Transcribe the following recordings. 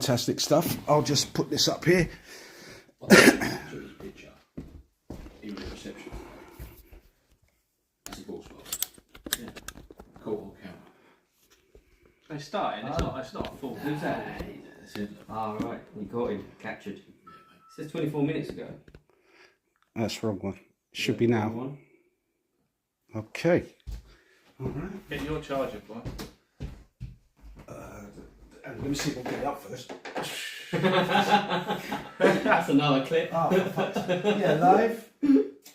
Fantastic stuff. I'll just put this up here. Picture. Even the reception. That's a ball spot. Yeah. Court or counter. They starting. It's not a full. Who's that? Ah, right. We got him captured. It says 24 minutes ago. That's the wrong one. Should be now. One. Okay. All right. Get your charger, boy. Let me see if I can get it up first. That's another clip. Oh, yeah, live.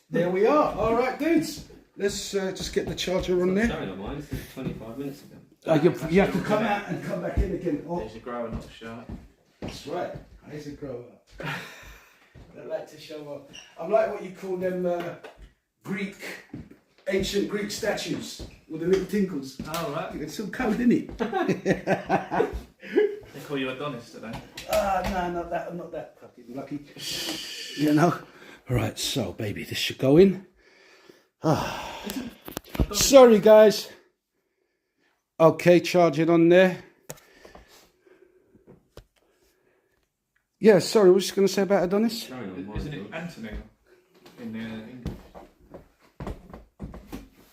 There we are. All right, dudes. Let's just get the charger on there. Sorry, not mine. It says 25 minutes ago. You have to come out and come back in again. Oh, There's a grower, not a shark. that's right. Here's a grower. I like to show off. I'm like what you call them ancient Greek statues with the little tinkles. Oh, right. It's some code, isn't it? They call you Adonis today. No, not that. I'm not that fucking lucky. You know. All right, so baby, this should go in. Sorry, guys. Okay, charge it on there. Yeah, sorry, what was you going to say about Adonis? Sorry, not mine. Isn't it Anthony in the English?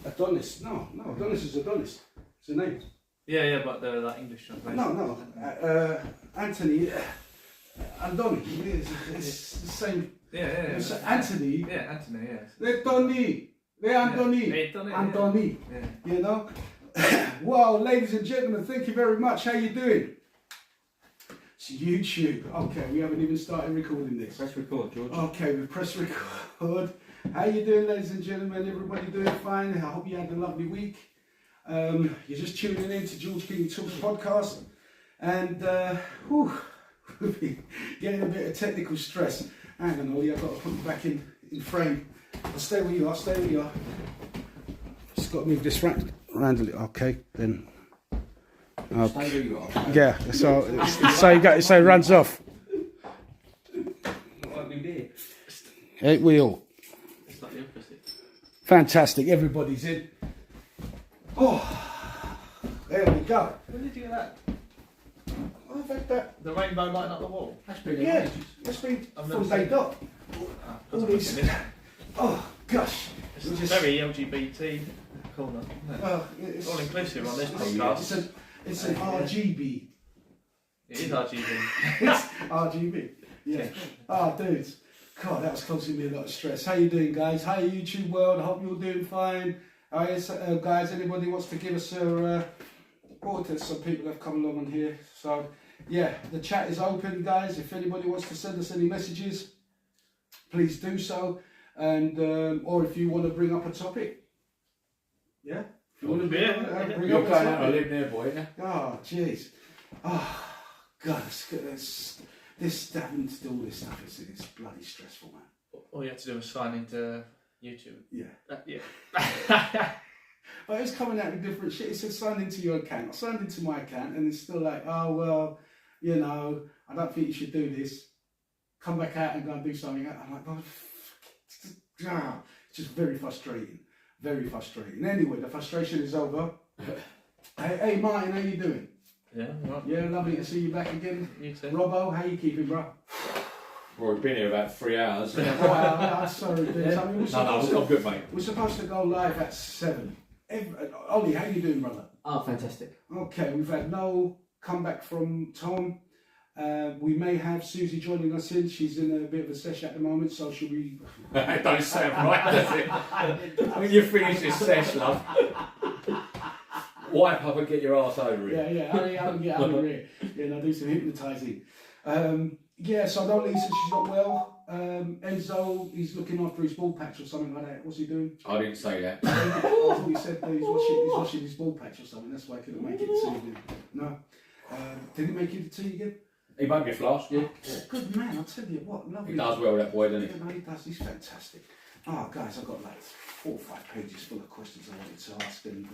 Adonis? No, Adonis is Adonis. It's a name. Yeah, but the like English translation. No. Anthony, Andoni. It's the same. Yeah. It's Anthony. Yeah, Anthony. Yes. They're Donny. They're Andoni. Yeah, Andoni. Yeah. You know. Wow, ladies and gentlemen, thank you very much. How you doing? It's YouTube. Okay, we haven't even started recording this. Press record, George. Okay, we press record. How you doing, ladies and gentlemen? Everybody doing fine? I hope you had a lovely week. You're just tuning in to George King Talks podcast, and we've been getting a bit of technical stress. Hang on, Ollie, I've got to put you back in frame. I'll stay where you are. Just got to move this around a little. Okay, then. Stay where you are. Yeah, so it runs off. What we did. Ain't we all? It's like the opposite. Fantastic, everybody's in. Oh, there we go. When did you get that? I've had that. The rainbow lighting up the wall. That's been Yeah, that's been I've from never day seen dot. All these- Oh, gosh. It's We just- very LGBT corner. Isn't it? Well, it's All inclusive on this it's podcast. it's an RGB. It is RGB. It's RGB. Yeah. Oh, dudes. God, that was causing me a lot of stress. How you doing, guys? Hi, YouTube world. I hope you're doing fine. Guys, anybody wants to give us a report? Some people have come along on here. So, yeah, the chat is open, guys. If anybody wants to send us any messages, please do so. And or if you want to bring up a topic, yeah. If you want to bring up a You're going out to topic. live there, boy, yeah? Oh, jeez. Oh, God, this having to do all this stuff it's bloody stressful, man. All you had to do was sign into YouTube. Yeah. Yeah. But it's coming out with different shit. It says sign into your account. I signed into my account and it's still like, oh, well, you know, I don't think you should do this. Come back out and go and do something. I'm like, oh, it's just very frustrating. Very frustrating. Anyway, the frustration is over. Hey, Martin, how you doing? Yeah, right. Yeah, lovely to see you back again. You too. Robbo, how you keeping, bro? Well, we've been here about 3 hours. Oh, I'm sorry, dude. Yeah. I mean, I'm good, mate. we're supposed to go live at 7. Ollie, how you doing, brother? Oh, fantastic. Okay, we've had no comeback from Tom. We may have Susie joining us in. She's in a bit of a sesh at the moment, so should we... Don't sound right, does it? When you finish this sesh, love, wipe up and get your arse over it. Yeah, hurry up and get out of here. Yeah, and I'll do some hypnotising. Yeah, so I know Lisa, she's not well. Enzo, he's looking after his ball patch or something like that. What's he doing? I didn't say that. I thought he said that he's washing his ball patch or something. That's why I couldn't make it this evening. No. Did he make it to tea again? He made me a flask, yeah. Good man, I'll tell you what. Lovely. He does well, that boy, doesn't Yeah, man, he does. He's fantastic. Oh, guys, I've got like 4 or 5 pages full of questions I wanted to ask. And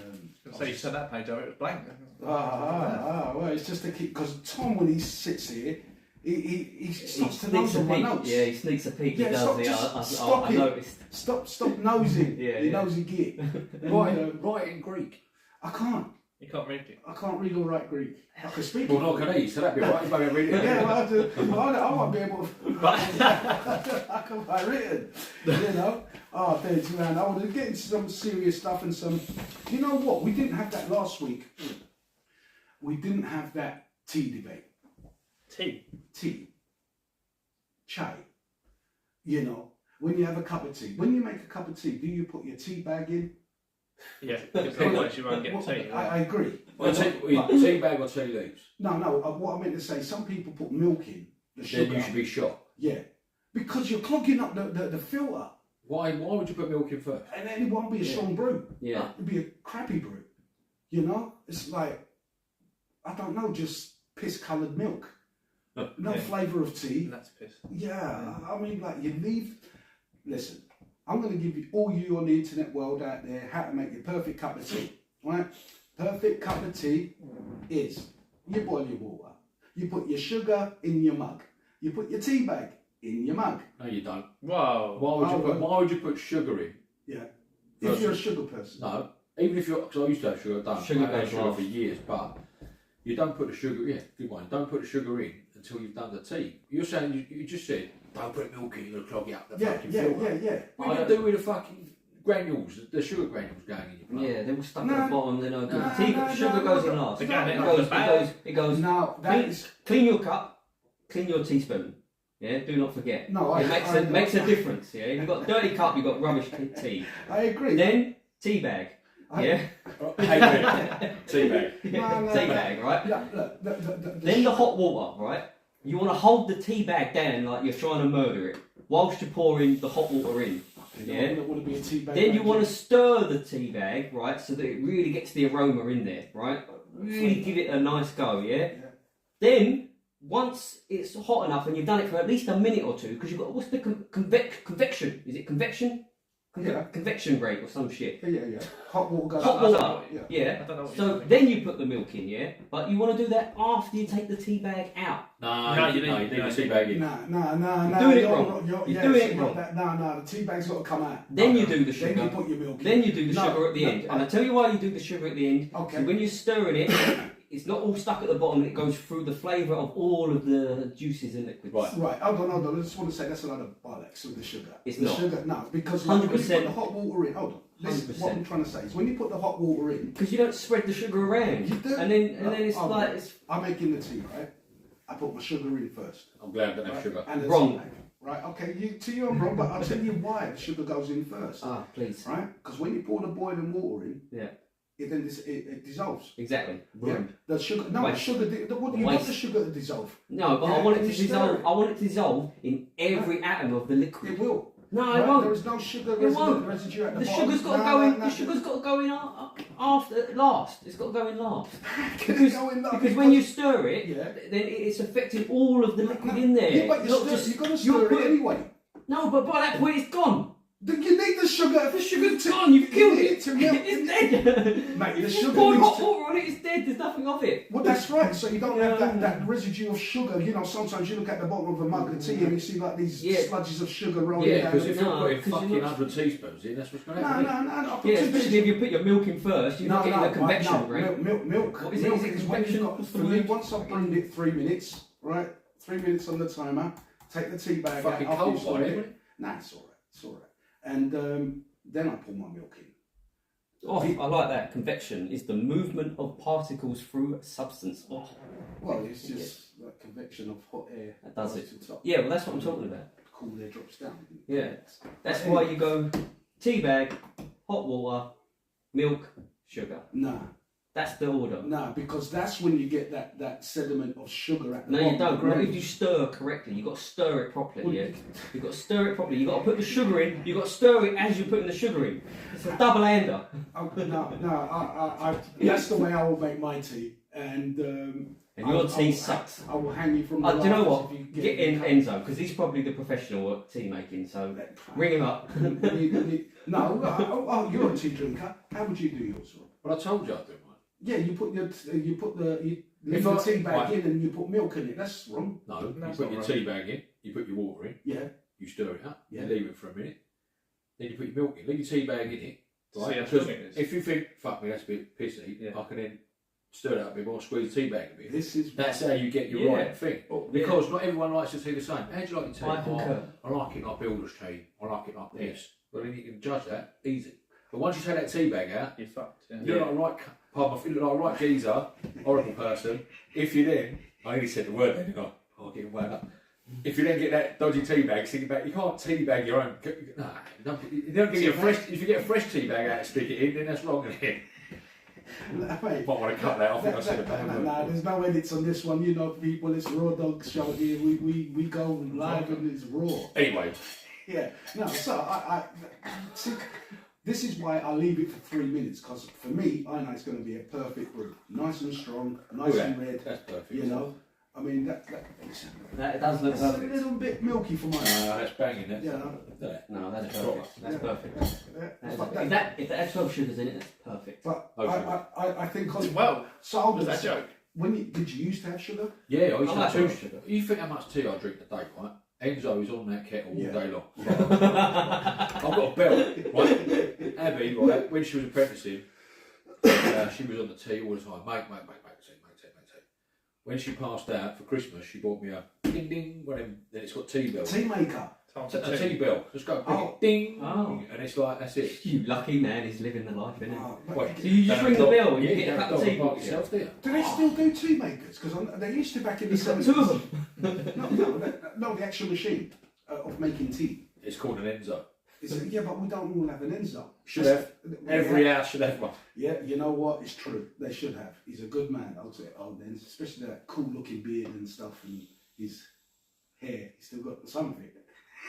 So you sent that page over, it was blank. well, it's just to keep, because Tom, when he sits here, he stops to sneaks nose a on my peek. notes. Yeah, he sneaks a peek. Yeah, He stop, does. just Yeah, stop I it. noticed. Stop nosing. Yeah, You yeah. nosy git. he? Write in Greek. I can't. You can't read it. I can't read or write Greek. I can speak Well, it. not can he, so that'd be right. You might read it. Yeah, well, I do. I won't be able to. I can write written. You know? Oh, dudes, man, I want to get into some serious stuff and some. You know what? We didn't have that last week. We didn't have that tea debate. Tea. Chai. You know, when you have a cup of tea, when you make a cup of tea, do you put your tea bag in? Yeah, depends you won't get tea. I agree. Well, tea bag or tea leaves? No, what I meant to say, some people put milk in, the sugar. Then you should be shot. Yeah. Because you're clogging up the filter. Why would you put milk in first? And then it won't be a strong brew. Yeah. It'd be a crappy brew. You know? It's like, I don't know, just piss-coloured milk. No flavour of tea. That's piss. Yeah, I mean, like, you leave... Listen, I'm going to give you, all you on the internet world out there, how to make your perfect cup of tea. Right? Perfect cup of tea is, you boil your water. You put your sugar in your mug. You put your tea bag in your mug. No, you don't. Whoa. Why would you put sugar in? Yeah. If you're a sugar person. No. Even if you're, because I used to have sugar, I Sugar had goes sugar off. for years, but you don't put the sugar, good one, don't put the sugar in until you've done the tea. You're saying, you just said, don't put milk in, you're going to clog it up the fucking filter. Yeah. What do you do with the fucking granules, the sugar granules going in your blood? Yeah, they're all stuck No. at the bottom. They're no good. No, Sugar goes in last. Again, It goes. Now, that is... Clean your cup. Clean your teaspoon. Yeah, do not forget. No, It makes a difference. Yeah, you've got dirty cup. You've got rubbish tea. I agree. Then tea bag. Yeah, Tea bag. tea bag. Right. Yeah, look, Then the hot water. Right. You want to hold the tea bag down like you're trying to murder it, whilst you're pouring the hot water in. Yeah. It want to be a tea bag. Then you want to stir the tea bag, right, so that it really gets the aroma in there, right? Really give it a nice go, yeah? Then, once it's hot enough and you've done it for at least a minute or two, because you've got, what's the convection? Is it convection? Yeah. Convection rate or some shit. Yeah. Hot water goes Hot I don't water, know. yeah. I don't know what So you're doing. then you put the milk in, yeah? But you want to do that after you take the tea bag out. No, you need the tea bag in. Nah. You're doing it wrong. You're doing it wrong. No, the tea bag's got to come out. Then you do the sugar. Then you put your milk in. Then you do the No, sugar at the no, end. And I tell you why you do the sugar at the end. Okay. So when you're stirring it, it's not all stuck at the bottom. It goes through the flavour of all of the juices and liquids. Right, hold on. I just want to say that's a lot of bollocks with the sugar. It's the not. Sugar, no, because like, when you 100%. put the hot water in, hold on. Listen, 100%. what I'm trying to say is when you put the hot water in, Because you don't spread the sugar around. You do. And then it's Oh, like it's I'm making the tea, right? I put my sugar in first. I'm glad I don't have Right? sugar. And the Wrong. tea bag. Right, okay, to you I'm wrong, but I'll tell you why the sugar goes in first. please. Right? Because when you pour the boiling water in, Yeah. it dissolves. Exactly. Yeah? Ruined. The sugar, no, the Waste. sugar, what you want the sugar to dissolve. No, but I Yeah, want it and to you stir dissolve. it. I want it to dissolve in every atom of the liquid. It will. No, Right? it won't. There is no sugar It won't. residue at the The bottom. sugar's got to go in. The sugar's got to go in after last. It's got to go in last. Because when you stir it, Yeah. then it's affecting all of the liquid in there. Yeah, but Not you've got to you're stir it putting- anyway. No, but by that point it's gone. Then you need the sugar. The sugar's gone. You've killed need it. to melt. It's dead. Mate, the You sugar poured needs hot to... water on it. It's dead. There's nothing of it. Well, that's right. So you don't have Yeah. that residue of sugar. You know, sometimes you look at the bottom of a mug of tea and you see like these Yeah. sludges of sugar rolling Yeah, down. because if you're No, putting 'cause you're fucking not- 100 teaspoons in, that's what's going to No, happen. no. Yeah, especially if you put your milk in first, you're not getting the convection no, rate. Milk. What is it? Milk Is it is when you've convection? got, What's the for me, word? once I've brewed it 3 minutes, right? 3 minutes on the timer, take the tea bag Fucking out after cold you stir by then, it. wouldn't Nah, it's alright. And then I pour my milk in. Oh, I like that. Convection is the movement of particles through a substance. Oh, Well, it's just like convection of hot air. That does it. to the top. yeah, well that's what I'm talking about. Cool air drops down. Yeah. That's why you go tea bag, hot water, milk, sugar. Nah, That's the order. because that's when you get that sediment of sugar at the No, bottom. you don't. The Not if you stir correctly. You've got to stir it properly, yeah? You've got to stir it properly. You've got to put the sugar in. You've got to stir it as you're putting the sugar in. It's a double-hander. That's the way I will make my tea. And your tea sucks. I will hang you from the Do you know rafters what? if you Get in it. Enzo, because he's probably the professional at tea making, so ring him up. No, you're a tea drinker. How would you do yours, Rob? But I told you I'd do mine. Yeah, you leave If the I- tea bag right. in and you put milk in it. That's wrong. No, you That's put not your right. tea bag in, you put your water in, Yeah. you stir it up, Yeah. you leave it for a minute, then you put your milk in, leave your tea bag in it. See Right? how Because strong it is. if you think, fuck me, that's a bit pissy, Yeah. I can then stir that a bit more, squeeze the tea bag a bit. This is That's how you get your Yeah. right thing. Because not everyone likes the tea the same. How do you like your tea? I concur. I like it like builder's tea. I like it like this. Well, then you can judge that easy. But once you take that tea bag out, You're fucked. Yeah. you look like a right, pardon my, you look like a right geezer, horrible person. If you then, I only said the word then, didn't I? I'll get wound up. If you then get that dodgy tea bag, stick it back. You can't tea bag your own. Nah, you don't get a fresh. If you get a fresh tea bag out and stick it in, then that's wrong again. Mate, Might want to cut that. I think I said a bad word. Nah, there's no edits on this one. You know, people, it's Raw Dog Show here. We go live and it's raw. Anyway, Yeah. No, so I see, this is why I leave it for 3 minutes, because for me, I know it's going to be a perfect brew. Nice and strong, nice and red. that's perfect. You know, I mean, That does look it's a perfect. little bit milky for my. That's banging. That's, You know, No, that's That's perfect. That's Yeah. perfect. yeah. If that had 12 sugars in it, that's perfect. But Okay. I think on Well, so was that a joke? did you used to have sugar? Yeah, I used to I have like two. sugar. You think how much tea I drink a day, right? Enzo is on that kettle Yeah. all day long. I've got a belt, right? Abby, right, when she was apprenticing, she was on the tea all the time. Make tea. When she passed out for Christmas, she bought me a ding ding, then it's got tea bell. Tea maker. A tea bell. Just go bring Oh. it, ding, Oh. and it's like, that's it. You lucky man, he's living the life, isn't it? Oh, Wait, So you just ring the bell and you get a don't cup of have tea. to mark yourself, do you? do they still do tea makers? Because they used to back in the He's got 70s. two of them. No, the actual machine of making tea. It's called an Enzo. Yeah, but we don't all have an Enzo. Should have. Every house should have one. Yeah, you know what? It's true. They should have. He's a good man. I'll say, then, especially that cool-looking beard and stuff, and his hair. He's still got some of it.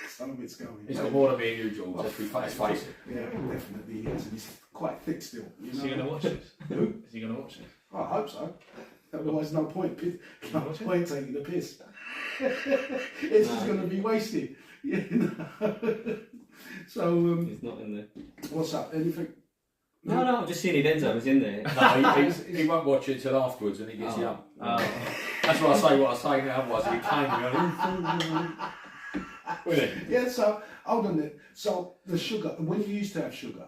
Some of it's going. It's got more than me and you, George. Let's face it. Yeah, definitely. Yes, and he's quite thick still. You Is know? he going to watch this? Who? Is he going to watch this? Oh, I hope so. Otherwise, no point. No point taking the piss. It's just going to be wasted. You know? So, He's not in there. what's up? Anything? No, I'm just seeing if Enzo was in there. No, he won't watch it till afterwards and he gets Oh. young. Oh. That's what I say now, otherwise he'll be claiming Will he? Yeah, so, hold on then. So, the sugar, when you used to have sugar,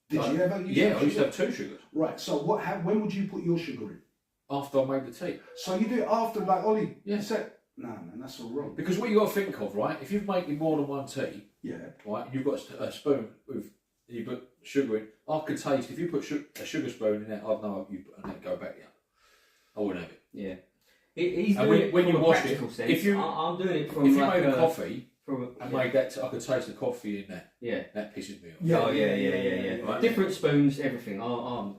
did you ever use Yeah, I used to sugar? have 2 sugars Right, so when would you put your sugar in? after I made the tea. So you do it after, like, Ollie Yeah. said? No, man, that's all wrong. Because what you got to think of, right, if you're making more than one tea, Yeah. right, and you've got a spoon with, you put sugar in, I could taste, if you put a sugar spoon in there, I'd know you put, and then go back, I wouldn't have it. Yeah. He's And doing when it you from a wash it, practical sense. if you- I'm doing it from If you like made a coffee from and yeah. made that, I could taste the coffee in that, Yeah. that pisses me off. Yeah. Oh yeah. Right. Different spoons, everything. I'm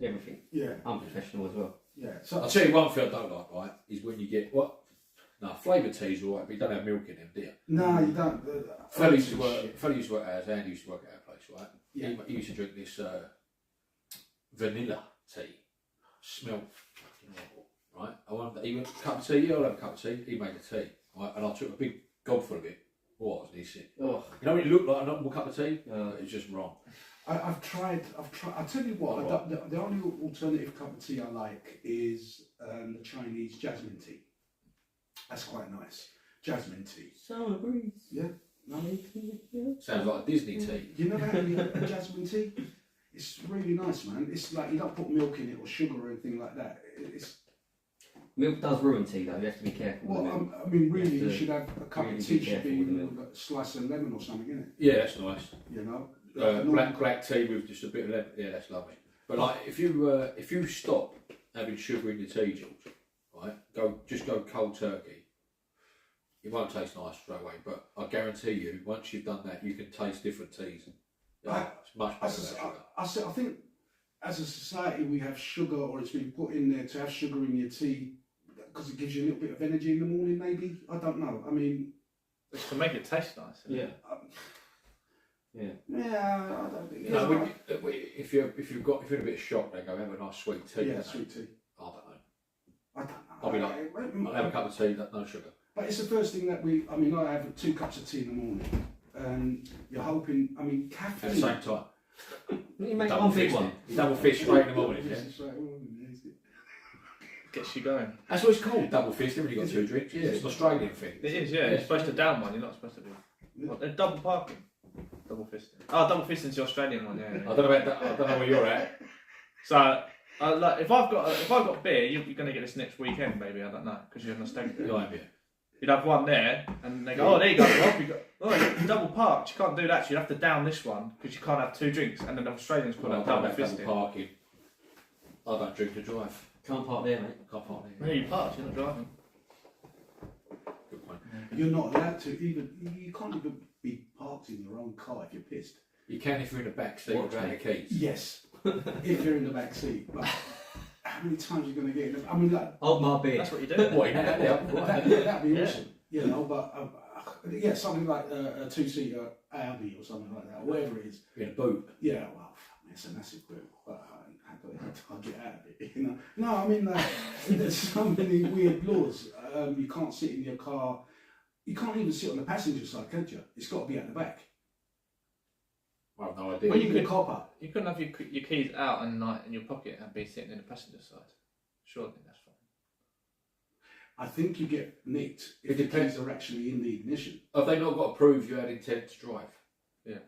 everything. Yeah, I'm professional as well. yeah. So, I'll tell you one thing I don't like, right, is when you get, no, flavoured tea's alright, but you don't have milk in them, do you? no, you don't. Fella used to Shit. work at ours, Andy used to work at our place, right? Yeah. He used to drink this vanilla tea. Smelled fucking horrible, right? I wanted, he went, cup of tea, yeah, I'll have a cup of tea. He made the tea, right? And I took a big gobful of it. What? And he said, Oh, you know when it looked like a normal cup of tea? uh, It's just wrong. I've tried. I'll tell you what. Right. The only alternative cup of tea I like is the Chinese jasmine tea. That's quite nice. Jasmine tea. summer breeze. Yeah. No? Sounds like a Disney tea. You never had any jasmine tea? It's really nice, man. It's like you don't put milk in it or sugar or anything like that. It's Milk does ruin tea though. You have to be careful. well, with milk. I mean, really, You you have to should have a cup really of be tea. Should careful be with the milk. with a slice of lemon or something in it. Yeah, that's nice. You know. Like a normal Black tea with just a bit of lemon. Yeah, that's lovely. But like, if you stop having sugar in your tea, George, right? Just go cold turkey. It won't taste nice straight away, but I guarantee you, once you've done that, you can taste different teas. It's much better than sugar. I think as a society we have sugar, or it's been put in there to have sugar in your tea because it gives you a little bit of energy in the morning. Maybe, I don't know. I mean, It's to make it taste nice. Isn't Yeah. it? yeah, I don't think. No, if you're in a bit of shock, they go have a nice sweet tea. yeah, don't sweet tea. they? I don't know. I don't know. I'll be like, I'll have a cup of tea, no sugar. But it's the first thing that I mean, I have 2 cups of tea in the morning, and you're hoping. I mean, At caffeine. the same time. You make one big one. Double fish straight in the morning, yeah? Gets you going. That's what it's called, double fist, when you've got 2 drinks. Yeah, it's an Australian thing. It is, yeah. You're supposed to down one. You're not supposed to do. What? They're double parking. Double fisting. Oh, double fisting's the Australian one. Yeah. I don't know about that, I don't know where you're at. So Like if I've got beer, you're going to get this next weekend, maybe. I don't know because you're in Australia. You like beer? You'd have one there, and they go, "Oh, there you go, Rob. You got you double parked. You can't do that. So you have to down this one because you can't have 2 drinks." And then the Australians call that double fisting. Parking. I don't drink to drive. Can't park there, mate. Can't park there. No, you parked. You're not driving. Good point. You're not allowed to even. You can't even be parked in your own car if you're pissed. You can if you're in the back seat without the keys. Yes, if you're in the back seat. But how many times are you going to get in? I mean, like Hold my beer. That's what you do. What, you know, that'd be Yeah. awesome. You know, but yeah, something like a 2-seater Audi or something like that, whatever it is. in a boot. Yeah, well, it's a massive boot, but I'll get out of it. You know, no, I mean, there's so many weird laws. You can't sit in your car. You can't even sit on the passenger side, can you? It's got to be at the back. I have no idea. Well, You you can could- cop up. You couldn't have your keys out and like in your pocket and be sitting in the passenger side. Surely that's fine. I think you get nicked It if the depends. keys are actually in the ignition. Have they not got to prove you had intent to drive? Yeah.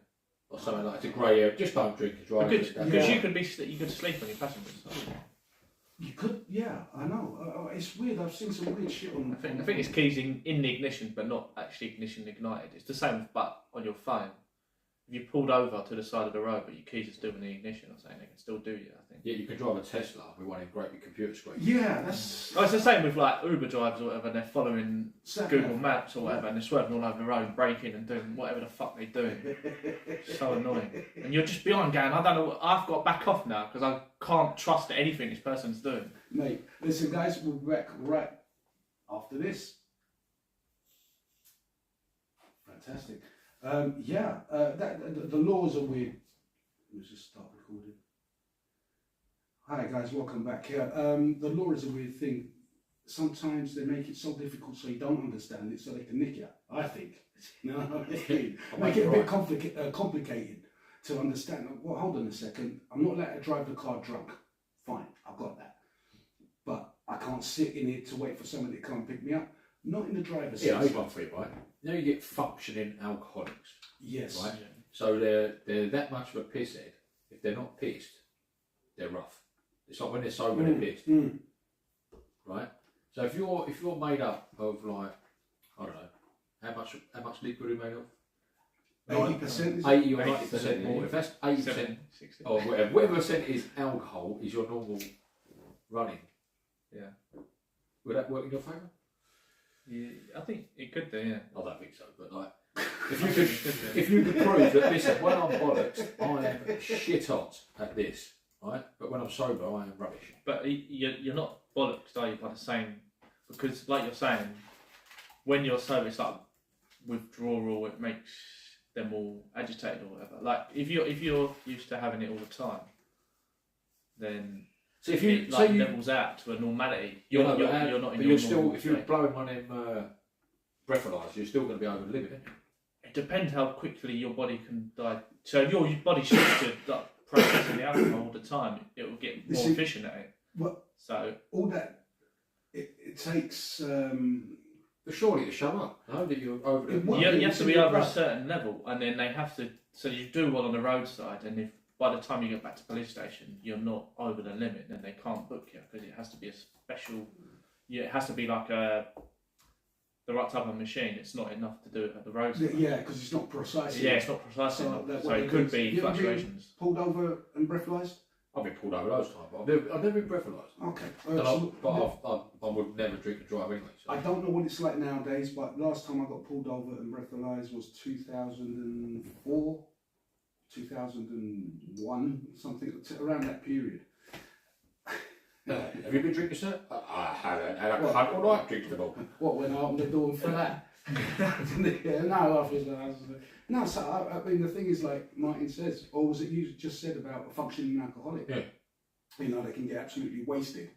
Or something like it's a grey area. Just don't drink and drive. Because Yeah. you could sleep on your passenger side. You could, yeah, I know. It's weird. I've seen some weird shit on. I think it's keys in the ignition, but not actually ignition ignited. It's the same, but on your phone. If you pulled over to the side of the road, but your keys are still in the ignition or something, they can still do you. I think. Yeah, you can drive a Tesla with one in great big computer screen. Yeah, that's Oh, it's the same with like Uber drivers or whatever. They're following sat Google nav. Maps or whatever, and they're swerving all over the road, braking and doing whatever the fuck they're doing. So annoying. And you're just behind going, I don't know. I've got to back off now because I can't trust anything this person's doing. Mate, listen, guys, we'll be back right after this. Fantastic. The laws are weird. Let's just start recording. Hi, guys, welcome back here. The law is a weird thing. Sometimes they make it so difficult so you don't understand it, so they can nick you. I think. No, make it a bit complicated to understand. Well, hold on a second. I'm not allowed to drive the car drunk. Fine, I've got that. But I can't sit in it to wait for somebody to come and pick me up. Not in the driver's seat. Yeah, here's one for you, right? You know, you get functioning alcoholics, Yes. right? So they're that much of a pisshead. If they're not pissed, they're rough. It's like when they're sober, they're pissed, right? So if you're made up of like, I don't know, how much liquid are you made of? 80%. 80 or 90% more. If that's 80% 70, 60. or whatever percent is alcohol is your normal running. Yeah. Would that work in your favour? Yeah, I think it could do, yeah. I don't think so, but like, if you could prove that listen, when I'm bollocks, I am shit hot at this, right? But when I'm sober, I am rubbish. But you're not bollocks, are you, by the same... Because, like you're saying, when you're sober, it's like withdrawal, it makes them all agitated or whatever. Like, if you're used to having it all the time, then... So if you it levels out to a normality. You're not in but your you're still normal if you're state. blowing one of them breathalyzers, you're still going to be over the limit, aren't you? It depends how quickly your body can die. So if your body shifts to like, processing the alcohol all the time, it will get more efficient at it. What? So All that, it takes... But surely to show up, no? That you're over the It won't. you have to be over a Right. certain level, and then they have to. So you do well on the roadside, and if by the time you get back to police station, you're not over the limit, then they can't book you because it has to be a special. Yeah, it has to be like the right type of machine. It's not enough to do it at the roadside. Yeah, because it's not precise. Yeah, it's not precise So enough. that So what it it could is. be You ever been fluctuations. pulled over and breathalyzed? I've been pulled over those times, but I've never been breathalyzed. Okay. I would never drink and drive anyway. So. I don't know what it's like nowadays, but last time I got pulled over and breathalyzed was 2004, 2001, something around that period. Have you been drinking, sir? I haven't. And I can't all night drinking them all. What, when I opened the door for that? Yeah, no, obviously. No, so I mean, the thing is, like Martin says, or was it you just said about a functioning alcoholic? Yeah. You know, they can get absolutely wasted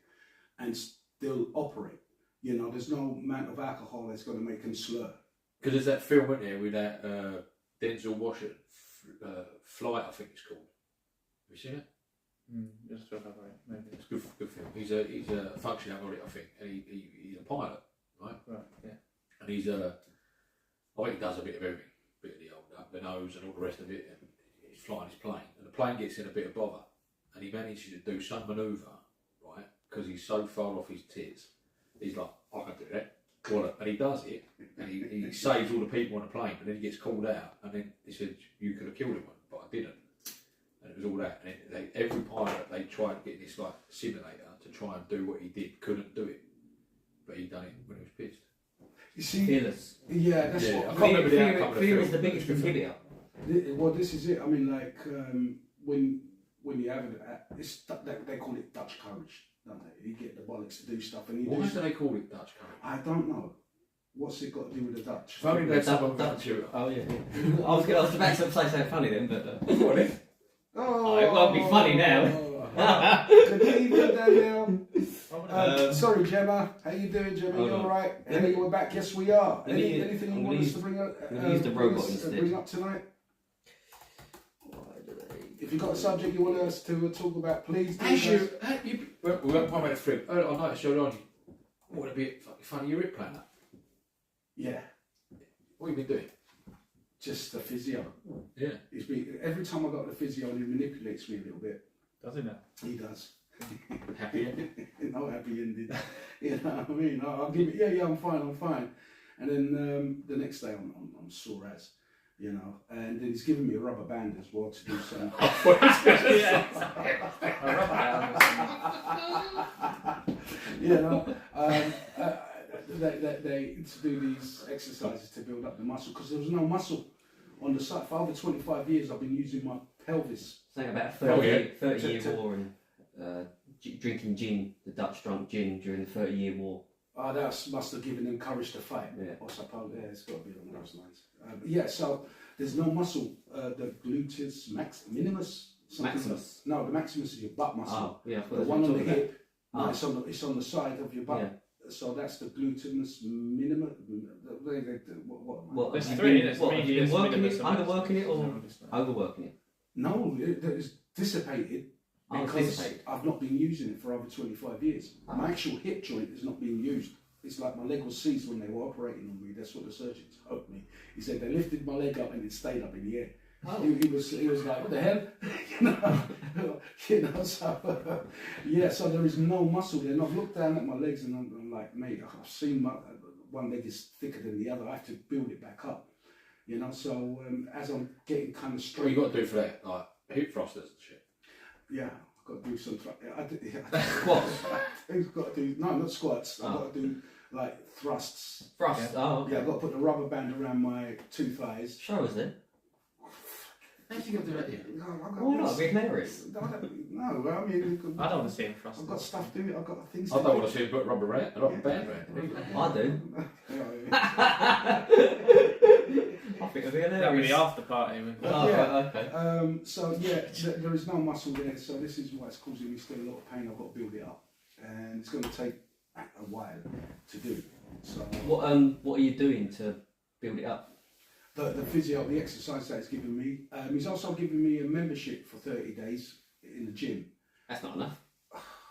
and still operate. You know, there's no amount of alcohol that's going to make them slur. Because there's that film, isn't there, with that Denzel Washington, Flight, I think it's called. Have you seen it? Just to elaborate, maybe. It's a good film. He's a functioning alcoholic, I think, and he's a pilot, right? Right, yeah. And he's I think he does a bit of everything, bit of the old up the nose and all the rest of it. And he's flying his plane, and the plane gets in a bit of bother, and he manages to do some manoeuvre because he's so far off his tits. He's like, I can do that. Well, and he does it, and he saves all the people on the plane, but then he gets called out, and then he said, you could have killed him, but I didn't. And it was all that. And every pilot, they tried to get this like simulator to try and do what he did, couldn't do it. But he done it when he was pissed. You see, Fearless. yeah, that's Yeah, what. I can't remember the outcome of the Fear film. is the biggest inhibitor. Well, this is it. I mean, like when you have it, they call it Dutch courage, don't they? You get the bollocks to do stuff, and you Why do. do they call it Dutch courage? I don't know. What's it got to do with the Dutch? If only they had someone with a Dutch- computer. Oh yeah. I was about to say something funny then, but What then? Oh, it won't be funny now. Good evening, Danielle. Sorry, Gemma. How you doing, Gemma? Hold You on. all right? Emma, you were back. Yes, we are. I'm gonna use- Anything I'm you gonna want us use- to bring up? I'm gonna use the robot bring instead. up tonight. If you've got a subject you want us to talk about, please do. We went one minute through. I noticed earlier on, you want to be fucking funny, your hip planner. Yeah, What have you been doing? just the physio. Yeah. It's been, every time I got the physio, he manipulates me a little bit. Does he now? He does. Happy ending? No happy ending. You know what I mean? I'll give it. Yeah, I'm fine. And then the next day, I'm sore as. You know, and then he's giving me a rubber band as well to do some. You know, they to do these exercises to build up the muscle because there was no muscle on the side. For over 25 years, I've been using my pelvis. saying about a Oh, yeah. 30-year war and drinking gin, the Dutch drunk gin during the 30-year war. Oh, that must have given them courage to fight. Yeah. I suppose, yeah, it's got to be along those lines. But yeah, so there's no muscle. The gluteus minimus. something Maximus. like- no, the maximus is your butt muscle. Oh, yeah. I thought the that's one what on the you're talking hip. No, Ah. it's on the side of your butt. Yeah. So that's the gluteus minimus. What? Well, There's have three, you there's been- what, have you been medius, working minimus, it, and underworking it, or maximus. overworking it? No, it's dissipated Oh, it's because dissipated. I've not been using it for over 25 years. Ah. My actual hip joint is not being used. It's like my leg was seized when they were operating on me. That's what the surgeons told me. He said they lifted my leg up and it stayed up in the air. Oh. He was like, what the hell? So yeah, so there is no muscle there. And I've looked down at my legs and I'm like, mate, I've seen one leg is thicker than the other. I have to build it back up, you know. So as I'm getting kind of What straight, you got to do for that? Like hip thrusters and shit. yeah, I've got to do some. Squats. I've got to do not squats. I've Oh. got to do like thrusts. Thrust. Oh, okay. Yeah, I've got to put the rubber band around my two thighs. Show us then. How do you do that? No, I've got Why not? this- Be hilarious. No, I mean, I don't want to see him thrust. I've got stuff to do. I've got things. I to don't do. want to see him put a rubber band around. I do. Yeah, I think it'd be That'll be hilarious. the after party. With Oh, Yeah. right, okay. So yeah, there is no muscle there. So this is why it's causing me still a lot of pain. I've got to build it up, and it's going to take a while to do. So What are you doing to build it up? the physio, the exercise that he's given me. He's also given me a membership for 30 days in the gym. That's not enough.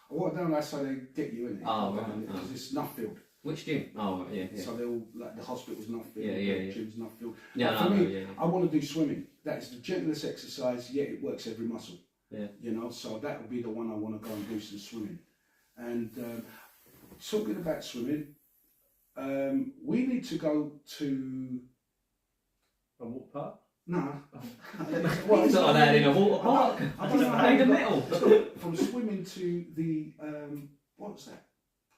What I don't know, that's how they get you in it. Oh, right. Because it's Nuffield. Which gym? Oh, right, yeah, yeah. So they're all like the hospital's Nuffield, Yeah, yeah, the yeah. gym's Nuffield. Yeah, But no, for no, me, yeah, yeah. I want to do swimming. That is the gentlest exercise, yet it works every muscle. Yeah. You know, so that would be the one I want to go and do some swimming. And talking about swimming, we need to go to. a walk park. No. It's not allowed in a water park. I don't know how Made you of got- metal. From swimming to the what was that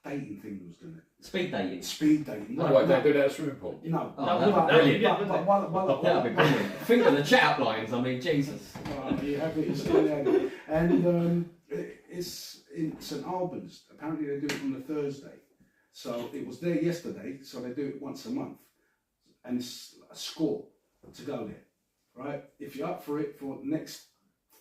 dating thing? Was doing it Speed dating. speed dating? No, why don't do that at a swimming pool? No, Oh, No, that'd be no, brilliant. yeah, but while That'd be brilliant. Think of the chat outlines. I mean, Jesus. Oh, you have it, you still have it. And it's in St Albans. Apparently they do it on a Thursday. So it was there yesterday, so they do it once a month. And it's a score to go there, right? If you're up for it for next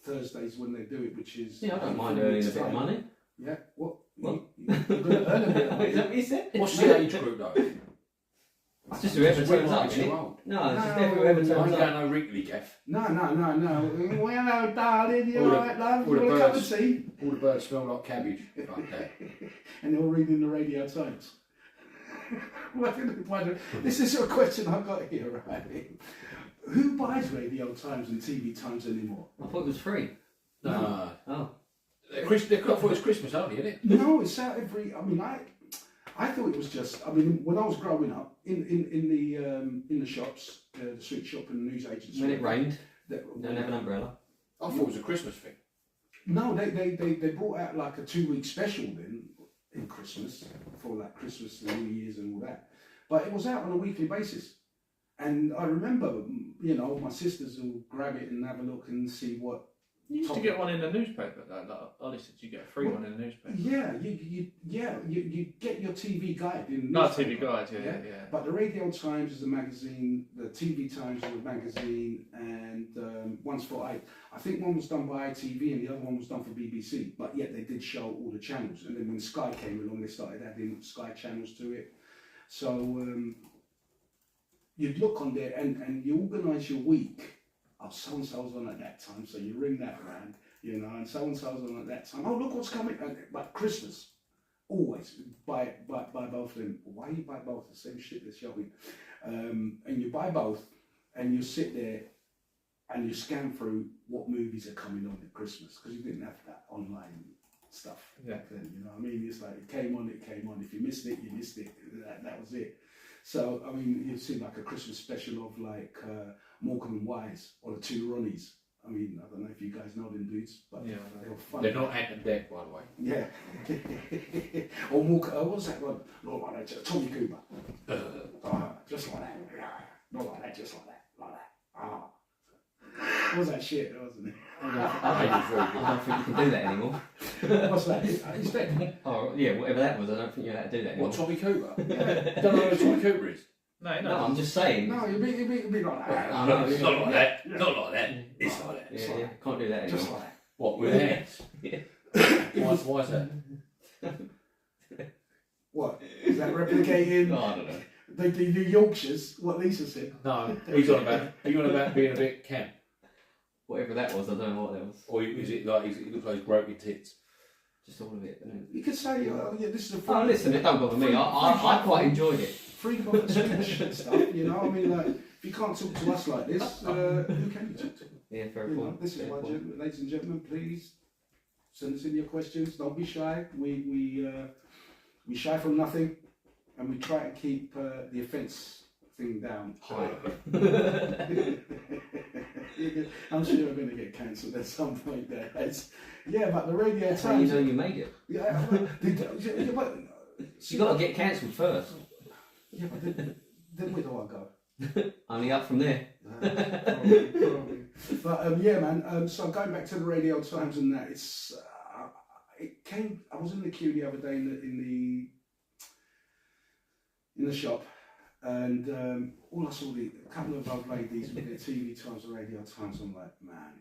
Thursdays when they do it, which is... Yeah, I don't mind 4 earning a weeks' bit of time. money. Yeah, what? What? You're going to earn a bit of Is money. that what you said? What's the age group though? It's just whoever We're turns up, way isn't too it? old. No, it's just No, whoever I turns ain't up. going no Wrigley, Gaff. No. Well, hello, darling. You All the- all right, love? all You the want a cup of birds. tea? All the birds smell like cabbage. Like that. And they're all reading the Radio Times. This is a question I've got here, right? Who buys Radio Times and TV Times anymore? I thought it was free. No. Oh. I thought it was Christmas only, isn't it? No, it's out every. I mean, I thought it was just. I mean, when I was growing up, in the shops, the sweet shop and the news agency. When it rained, they don't have an umbrella. I thought it was a Christmas thing. No, they brought out like a 2-week special then in Christmas for like Christmas and New Year's and all that. But it was out on a weekly basis. And I remember, you know, my sisters will grab it and have a look and see what. You used to get one in the newspaper, though. Like Ollie said, you get a free one in the newspaper. Yeah, you get your TV guide in. No, newspaper, TV Guide, yeah. But the Radio Times is a magazine, the TV Times is a magazine, and one's for I think one was done by ITV and the other one was done for BBC. But yet they did show all the channels, and then when Sky came along, they started adding Sky channels to it. So you'd look on there and you organise your week. Oh, so and so's on at that time, so you ring that round, you know, and so and so's on at that time. Oh, look what's coming! But Christmas, always buy both of them. Why you buy both? The same shit that's showing, and you buy both, and you sit there, and you scan through what movies are coming on at Christmas because you didn't have that online stuff back then. You know what I mean? It's like it came on. If you missed it, you missed it. That was it. So I mean, you'd see like a Christmas special of like. Morecambe and Wise or the Two Ronnies. I mean, I don't know if you guys know them dudes, but Yeah, they were fun. They're not Ant and Dec, by the way. Yeah. Or Morecambe, what was that one? Not like that, just Tommy Cooper. Just like that. Not like that, just like that. Like that. What was that shit, wasn't it? I don't think you can do that anymore. What's that? He's dead. Oh, yeah, whatever that was, I don't think you're allowed to do that anymore. What, Tommy Cooper? Don't know who Tommy Cooper is. No, No, I'm just saying. No, you'd be like that. I know, It's not like that. Not like that. It's like that. Yeah, can't do that anymore. Just like that. What, with hands? Yeah. Why is that? What? Is that replicating Oh, I don't know. the Yorkshires, what Lisa said? No, he's on about being a bit camp. Whatever that was, I don't know what that was. Or is it like he looks like he's broke his tits? Just all of it. You could say, yeah, this is a Oh, listen, it don't bother me. I quite enjoyed it. freedom of speech and stuff, you know. I mean, like, if you can't talk to us like this, who can you talk to? Yeah, fair You know, point. this is fair why, point. ladies and gentlemen, please send us in your questions. Don't be shy. We shy from nothing, and we try to keep the offence thing down high. I'm sure we're going to get cancelled at some point there. Yeah, but the Radio That's how you Times. know you made it. Yeah, but You got to get cancelled first. yeah, but then where do I go? Only up from there. Probably. But yeah, man. So going back to the Radio Times and that, it came. I was in the queue the other day in the shop, and all I saw a couple of old ladies with their TV Times and Radio Times. I'm like, man,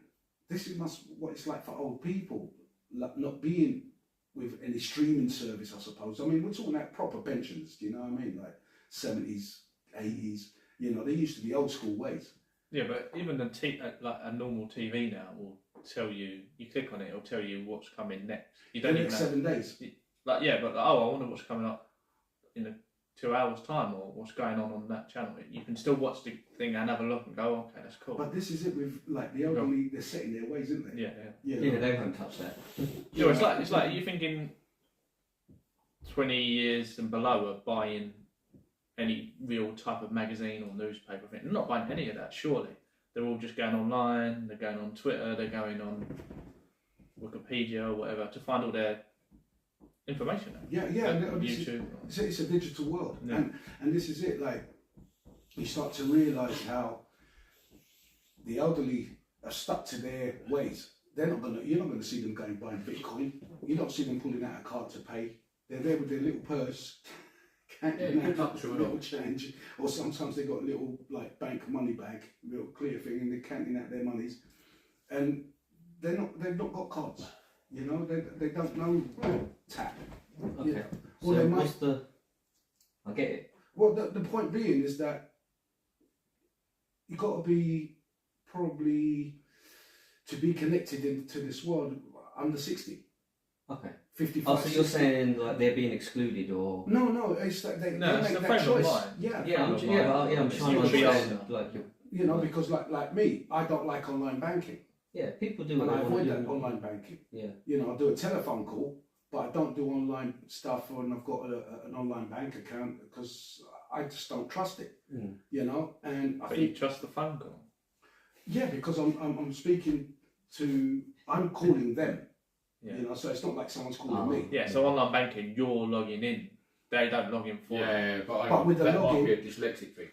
this is what it's like for old people, like not being with any streaming service, I suppose. I mean, we're talking about proper pensions. Do you know what I mean? Like 70s, 80s. You know, they used to be old school ways. Yeah, but even like a normal TV now will tell you. You click on it, it'll tell you what's coming next. You The don't even next know. 7 days. Like yeah, but I wonder what's coming up in 2 hours' time, or what's going on that channel. You can still watch the thing and have a look and go, okay, that's cool. But this is it with like the elderly. They're set in their ways, isn't they? Yeah. Yeah, they haven't touched that. So it's like you thinking 20 years and below are buying any real type of magazine or newspaper thing. They're not buying any of that, surely. They're all just going online, they're going on Twitter, they're going on Wikipedia or whatever to find all their information out. Yeah. Like YouTube. It's a digital world, Yeah. and this is it. Like you start to realise how the elderly are stuck to their ways. You're not gonna see them going buying Bitcoin. You don't see them pulling out a card to pay. They're there with their little purse, counting good luck out to it little all. change, or sometimes they got a little like bank money bag, little clear thing, and they're counting out their monies, and they've not got cards. You know, they don't know tap. Okay. Yeah. So Well, they might- what's the... I get it. Well, the point being is that you got to be probably to be connected into this world under 60, Okay. 55. Oh, so you're 60. saying like they're being excluded or... No, it's that they No, make it's the that frame of choice. mind. Yeah, Yeah, I'm trying to It's understand beyond like you're... you know, because like me, I don't like online banking. Yeah, people do And what I they want avoid to that do. online banking. Yeah. You know, I do a telephone call, but I don't do online stuff, and I've got an online bank account because I just don't trust it. Mm. You know, and I But think you trust the phone call. yeah, because I'm speaking to, I'm calling them. Yeah. You know, so it's not like someone's calling me. Yeah, so online banking, you're logging in. They don't log in for you. Yeah, but, But with the that login- might be a dyslexic thing.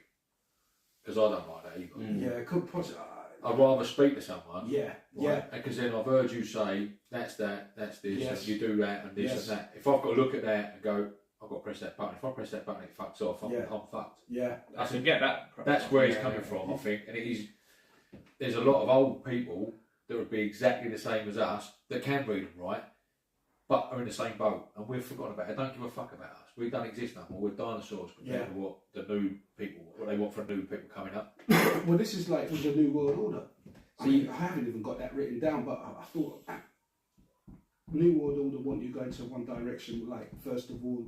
Because I don't like that either. Mm. Yeah, it could possibly. I'd rather speak to someone. Yeah, yeah, Right? Because then I've heard you say, that's that, that's this, Yes. and you do that, and this Yes. and that. If I've got to look at that and go, I've got to press that button. If I press that button, it fucks off. I'm Yeah. fucked. yeah. I can get that. That's where it's Yeah, coming yeah. from, I think. And it is. There's a lot of old people that would be exactly the same as us that can read and write, but are in the same boat, and we've forgotten about it. Don't give a fuck about us. We don't exist no more. We're dinosaurs compared to what the new people, what they want from new people coming up. Well, this is like with the New World Order. I mean, I haven't even got that written down, but I thought New World Order want you going to one direction. Like first of all,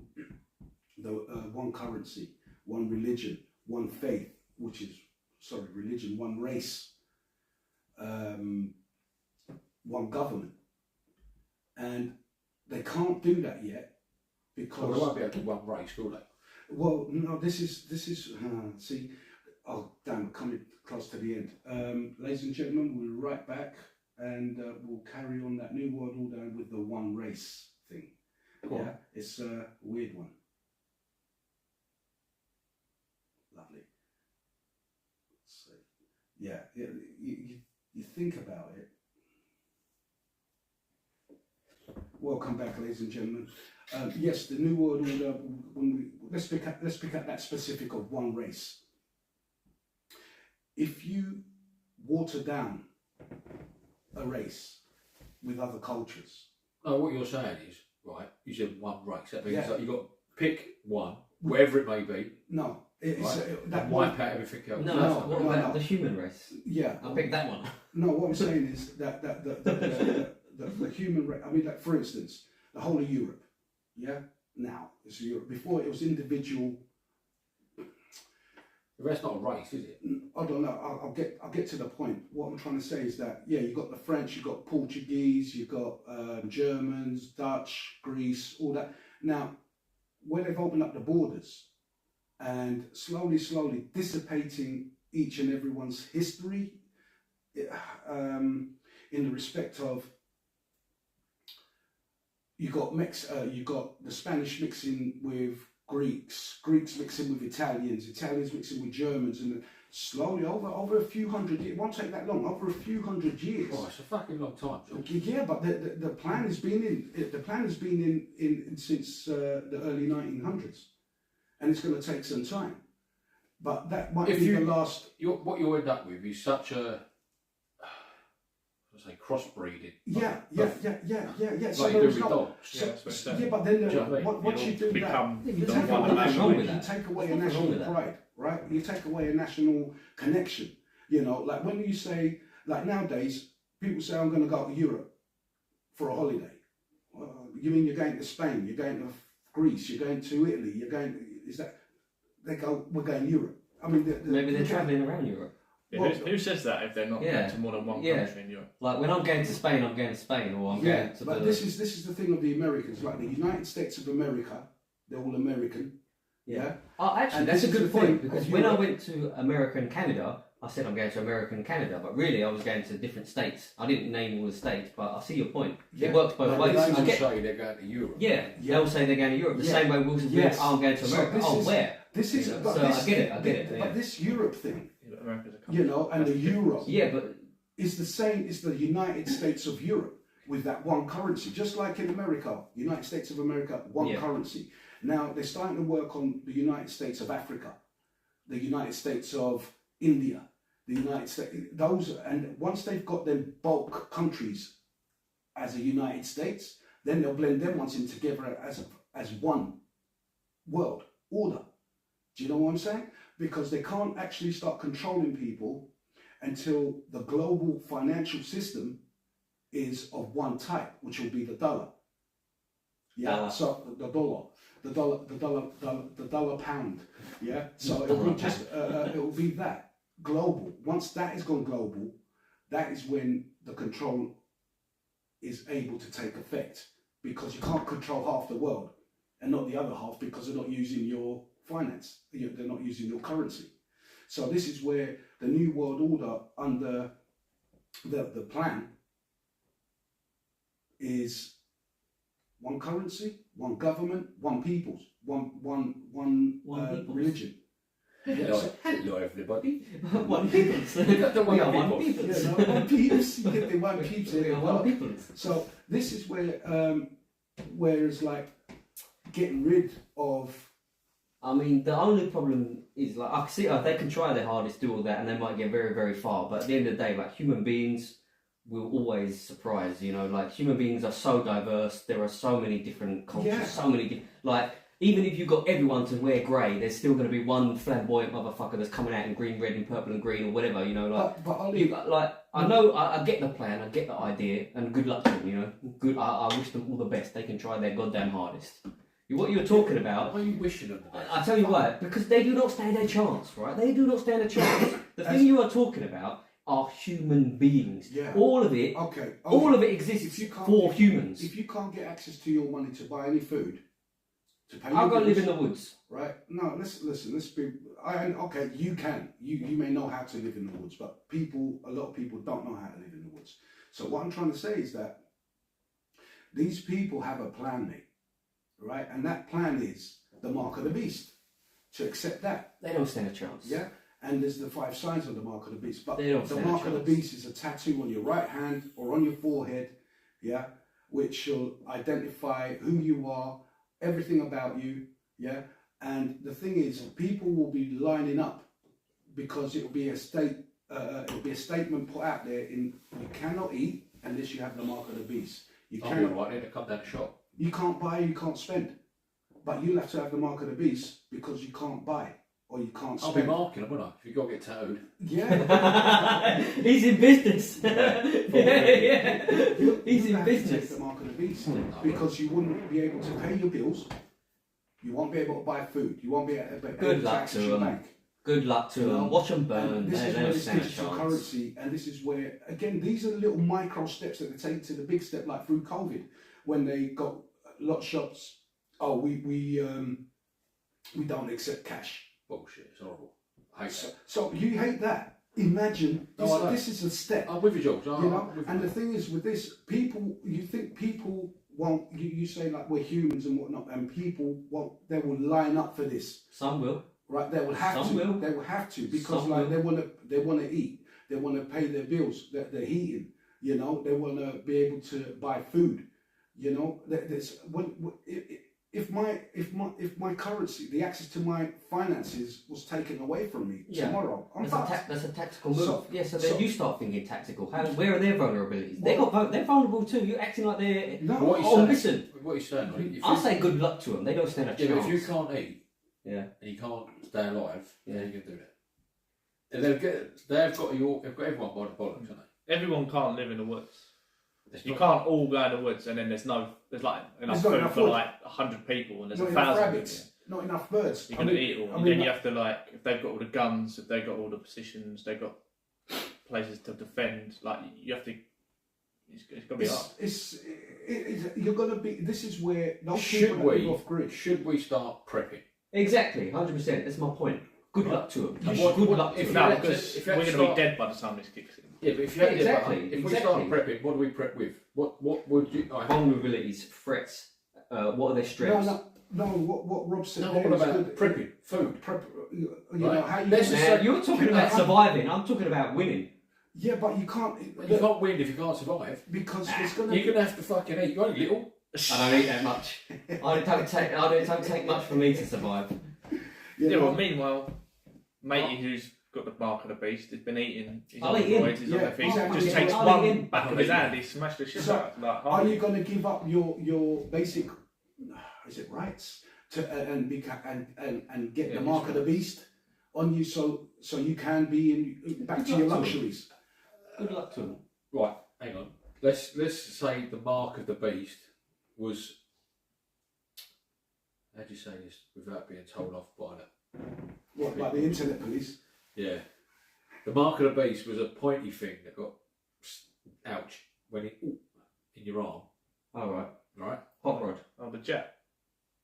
the one currency, one religion, one faith, which is religion, one race, one government, and they can't do that yet because. So they won't be able to do one race, will they? Well, no, this is see, oh damn, coming close to the end. Ladies and gentlemen, we'll be right back and we'll carry on that New World Order with the one race thing. Go on. Yeah, it's a weird one. Lovely. So, yeah, you think about it. Welcome back, ladies and gentlemen. Yes, the New World Order. Let's pick up that specific of one race. If you water down a race with other cultures, No, what you're saying is, right, you said one race. That means Yeah. that you've got to pick one, wherever it may be, no, it's right, that and one. wipe out everything else. No, No, what no, about no. the human race? Yeah, I'll pick that one. no. What I'm saying is that the human race. I mean, like for instance, the whole of Europe. Yeah, now it's Europe. Before it was individual. But that's not a race, is it? I don't know. I'll get to the point. What I'm trying to say is that yeah, you got the French, you got Portuguese, you got Germans, Dutch, Greece, all that. Now, where they've opened up the borders and slowly dissipating each and everyone's history, in the respect of you got the Spanish mixing with Greeks mixing with Italians mixing with Germans, and slowly over a few hundred years, it won't take that long, over a few hundred years. Oh, it's a fucking long time, George. Yeah, but the plan has been in since the early 1900s, and it's going to take some time. But that might If be you- the last. What you end up with is such a, let's say, crossbreeding. Yeah. So Like you there do is with no. dogs. Yeah, that's what it's saying. Yeah, but then Do you know what I mean? once you do that, become you the take one away national. wrong with you that. take away a There's nothing wrong national with that. pride, right? You take away a national connection. You know, like when you say, like nowadays, people say, I'm going to go to Europe for a holiday. You mean you're going to Spain, you're going to Greece, you're going to Italy, you're going, is that, they go, we're going to Europe. I mean, Maybe they're travelling around Europe. Yeah, Well, who says that if they're not Yeah. going to more than one Yeah. country in Europe? Like when I'm going to Spain, I'm going to Spain, or I'm yeah, going to but the. this is the thing of the Americans, like the United States of America, they're all American. Yeah. Oh, actually, And that's a this is good the point thing, because of when I Europe. went to America and Canada, I said I'm going to America and Canada, but really I was going to different states. I didn't name all the states, but I see your point. Yeah. It works both Like, ways. this is I People get, say they're going to Europe. yeah, Yeah. they'll say they're going to Europe. The Yeah. same way Wilson Yes. says, I'm going to So America. this Oh, is- where? This is, You know, but so this, I get it. But Yeah. this Europe thing, Yeah, but America's a you country. know, and the That's euro Yeah, but is the same. It's the United States of Europe with that one currency, just like in America, United States of America, one Yeah. currency. Now they're starting to work on the United States of Africa, the United States of India, the United States. Those, and once they've got them bulk countries as a United States, then they'll blend them ones in together as one world order. Do you know what I'm saying? Because they can't actually start controlling people until the global financial system is of one type, which will be the dollar. Yeah, Dollar. so the dollar pound. Yeah, so it will just it will be that global. Once that has gone global, that is when the control is able to take effect, because you can't control half the world and not the other half, because they're not using your finance, they're not using your currency. So this is where the New World Order under the plan is one currency, one government, one peoples, one peoples. religion. Hello, everybody. One peoples. We got the We are one one peoples. peoples. Yeah, no, one peeps. You get the one peeps. We are one peoples. So this is where it's like getting rid of. I mean, the only problem is, like, I can see they can try their hardest, do all that, and they might get very, very far. But at the end of the day, like, human beings will always surprise. You know, like, human beings are so diverse. There are so many different cultures, Yeah. so many like. Even if you got everyone to wear grey, there's still going to be one flamboyant motherfucker that's coming out in green, red, and purple and green, or whatever. You know, like. But Ollie, I know, I get the plan, I get the idea, and good luck to them, you know. Good, I wish them all the best. They can try their goddamn hardest. What you're talking about, What are you wishing them the best? I tell you why, because they do not stand a chance, right? They do not stand a chance. The thing you are talking about are human beings. Yeah. All of it, okay, all of it exists if you can't for get- humans. If you can't get access to your money to buy any food, to pay I'll your go live in bills, the woods. right? No, listen. Let's be. Okay, you can. You may know how to live in the woods, but a lot of people don't know how to live in the woods. So what I'm trying to say is that these people have a plan, mate, right? And that plan is the mark of the beast. To accept that, They don't stand a chance. yeah. And there's the 5 signs of the mark of the beast. But They don't the stand a mark of the chance. beast is a tattoo on your right hand or on your forehead, yeah, which shall identify who you are, everything about you, yeah. And the thing is, people will be lining up because it'll be a statement put out there in you cannot eat unless you have the mark of the beast. You I'm cannot. all right, to come down the shop. You can't buy, you can't spend. But you'll have to have the mark of the beast because you can't buy or you can't I'll be spend. marking them, won't I? If you've got to get tattooed. Yeah. He's in business. yeah. He's You in have to take business. the mark of the beast because you wouldn't be able to pay your bills. You won't be able to buy food. You won't be able Good to luck access to your them. bank. Good luck to You know, them. Watch them And burn. this They is don't where this stand a digital chance. currency, and this is where, again, these are the little micro steps that they take to the big step, like through COVID, when they got a lot of shops. Oh, we don't accept cash. Bullshit, it's horrible. I hate that. So you hate that. Imagine No, I don't. this is a step. I'm with you, George. You know, and the thing is with this, people, you think people won't, you say like we're humans and whatnot, and people won't, they will line up for this, Some will. right? They will have Some to. will. They will have to because Some like will. they want to eat, they want to pay their bills, their heating. You know, they want to be able to buy food. You know, there's if my currency, the access to my finances was taken away from me Yeah. tomorrow, I'm fucked. That's a tactical move. So- So then so- you start thinking tactical. Where are their vulnerabilities? They're vulnerable too. You're acting like they're. No, What you Oh, saying? listen. What are you saying? Like, if I you- say good luck to them. They don't stand a Yeah, but chance. if you can't eat, Yeah. and you can't stay alive, Yeah. yeah, you can do that. And they've got everyone by the bollocks, haven't Everyone can't live in the woods. they? You can't all go in the woods and then there's like enough There's not food enough for wood. like 100 people and there's not 1,000 enough people. rabbits, not enough birds. You're going to eat it all. I And mean, then you have to, like, if they've got all the guns, if they've got all the positions, they've got places to defend, like, you have to, it's going to be hard. You're gonna be. This is where those Should people that live we? off grid. Should we start prepping? Exactly. 100%. That's my point. Good luck to them. And Good what- luck to if them. you No, had to- because if we're you going had to to be start- dead by the time this kicks in. Yeah, but if you had to, Exactly, if we start exactly. prepping, what do we prep with? What would you? Vulnerabilities, threats. What are their strengths? No. What Rob said. No, there what is about good. prepping? Food. Prep. You Right. know how you. Let's just Man, say- you're talking about surviving. I'm talking about winning. Yeah, but you can't. You can't win if you can't survive. because there's gonna. You're gonna have to fucking eat. You're only little. I don't eat that much. I don't take much for me to survive. you Yeah, know, well, meanwhile, matey who's got the mark of the beast has been eating. He's I'll on eat him. roids, he's on Yeah, the feast. I'll Just eat takes him. I'll one eat him. back of his hand, he smashed the shit So, out. Like, are you going to give up your basic? Is it rights to and get Yeah, the mark of the beast on you so you can be in back to your luxuries? Good luck to them. Right, hang on. Let's say the mark of the beast was. How do you say this without being told off by the? What, like the internet police? Yeah, the mark of the beast was a pointy thing that got ouch, when it in your arm, All right. right? Hot rod. Oh, the jab.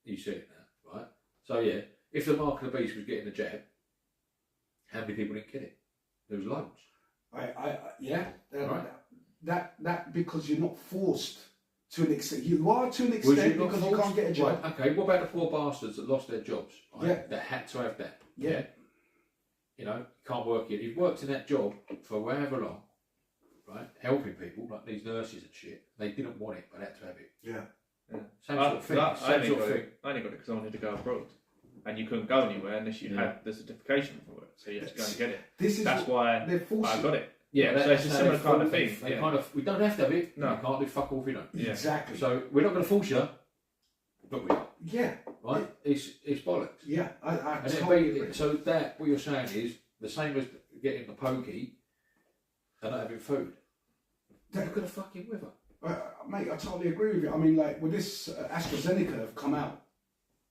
You see it now, right? So yeah, if the mark of the beast was getting the jab, how many people didn't get it? There was loads. Yeah. Right. That because you're not forced to an extent. You are to an Was extent not because you forced? can't get a job. Right, okay, what about the poor bastards that lost their jobs? Right? Yeah. That had to have that. Yeah. You know, can't work it. You've worked in that job for however long, right? Helping people, like these nurses and shit. They didn't want it, but had to have it. Yeah. Same sort of thing. I Same only sort got of thing. it. I only got it because I wanted to go abroad, and you couldn't go anywhere unless you had the certification for it. So you had to go and get it. This is That's why they're forcing. I got it. Yeah, So it's a similar kind of thing. They Yeah. kind of, we don't have to have it. No. You can't do fuck all if you don't. Yeah. Exactly. So we're not going to force you, but we are. Yeah. Right? It's bollocks. Yeah. I And totally it'd be, agree. so that what you're saying is the same as getting the pokey and not having food. That- Look at the fucking weather. Mate, I totally agree with you. I mean, like, with this AstraZeneca have come out,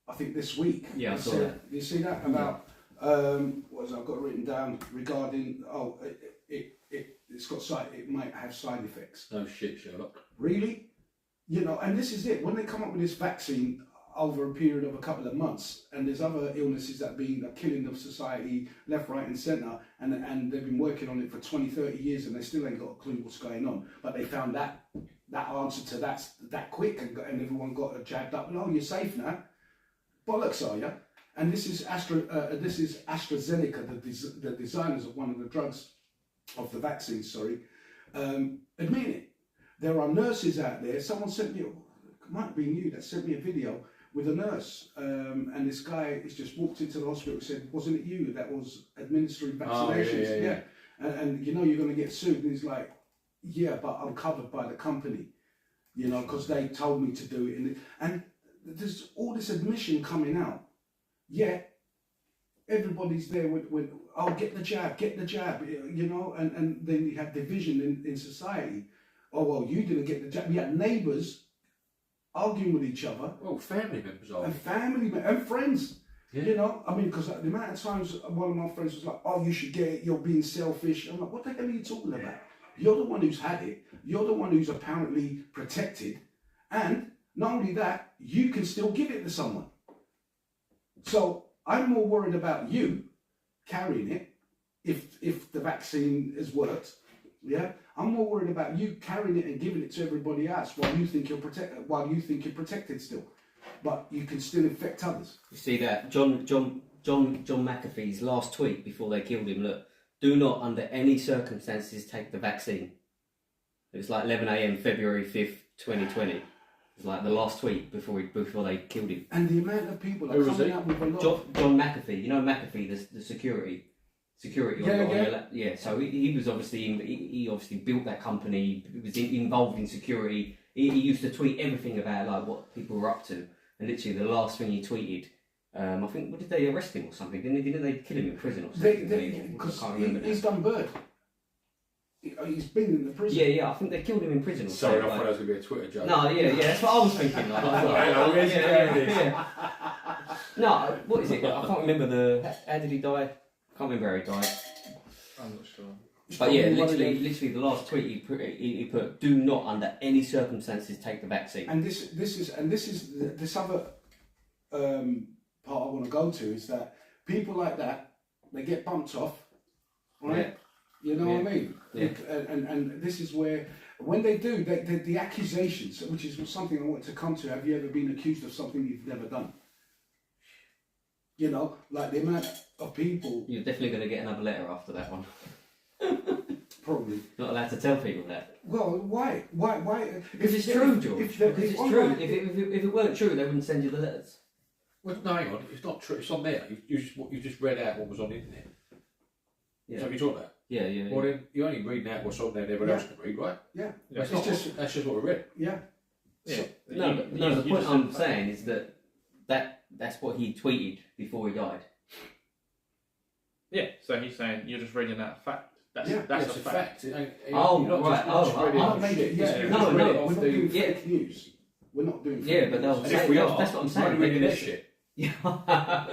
I think this week. Yeah, I You saw see- that. You see that? About, what was I've got written down regarding, it's got it might have side effects. No shit, Sherlock. Really? You know, and this is it. When they come up with this vaccine over a period of a couple of months, and there's other illnesses that are killing the society left, right, and centre, and they've been working on it for 20, 30 years, and they still ain't got a clue what's going on. But they found that answer to that quick, and everyone got jabbed up. And oh, you're safe now. Bollocks, are you? And this is AstraZeneca, the designers of one of the drugs, of the vaccine. Sorry, admit it. There are nurses out there. Someone sent me, it might have been you that sent me a video with a nurse, and this guy has just walked into the hospital and said, "Wasn't it you that was administering vaccinations?" Oh, yeah. And you know you're going to get sued. And he's like, "Yeah, but I'm covered by the company, you know, because they told me to do it." And there's all this admission coming out. Yeah, everybody's there with "Oh, get the jab, you know, and then you have division in society. Oh, well, you didn't get the jab. You had neighbours arguing with each other, Well, family members are. and and friends. Yeah. You know, I mean, because the amount of times one of my friends was like, "Oh, you should get it. You're being selfish." I'm like, "What the hell are you talking about? You're the one who's had it. You're the one who's apparently protected, and not only that, you can still give it to someone." So I'm more worried about you carrying it if the vaccine has worked. Yeah, I'm more worried about you carrying it and giving it to everybody else while you think you're protected still, but you can still infect others. You see that John McAfee's last tweet before they killed him. Look, do not under any circumstances take the vaccine. It was like 11 a.m. February 5th, 2020. It was like the last tweet before they killed him. And the amount of people that Who are was coming he? out with a lot. John McAfee, you know McAfee, the security. Yeah. So he was obviously he obviously built that company. He was involved in security. He used to tweet everything about like what people were up to. And literally the last thing he tweeted, I think, what did they arrest him or something? Didn't they kill him in prison or something? Because I can't remember. he's done bird. He's been in the prison. Yeah, I think they killed him in prison or Sorry, I something. thought that was going to be a Twitter joke. No, yeah, that's what I was thinking. Like, Where's he going with this? yeah. No, what is it? I can't remember how did he die? I can't remember how he died. I'm not sure. But yeah, Probably one of literally the last tweet he put, do not under any circumstances take the vaccine. And this other part I want to go to is that people like that, they get bumped off, right? You know what I mean? Yeah. And this is where, when they do, the accusations, which is something I want to come to. Have you ever been accused of something you've never done? You know, like the amount of people. You're definitely going to get another letter after that one. Probably. Not allowed to tell people that. Well, why? Because it's true, George. Because it's true. online- If it weren't true, they wouldn't send you the letters. Well, no, hang on. It's not true. It's on there. You just read out what was on the internet. Yeah. Is that what you're talking about? Yeah. Well, then you're only reading out what's on there and everyone else can read, right? Yeah. That's, It's not that's just what we read. Yeah. Yeah. No, the point I'm saying is that's what he tweeted before he died. Yeah, so he's saying you're just reading out a fact. That's Yeah, that's It's a fact. You're Oh, not right. Just Oh, read it I off made it. shit. Yeah. You No, just read it we're off not the. doing fake news. We're not doing. Yeah, fake but that news. was And if we are, that's what I'm we're saying. only reading this shit. Yeah.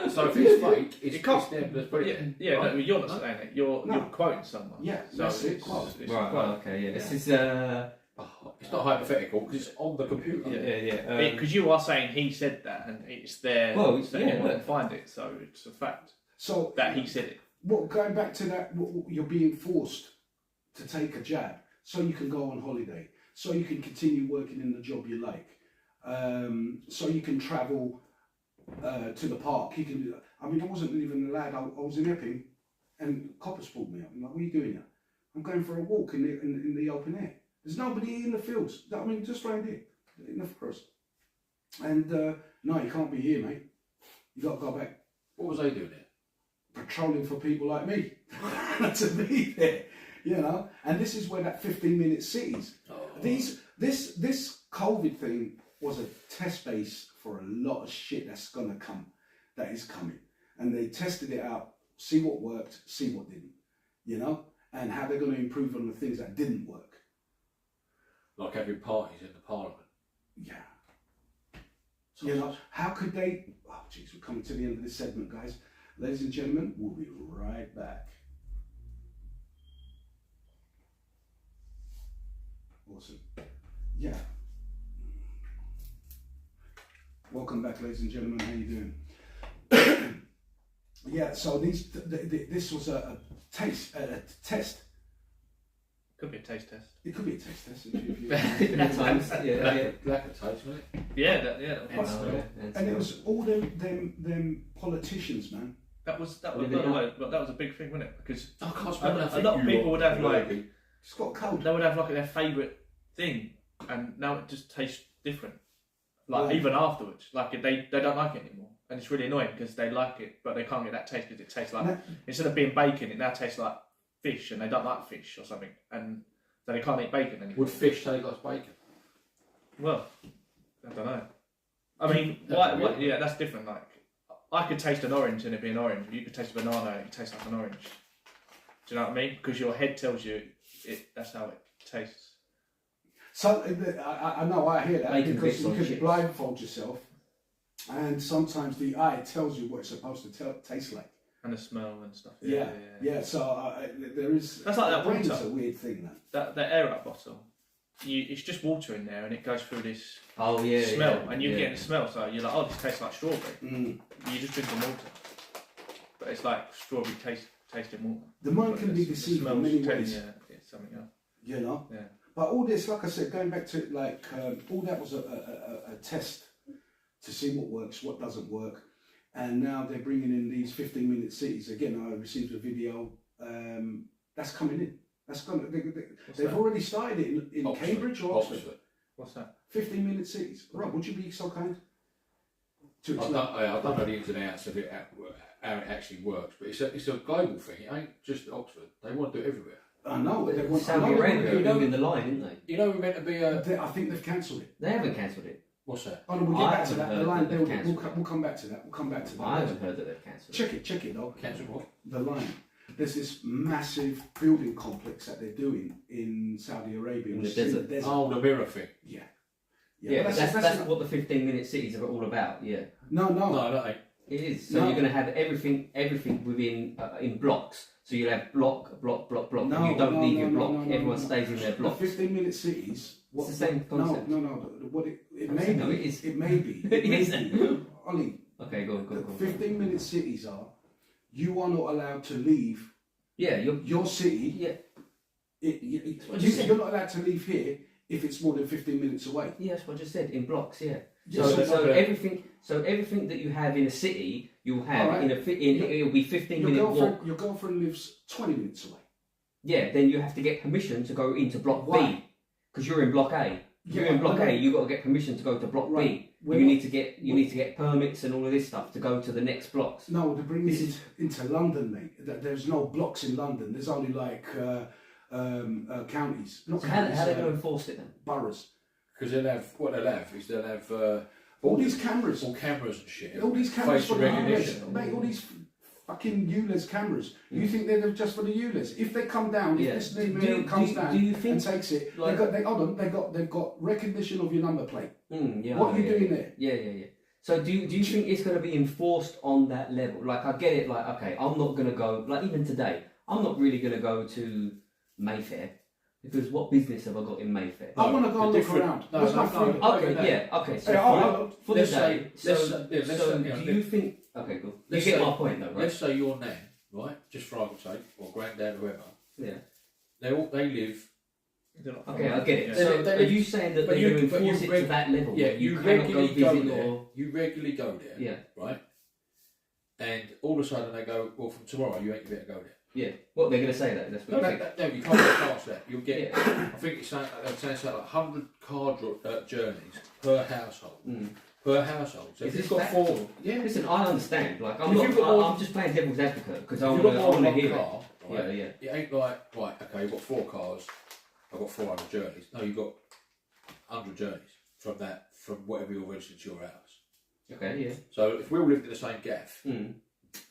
So if it's fake, it's It can't- it's them that's put it Yeah, there. no, right? you're not saying it. You're No. you're quoting someone. Yeah, so that's it, it's, quote. it's Right, a quote. okay, yeah. This Yeah. is Oh, it's not hypothetical because it's on the computer. yeah. Because you are saying he said that, and it's there, Well, so yeah, anyone look. can find it. So it's a fact So that he said it. going back to that, you're being forced to take a jab so you can go on holiday, so you can continue working in the job you like, so you can travel to the park. You can. I mean, I wasn't even allowed. I was in Epping, and coppers pulled me up. I'm like, "What are you doing here?" I'm going for a walk in the open air. There's nobody in the fields. I mean, just round here in the forest. And no, you can't be here, mate. You got to go back What was they doing there? patrolling for people like me to be there, you know. And this is where that 15-minute cities. Oh. This COVID thing was a test base for a lot of shit that's gonna come, that is coming, and they tested it out, see what worked, see what didn't, you know, and how they're gonna improve on the things that didn't work. Like having parties in the parliament. Yeah. You know, how could they? Oh, jeez, we're coming to the end of this segment, guys. Ladies and gentlemen, we'll be right back. Awesome. Yeah. Welcome back, ladies and gentlemen. How you doing? Yeah. So this was a test. Could be a taste test. It could be a taste test. If you, At times, yeah. Black and taste, wasn't it? Yeah, that And was smell, and it was all them politicians, man. that was by Living the way, but that was a big thing, wasn't it? Because I can't a spell that. lot of people would have like It's got a code. they would have like their favourite thing, and now it just tastes different. Like Yeah. even afterwards, like they don't like it anymore, and it's really annoying because they like it, but they can't get that taste because it tastes like No. instead of being bacon, it now tastes like fish, and they don't like fish or something, and so they can't eat bacon anymore. Would fish taste like bacon? Well, I don't know. I mean, yeah, that's different. Like, I could taste an orange and it be an orange. You could taste a banana and it tastes like an orange. Do you know what I mean? Because your head tells you that's how it tastes. So I know I hear that Bacon because bits you on can chips. blindfold yourself, and sometimes the eye tells you what it's supposed to taste like. And the smell and stuff. Yeah. So there is. That's like that brain is water. a weird thing, man. That air up bottle, it's just water in there and it goes through this Oh yeah. smell, yeah, and you're yeah. getting the smell, so you're like, oh, this tastes like strawberry. Mm. You're just drinking water. But it's like strawberry tasting water. The mind But can be the deceived in smell's many telling ways. you it's something else. You know. Yeah. But all this, like I said, going back to like all that was a test to see what works, what doesn't work, and now they're bringing in these 15-minute cities again. I received a video that's coming in. That's going. They've already started it in Oxford. Cambridge or Oxford. What's that? 15-minute cities. Rob, would you be so kind to I explain? don't know the ins and outs of it, how it actually works, but it's a global thing. It ain't just Oxford. They want to do it everywhere. I know. They want, I Saudi know they want Arabia to are do moving the line, didn't they? You know, we're meant to be a. I think they've cancelled it. They haven't cancelled it. What's that? Oh, no, we'll get I back to haven't that. The heard line. that they've cancelled We'll come back to that. We'll come back to that. I haven't heard that they've cancelled it. Check it, though. Cancel what? The line. There's this massive building complex that they're doing in Saudi Arabia. In which the is desert. Oh, the mirror thing. Yeah. Yeah, but but that's not- what the 15-minute cities are all about. Yeah, No. No, that ain't. it is. So No. you're going to have everything within in blocks. So you'll have block, and you don't leave your block. Everyone stays in their The blocks. 15-minute cities. It's the same concept. No. What it I'm may saying, be. no, it is. It may be. It is. Ollie, Okay, go. the 15-minute cities are. You are not allowed to leave Yeah, your city. yeah, what you said. You're not allowed to leave here if it's more than 15 minutes away. yeah. That's what I just said. In blocks, yeah. Yeah, So, so- everything that you have in a city, you'll have Alright. it'll be 15-minute walk. Your girlfriend lives 20 minutes away. Yeah, then you have to get permission to go into block Why? B because you're in block A. If Yeah, you're in block I know. A, you've got to get permission to go to block Right. B. We're You not- need to get permits and all of this stuff to go to the next blocks. No, to bring This it is- into London, mate. There's no blocks in London. There's only like counties. Not So how counties, are they going to enforce it then? boroughs. Because they'll have All these cameras. all cameras and shit. All these cameras Facial for the ULEZ. recognition. Mate, all these fucking ULEZ cameras. You think they're just for the ULEZ? If they come down, Yeah. if this Do new you- comes do down you think, and takes it, like- they've got recognition of your number plate. Yeah, What are you yeah, doing there? Yeah. So do you think it's going to be enforced on that level? Like, I get it. Like, okay, I'm not going to go. Like, even today, I'm not really going to go to Mayfair because what business have I got in Mayfair? I want to go and look different- around. no, What's no, my no. free? Okay, yeah, okay. So Yeah, for the let's day, say- let's so, say- yeah, let's so say, you know, do you think? Okay, cool. You let's get say- my point, though, right? Let's say your nan, right, just for argument's sake, or granddad, whoever, Yeah. they live. Okay, I get it. Yeah. So They- are you saying that but they're you- going to but you enforce it reg- to that level? Yeah, that you cannot go regularly go visit there. or You regularly go there, yeah, right? And all of a sudden they go, well, from tomorrow you ain't better go there. yeah. What they're going to say that? That's what No, you think. no, you can't get past that. You'll get. Yeah. I think it's saying they're saying something like 100 car journeys per household. Mm. Per household. So Is if this you've got factual? 4, yeah. Listen, I understand. Like, I'm If not. you've got more- I'm just playing devil's advocate because I If want you've to. got I more want than to one hear car, it. right? Yeah, yeah. It ain't like, right, okay, you've got 4 cars, I've got 400 journeys. No, you've got 100 journeys from whatever you're registered to your house. Okay, yeah. So if we all lived in the same gaff, Mm.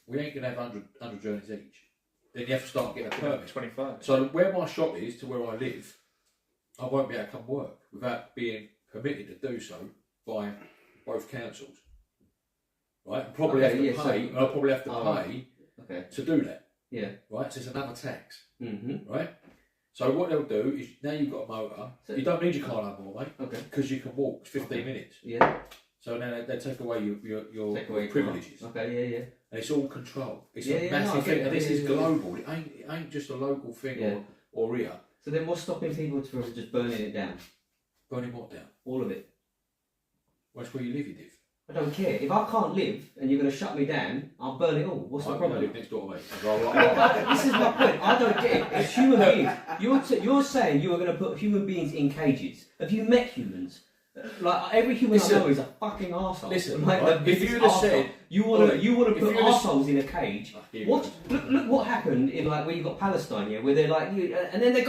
we ain't gonna have 100 journeys each. Then you have to start getting a permit. 25. So where my shop is to where I live, I won't be able to come work without being permitted to do so by both councils. Right? And probably Okay, have to yeah, pay. so- and I'll probably have to Oh. pay Okay. to do that. Yeah. Right? So it's another tax. Mm-hmm. Right? So what they'll do is now you've got a motor, So- you don't need your car no more, mate, Okay. because you can walk 15 minutes. Yeah. So now they take away your Take away privileges. Okay. Yeah. Yeah. And it's all control. It's Yeah, a yeah, no, massive I get thing, it. and this Yeah, is yeah, yeah. global. It ain't just a local thing Yeah. or here. So then, what's stopping people from just burning it down? Burning what down? All of it. Well, that's where you live, I don't care. If I can't live and you're going to shut me down, I'll burn it all. What's the I problem? live next door to me. So I This is my point. I don't get it. It's human beings. You're saying you are going to put human beings in cages. Have you met humans? Like every human Listen. I know is a fucking arsehole. Listen, like, right, the if biggest you'd have arsehole. said- you want to Ollie, put if you'd have- arseholes in a cage. Here we What? go. Look what happened in like where you got Palestine, yeah, where they're like, and then they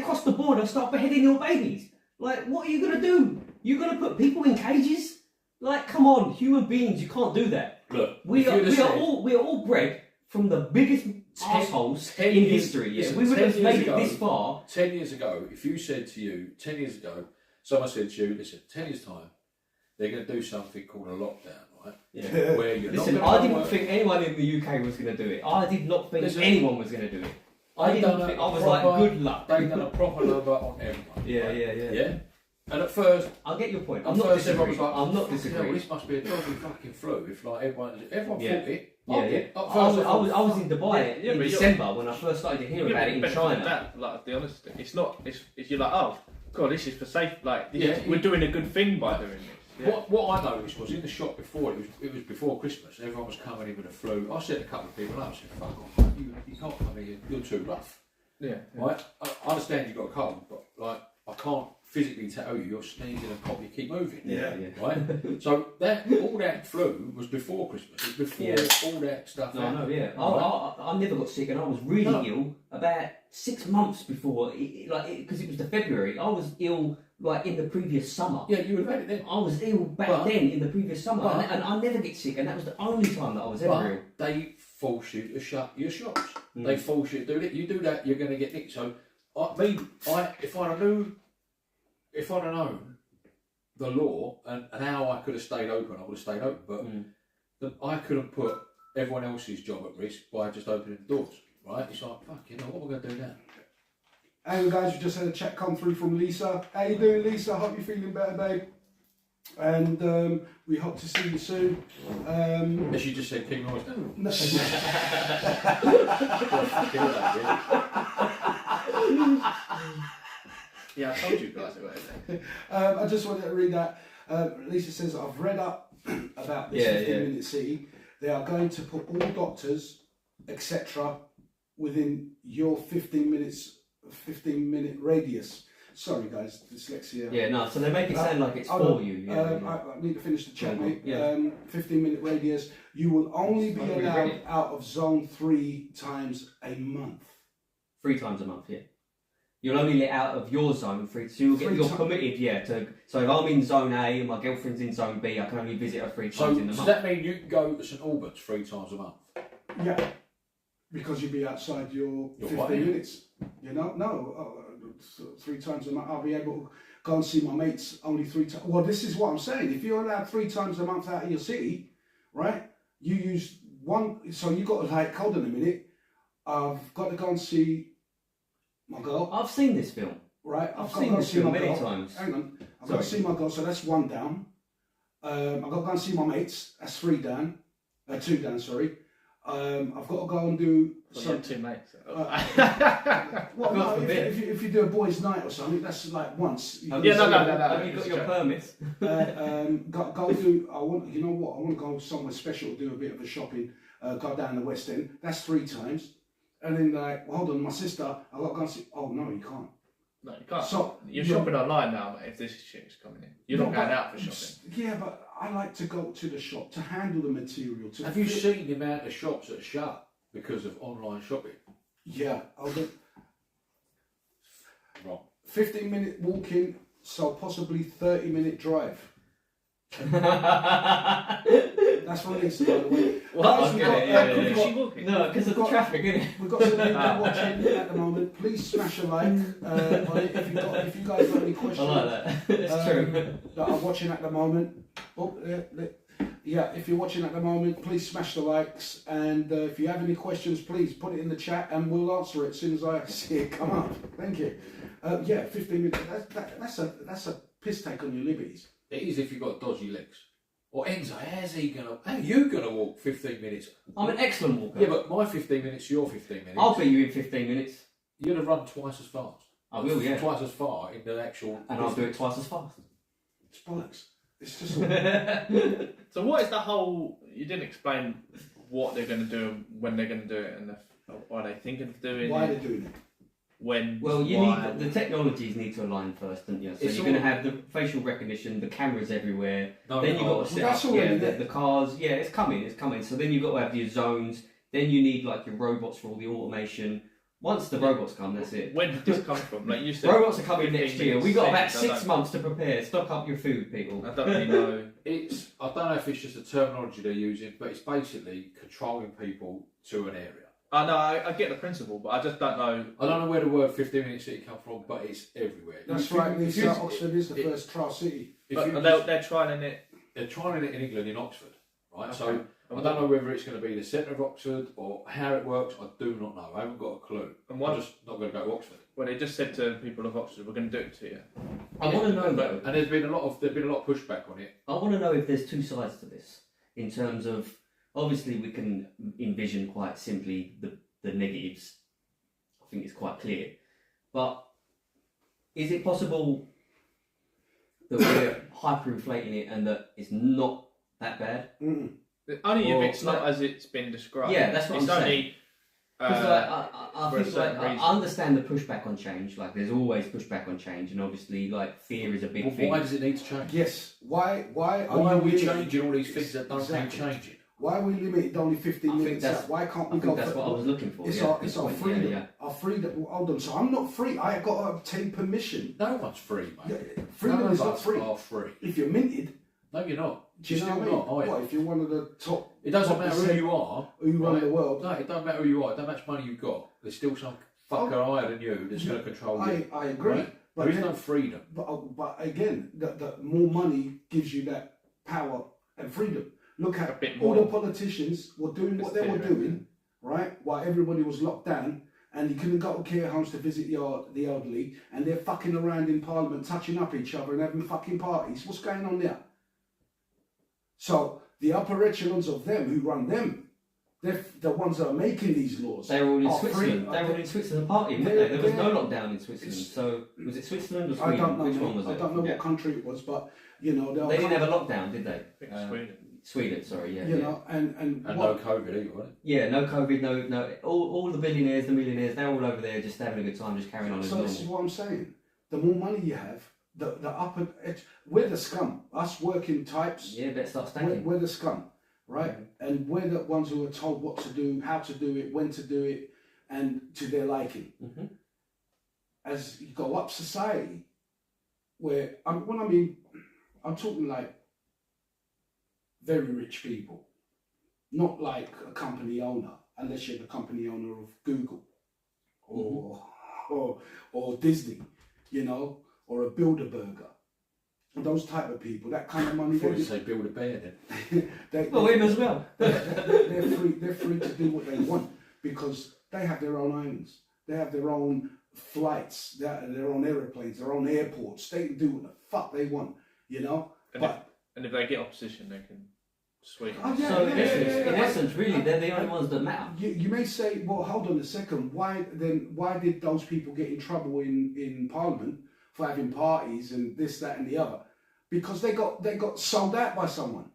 cross the border and start beheading your babies. Like, what are you gonna do? You're gonna put people in cages? Like, come on, human beings, you can't do that. Look, We if are you'd have said- we are all bred from the biggest assholes 10 in years- history. Yeah, listen, we would 10 have years made ago- it this far. 10 years ago, if you said to you, 10 years ago, someone said to you, listen, 10 years' time, they're going to do something called a lockdown, right? Yeah. Where you're Listen, not I going to didn't think anyone in the UK was going to do it. I did not think Listen, anyone was going to do it. I they've didn't done think. a I was proper- like, good luck. They've done a proper number on everyone. Yeah, right? yeah, yeah. Yeah? And at first, I get your point. at I'm not first everyone disagreeing. was like, I'm not "Fucking hell, disagreeing. this must be a dodgy fucking flu. If like everyone Yeah. thought it. Yeah, I yeah. did. At I first was, I thought, I was in Dubai Yeah, in but you're- December when I first started to hear about it in benefit of China. That, like the honesty, it's not. It's you're like, oh god, this is for safe. Like, this Yeah. is, we're doing a good thing by doing this. Yeah. What I noticed was in the shop before, it was before Christmas, everyone was coming in with a flu. I said to a couple of people, I said, fuck off, you can't come in, you're too rough. Yeah. Right? I understand you've got a cold, but like, I can't physically tell you you're sneezing and cough, you keep moving. Yeah. Right? So all that flu was before Christmas, it was before all that stuff No, happened. no, yeah. Right? I never got sick, and I was really No. ill about 6 months before, because it was the February. I was ill like in the previous summer. Yeah, you would have had it then. I was ill back But- then in the previous summer, but- and I never get sick, and that was the only time that I was ever But ill. they force you to shut your shops. Mm. They force you to do it. You do that, you're going to get nicked. So, if I'd have known the law and how I could have stayed open, I would have stayed open. But I couldn't put everyone else's job at risk by just opening the doors. Right? It's like, fuck, you know, what am I going to do now? And guys, we just had a check come through from Lisa. How you doing, Lisa? Hope you're feeling better, babe. And we hope to see you soon. As she just said, keep noise down. No. Yeah, I told you guys about it. I just wanted to read that. Lisa says, I've read up about this Yeah, 15-minute city. They are going to put all doctors, etc., within your 15-minute radius. Sorry, guys, dyslexia. Yeah, no. So they make it sound like it's hold for on. you. Yeah, yeah. I need to finish the chat, Yeah, mate. yeah. 15-minute radius. You will only be I've already read allowed it. out of zone 3 times a month. 3 times a month, yeah. You'll only let out of your zone so you're permitted, yeah. So if I'm in zone A and my girlfriend's in zone B, I can only visit her 3 So times in the does month. that mean you can go to St Albans 3 times a month? Yeah, because you'll be outside your Your 15 what? minutes. You know, no, 3 times a month. I'll be able. go and see my mates only 3 times. Well, this is what I'm saying. If you're allowed 3 times a month out of your city, right? You use one. So you got to like, hold on a minute. I've got to go and see my girl. I've seen this film. Right, I've got to seen go and this see film my many girl. times. Hang on, I've got to see my girl, so that's 1 down. I've got to go and see my mates. That's 3 down. 2 down, sorry. I've got to go and do Well, some. you have 2 mates. Well, God no, forbid. if you do a boys' night or something, that's like once. Have Yeah, you- no. Have you got your permits? Go do. I want. You know what? I want to go somewhere special, do a bit of a shopping. Go down the West End. That's 3 times. And then like, well, hold on, my sister. I got to go and see. Oh no, you can't. No, you can't. So You're yeah. shopping online now, mate, if this chick's coming in. You're not No, going but- out for shopping. Yeah, but I like to go to the shop to handle the material. To Have you fit- seen the amount of shops that are shut because of online shopping? Yeah, I'll do Wrong. 15-minute walking, so possibly 30-minute drive. That's released, by the way. What? Guys, we've got- Is we've she walking? No, because of the got- traffic, innit? We've got some people watching at the moment. Please smash a like on it if you guys got any I questions. like that. It's true. That are watching at the moment. Oh, yeah, if you're watching at the moment, please smash the likes. And if you have any questions, please put it in the chat and we'll answer it as soon as I see it come up. Thank you. Yeah, 15 minutes. That's a piss take on your liberties. It is if you've got dodgy legs. Or Enzo, how are you gonna walk 15 minutes? I'm an excellent walker. Yeah, but my 15 minutes, your 15 minutes. I'll beat you in 15 minutes. You're gonna run twice as fast. I will, yeah. Twice as far in the actual. And I'll do it twice as fast. It's bollocks. It's just. So what is the whole? You didn't explain what they're going to do, when they're going to do it, and are they thinking of doing Why it? they're doing it? When? Well, you why? need the technologies need to align first, don't you? So It's you're going to have the facial recognition, the cameras everywhere. No, Then you've got to set that's up already the there. cars. Yeah, it's coming. So then you've got to have your zones. Then you need like your robots for all the automation. Once the robots come, that's it. When did this come from? Like you said, Robots are coming 15 next year. minutes We've got about seconds, I 6 don't- months to prepare. Stock up your food, people. I don't really know. I don't know if it's just the terminology they're using, but it's basically controlling people to an area. I know. I get the principle, but I just don't know. I don't know where the word 15 minute city come from, but it's everywhere. That's If you- right, if Lisa. you- Oxford is the if- first trial city. if But you they're trying it. they're trying it in England, in Oxford, right? Okay. So I don't know whether it's going to be the centre of Oxford or how it works. I do not know. I haven't got a clue. And I'm one, just not going to go to Oxford. well, they just said to people of Oxford, "We're going to do it to you." I want to know though. And there's been a lot of pushback on it. I want to know if there's 2 sides to this. In terms of, obviously, we can envision quite simply the negatives. I think it's quite clear. But is it possible that we're hyperinflating it and that it's not that bad? Mm-mm. Only Or, if it's not like- as it's been described. Yeah, that's what it's I'm only, saying. Because I for a think certain like, I reason. understand the pushback on change. Like, there's always pushback on change, and obviously, like, fear is a big Well, thing. why does it need to change? Yes. Why Why are are you we limited? changing all these things that don't Exactly. need changing? Why are we limited to only 15 I think minutes? that's- out? Why can't I we think go? that's for, what I was looking for. It's yeah, our good it's our point. freedom. Yeah, Our freedom. Well, hold on. So I'm not free. I have got to obtain permission. No one's free, mate. Yeah, freedom None is of not us free. are free. If you're minted, No, you're not. do you You're know still what I mean? not, are you? What if you're one of the top? It doesn't top matter who percent you are. who run right? the world. No, it don't matter who you are. It don't matter how much money you've got. There's still some fucker higher than you that's going to control you. I agree. Right? But There is then- no freedom. But again, the more money gives you that power and freedom. Look A at bit all more. the politicians were doing what they It's were different. doing, right? While everybody was locked down and you couldn't go to care homes to visit the elderly, and they're fucking around in Parliament, touching up each other and having fucking parties. What's going on there? So the upper echelons of them who run them, they're the ones that are making these laws. They were all in are free. Switzerland. They were all in Switzerland partying, weren't They're- they? There was no they're- lockdown in Switzerland. it's- So was it Switzerland or I Sweden? don't know. Which mate. one was it? I don't know Yeah. what country it was, but you know They didn't have a lockdown, did they? I think Sweden. Sweden, sorry, yeah. You yeah. know, and And what, no COVID either, wasn't it? Yeah, no COVID, no. All the billionaires, the millionaires, they're all over there just having a good time, just carrying on as so this is normal. what I'm saying. The more money you have, the upper edge. We're the scum. Us working types. Yeah, better start We're, stacking. we're the scum, right? And we're the ones who are told what to do, how to do it, when to do it, and to their liking. Mhm. As you go up society, where I'm talking like very rich people, not like a company owner, unless you're the company owner of Google or Disney, you know, or a Bilderberger, and those type of people, that kind of money, Before you say build a bear, then. Well, him as well. they're free to do what they want because they have their own islands, they have their own flights, their own aeroplanes, their own airports. They can do what the fuck they want, you know. And if they get opposition, they can swing. Oh, yeah, So yeah, in essence, really, they're the only ones that matter. You may say, well, hold on a second. Why did those people get in trouble in Parliament for having parties and this, that, and the other? Because they got sold out by someone.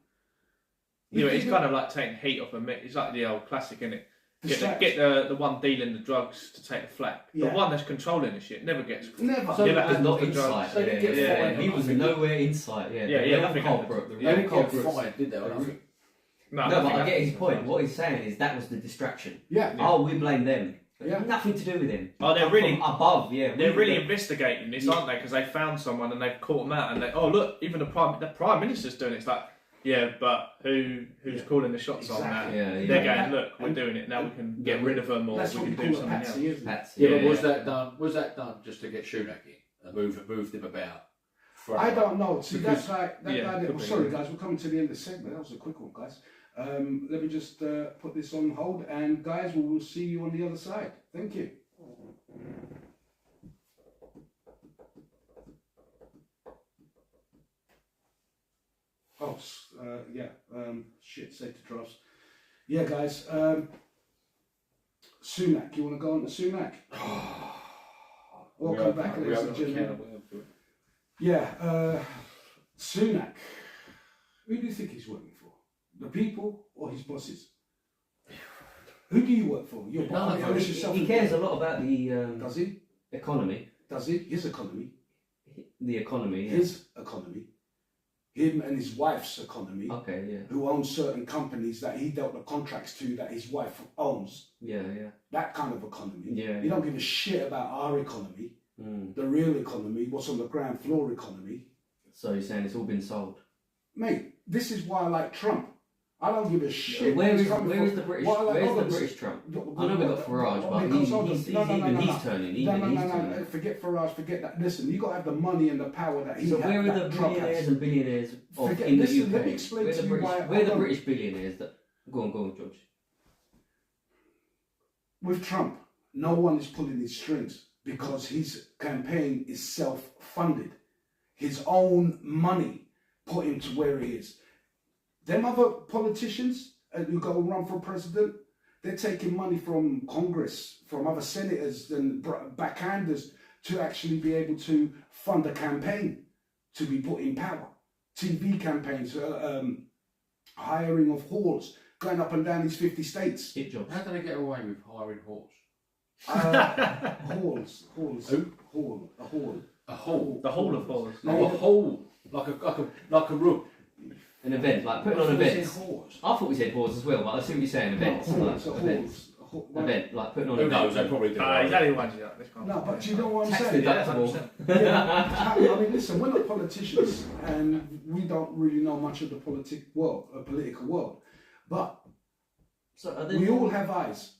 You know, it's kind of like taking heat off a mitt. It's like the old classic, isn't it? Get the one dealing the drugs to take the flak. Yeah. The one that's controlling the shit never gets. Never. So Yeah, it was that not happens with inside. drugs. They didn't get fired. He was nowhere inside. Nothing culprit. happened. They didn't get culprits. fired, did they? I don't think. No, No, but nothing I get his happens. point. What he's saying is that was the distraction. Yeah. Oh, we blame them. Yeah. Nothing to do with him. Oh, they're Come really- from above. Yeah, They're we- really investigating this, aren't they? Because they found someone and they've caught them out, and oh look, even the prime minister's doing it. It's like, yeah, but who's calling the shots on that? Exactly. Yeah, They're yeah. going, look, we're doing it now. We can get rid of them, or That's we what can you do call a something else. patsy, isn't it? That's, Yeah, but was that done? Was that done just to get Sunak in and moved him about? I don't know. See, Because- that's like that yeah, guy. could be. Sorry, guys, we're coming to the end of the segment. That was a quick one, guys. Let me just put this on hold, and guys, we will see you on the other side. Thank you. Oh, yeah. Shit, safety drops. Yeah, guys. Sunak, you want to go on to Sunak? Welcome back, ladies and gentlemen. Yeah, Sunak. Who do you think he's working for? The people or his bosses? Who do you work for? Your None of them. He cares a lot about the Does he? economy. Does he? His economy. The economy. Yeah. His economy. Him and his wife's economy. Okay. Yeah. Who owns certain companies that he dealt the contracts to that his wife owns. Yeah. Yeah. That kind of economy. Yeah. You don't give a shit about our economy, the real economy, what's on the ground floor economy. So you're saying it's all been sold? Mate, this is why I like Trump. I don't give a shit. Where where is he's coming the from. British? What I like- Where's hold the on, British Trump? I I know we got Farage, but because he's hold on. he's No, turning. No, turning. forget Farage, forget that. Listen, you got to have the money and the power that he So has. where are that the Trump millionaires has. and billionaires Forget- in the listen, UK? let me explain Where to the you British, why- where the hold on. British billionaires that? Go on, George. With Trump, no one is pulling his strings because his campaign is self-funded. His own money put him to where he is. Them other politicians who go and run for president, they're taking money from Congress, from other senators and backhanders to actually be able to fund a campaign to be put in power. TV campaigns, hiring of halls, going up and down these 50 states. Hit jobs. How do they get away with hiring horse? Halls. Who? Hall. A hall. A hall. The whole of Horse. Oh, a hall, like a room. An event, like putting on events. I thought we said halls as well, but I see what you're saying. Events, like events. Event, like putting on Who events. knows? They probably do. Exactly one you like. This kind No, but you know what I'm Tax saying? deductible. Yeah, I mean, listen, we're not politicians, and we don't really know much of the political world. But So are they we all have eyes,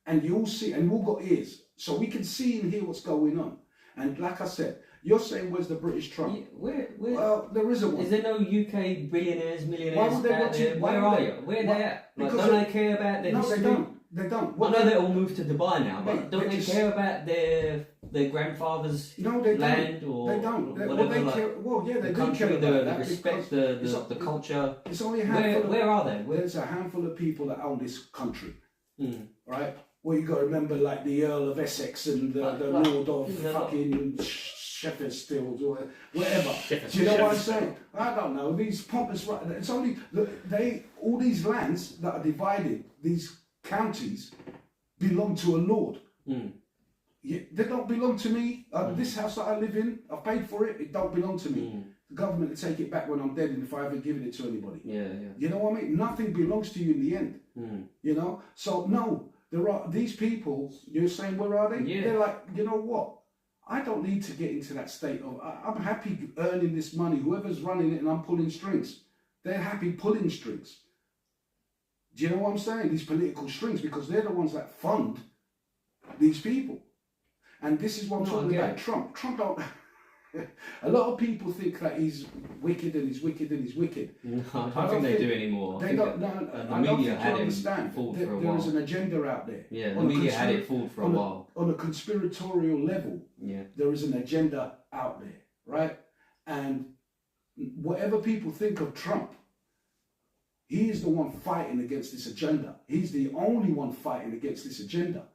and you all see, and we all got ears, so we can see and hear what's going on. And like I said, you're saying, where's the British Trump? Yeah, where Well, there isn't one. is there no UK billionaires, Why millionaires would they out want to- there? why Where would are they- you? Where why- they at? Like, because don't they care about their No, history? they don't. They don't. I know they all moved to Dubai now, but Mate, don't they they just- care about their grandfather's No, they land don't. or They don't. Well, whatever? they like, care. Well, yeah, they the do country, care the about that respect, because the culture. it's only a handful. Where are they? Where? There's a handful of people that own this country, Hmm. right? Well, you got to remember, like the Earl of Essex and the Like, Lord of no. fucking Sheffield Stills or whatever. Sheffield- Do you know what I'm Sheffield saying? I don't know. These pompous. It's only all these lands that are divided. These counties belong to a lord. Hmm. Yeah, they don't belong to me. This house that I live in, I've paid for it. It don't belong to me. Hmm. The government will take it back when I'm dead, and if I haven't given it to anybody. Yeah, yeah. You know what I mean? Nothing belongs to you in the end. Hmm. You know? So no, there are these people, you're saying, where are they? Yeah. They're like, you know what? I don't need to get into that state of, I'm happy earning this money. Whoever's running it and I'm pulling strings, they're happy pulling strings. Do you know what I'm saying? These political strings, because they're the ones that fund these people. And this is what I'm No, I talking get about it. Trump. Trump don't, A lot of people think that he's wicked and he's wicked and he's wicked. No, I don't think they do anymore. I They think don't. that, No, the I don't media think had you him understand. fooled There, for a there is while. an agenda out there. Yeah, the On a media had conspira- it fooled for a on while. On a conspiratorial level, Yeah. there is an agenda out there, right? And whatever people think of Trump, he is the one fighting against this agenda. He's the only one fighting against this agenda,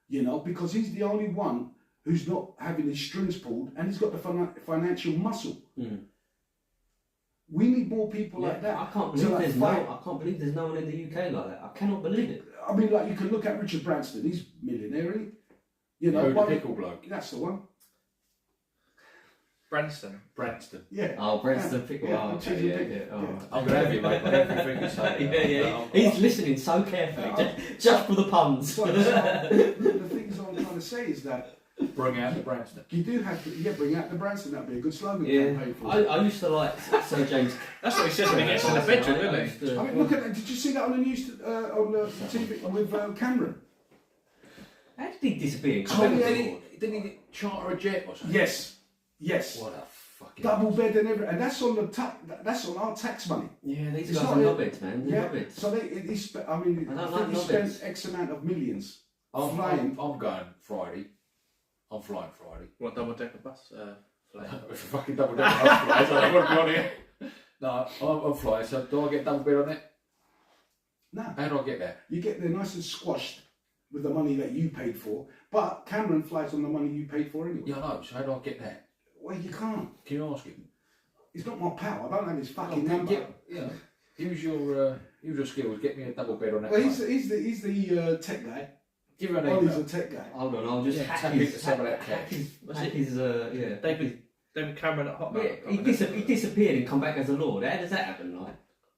you know, because he's the only one who's not having his strings pulled, and he's got the financial muscle. Mm. We need more people Yeah, like that. I can't to, believe like, there's fight. I can't believe there's no one in the UK like that. I cannot believe it. I mean, like, you can look at Richard Branson. He's millionaire, isn't he? You know, the one- pickle bloke. that's the one. Branston. Branston. Yeah. Oh, Branston Pickle. Yeah, Oh, cheese okay, and yeah, pickle. yeah. Oh, Yeah. right. I'm gonna have you, mate. On everything you say. Yeah. He's listening so carefully, just for the puns. So, the things I'm trying to say is that Bring out the Branston. you do have to, bring out the Branson. That'd be a good slogan Yeah, campaign for I used to like Sir James. That's what he says when he gets in the bedroom, I isn't used he? to- I mean, look at that. Did you see that on the news, on the TV with Cameron? How did he disappear? Oh, yeah. Didn't he charter a jet or something? Yes. What a fucking... Double bed and everything, and that's on that's on our tax money. Yeah, these It's guys not are a- knobheads, man. They're Yeah. knobheads. So I mean, I don't I like think he spent knobheads. X amount of millions I'm flying. going Friday. I'm flying Friday. What, double decker bus? Flight? It's a fucking double decker bus flight, so I won't be on here. No, I'm flying, so do I get double bed on it? No, How do I get there? you get there nice and squashed with the money that you paid for, but Cameron flies on the money you paid for anyway. Yeah, I know, so how do I get there? Well, you can't. Can you ask him? It's not my pal. I don't have his fucking Oh, number. Use your skills, get me a double bed on that Well, plane. he's the tech guy. Give her an Ollie's email. a tech guy. Hold on, I'll just Yeah, hack tap his, into some of that hack cash. his, yeah. David Cameron at Hotmail. Yeah, he disappeared and come back as a lord. How does that happen, like?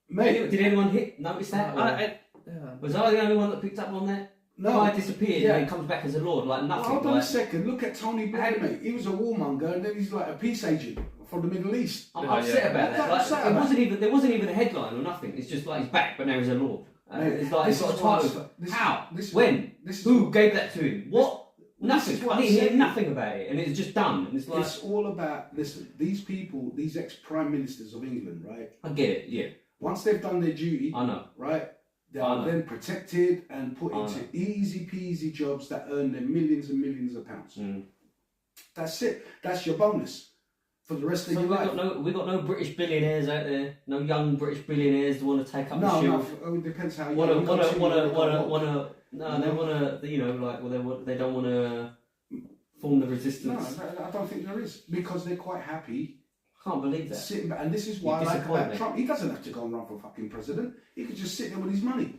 Mate, Did anyone notice that? or- Was I the only one that picked up on that? no. Guy disappeared Yeah. and then comes back as a lord, like Well, nothing. hold on a like, second. Look at Tony Blair, mate. He was a warmonger, and then he's like a peace agent from the Middle East. I'm Oh, upset yeah. about What that. the Like, upset it about? wasn't even there wasn't even a headline or nothing. It's just like he's back, but now he's a lord. Mate, It's like this he's got a is what I'm title. sa- this- How? this is- When? This is Who gave that to him? What? this Nothing. is what I I'm didn't hear saying. nothing about it, and it's just done. And it's like It's all about, listen, these people, these ex-prime ministers of England, right? I get it. Yeah, Once they've done their duty, I know. right, they I are know. then protected and put I into know. easy peasy jobs that earn them millions and millions of pounds. Mm. That's it. That's your bonus for the rest of So your life. we got no British billionaires out there. No young British billionaires who want to take up the No, shield. it depends how you Wanna, you continue to go no, they wanna, you know, like, well, they don't wanna form the No, resistance. I don't think there is, because they're quite happy I can't believe that. sitting back. And this is why I You like disappoint about me. Trump. He doesn't have to go and run for fucking president. He could just sit there with his money,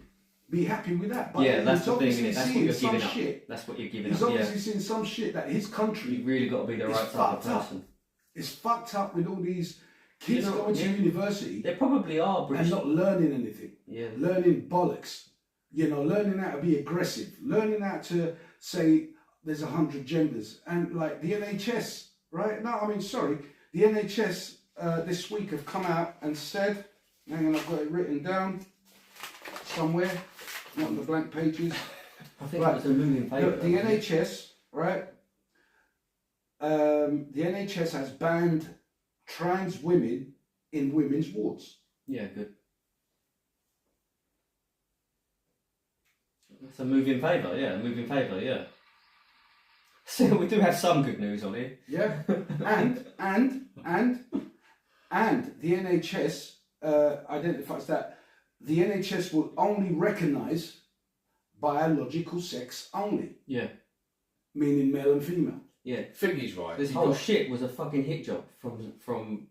be happy with that. But Yeah, that's he's the thing, obviously innit? That's what seeing you're some giving up. shit. That's what you're giving He's up. Yeah, obviously seeing some shit that his country you've really got to be the It's right type of fucked up. person. is fucked up with all these kids You know, going to yeah. university There probably are British. and not learning anything. Yeah, Learning bollocks, you know, learning how to be aggressive, learning how to say there's 100 genders, and like the NHS, right? No, I mean, sorry, the NHS this week have come out and said, hang on, I've got it written down somewhere, not on the blank pages. I think Right. that's a moving favour. Look, the NHS, right? The NHS has banned trans women in women's wards. Yeah, good. It's a move in favour, yeah, a move in favour, yeah. So we do have some good news on here. Yeah, and the NHS identifies that the NHS will only recognise biological sex only, Yeah, meaning male and female. yeah. Thing is, right, This whole shit was a fucking hit job from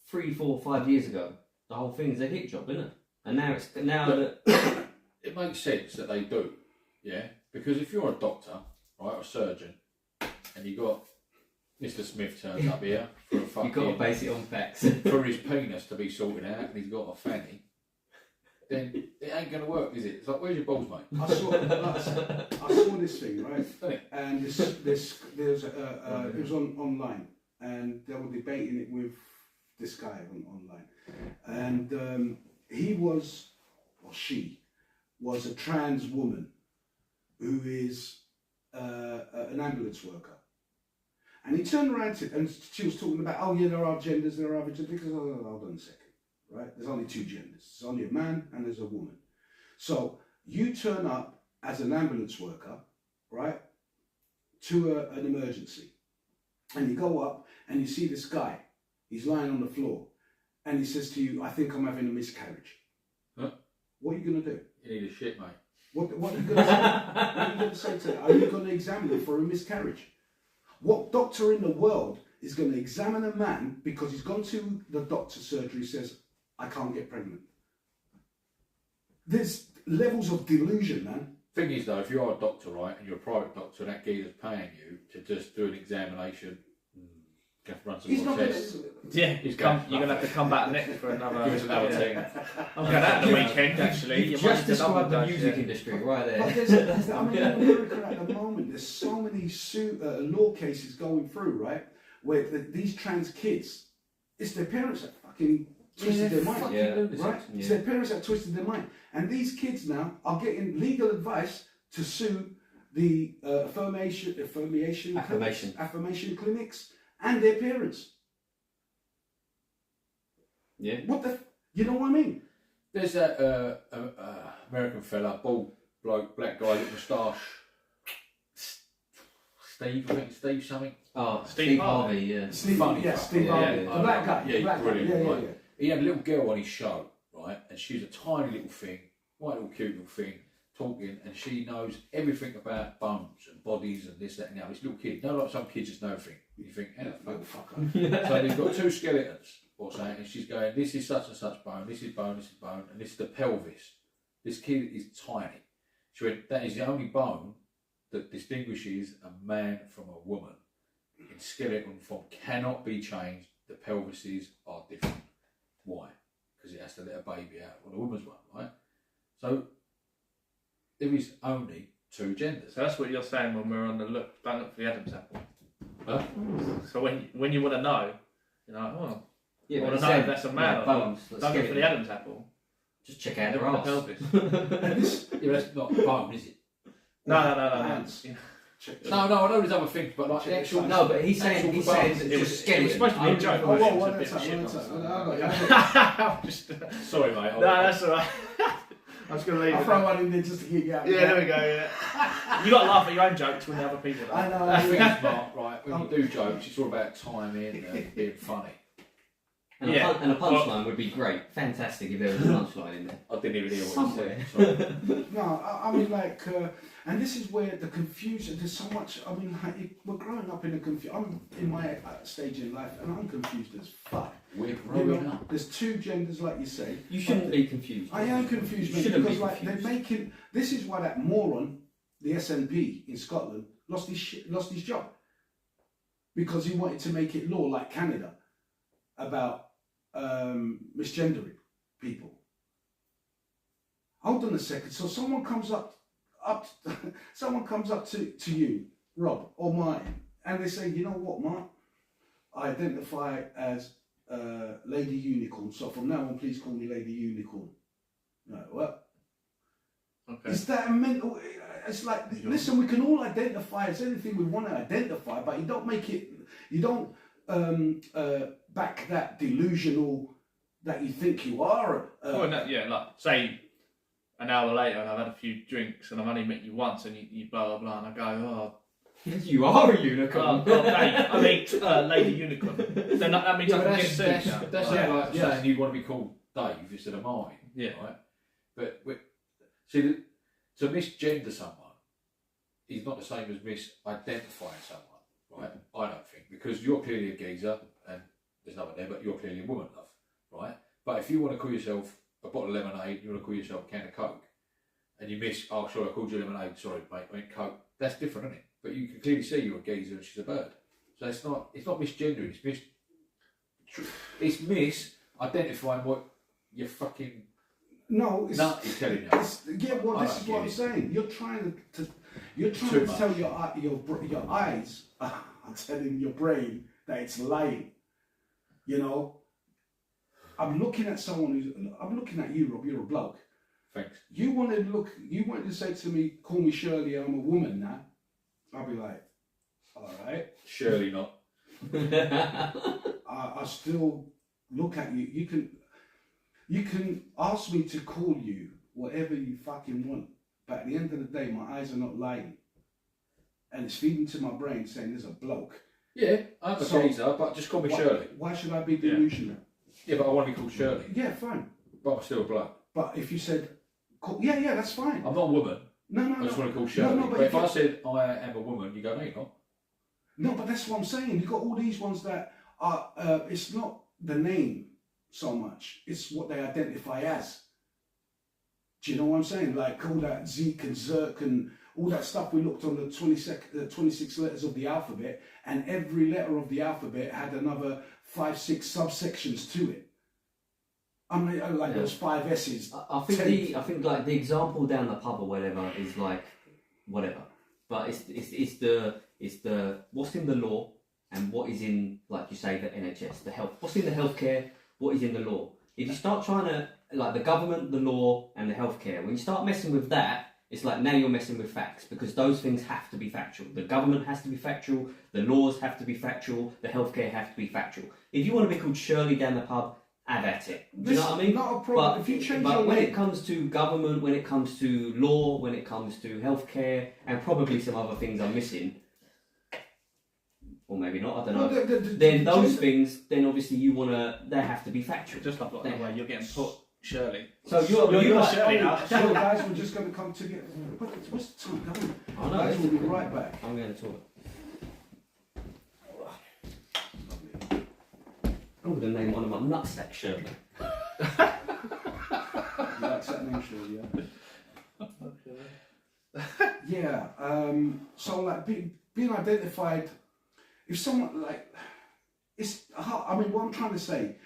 3, 4, 5 years ago. The whole thing is a hit job, isn't it? And now it's Look, it makes sense that they do, yeah? Because if you're a doctor, right, or a surgeon, and you got Mr. Smith turns up here for a you've got to fucking, base it on facts. for his penis to be sorted out, and he's got a fanny, then it ain't going to work, is it? It's like, where's your balls, mate? I saw this thing, right? Isn't it? And there's it was online, and they were debating it with this guy online, and he was, or she was, a trans woman who is an ambulance worker, And he turned around to, and she was talking about, oh yeah, there are genders, there are other genders. Because, oh, hold on a second, right? There's only two genders. There's only a man and there's a woman. So you turn up as an ambulance worker, right, to an emergency. And you go up and you see this guy. He's lying on the floor. And he says to you, I think I'm having a miscarriage. Huh? What are you going to do? You need a shit, mate. What are you going to say? What are you going to say to that? Are you going to examine him for a miscarriage? What doctor in the world is going to examine a man because he's gone to the doctor's surgery, says, I can't get pregnant? There's levels of delusion, man. Thing is, though, if you are a doctor, right, and you're a private doctor, and that geezer's paying you to just do an examination, you have to run some He's more not tests. Yeah, He's you're going to have to come back next for another. Give us another yeah. thing. I'm going out the weekend actually. You've You might just need to double described the dose, music yeah. industry right there. But there's, I mean, in America at the moment, there's so many law cases going through, right, where these trans kids, it's their parents that fucking twisted their mind. Yeah. Right? Yeah. It's their parents that twisted their mind. And these kids now are getting legal advice to sue the affirmation clinics and their parents. Yeah. What the? You know what I mean? There's that American fella, bald bloke, black guy, little moustache. Steve, I think Steve something. Oh, Steve Steve Harvey. Harvey, yeah. Steve, Funny yeah, fuck, Steve yeah, Harvey, yeah. the black guy, Yeah, the black brilliant, guy. Yeah, right. yeah, yeah. He had a little girl on his show, right, and she was a tiny little thing, quite a little cute little thing, talking, and she knows everything about bones and bodies and this, that, and the other. This little kid, no, like some kids just know everything. You think, how the fuck? So they've got two skeletons or something, and she's going, this is such and such bone, this is bone, this is bone, and this is the pelvis. This kid is tiny. She went, that is the only bone that distinguishes a man from a woman in skeleton form, cannot be changed. The pelvises are different. Why? Because it has to let a baby out on a woman's one, right? So there is only two genders. So that's what you're saying when we're on the look. Don't look for the Adam's apple. Huh? So when you want to know, you're like, oh, Yeah, I want but to know if said, that's a man or bones, not. let's Don't get look for it. the Adam's apple. Just check out Look their at the arse. pelvis. Yeah, but that's not a bone, is it? No. Hands. Yeah. Check. No, I know there's other things, but like the actual. No, but he's saying Actual bones. It was supposed to be a joke. Oh, It was whoa, a bit one shit at a nonsense. time. I got you. Just, Sorry, mate. no, that's alright. I was going to leave I'll it. throw one in there just to get you out. Yeah, there we go. Yeah. You got to laugh at your own jokes when the other people I laugh. know. That's the thing is, Mark, right? When you do jokes, it's all about timing and being funny. And, Yeah. a punchline would be great. Fantastic if there was a punchline in there. I didn't even hear what Somewhere. you said. Sorry. No, I mean, like, and this is where the confusion. There's so much. I mean, like, we're growing up in a confusion. I'm in my stage in life, and I'm confused as fuck. We're You growing know, up. there's two genders, like you say. You shouldn't be confused. I am confused, You mate, shouldn't because be like confused. they're making. This is why that moron, the SNP in Scotland, lost his job because he wanted to make it law like Canada about misgendering people. Hold on a second. So someone comes someone comes up to you, Rob or Martin, and they say, you know what, Mark, I identify as Lady Unicorn. So from now on, please call me Lady Unicorn. No, what? Okay. Is that a mental? It's like, listen, we can all identify as anything we want to identify, but you don't make it. You don't back that delusional that you think you are. Well, no, yeah, like say an hour later and I've had a few drinks and I've only met you once and you blah blah blah and I go, You are a unicorn. Dave, I mean Lady Unicorn. Then that means I can get sued now. That's Yeah, like yeah. saying you want to be called Dave instead of Martin. Yeah. Right? But see, to misgender someone is not the same as misidentifying someone, right? I don't think, because you're clearly a geezer and there's no one there, but you're clearly a woman, love, right? But if you want to call yourself a bottle of lemonade, you want to call yourself a can of Coke, and you miss, oh, sorry, I called you lemonade, sorry, mate, I meant Coke. That's different, isn't it? But you can clearly see you're a geezer and she's a bird. So it's not misgendering, it's misidentifying what you fucking No, it's, nut is telling you. yeah. Well, I this don't is what get I'm it. saying. You're trying Too to much. tell your eyes are telling your brain that it's lying. You know, I'm looking at I'm looking at you, Rob. You're a bloke. Thanks. You wanted to say to me, call me Shirley, I'm a woman now. I'll be like, all right. Surely not. I still look at you. You can ask me to call you whatever you fucking want, but at the end of the day, my eyes are not lying, and it's feeding to my brain saying there's a bloke. Yeah, I'm a geezer, but just call me Shirley. Why should I be delusional? Yeah, but I want to be called Shirley. Yeah, fine. But I'm still a bloke. But if you said, yeah, that's fine. I'm not a woman. No. I just want to call Shirley. No, but if I said I am a woman, you go, no, you're not. No, but that's what I'm saying. You've got all these ones that are, it's not the name so much, it's what they identify as. Do you know what I'm saying? Like all that Zeke and Zerk and all that stuff we looked on the 26 letters of the alphabet, and every letter of the alphabet had another 5, 6 subsections to it. I mean, like those 5 S's. I think like the example down the pub or whatever is like whatever, but it's the what's in the law and what is in, like you say, the NHS, the health. What's in the healthcare? What is in the law? If you start trying to like the government, the law, and the healthcare, when you start messing with that, it's like now you're messing with facts, because those things have to be factual. The government has to be factual. The laws have to be factual. The healthcare have to be factual. If you want to be called Shirley down the pub, have at it. Do you know what I mean? Not a problem. But, if you change but your when name, it comes to government, when it comes to law, when it comes to healthcare, and probably some other things I'm missing, or maybe not, I don't know. Then those things, then obviously they have to be factual. Just like the way you're getting put, Shirley. So you're like Shirley now. So guys, we're just going to come together. What's the time going? I know. Guys, we'll be right back. I'm going to talk. I'm going to name one of my nutsack Shirley. You like that name, Shirley? Yeah. Yeah. So like being identified. If someone like, it's hard. I mean, what I'm trying to say,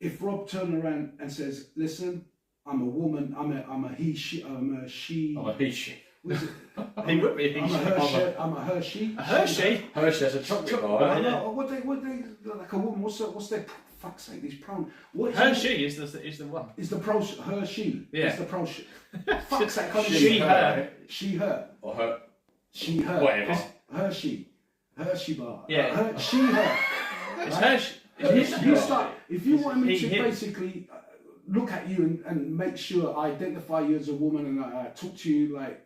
if Rob turned around and says, "Listen, I'm a woman. I'm a he, she. I'm a she. I'm a he, she. What is it? He would be a he, I'm a she. her, I'm a her, she. A Hershey? Hershey has a chocolate bar. I know. What they like a woman? What's their fuck's sake? These pronouns. Hershey is the one. Is the pro her she? Yeah. Is the pro she? Fuck's sake! Can't She, you- her. She her. Or her. She her. Whatever. Her she. Hershey bar. Yeah. Her, she her. It's Right? Hershey. You start, if you want me He, to him. basically look at you and make sure I identify you as a woman and I talk to you like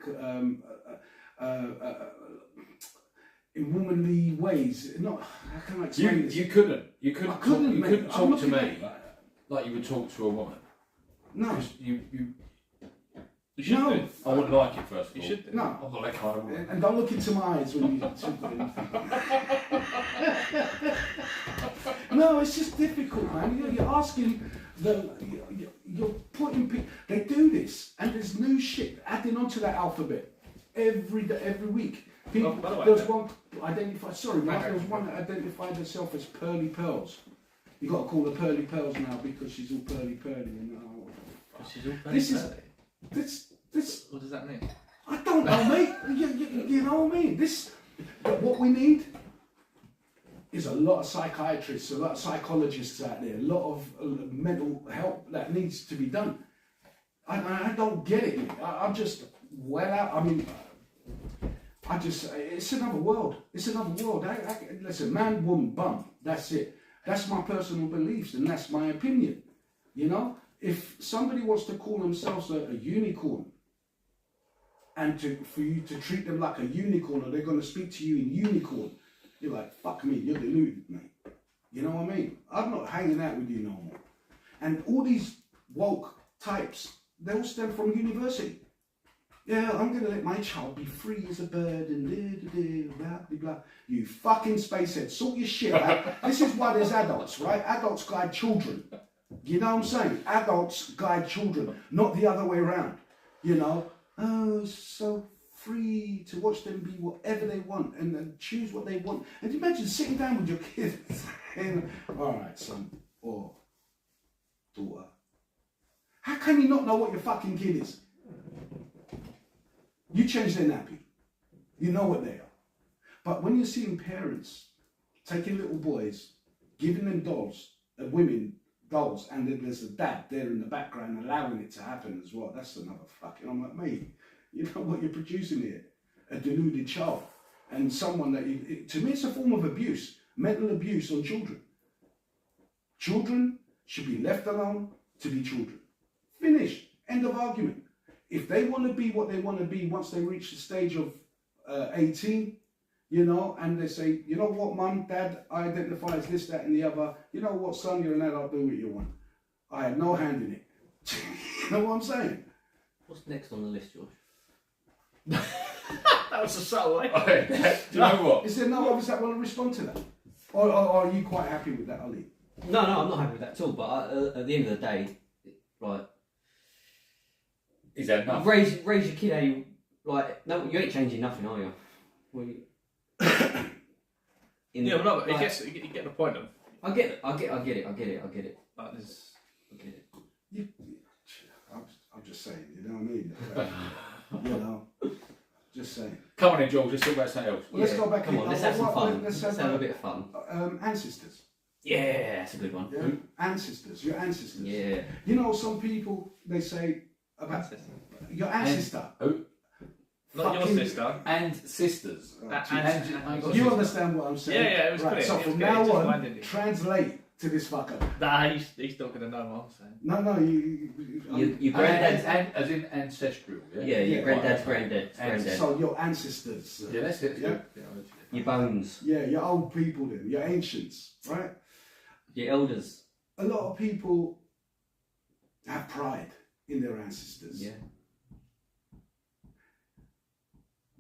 in womanly ways, not how can I explain this? You couldn't. I couldn't, You mate. couldn't I'm talk to looking me at- like you would talk to a woman. No, 'Cause you You should No. do. I wouldn't like it first of all. You should do. no. I'm not that kind of woman. And don't look into my eyes when you talk to anything. No, it's just difficult, man. You're asking them, you're putting people, they do this, and there's new shit adding onto that alphabet every day, every week. People, Oh, by the way, there was one identified, sorry, Mark, Okay. there was one that identified herself as Pearly Pearls. You got to call her Pearly Pearls now because she's all pearly. And She's all This is- pearly. this, What does that mean? I don't know, mate. You know what I mean? What we need is a lot of psychiatrists, a lot of psychologists out there, a lot of mental help that needs to be done. I don't get it, mate. I'm just well out. I mean, it's another world. It's another world. Listen, man, woman, bum. That's it. That's my personal beliefs and that's my opinion. You know, if somebody wants to call themselves a unicorn, and for you to treat them like a unicorn, or they're going to speak to you in unicorn, you're like, fuck me, you're deluded, mate. You know what I mean? I'm not hanging out with you no more. And all these woke types, they all stem from university. Yeah, I'm going to let my child be free as a bird and blah, blah, blah. You fucking spacehead, sort your shit out. This is why there's adults, right? Adults guide children. You know what I'm saying? Adults guide children, not the other way around. You know? Oh, so free to watch them be whatever they want and choose what they want. And imagine sitting down with your kids and, all right, son or daughter, how can you not know what your fucking kid is? You change their nappy. You know what they are. But when you're seeing parents taking little boys, giving them dolls, women dolls, and then there's a dad there in the background allowing it to happen as well, that's another fucking, I'm like, mate, you know what you're producing here? A deluded child. And someone that, to me, it's a form of abuse. mental abuse on children. Children should be left alone to be children. Finished. End of argument. If they want to be what they want to be once they reach the stage of 18, you know, and they say, you know what, mum, dad, I identify as this, that, and the other. You know what, son, you're an adult, do what you want. I had no hand in it. You know what I'm saying? What's next on the list, George? That was a subtle way. Do you know what? Is there no others that want to respond to that? Or are you quite happy with that, Ali? No, I'm not happy with that at all. But at the end of the day, like, Is that enough? raise your kid how you like. No, you ain't changing nothing, are you? Well, Yeah, but no, but like, you get the point of I get it. like this. I get it. I'm just saying, you know what I mean? You know, just saying. Come on in, George. Let's talk about something else. Well, let's go back Come in. on, let's have some fun. Let's Let's have have a bit of fun. ancestors. Yeah, that's a good one. Yeah? Ancestors, your ancestors. Yeah. You know, some people, they say about your ancestor. Not your Fucking- sister. And sisters. You understand what I'm saying? Yeah, it was right, clear. so It was from clear, it now just on, blinded you. translate to this fucker. Nah, he's not going to know what I'm saying. No, Your granddad's. As in ancestral, yeah? Yeah, your Yeah. granddad's Right. granddad. So your ancestors. Yeah, that's it. Yeah. Your bones. Yeah, your old people then, your ancients, right? Your elders. A lot of people have pride in their ancestors. Yeah.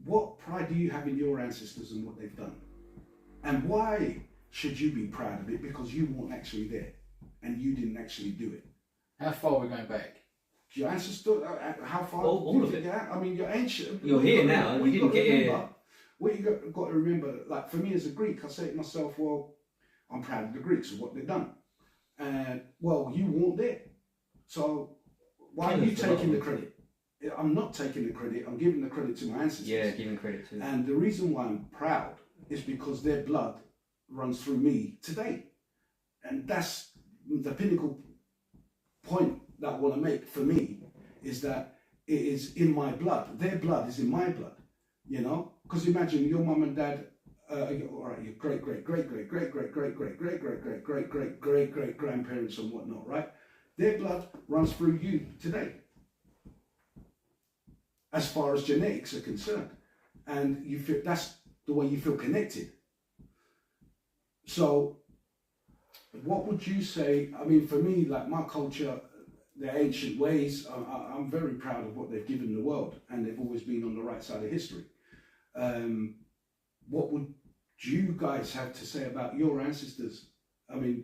What pride do you have in your ancestors and what they've done? And why should you be proud of it? Because you weren't actually there and you didn't actually do it. How far are we going back? Your ancestor, how far? All did of you it. get out? I mean, your ancient. You're here now, what you didn't gotta get here. remember- What you got to remember, like for me as a Greek, I say to myself, well, I'm proud of the Greeks and what they've done. And well, you weren't there. So why are you taking the credit? I'm not taking the credit, I'm giving the credit to my ancestors. Yeah, giving credit to. And the reason why I'm proud is because their blood runs through me today. And that's the pinnacle point that I want to make for me, is that it is in my blood. Their blood is in my blood, you know? Because imagine your mum and dad, all right, your great grandparents and whatnot, right? Their blood runs through you today, as far as genetics are concerned, and you feel that's the way you feel connected. So, what would you say? I mean, for me, like my culture, their ancient ways, I'm very proud of what they've given the world, and they've always been on the right side of history. What would you guys have to say about your ancestors? I mean,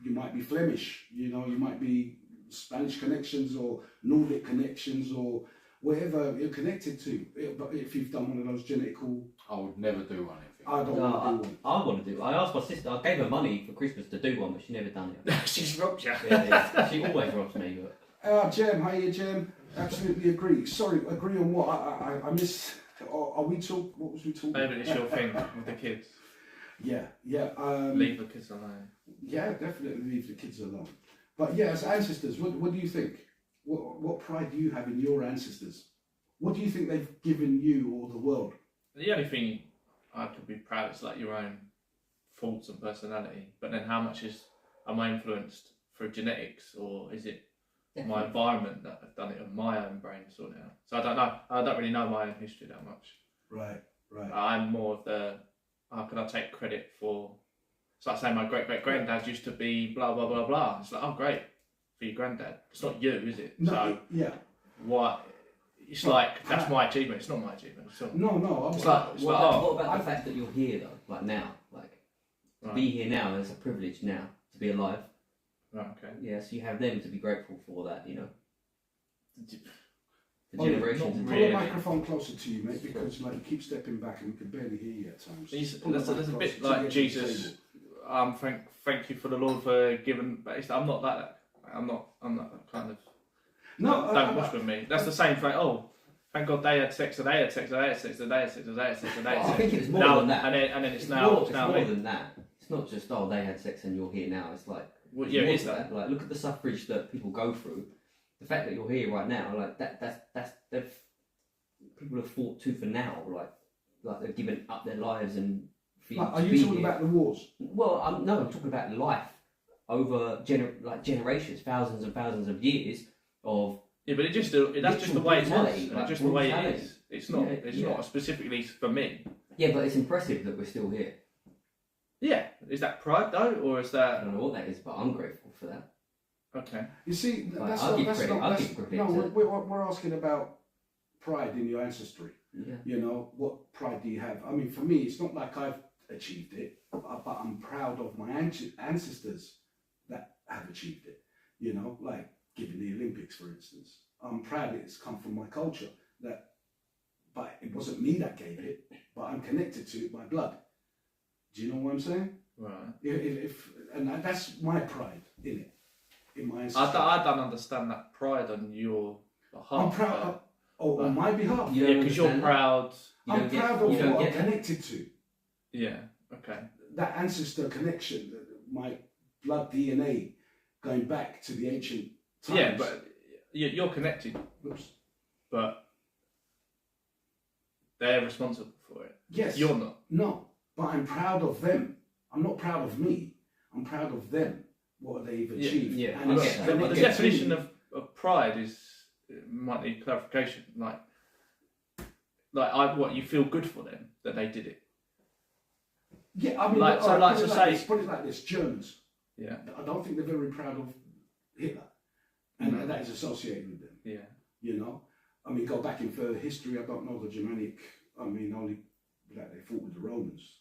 you might be Flemish, you know, you might be Spanish connections or Nordic connections or wherever you're connected to. But if you've done one of those genetical, I would never do one. I don't No, want to do one. I want to do. I asked my sister. I gave her money for Christmas to do one, but she never done it. She's robbed you. Yeah, she always robs me. But Jem, how you, Jem? Absolutely agree. Sorry, agree on what? I missed. Are we talk? What was we talking? Maybe it's your thing with the kids. Yeah. Leave the kids alone. Yeah, definitely leave the kids alone. But yeah, as ancestors, what do you think? What pride do you have in your ancestors? What do you think they've given you or the world? The only thing I could be proud is like your own thoughts and personality. But then how much am I influenced through genetics, or is it my environment that have done it, or my own brain sorting it out? So I don't know. I don't really know my own history that much. Right. I'm more of the, how can I take credit for, it's like saying my great-great-granddad used to be blah, blah, blah, blah. It's like, oh, great, for your granddad. It's not you, is it? No, So yeah. what, it's like, that's my achievement. It's not my achievement. It's not, No. it's like, it's what like, about, oh, what about the fact that you're here though? Like now, like to be here now is a privilege now to be alive. right, okay. Yeah, so you have them to be grateful for that. You know, the Ollie, generations. Pull really. the microphone closer to you, mate, because like you keep stepping back and we can barely hear you at times. Pull the There's mic a closer bit to like the Jesus. table. Thank you for the Lord for giving. But I'm not like that. I'm not that kind of. No, don't watch with me. That's the same thing. Oh, thank God they had sex, and they had sex, and they had sex, and they had sex, and they had sex, and they had I sex. think it's more now, than that. And then it's more, it's now more me. than that. It's not just they had sex and you're here now. It's like Well, it's yeah, more it is to that. Like look at the suffrage that people go through. The fact that you're here right now, like that's people have fought tooth and nail, like they've given up their lives and for you Like, to are you be talking here. about the wars? Well, I'm talking about life over generations, thousands and thousands of years of. Yeah, but that's just the way it brutality, is. And like it's just the way it brutality. is. It's not. Yeah, It's yeah. not specifically for me. Yeah, but it's impressive that we're still here. Yeah. Is that pride though, or is I that don't know what that is, but I'm grateful for that. okay? You see, Like, that's I'll not. give That's credit- not. I'll That's, give credit no, to- we're asking about pride in your ancestry. Yeah. You know, what pride do you have? I mean, for me, it's not like I've achieved it, but I'm proud of my ancestors that have achieved it. You know, like giving the Olympics, for instance. I'm proud it's come from my culture. But it wasn't me that gave it, but I'm connected to it by blood. Do you know what I'm saying? Right. And that's my pride in it, in my I ancestry. don't understand that pride on your behalf. I'm proud on my behalf. You don't Yeah, because you're understand that? proud. You I'm don't get- proud of you don't what I'm get that? connected to. Yeah. Okay. That ancestor connection, my blood DNA going back to the ancient times. Yeah, but you're connected, Oops. but they're responsible for it. Yes. You're not. No, but I'm proud of them. I'm not proud of me. I'm proud of them. What they've Yeah, achieved. yeah, And I it's get that. But the connected to definition me. of pride is might need clarification. Like what you feel good for them that they did it. Yeah, I mean, Like, so, alright, like, put it to like say- this, put it like this: Germans. Yeah. I don't think they're very proud of Hitler, and No. that is associated with them. Yeah. You know, I mean, go back in further history. I don't know the Germanic. I mean, only that they fought with the Romans,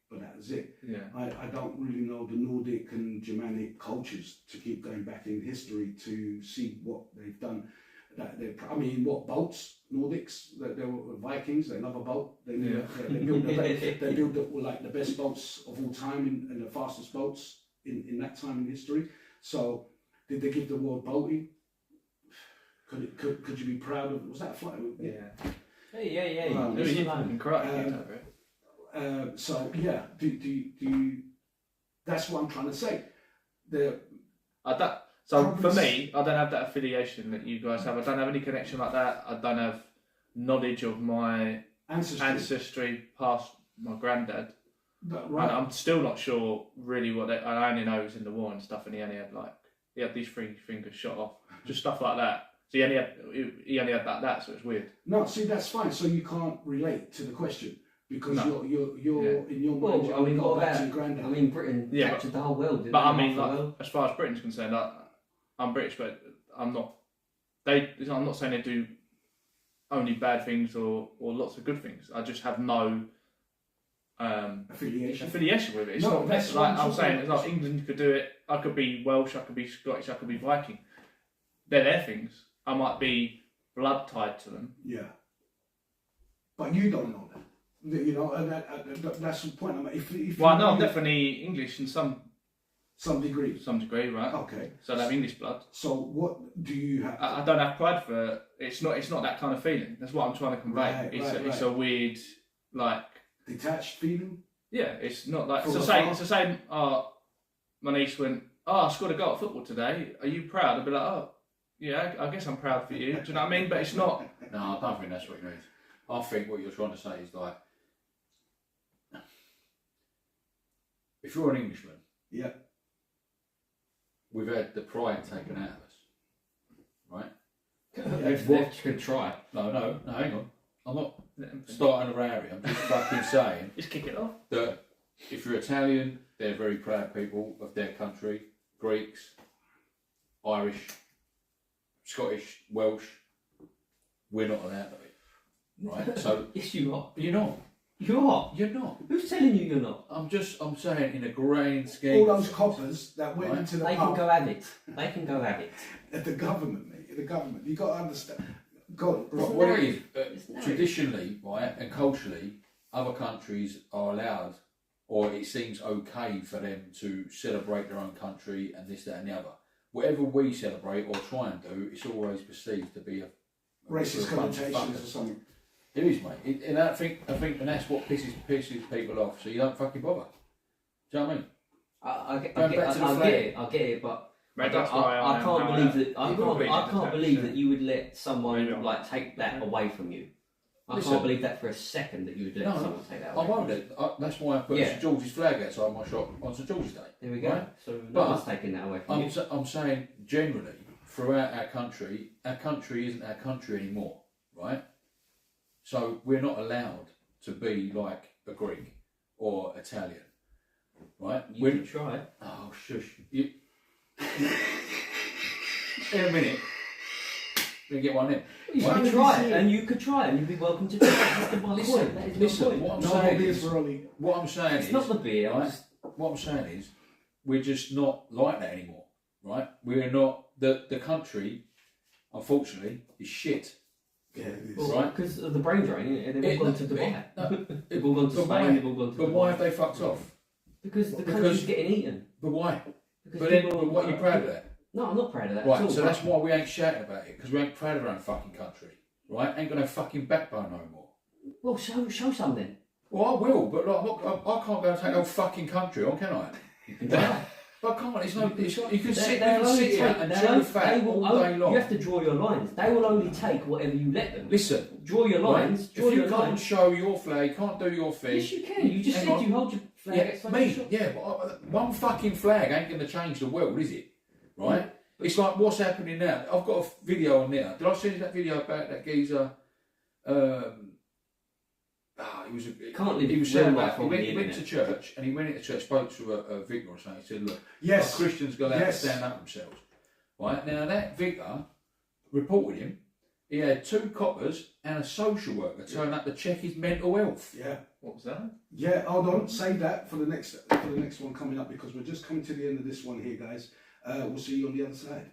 but that was it. Yeah. I don't really know the Nordic and Germanic cultures to keep going back in history to see what they've done. I mean, what boats? Nordics? They were Vikings. They love a boat. They build like the best boats of all time and the fastest boats in that time in history. So, did they give the world boating? Could you be proud of? Was that a flight? Yeah. Hey, yeah. Well, Who are It's you fun. fucking crying over it? So yeah, do you? That's what I'm trying to say. So Probably for me, I don't have that affiliation that you guys have. I don't have any connection like that. I don't have knowledge of my ancestry past my granddad. Right. And I'm still not sure really what they. I only know he was in the war and stuff, and he had these 3 fingers shot off, just stuff like that. So he only had that, so it's weird. No, see, that's fine. So you can't relate to the question because No. you're in your mind. Well, you're I mean, going what back to about? your granddad. I mean, Britain Yeah, captured the whole world. Didn't But they? I mean, Half the like, world? as far as Britain's concerned, I'm British, but I'm not. I'm not saying they do only bad things or lots of good things. I just have no affiliation. with it. It's No, not that's what like I'm I'm saying. talking It's about. like England could do it. I could be Welsh. I could be Scottish. I could be Viking. They're their things. I might be blood tied to them. Yeah, but you don't know that. You know, and that's the point. I mean, if Well, you no, I'm know definitely English in some degree. degree, right? Okay. So I have English blood. So what do you have? I don't have pride for it's not that kind of feeling. That's what I'm trying to convey. Right, It's a weird like Detached feeling. yeah. It's not like From so afar? say it's the same. My niece went. I scored a goal at football today. Are you proud? I'd be like, oh yeah. I guess I'm proud for you. Do you know what I mean? But it's not. No, I don't think that's what he means. I think what you're trying to say is like, if you're an Englishman, Yeah. we've had the pride taken out of us, right? They could try. No, hang on. I'm not starting a rowdy. I'm just fucking saying Just kick it off. that if you're Italian, they're very proud people of their country. Greeks, Irish, Scottish, Welsh, we're not allowed to be, right? So Yes, you are. you're not. You are. You're not. Who's telling you you're not? I'm saying in a grand scheme. All of those things, coppers that went Right. into the They can pub go have it. They can go have it. at the government, mate. The government. You got to understand. God, Right, what it is, It's narrative. traditionally, right, and culturally, other countries are allowed, or it seems okay for them to celebrate their own country and this, that, and the other. Whatever we celebrate or try and do, it's always perceived to be a racist a bunch of connotations fuckers. or something. It is, mate. And I think, and that's what pisses people off. So you don't fucking bother. Do you know what I mean? I get Going back to the I flag. get it, but Mate, that's why I can't believe that. I completely can't believe detached, that you would let Maybe someone not. like take that away from you. I Listen. can't believe that for a second that you would let No, someone take that I away. won't. That's why I put Yeah. St George's flag outside my shop on St George's Day. There we go. Right. So no But one's taking that away from you. I'm saying generally throughout our country isn't our country anymore, right? So we're not allowed to be like a Greek or Italian, right? You can try. Oh, shush. You... In a minute. We're going to get one in. You Why could did try you it, say- and you could try it, and you'd be welcome to try it. That's the my point. That is my Listen, point. what I'm No saying more beers is, for Ollie. what I'm saying It's is, not the beer. right? What I'm saying is, we're just not like that anymore, right? We're not, the country, unfortunately, is shit. Yeah, it is. Well, Right. because of the brain drain, and they've all gone to Dubai. They've all gone to But Spain. why- They've all gone to But Dubai. why have they fucked off? Because the Because- country's getting eaten. But why? Because But then, people- but what are you proud of that? No, I'm not proud of that at Right, all. so that's why we ain't shouting about it, because we ain't proud of our own fucking country, right? Ain't got no fucking backbone no more. Well, show some then. Well, I will, but like, I can't go and take the whole fucking country on, can I? You can try. But I can't. It's no. It's not. You can They- sit. You they'll can only sit here take- and they'll chew the only- fat they will all day only- long. You have to draw your lines. They will only take whatever you let them. Listen, Draw your lines. right? Draw If you your can't lines. show your flag, can't do your thing. Yes, you can. You just Hang said on. you hold your flag Yeah, outside me. your shop. Yeah, but one fucking flag ain't going to change the world, is it? Right? It's like what's happening now. I've got a video on there. Did I send you that video about that geezer? He was. Can't live He was real saying life about. He on went, the he went to internet. church and he went into church, spoke to a vicar or something. He said, "Look, Yes. Christians got out Yes. to stand up themselves." Right now, that vicar reported him. He had 2 coppers and a social worker turn up to check his mental health. Yeah. What was that? Yeah, hold on. Save that for the next one coming up, because we're just coming to the end of this one here, guys. We'll see you on the other side.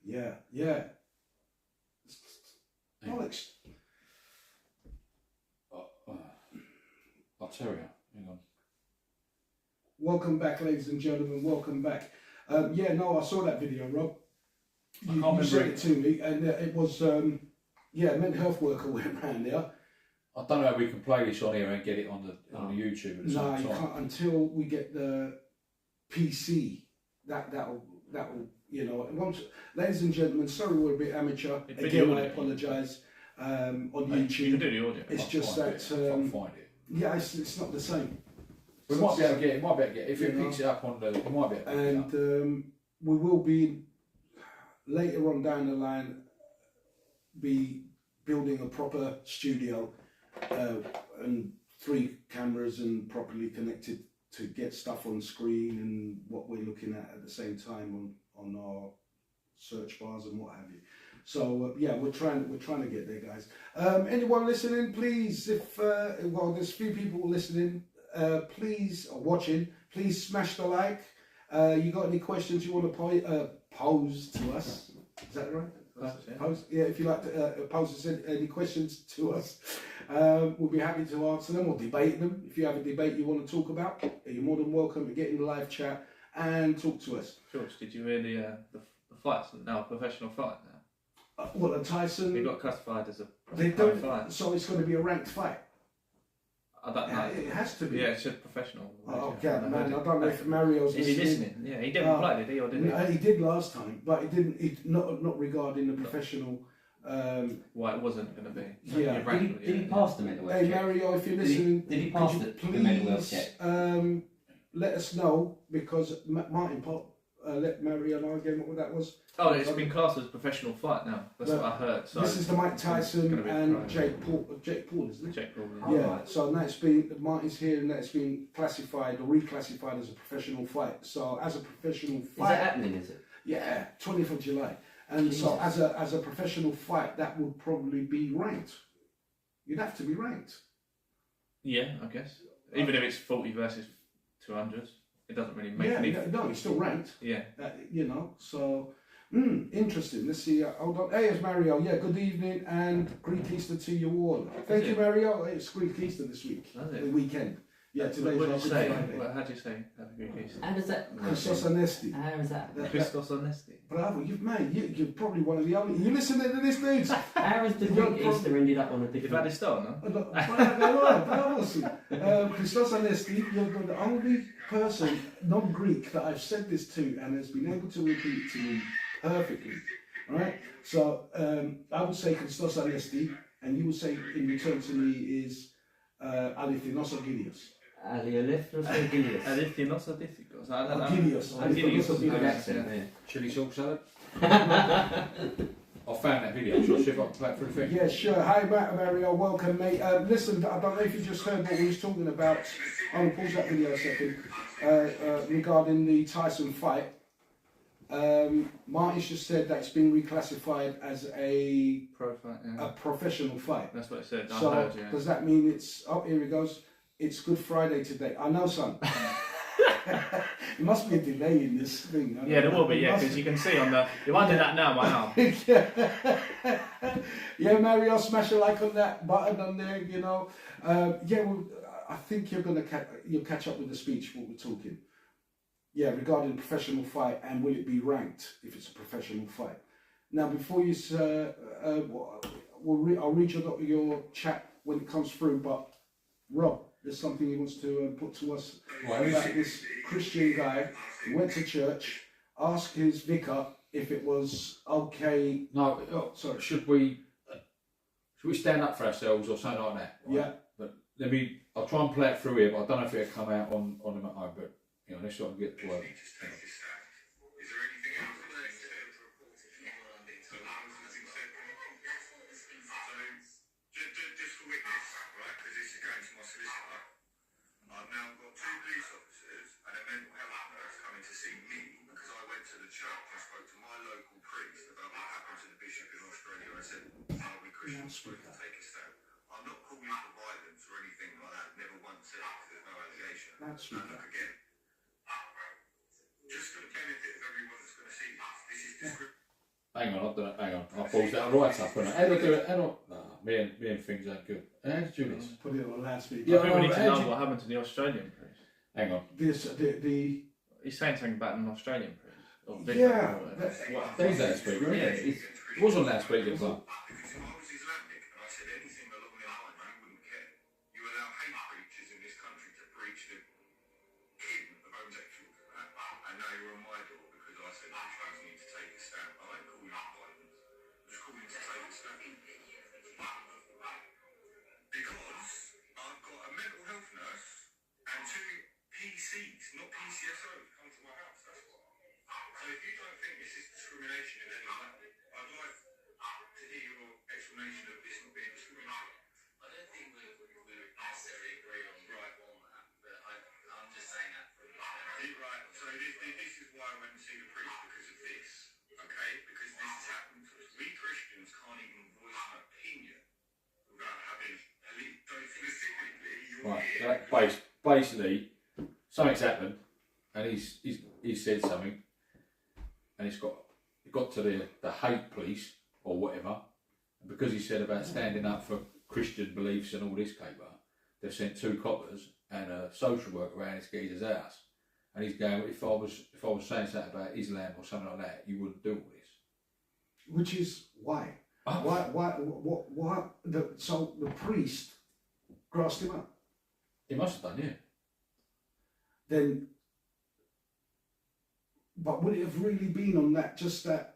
Yeah, yeah. Alex. I'll tell you. Hang on. Welcome back, ladies and gentlemen. Welcome back. Yeah, no, I saw that video, Rob. I You can't sent remember it to me, and it was, yeah, mental health worker went round there. I don't know how we can play this on here and get it on the YouTube at the No, same you time. can't until we get the PC. That'll you know. And once, ladies and gentlemen, sorry we're a bit amateur. It's video Again, I audio. apologise. On You can YouTube, do the audio. it's I'll just find that it. I'll find it. yeah, it's not the same. We might be able to get it. Might be able to get it. If it You picks it up on the, it might be able to pick it And up. we will be later on down the line be building a proper studio and 3 cameras and properly connected to get stuff on screen and what we're looking at the same time on our search bars and what have you. So yeah, we're trying to get there, guys. Anyone listening, please, if well, there's a few people listening, please, or watching, please smash the like. You got any questions you want to pose to us? Is that right? Pose? Yeah, if you like to pose us any questions to us, we'll be happy to answer them or debate them. If you have a debate you want to talk about, you're more than welcome to get in the live chat and talk to us. George, did you hear the fights? Now a professional fight now. What, a Tyson? He got classified as a They professional don't, fight. so it's going to be a ranked fight. I don't know. It has to be. Yeah, it's a professional. Oh, Yeah, okay, man. heard I it. don't know if Mario's Is he listening? Yeah, he didn't play, did he? Or did he? No, he did last time, but he didn't. Not regarding the professional. Why it wasn't going to be? Yeah. Did he pass the mental health Hey check? Mario, if you're Did he- listening, did he pass could you the mental health please, check? let us know, because Martin Pop let Mario know again what that was. Oh, it's been classed as a professional fight now. That's No, what I heard. So This is the Mike it's gonna Tyson be and private. Jake Paul, isn't it? Jake Paul. Oh, Yeah, right. so that's been, Martin's here, and that's been classified or reclassified as a professional fight. So as a professional Is fight, that happening, is it? yeah, 20th of July. And so Jesus. as a professional fight, that would probably be ranked. You'd have to be ranked. Yeah, I guess. Even if it's 40 versus 200, it doesn't really make Yeah, any. no, he's still ranked. Yeah. You know, so interesting. Let's see. Hold on. Hey, it's Mario. Yeah, good evening and Greek Easter to you all. Thank Is you, it? Mario. It's Greek Easter this week. Is it? The weekend. Yeah, What today's did you our say? Good Friday. How do you say Happy Greek Easter? How does that? Christos Anesti. How is that? Christos Honesty. Bravo, you're probably one of the only. You listening to this, dudes? How has the You're Greek prob- Easter ended up on a You've had different? it stolen, no? Christos Anesti, you're the only person, non-Greek, that I've said this to and has been able to repeat to me perfectly. Right? So I would say Christos Anesti, and you would say in return to me is Alithinoso Gilios. Aliolefnos Alithinoso difficult. I don't know. Gilios. Gilios. Good accent, yeah. Chili salt salad. I found that video. Shall I see if I can play it through the thing? Yeah, sure. Hi, Mario. Welcome, mate. Listen, I don't know if you just heard what we was talking about. I'm going to pause that video a second. Regarding the Tyson fight. Martin's just said that it's been reclassified as a Pro fight, yeah. professional fight. That's what it said. I So heard, yeah. does that mean it's... Oh, here he goes. It's Good Friday today. I know, son. There must be a delay in this thing. Yeah, there will be, yeah, because you can see on the. You won't do that now, my arm. Yeah, Mario, smash a like on that button on there, you know. Yeah, well, I think you'll catch up with the speech, what we're talking. Yeah, regarding professional fight and will it be ranked if it's a professional fight. Now, before you, I'll read your chat when it comes through, but Rob, there's something he wants to put to us about this Christian guy who went to church, asked his vicar if it was okay. No, Sorry. should we stand up for ourselves or something like that? Right? Yeah. But I'll try and play it through here, but I don't know if it'll come out on them at home. But you know, let's try and get to work. I've now got 2 police officers and a mental health nurse coming to see me because I went to the church and spoke to my local priest about what happened to the bishop in Australia. I said, are we Christians supposed to take a stand? I'm not calling for violence or anything like that. Never once said it, there's no allegation. That's and look again. Just for the benefit of everyone that's going to see this is discrimination. Hang on, I'll pause that right up. How do I do it? No, me and things ain't good. How did you do this? Put it on loudspeaker. Yeah, People need to how know do you- what happened to the Australian priest. Hang on. The He's saying something about an Australian priest. Or vicar Yeah, or whatever. What? There's loudspeaker. Yeah, It was on loudspeaker as well. Because if I was Islamic and I said anything along their lines, you wouldn't care. You allow hate preachers in this country to preach the king of homosexuals, and now you're on my door because I said Christians need to take a stand. I ain't calling for violence. I'm just calling to take a stand. Because I've got a mental health nurse and 2 PCs, not PCSOs, come to my house. That's why. So if you don't think this is discrimination in any way, I'd like to hear your explanation of this not being discriminatory. I don't think we necessarily agree on that, but I'm just saying that from Right, so this is why I went and see the priest, because of this, okay? Because this has happened to us. We Christians can't even voice an opinion without having, specifically, you're Right. So here. that basically, something's happened, and he's said something, and it got to the hate police or whatever, and because he said about standing up for Christian beliefs and all this caper, they've sent 2 coppers and a social worker around his geezer's house, and he's going, if I was saying something about Islam or something like that, you wouldn't do all this. which is why. Oh. Why? So the priest grassed him up. He must have done, yeah. Then, but would it have really been on that? Just that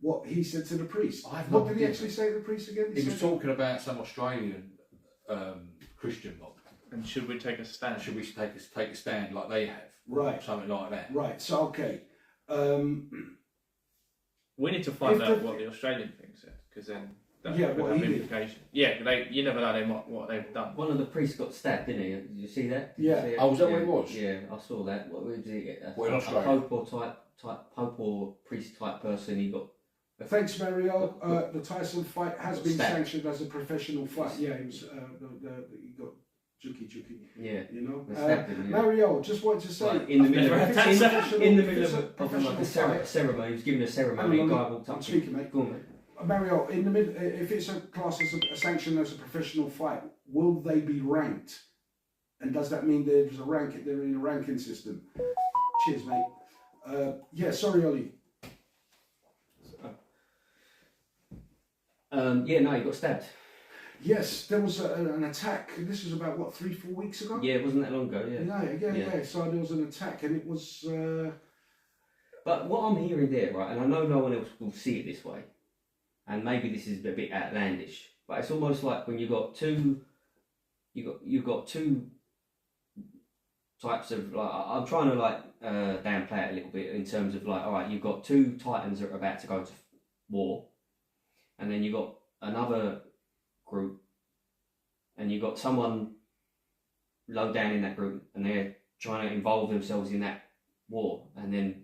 what he said to the priest. I have What no did he idea. actually say to the priest again? He was said- talking about some Australian Christian mob. And should we take a stand? Should we take a stand like they have? Right. Something like that. Right. So okay. We need to find If out the- what the Australian thing said, because then that Yeah, could what have he did. implications. Yeah, you never know what they've done. One of the priests got stabbed, didn't he? Did you see that? Did Yeah. You see it? Oh, was that what yeah. it was? Yeah, I saw that. What was it? Well, in A Australia. pope or pope or priest type person. He got. Thanks, Mario. The Tyson fight has been Stabbed. sanctioned as a professional fight. Yeah, he was. He got juki. Yeah. You know. They stabbed him, yeah. Mario, just wanted to say. Like, in the middle never of had that. in the middle If it's of a like a professional fight- ceremony. He was giving a ceremony. Hang A on, guy walked up. I'm to him. speaking, mate. Go on, mate. Mario, in the mid, if it's a class as a sanction as a professional fight, will they be ranked? And does that mean there's a rank? They're in a ranking system. Cheers, mate. Yeah, sorry, Ollie. Yeah, no, he got stabbed. Yes, there was an attack. This was about what 3-4 weeks ago. Yeah, it wasn't that long ago. Yeah. Yeah. Yeah. So there was an attack, and it was But what I'm hearing there, right, and I know no one else will see it this way, and maybe this is a bit outlandish, but it's almost like when you've got two types of, like, I'm trying to like downplay it a little bit in terms of like, all right, you've got two titans that are about to go to war, and then you've got another group, and you've got someone low down in that group, and they're trying to involve themselves in that war, and then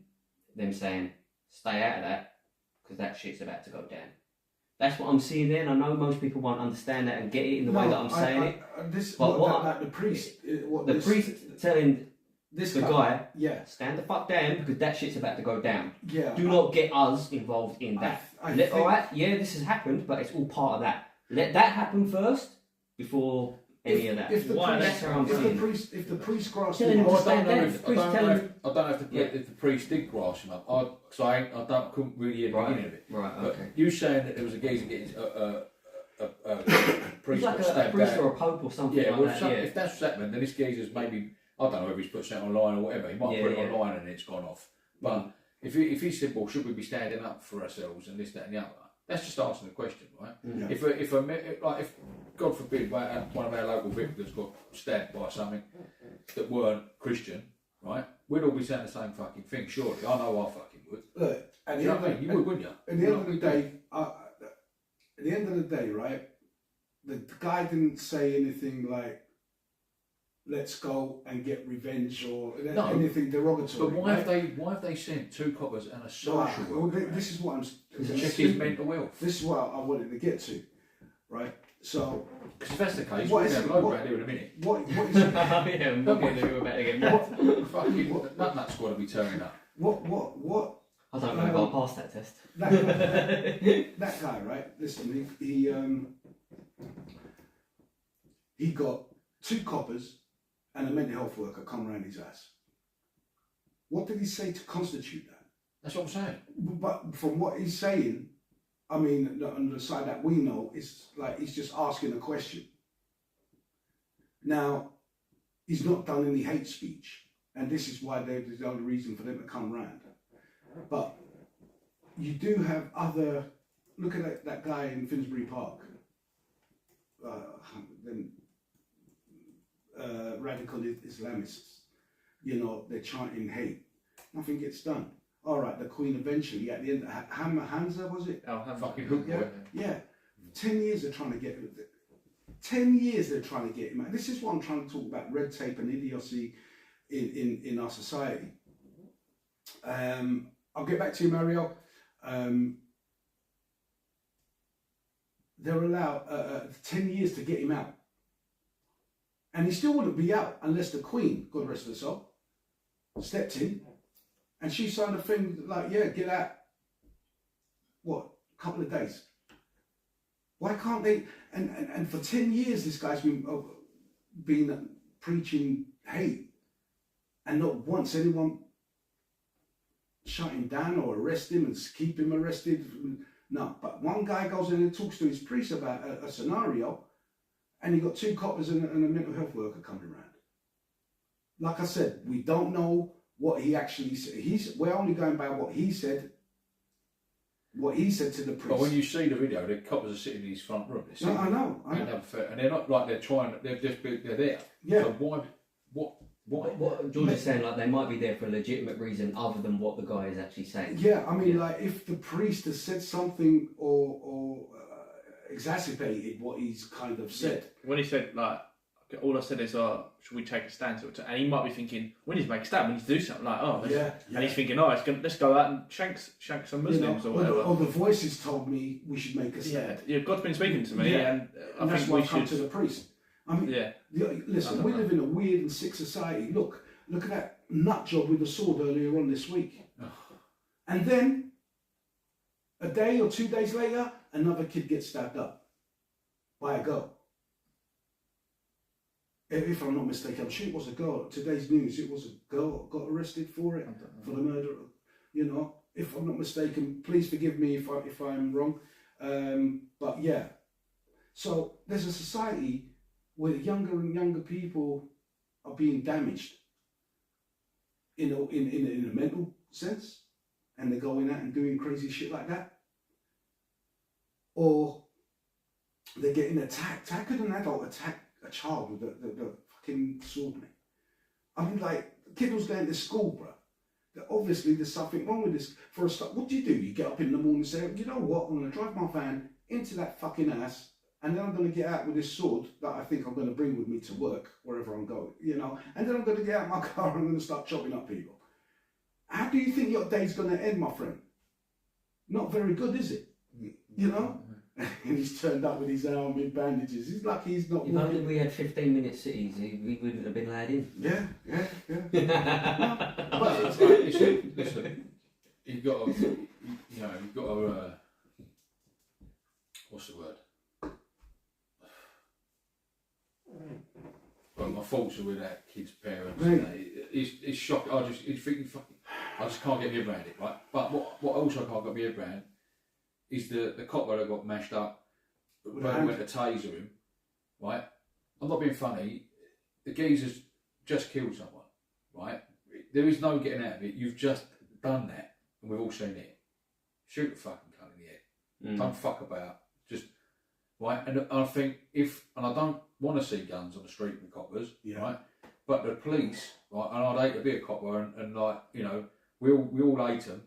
them saying, stay out of that, because that shit's about to go down. That's what I'm seeing there, and I know most people won't understand that and get it in the way that I'm saying it. But what the priest? The priest telling this the guy, yeah, stand the fuck down, because that shit's about to go down. yeah. Do not get us involved in that. All right, yeah, this has happened, but it's all part of that. Let that happen first before any of that. If the Why? priest, That's how I'm seeing it. if the priest grasps Telling him, him to I stand don't know down. if The priest telling him. I don't know if the priest did grasp him up. I couldn't really hear the beginning of it. Right, But okay. you saying that there was a geezer getting a He's priest like got a stabbed priest out. or a pope or something Yeah, like well, that. some, Yeah. if that's what's happened, then this geezer's maybe, I don't know whether he's put something online or whatever. He might Yeah, put it yeah. online and it's gone off. But if he said, well, should we be standing up for ourselves and this, that, and the other? That's just asking the question, right? Yeah. If God forbid one of our local vicars got stabbed by something that weren't Christian, right? We'd all be saying the same fucking thing, surely. I know I fucking would. look, at You the know end what I of mean? You would, wouldn't you? at the end of the day, at the end of the day, right? The guy didn't say anything like, "Let's go and get revenge" or No. anything derogatory. But why right? have they sent two coppers and a Right, social well, worker this is what I'm. to check his mental health? This is what I wanted to get to, right? So, Because if that's the case, What we're is going it- to load what- around here in a minute. what is Yeah, we're going to go back again. Fucking nut squad will be turning up. what I don't know if I'll pass that test. that guy, right? Listen, he got two coppers and a mental health worker come around his ass. What did he say to constitute that? That's what I'm saying. But from what he's saying, I mean, on the side that we know, it's like he's just asking a question. Now, he's not done any hate speech, and this is why there's the only reason for them to come round. But you do have other. Look at that guy in Finsbury Park. Radical Islamists. You know, they're chanting hate. Nothing gets done. All right, the Queen eventually, at the end, Hamza, was it? Fucking hook boy. Yeah. 10 years they're trying to get 10 years they're trying to get him out. This is what I'm trying to talk about, red tape and idiocy in our society. I'll get back to you, Mario. They're allowed 10 years to get him out. And he still wouldn't be out unless the Queen, God rest her soul, stepped in. And she signed a thing like, yeah, get out. What? A couple of days. Why can't they? And for 10 years, this guy's been preaching hate, and not once anyone shut him down or arrest him and keep him arrested. No, but one guy goes in and talks to his priest about a scenario, and he got two coppers and a mental health worker coming around. Like I said, we don't know what he actually said. We're only going by what he said. What he said to the priest. But when you see the video, the coppers are sitting in his front room. They're sitting I know. and they're not like they're trying. They're there. Yeah. So why? What George is saying, like they might be there for a legitimate reason other than what the guy is actually saying. Yeah, I mean, like if the priest has said something or exacerbated what he's kind of said. When he said, like, all I said is, should we take a stand to it? And he might be thinking, we need to make a stand, we need to do something. Like, and he's thinking, let's go out and shank some Muslims or whatever. Or the voices told me we should make a stand. Yeah, God's been speaking to me, and I that's think why we I come should. to the priest. I mean, listen, we live in a weird and sick society. Look at that nut job with the sword earlier on this week. And then, a day or 2 days later, another kid gets stabbed up by a girl. If I'm not mistaken, I'm sure it was a girl. Today's news, it was a girl got arrested for it, for the murder. You know, if I'm not mistaken, please forgive me if I'm wrong. But yeah, so there's a society where younger and younger people are being damaged in a mental sense, and they're going out and doing crazy shit like that, or they're getting attacked. How could an adult attack a child with the fucking sword, mate? I mean, like, the kid was going to school, bro. Obviously, there's something wrong with this. For a start, what do? You get up in the morning and say, you know what, I'm going to drive my van into that fucking ass, and then I'm going to get out with this sword that I think I'm going to bring with me to work, wherever I'm going, you know, and then I'm going to get out my car and I'm going to start chopping up people. How do you think your day's going to end, my friend? Not very good, is it? You know? And he's turned up with his arm in bandages. He's lucky he's not. If only we had 15-minute cities, we wouldn't have been allowed in. Yeah. But it's like, listen, you've got to, what's the word? Well, my thoughts are with that kid's parents. Right. It's shocking. I just can't get my head around it, right? But what also I can't get my head around is the copper that got mashed up, went to taser him, right? I'm not being funny. The geezer's just killed someone, right? There is no getting out of it. You've just done that, and we've all seen it. Shoot the fucking cunt in the head. Don't fuck about. Just, right? And I think and I don't want to see guns on the street with coppers, right? But the police, right? And I'd hate to be a copper, and like, you know, we all hate them,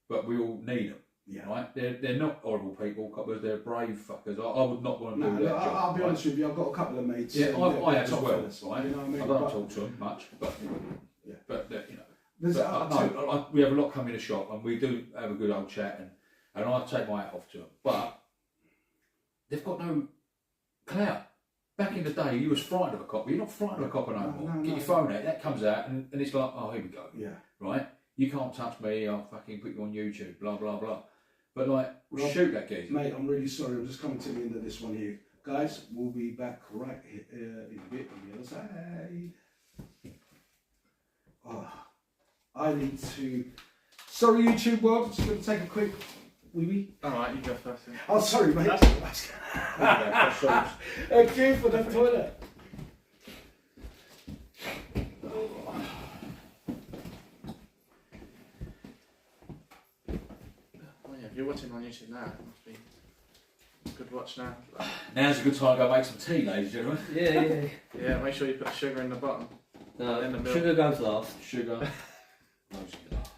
but we all need them. Yeah. Right? They're not horrible people, coppers. They're brave fuckers. I would not want to do that job. I'll be honest with you. I've got a couple of mates. Yeah, I have as top well. fellas, Right? You know what I mean? I don't talk to them much, but Yeah. but you know. There's We have a lot come in the shop, and we do have a good old chat, and I take my hat off to them. But they've got no clout. Back in the day, you was frightened of a copper. You're not frightened of a copper no more. Get your phone out. That comes out, and it's like, oh, here we go. Yeah. Right? You can't touch me. I'll fucking put you on YouTube. Blah blah blah. But like, Rob, shoot that geezer. Mate, I'm really sorry. I'm just coming to the end of this one here. Guys, we'll be back right in a bit on the other side. Oh, I need to... Sorry, YouTube world. Just going to take a quick wee-wee. Alright, you go first then. Oh, sorry, mate. Okay, for the toilet. Oh yeah, if you're watching on YouTube now, it must be a good watch now. Now's a good time to go make some tea, ladies and gentlemen. Yeah. Yeah, make sure you put sugar in the bottom. No, In the milk. sugar goes last. Sugar. Most of last.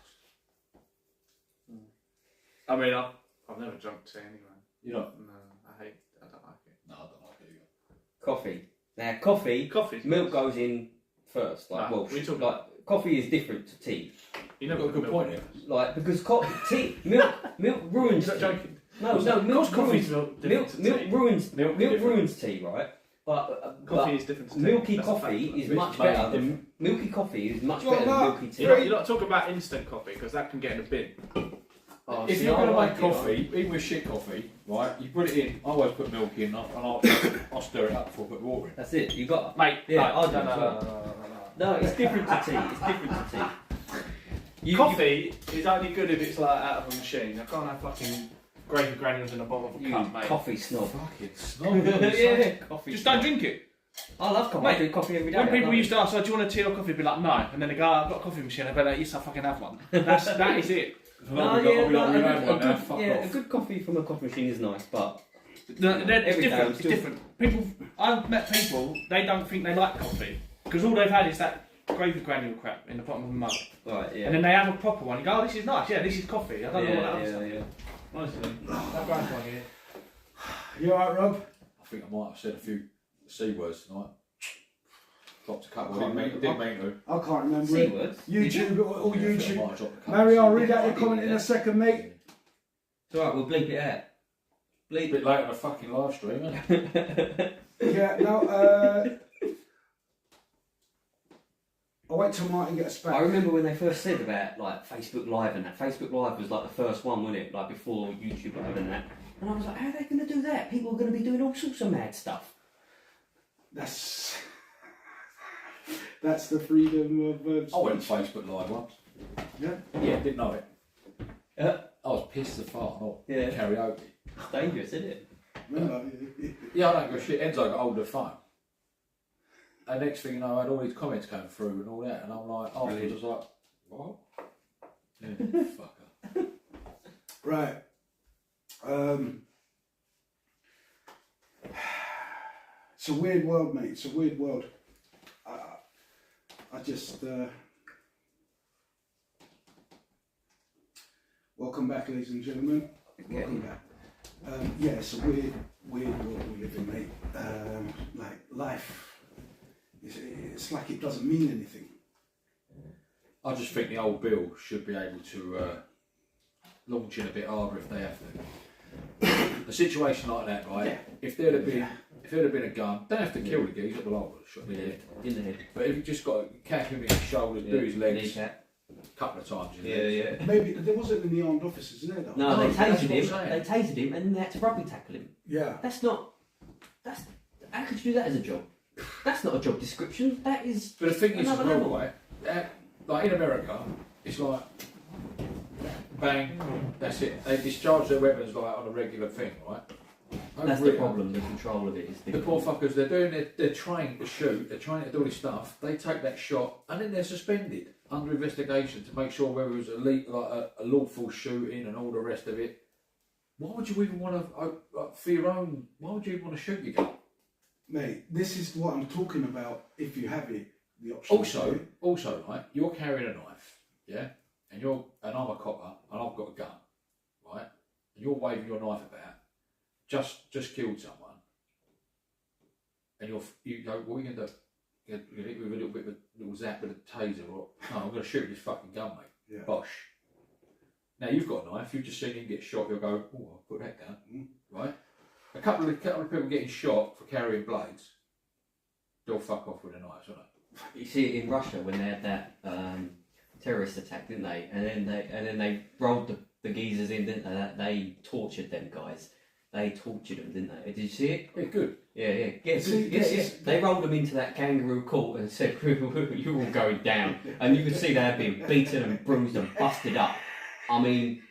I mean, I've never drunk tea anyway. You know? No, I don't like it. No, I don't like it either. Coffee. Now, coffee, Coffee's milk nice. goes in first. Like, No, well, we talk- like coffee is different to tea. You You've never got a put good milk point in here. it. Like, because milk ruins You're tea. not joking. No, Of milk course coffee's ruins, different to milk tea. ruins Milk milk different. ruins tea, right? But Coffee is different to tea. milky That's a coffee fact. is It's much made better than different. milky coffee is much Well, better than Mark, milky tea. You're not talking about instant coffee because that can get in a bin. Oh, If see, you're I going to like make it, coffee, even with shit coffee, right, you put it in, I always put milk in, and I'll stir it up before I put water in. That's it. You got Mate, Yeah, no, I'll do no, it no, as no, well. no, no, no, no. It's different to tea. It's different to tea. Coffee is only good if it's like out of a machine. I can't have fucking gravy granules in the bottom of a You cup, mate. coffee snob. Fucking snob. Yeah, coffee. Just snob. don't drink it. I love coffee. Mate, I drink coffee every day. When I people love used it. to ask, oh, do you want a tea or coffee? I'd be like, no. And then they go, oh, I've got a coffee machine. I'd be like, yes, I fucking have one. That is it. No, yeah, Yeah, a good coffee from a coffee machine is nice, but It's Every day I'm different. It's still- different. People, I've met people, they don't think they like coffee because all they've had is that gravy granule crap in the bottom of the mug. right, yeah. And then they have a proper one. You go, oh, this is nice. Yeah, this is coffee. I don't know what that yeah, is. yeah. Honestly, that brand's one here. You alright, Rob? I think I might have said a few C words tonight. Dropped a couple. Can't Didn't mean to. I can't remember. C words. YouTube or Yeah, I think I YouTube. might have dropped a couple. Mary, I'll C read out your words. comment in a second, mate. It's alright, we'll bleep it out. A Bleep bit late on the fucking live stream, isn't it? it. Yeah, no, I'll wait till Martin gets I back. remember when they first said about like Facebook Live and that. Facebook Live was like the first one, wasn't it? Like before YouTube Live and that. And I was like, how are they going to do that? People are going to be doing all sorts of mad stuff. That's the freedom of I went speech. Facebook Live once. Yeah. Yeah, didn't know it. Yeah. I was pissed as fuck. Not Yeah. karaoke. It's dangerous, isn't it? Remember? Yeah, I don't give a shit. Enzo got hold of the phone. And next thing you know, I had all these comments going through and all that. And I'm like, afterwards I was like, what? Yeah, fucker. Right. It's a weird world, mate. It's a weird world. I just. Welcome back, ladies and gentlemen. Welcome back. Yeah, it's a weird world we live in, mate. Like life, it's like it doesn't mean anything. I just think the old bill should be able to launch in a bit harder if they have to. A situation like that, right? Yeah. If there'd have been a gun, don't have to kill the geezer, but I would have shot the head. In the head. But if you just got to cap him in his shoulders, do his legs Kneecap. a couple of times. In Yeah, there. yeah. Maybe there wasn't any armed officers there, though. No, No, they that's tasered what I'm him. saying. They tasered him, and they had to rugby tackle him. Yeah. That's how could you do that as a job? That's not a job description. That is. But the thing is, as Another well, level. right? Like in America, it's like bang, that's it. They discharge their weapons like on a regular thing, right? That's Over the here, problem. The control of it is The different. poor fuckers, they're trained to shoot, they're trained to do all this stuff. They take that shot and then they're suspended under investigation to make sure whether it was a lawful shooting and all the rest of it. Why would you even want to, for your own? Why would you even want to shoot your gun? Mate, this is what I'm talking about. If you have it, the option. Also, right, you're carrying a knife, yeah, and I'm a copper and I've got a gun, right, and you're waving your knife about, just killed someone, and you go, what are you gonna do? You're gonna hit me with a little bit of a little zap with a taser, or no, I'm gonna shoot this fucking gun, mate. Yeah. Bosh. Now you've got a knife. You've just seen him get shot. You'll go, oh, I'll put that down, right? A couple of people getting shot for carrying blades, they'll fuck off with a knife, won't they? You see it in Russia when they had that terrorist attack, didn't they? And then they rolled the geezers in, didn't they? They tortured them guys. They tortured them, didn't they? Did you see it? Yeah, good. Yeah. See, Yeah. this is- They rolled them into that kangaroo court and said, "You're all going down." And you could see they had been beaten and bruised and busted up. I mean,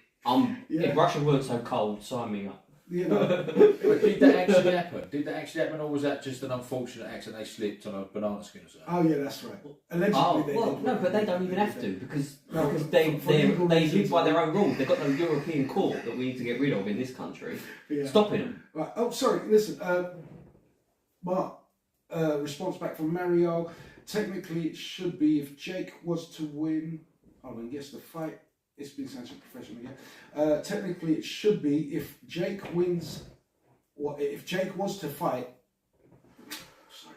if Russia weren't so cold, sign me up. You know, But did that actually happen? Did that actually happen, or was that just an unfortunate accident? They slipped on a banana skin or something. oh yeah, that's right. Allegedly, Oh, they well, did. no, but they don't even have to because No, they for legal live reasons. by their own rules. They've got no European court that we need to get rid of in this country, Yeah. stopping them. Right. Oh, sorry. Listen, Mark. Response back from Mario. Technically, it should be if Jake was to win. Hold on. Yes, the fight. It's been sanctioned professionally. Yeah. Technically, it should be if Jake wins. What if Jake was to fight? Sorry.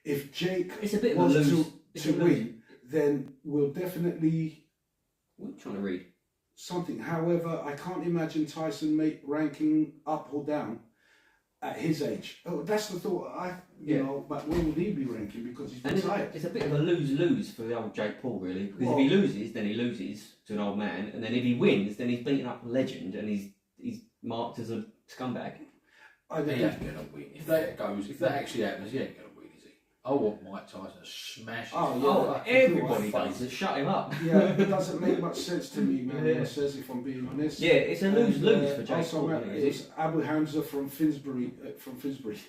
If Jake It's a bit of a was lose. It's to a lose. win, then we'll definitely What are you trying to read? something. However, I can't imagine Tyson ranking up or down at his age. Oh, that's the thought. You Yeah. know, but where would he be ranking because he's And retired? it's a bit of a lose-lose for the old Jake Paul, really. Because Well- if he loses, then he loses to an old man, and then if he wins, then he's beaten up a legend, and he's marked as a scumbag. I He think ain't gonna win. If that actually happens, he ain't gonna win, is he? I want Mike Tyson to smash his Oh, yeah. Oh, fucking everybody face. does. Shut him up. yeah, it doesn't make much sense to me, man. Yeah. What says if I'm being honest. Yeah, it's a lose-lose And, for Jake also, Paul. man, isn't it it? was Abu Hamza from Finsbury.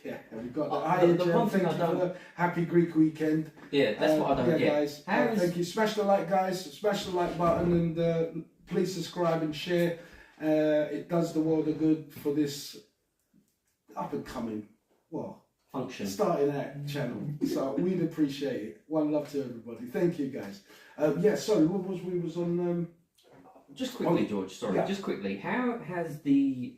Yeah, have you got that? Oh, Hi, the Jem, one thing thank I you for don't- the happy Greek weekend. Yeah, that's what I don't yeah, get. guys. How is- Thank you. Smash the like, guys. Smash the like button and please subscribe and share. It does the world of good for this up and coming, Function. starting out channel. So we'd appreciate it. One love to everybody. Thank you, guys. Yeah. Sorry, what was we was on? Just quickly, George. Sorry, Yeah. just quickly. How has the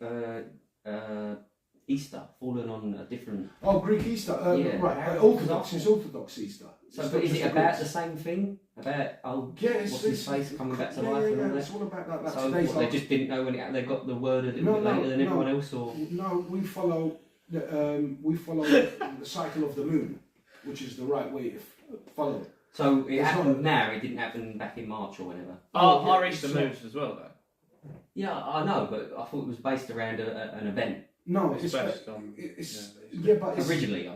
Easter fallen on a different? Oh, Greek Easter. Yeah. Right. How- Orthodox is Orthodox Easter. So, It's but not is just it the about Greeks. the same thing? About Yeah, what's his face coming back to yeah, life and all It's that? all about that. Like So today's what, they like- just didn't know when they got the word a little No, bit no, later than no. everyone else, or No, we follow the cycle of the moon, which is the right way to follow it. so it It's happened not- now. It didn't happen back in March or whenever. Our yeah, Easter so- moves as well, though. Yeah, I know, but I thought it was based around an event No, It's based on- it's yeah, but it's originally.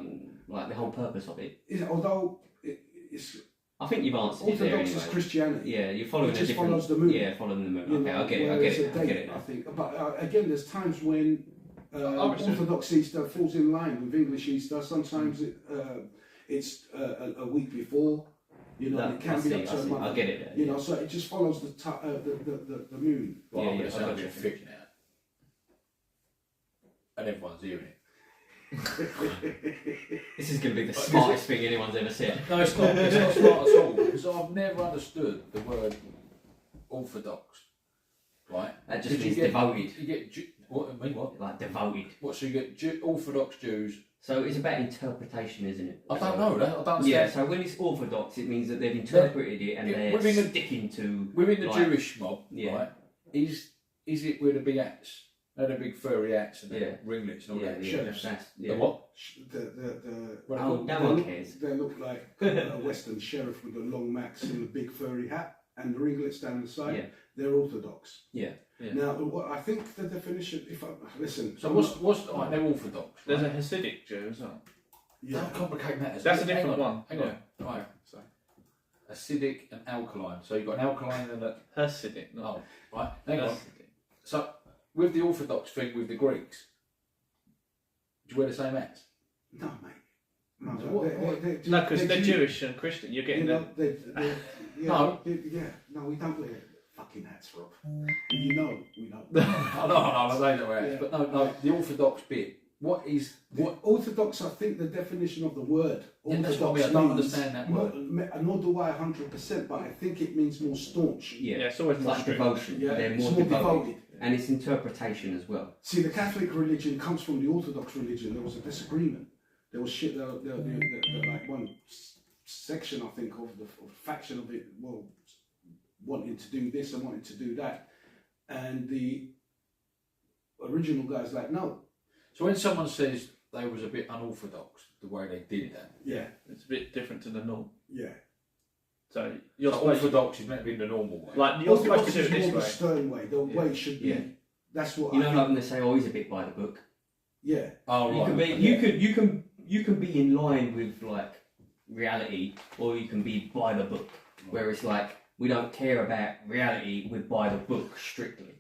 Like the whole purpose of it. although it's I think you've answered it there Orthodox anyway. is Christianity. Yeah, you're following It a just different. follows the moon. Yeah, following the moon. You Okay, know, I get it. where I get it's a it. I get date, it I now. think. But again, there's times when Obviously. Orthodox Easter falls in line with English Easter. Sometimes it's a week before. You know, That- it can I be see, up to I a see. month. I get it. You know, so it just follows the moon. Well, Yeah, I'm yeah, going to I sound a got bit you. thick now. And everyone's hearing it. This is going to be the smartest thing anyone's ever said. No, it's not. It's not smart at all because I've never understood the word orthodox. Right? That just Because means you get, devoted. You get what? I mean what? Like devoted. What? So you get Orthodox Jews. So it's about interpretation, isn't it? I don't know. I don't understand. Yeah, so when it's orthodox, it means that they've interpreted it and Yeah, they're within the- sticking to. Within the like, Jewish mob, Yeah. right? Is it with the big hats? And the big furry hats and the Yeah. ringlets and all Yeah, that? yeah, Chefs. that's, The yeah. what? The Oh, no one cares. They look like a Western sheriff with a long max and a big furry hat and the ringlets down the side. Yeah. They're orthodox. Yeah. Yeah. Now, what I think the definition. If I listen, So what's like they're Orthodox? There's right? a Hasidic Jew as well. yeah. Don't complicate matters. That's a Hang different on, one. Hang on. Right. Sorry. Acidic and alkaline. So you've got an alkaline and a. Hasidic, not Oh, right. Hang on. Hasidic. So with the Orthodox thing with the Greeks, do you wear the same hats? No, mate. No, So what- No, because they're Jew- Jewish and Christian. You're getting You know, yeah, No. No, we don't wear fucking hats, Rob. You know, we don't. I know, I say that way, Yeah. but no, the Orthodox bit. What is What Orthodox? I think the definition of the word Yeah, Orthodox that's what I mean, I don't means- understand that Nor do I 100%, but I think it means more staunch. Yeah. Yeah, it's always It's more like strict. devotion. Yeah, They're it's more more devoted. devoted. And it's interpretation as well. See, the Catholic religion comes from the Orthodox religion. There was a disagreement. There was shit. There like one section, I think, of the faction of it, well, wanting to do this and wanting to do that, and the original guy's like, no, so when someone says they was a bit unorthodox the way they did that? yeah, It's a bit different to the norm. yeah. So you're So supposed orthodox is meant to be the normal way. like you're supposed Orthodox to do is it more the this way. stern way. The way should be. Yeah. That's what You I know, think. like when they say, "Oh, he's a bit by the book." Yeah, Oh right. You can be, okay. you can be in line with like reality, or you can be by the book. Where it's like we don't care about reality, we're by the book strictly.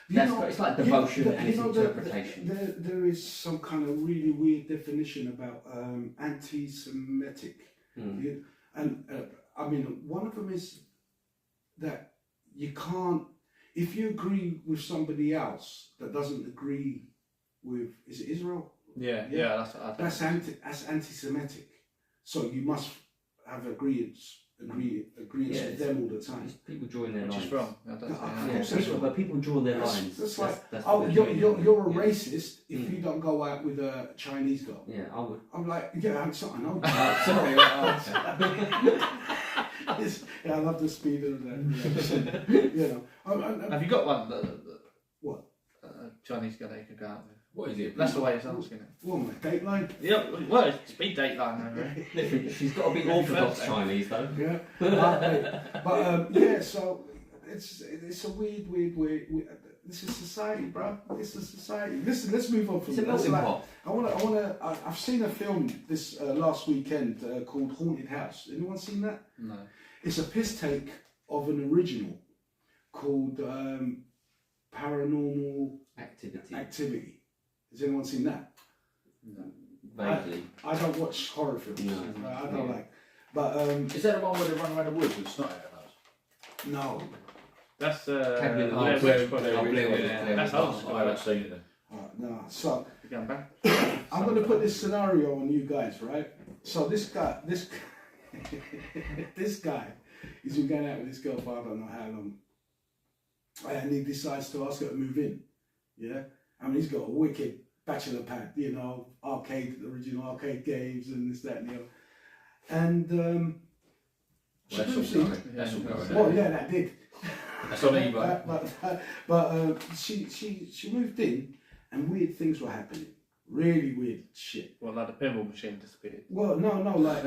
That's it's like devotion and it's interpretation. There is some kind of really weird definition about anti-Semitic. Mm. And I mean, one of them is that you can't, if you agree with somebody else that doesn't agree with, is it Israel? Yeah, Yeah. yeah, that's what I think. That's anti-Semitic. So you must have agreements Yeah, with them all the time. People drawing their Which lines. is wrong. I don't think. Yeah, Yeah, that's people, wrong. but people draw their lines. That's like, that's oh, what they're you're doing. a Yeah. racist if Mm. you don't go out with a Chinese girl. Yeah, I would. I'm like, yeah, I'm sorry, I know. Sorry. Yeah, I love the speed of that. Yeah. You know, Have you got one? What? Chinese girl that you could go out with. What is it? That's the way it's asking it. What, my dateline? Yeah, well, it's speed date line over. She's got to be orthodox Chinese though. Yeah. But yeah, so it's a weird. This is society, bro. This is society. Listen, let's move on from It's a that. melting Like, pot. I've seen a film this last weekend called Haunted House. Anyone seen that? No. It's a piss take of an original called Paranormal Activity. Has anyone seen that? Vaguely. I don't watch horror films. No. I don't like. But Is that the one where they run around the woods with snot out of no. That's Cabin in the Blair Woods. Witch Project. Oh, Blair Witch, Yeah, Blair that's Witch. old those? school. I haven't seen it then. No. So You're going back. I'm going to put this scenario on you guys, right? So this guy, this guy, he's been going out with this girl for I don't know how long, and he decides to ask her to move in. Yeah, I mean he's got a wicked bachelor pad, you know, original arcade games and this, that, and the other, and she Well, moves that's all in. going. That's all going. Well, yeah, that did. That's on eBay. But she moved in, and weird things were happening. Really weird shit. Well, like the pinball machine disappeared. Well, no, like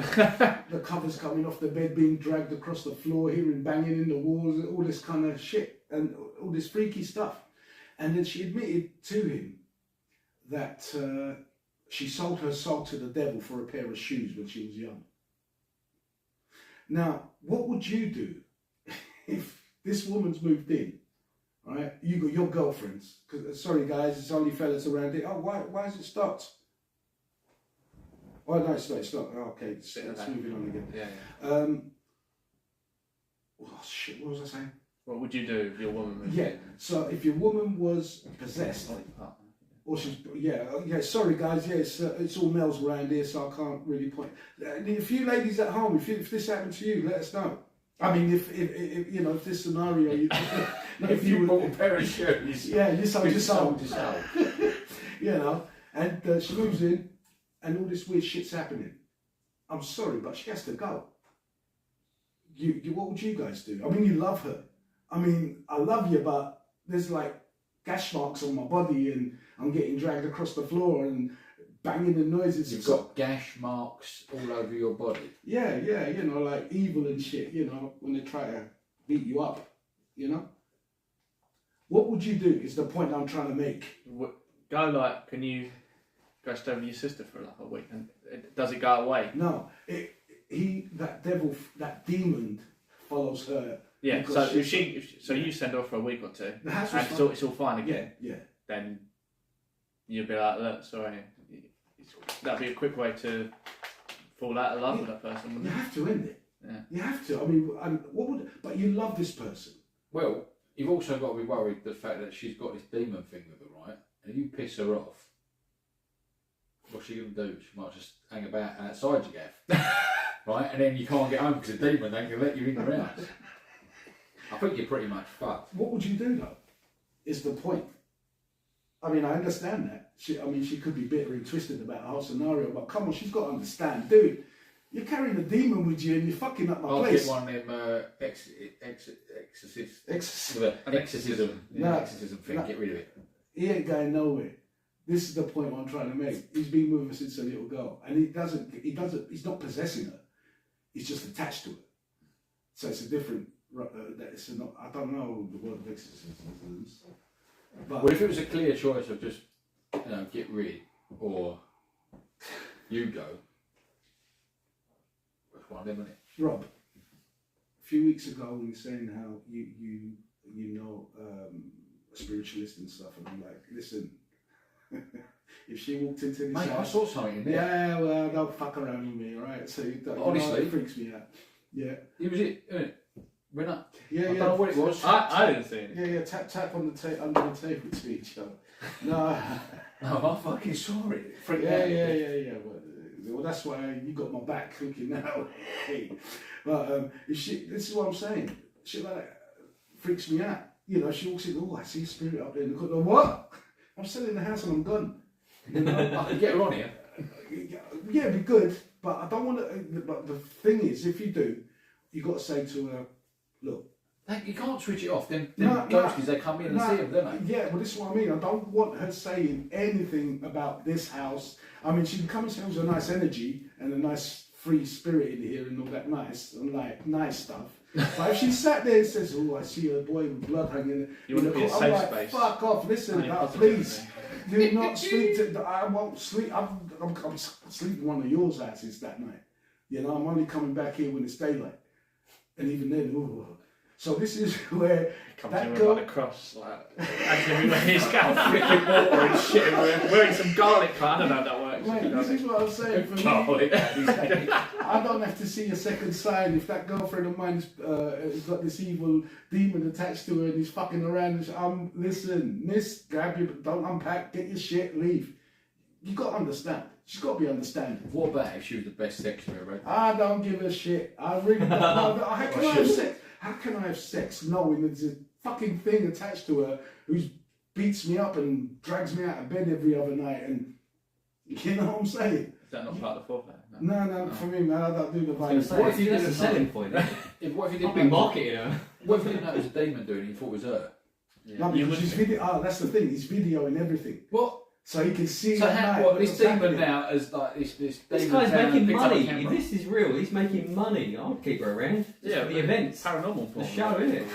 the covers coming off the bed, being dragged across the floor, hearing banging in the walls, all this kind of shit, and all this freaky stuff. And then she admitted to him that she sold her soul to the devil for a pair of shoes when she was young. Now, what would you do if this woman's moved in? Right, you got your girlfriends. Sorry, guys, it's only fellas around here. Oh, why is it stopped? Oh no, it's not. Oh, okay, it's Bit of that. moving on again. Yeah. Oh shit, what was I saying? What would you do if your woman was Yeah. So if your woman was possessed, or she's sorry guys, it's all males around here, so I can't really point. If you ladies at home, if this happened to you, let us know. I mean, if you know, if this scenario, If you bought a pair of shoes, yeah, you sold your soul, your soul. you know, and she moves in, and all this weird shit's happening. I'm sorry, but she has to go. What would you guys do? I mean, you love her. I mean, I love you, but there's like gash marks on my body, and I'm getting dragged across the floor and banging and noises. You've got gash marks all over your body. Yeah, you know, like evil and shit, you know, when they try to beat you up, you know? What would you do is the point I'm trying to make. Go like, can you go stay with your sister for like a week? And does it go away? No, that demon follows her. Yeah, because so she's- so you send her off for a week or two, The house and was it's all fine fine. again, Yeah. then you'll be like, look, sorry. That'd be a quick way to fall out of love with that person, You wouldn't it? have to end it. Yeah. You have to. I mean, but you love this person. Well, you've also got to be worried the fact that she's got this demon thing with her, right? And if you piss her off, what's she going to do? She might just hang about outside your gaff, right? And then you can't get home because the demon ain't going to let you in your house. I think you're pretty much fucked. What would you do though? Is the point. I mean, I understand that. She could be bitter and twisted about the whole scenario, but come on, she's got to understand, dude. You're carrying a demon with you and you're fucking up my I'll place. get one of them exorcism No, thing, no. get rid of it. He ain't going nowhere. This is the point I'm trying to make. He's been with her since a little girl, and he's not possessing her. He's just attached to her. So it's a different. I don't know the word of exorcisms. But Well, if it was a clear choice of just, get rid or you go, that's one of them, isn't it? Rob, a few weeks ago when you were saying how you know a spiritualist and stuff, and I'm like, listen, if she walked into this Mate, I house, saw something in there. yeah, well, don't fuck around with me, alright? So Honestly. it freaks me out. Yeah, It was it, isn't it? Went up. yeah, I yeah. don't know what it was. I didn't see it. Yeah, tap on the under the table to each other. No, No, I fucking saw it. It freaked yeah. out. Well, that's why you got my back looking now. Hey, but this is what I'm saying. Shit like that freaks me out. You know, she walks in. Oh, I see a spirit up there in the corner. What? I'm selling the house and I'm gone. You know? I could get her on here. Yeah, it'd be good, but I don't want to. But the thing is, if you do, you got to say to her, look. You can't switch it off. Then No, ghosties, they come in and see them, don't they? Yeah, well, this is what I mean. I don't want her saying anything about this house. I mean, she can come and say it was a nice energy and a nice free spirit in here and all that nice stuff. But if she sat there and says, "Oh, I see a boy with blood hanging," You want to be a I'm safe like, space. "Fuck off! Listen, Only please, positivity. do not speak to. I won't sleep. I'm sleeping in one of yours houses that night. You know, I'm only coming back here when it's daylight, and even then, ooh. So this is where Comes that in girl. with like a cross, like acting everywhere. He's got freaking water and shit everywhere. Wearing some garlic. I don't know if that works. Mate, this is what I'm saying. For me, Garlic. I don't have to see a second sign if that girlfriend of mine has got this evil demon attached to her and he's fucking around. And listen, miss, grab your, don't unpack, get your shit, leave. You got to understand. She's got to be understanding. What about if she was the best sex you ever had? I don't give a shit. I really don't. How can I have sex? How can I have sex knowing there's a fucking thing attached to her who beats me up and drags me out of bed every other night? And you know what I'm saying? Is that not part of the foreplay? No, for me, man, I don't do the I was violence. gonna What if say, you that's did a it selling point. What if you I've didn't been know? marketing her. What if you didn't know it was a demon doing it? You thought it was her. No, You because wouldn't he's that's the thing, he's videoing everything. What? So he can see So at how, night what, this what's demon happening. now is like this This demon guy's found and making picked up a money. camera. If this is real, he's making money. I'll keep her around. Just for the events. Paranormal The porn. show, innit?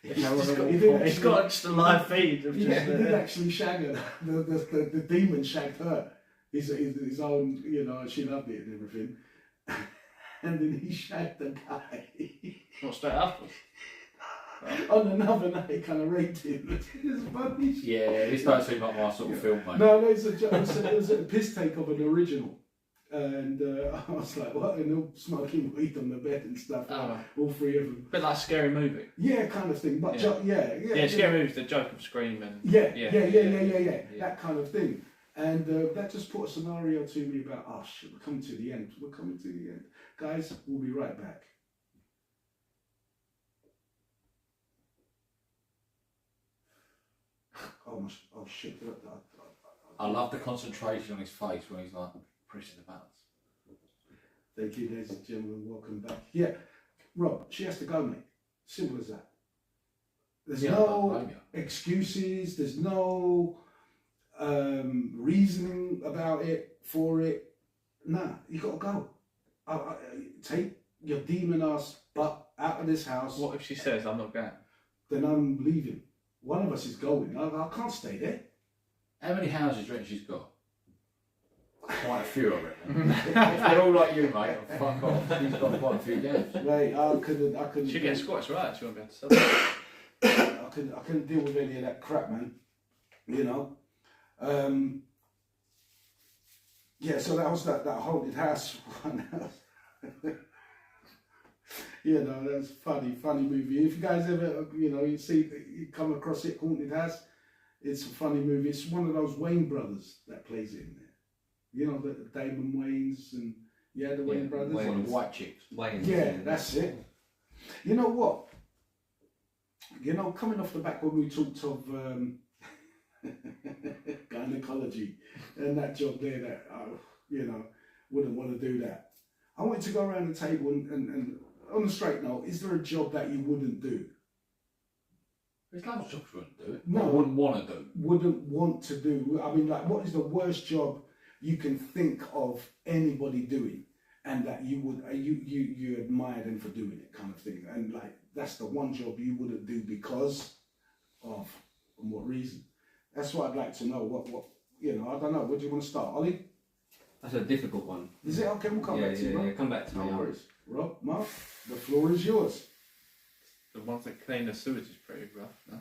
It's got just a live feed of Yeah, just he did actually shag her. The demon shagged her. His own, you know, she loved it and everything. And then he shagged the guy. Not straight after. On another night, he kind of raped him. It's funny shit. Yeah, this don't seem like my sort of film, mate. No, it was a piss take of an original. And I was like, what? And they're all smoking weed on the bed and stuff. Oh. All three of them. Bit like a scary movie. Yeah, kind of thing. But Yeah. Yeah, scary movie's the joke of Scream and Yeah. That kind of thing. And that just put a scenario to me about, oh shit, we're coming to the end. We're coming to the end. Guys, we'll be right back. Oh shit. I love the concentration on his face when he's like pressing the buttons. Thank you, ladies and gentlemen. Welcome back. Yeah, Rob, she has to go, mate. Simple as that. There's Yeah, I don't no blame you. excuses. There's no reasoning about it, for it. Nah, you got to go. Take your demon ass butt out of this house. What if she says, I'm not going? Then I'm leaving. One of us is going. I can't stay there. How many houses do you reckon she's got? Quite a few, I reckon. If they're all like you, mate, fuck off. She's got quite a few games. Mate, I couldn't. She gets Scottish right, she won't be able to sell it. I couldn't deal with any of that crap, man. You know. Yeah, so that was that haunted house one. You know, that's funny movie. If you guys ever, you come across it, Haunted House, it's a funny movie. It's one of those Wayne brothers that plays it in there. You know, the Damon Wayans and the Wayne brothers. One of the white chicks. Yeah, that's it. You know what? Coming off the back when we talked of gynecology and that job there that wouldn't want to do that. I wanted to go around the table and on a straight note, is there a job that you wouldn't do? There's loads of jobs you wouldn't do. No. I wouldn't want to do. Wouldn't want to do. I mean, like, what is the worst job you can think of anybody doing, and that you would you admire them for doing it, kind of thing? And like, that's the one job you wouldn't do because of, and what reason? That's what I'd like to know. What I don't know. Where do you want to start, Ollie? That's a difficult one. Is it okay? We'll come back to you, bro. Yeah, come back to me. No worries. Rob, Mark, the floor is yours. The ones that clean the sewage is pretty rough, no?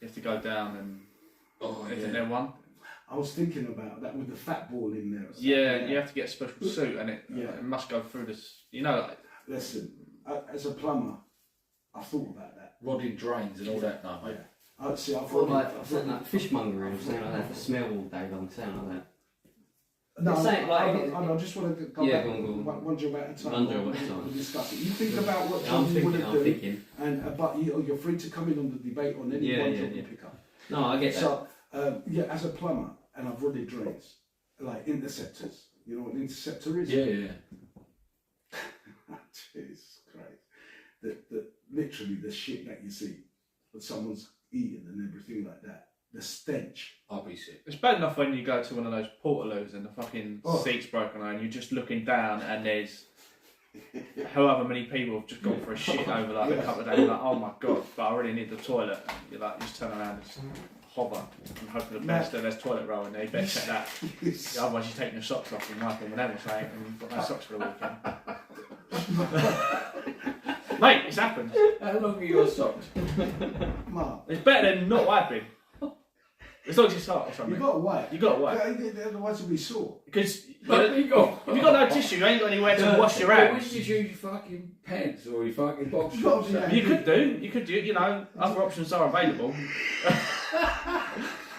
You have to go down and... Isn't there one? I was thinking about that with the fat ball in there. Or something. Yeah, you have to get a special suit and it must go through this... like... Listen, as a plumber, I thought about that. Rodding drains and all that, no, mate. Yeah. I've Or thought like fishmonger or something like that for smell all day long, something like that. No, It's saying, I just want to go back go on. one job at a time. One job at a time. We'll discuss it. You think about what I'm job you want to do, thinking. and but you're free to come in on the debate on any one job you pick up. No, I get that. So, as a plumber, and I've run drains, like interceptors. You know what an interceptor is? Yeah. Jesus Christ. Literally the shit that you see that someone's eating and everything like that. The stench. I'll be sick. It's bad enough when you go to one of those portaloos and the fucking seat's broken and you're just looking down and there's however many people have just gone for a shit over like a couple of days. You're like, oh my god, but I really need the toilet. And you're like, just turn around and just hover and hope for the best that there's toilet roll in there. You better check that. Otherwise you're taking your socks off and wiping with them or something and you've got no socks for the weekend. Mate, it's happened. How long are your socks? Mark, It's better than not wiping. As long as you start or something. you got to wipe. You got to wipe. Otherwise it'll be sore. Because if You got. you've got no tissue, you ain't got anywhere to wash your When hands. you use your fucking pants or your fucking box You got shorts? to be- You could do, other options are available.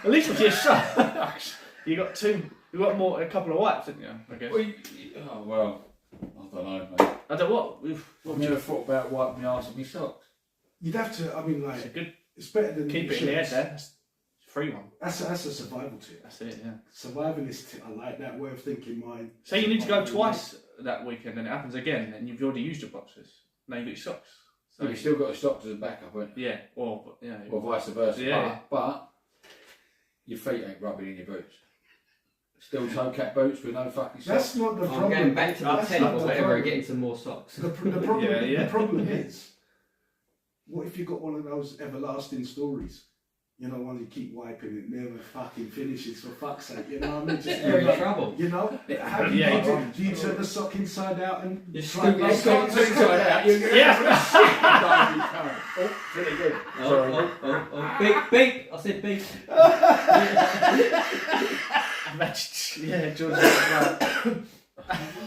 At least with your socks, you got a couple of wipes, didn't you? I guess. Well, I don't know, mate. I don't know what. I've never thought about wiping my arse with my socks. You'd have to, I mean, It's a like, good. it's better than Keep it in the head there. That's a free one. That's a survival tip. That's it, yeah. Survivalist tip. I like that way of thinking, mine. Say you need to go twice that weekend and it happens again and you've already used your boxes. Now you've got your socks. So You've still got the socks as a backup, haven't you? yeah, or Vice versa. Yeah. But your feet ain't rubbing in your boots. Still toe cap boots with no fucking socks. That's not the I'm problem. going back to the That's tent not or the whatever problem. and getting some more socks. The problem, Yeah. the problem is, what if you got one of those everlasting stories? You know, one you keep wiping, it never fucking finishes, for fuck's sake, you know what I mean? Just They're in trouble. you know, how do you, Yeah, do you turn the sock inside out and You try and scoop make it Can't turn inside out. You're Yeah. Oh, pretty good. Oh, oh, beep. I said beep. Yeah, George.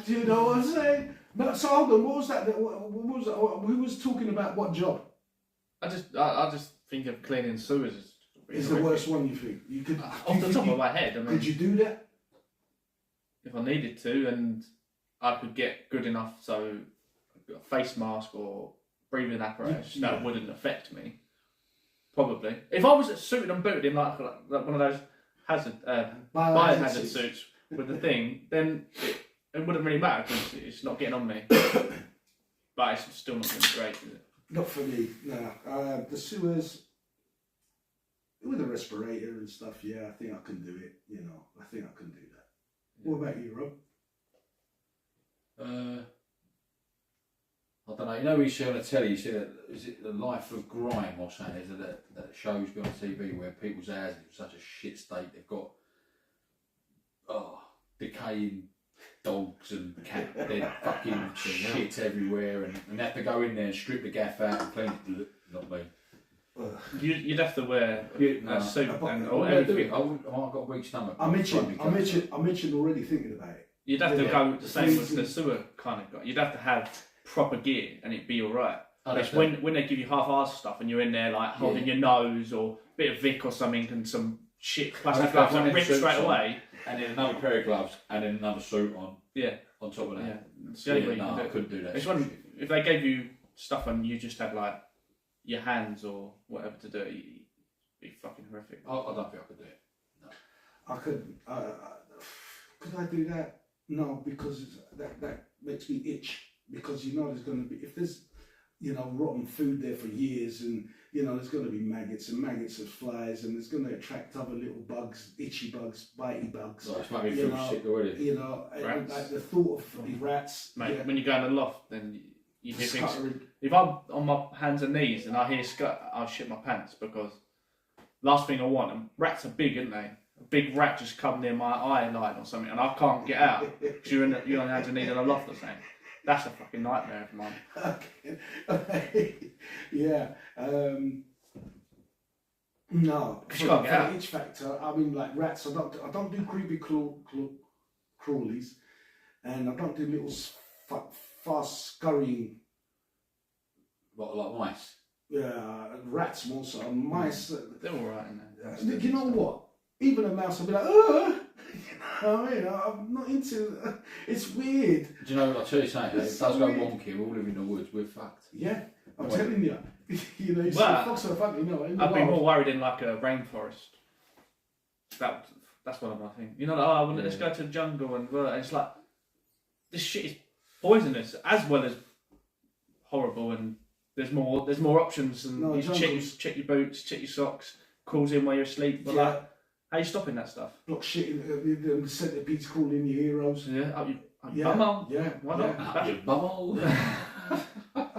Do you know what I'm saying? No, so hold on, what was that? We was talking about what job I just think of cleaning sewers as is the worst one you think? You could off the top of my head. I mean, could you do that? if I needed to, and I could get good enough so a face mask or breathing apparatus Yeah. that wouldn't affect me. Probably, if I was suited and booted in like one of those biohazard suits with the thing, then it wouldn't really matter because it's not getting on me. But it's still not going to be great, is it? Not for me, no. The sewers with a respirator and stuff. Yeah, I think I can do it. You know, I think I can do that. What about you, Rob? I don't know. You know, we see on the telly. You see that is it the Life of Grime or something? Is it that shows on TV where people's houses are in such a shit state? They've got decaying dogs and cat dead fucking shit everywhere, and they have to go in there and strip the gaff out and clean it. Not me. You'd have to wear a suit and I or wouldn't do anything. it. I've got a weak stomach. I mentioned already thinking about it. You'd have to Yeah. go the same with the sewer kind of guy. You'd have to have proper gear and it'd be alright. It's when they give you half-assed stuff and you're in there like holding your nose or a bit of Vic or something and some shit plastic gloves and rinse straight away. And then another pair of gloves and then another suit on. Yeah. On top of that. Yeah. It's the only way you can do I it. couldn't do that. It's when if they gave you stuff and you just had like your hands or whatever to do it, it'd be fucking horrific. I don't think I could do it. No. I could. Could I do that? No, because that makes me itch. Because you know there's going to be, if there's, you know, rotten food there for years, and you know there's going to be maggots of flies, and it's going to attract other little bugs, itchy bugs, bitey bugs. So it's making me feel sick already. You know, Rats. like the thought of rats. Mate, yeah, when you go in the loft, then you hear things. scuttering. If I'm on my hands and knees and I hear I'll shit my pants because last thing I want, and rats are big, aren't they? A big rat just come near my eye line or something, and I can't get out because you're on your hands and knees in a loft or something. That's a fucking nightmare of mine. Okay. Yeah. No. You can't get out. The itch factor. I mean, like rats. I don't do creepy crawlies, and I don't do little fast scurrying. What, like mice? Rats more so. Mice. They're alright in there. You know what? Even a mouse will be like, oh. You know what I mean? I'm not into. It's weird. Do you know? I'll tell you something. If it It's does so go weird. wonky, we all live in the woods. We're fucked. Yeah, I'm Wait. telling you. You know, you see Well, fox are funny. You know, in the I'd be wild. more worried in like a rainforest. That's one of my things. You know, like, let's go to the jungle and it's like this shit is poisonous as well as horrible, and there's more options, and No, you jungles. check your boots, check your socks, crawls in while you're asleep. But Yeah. like, how are you stopping that stuff? Not shitting. The centipedes calling your heroes. Yeah, up your Yeah, bum. yeah. Why not? Up your bubble.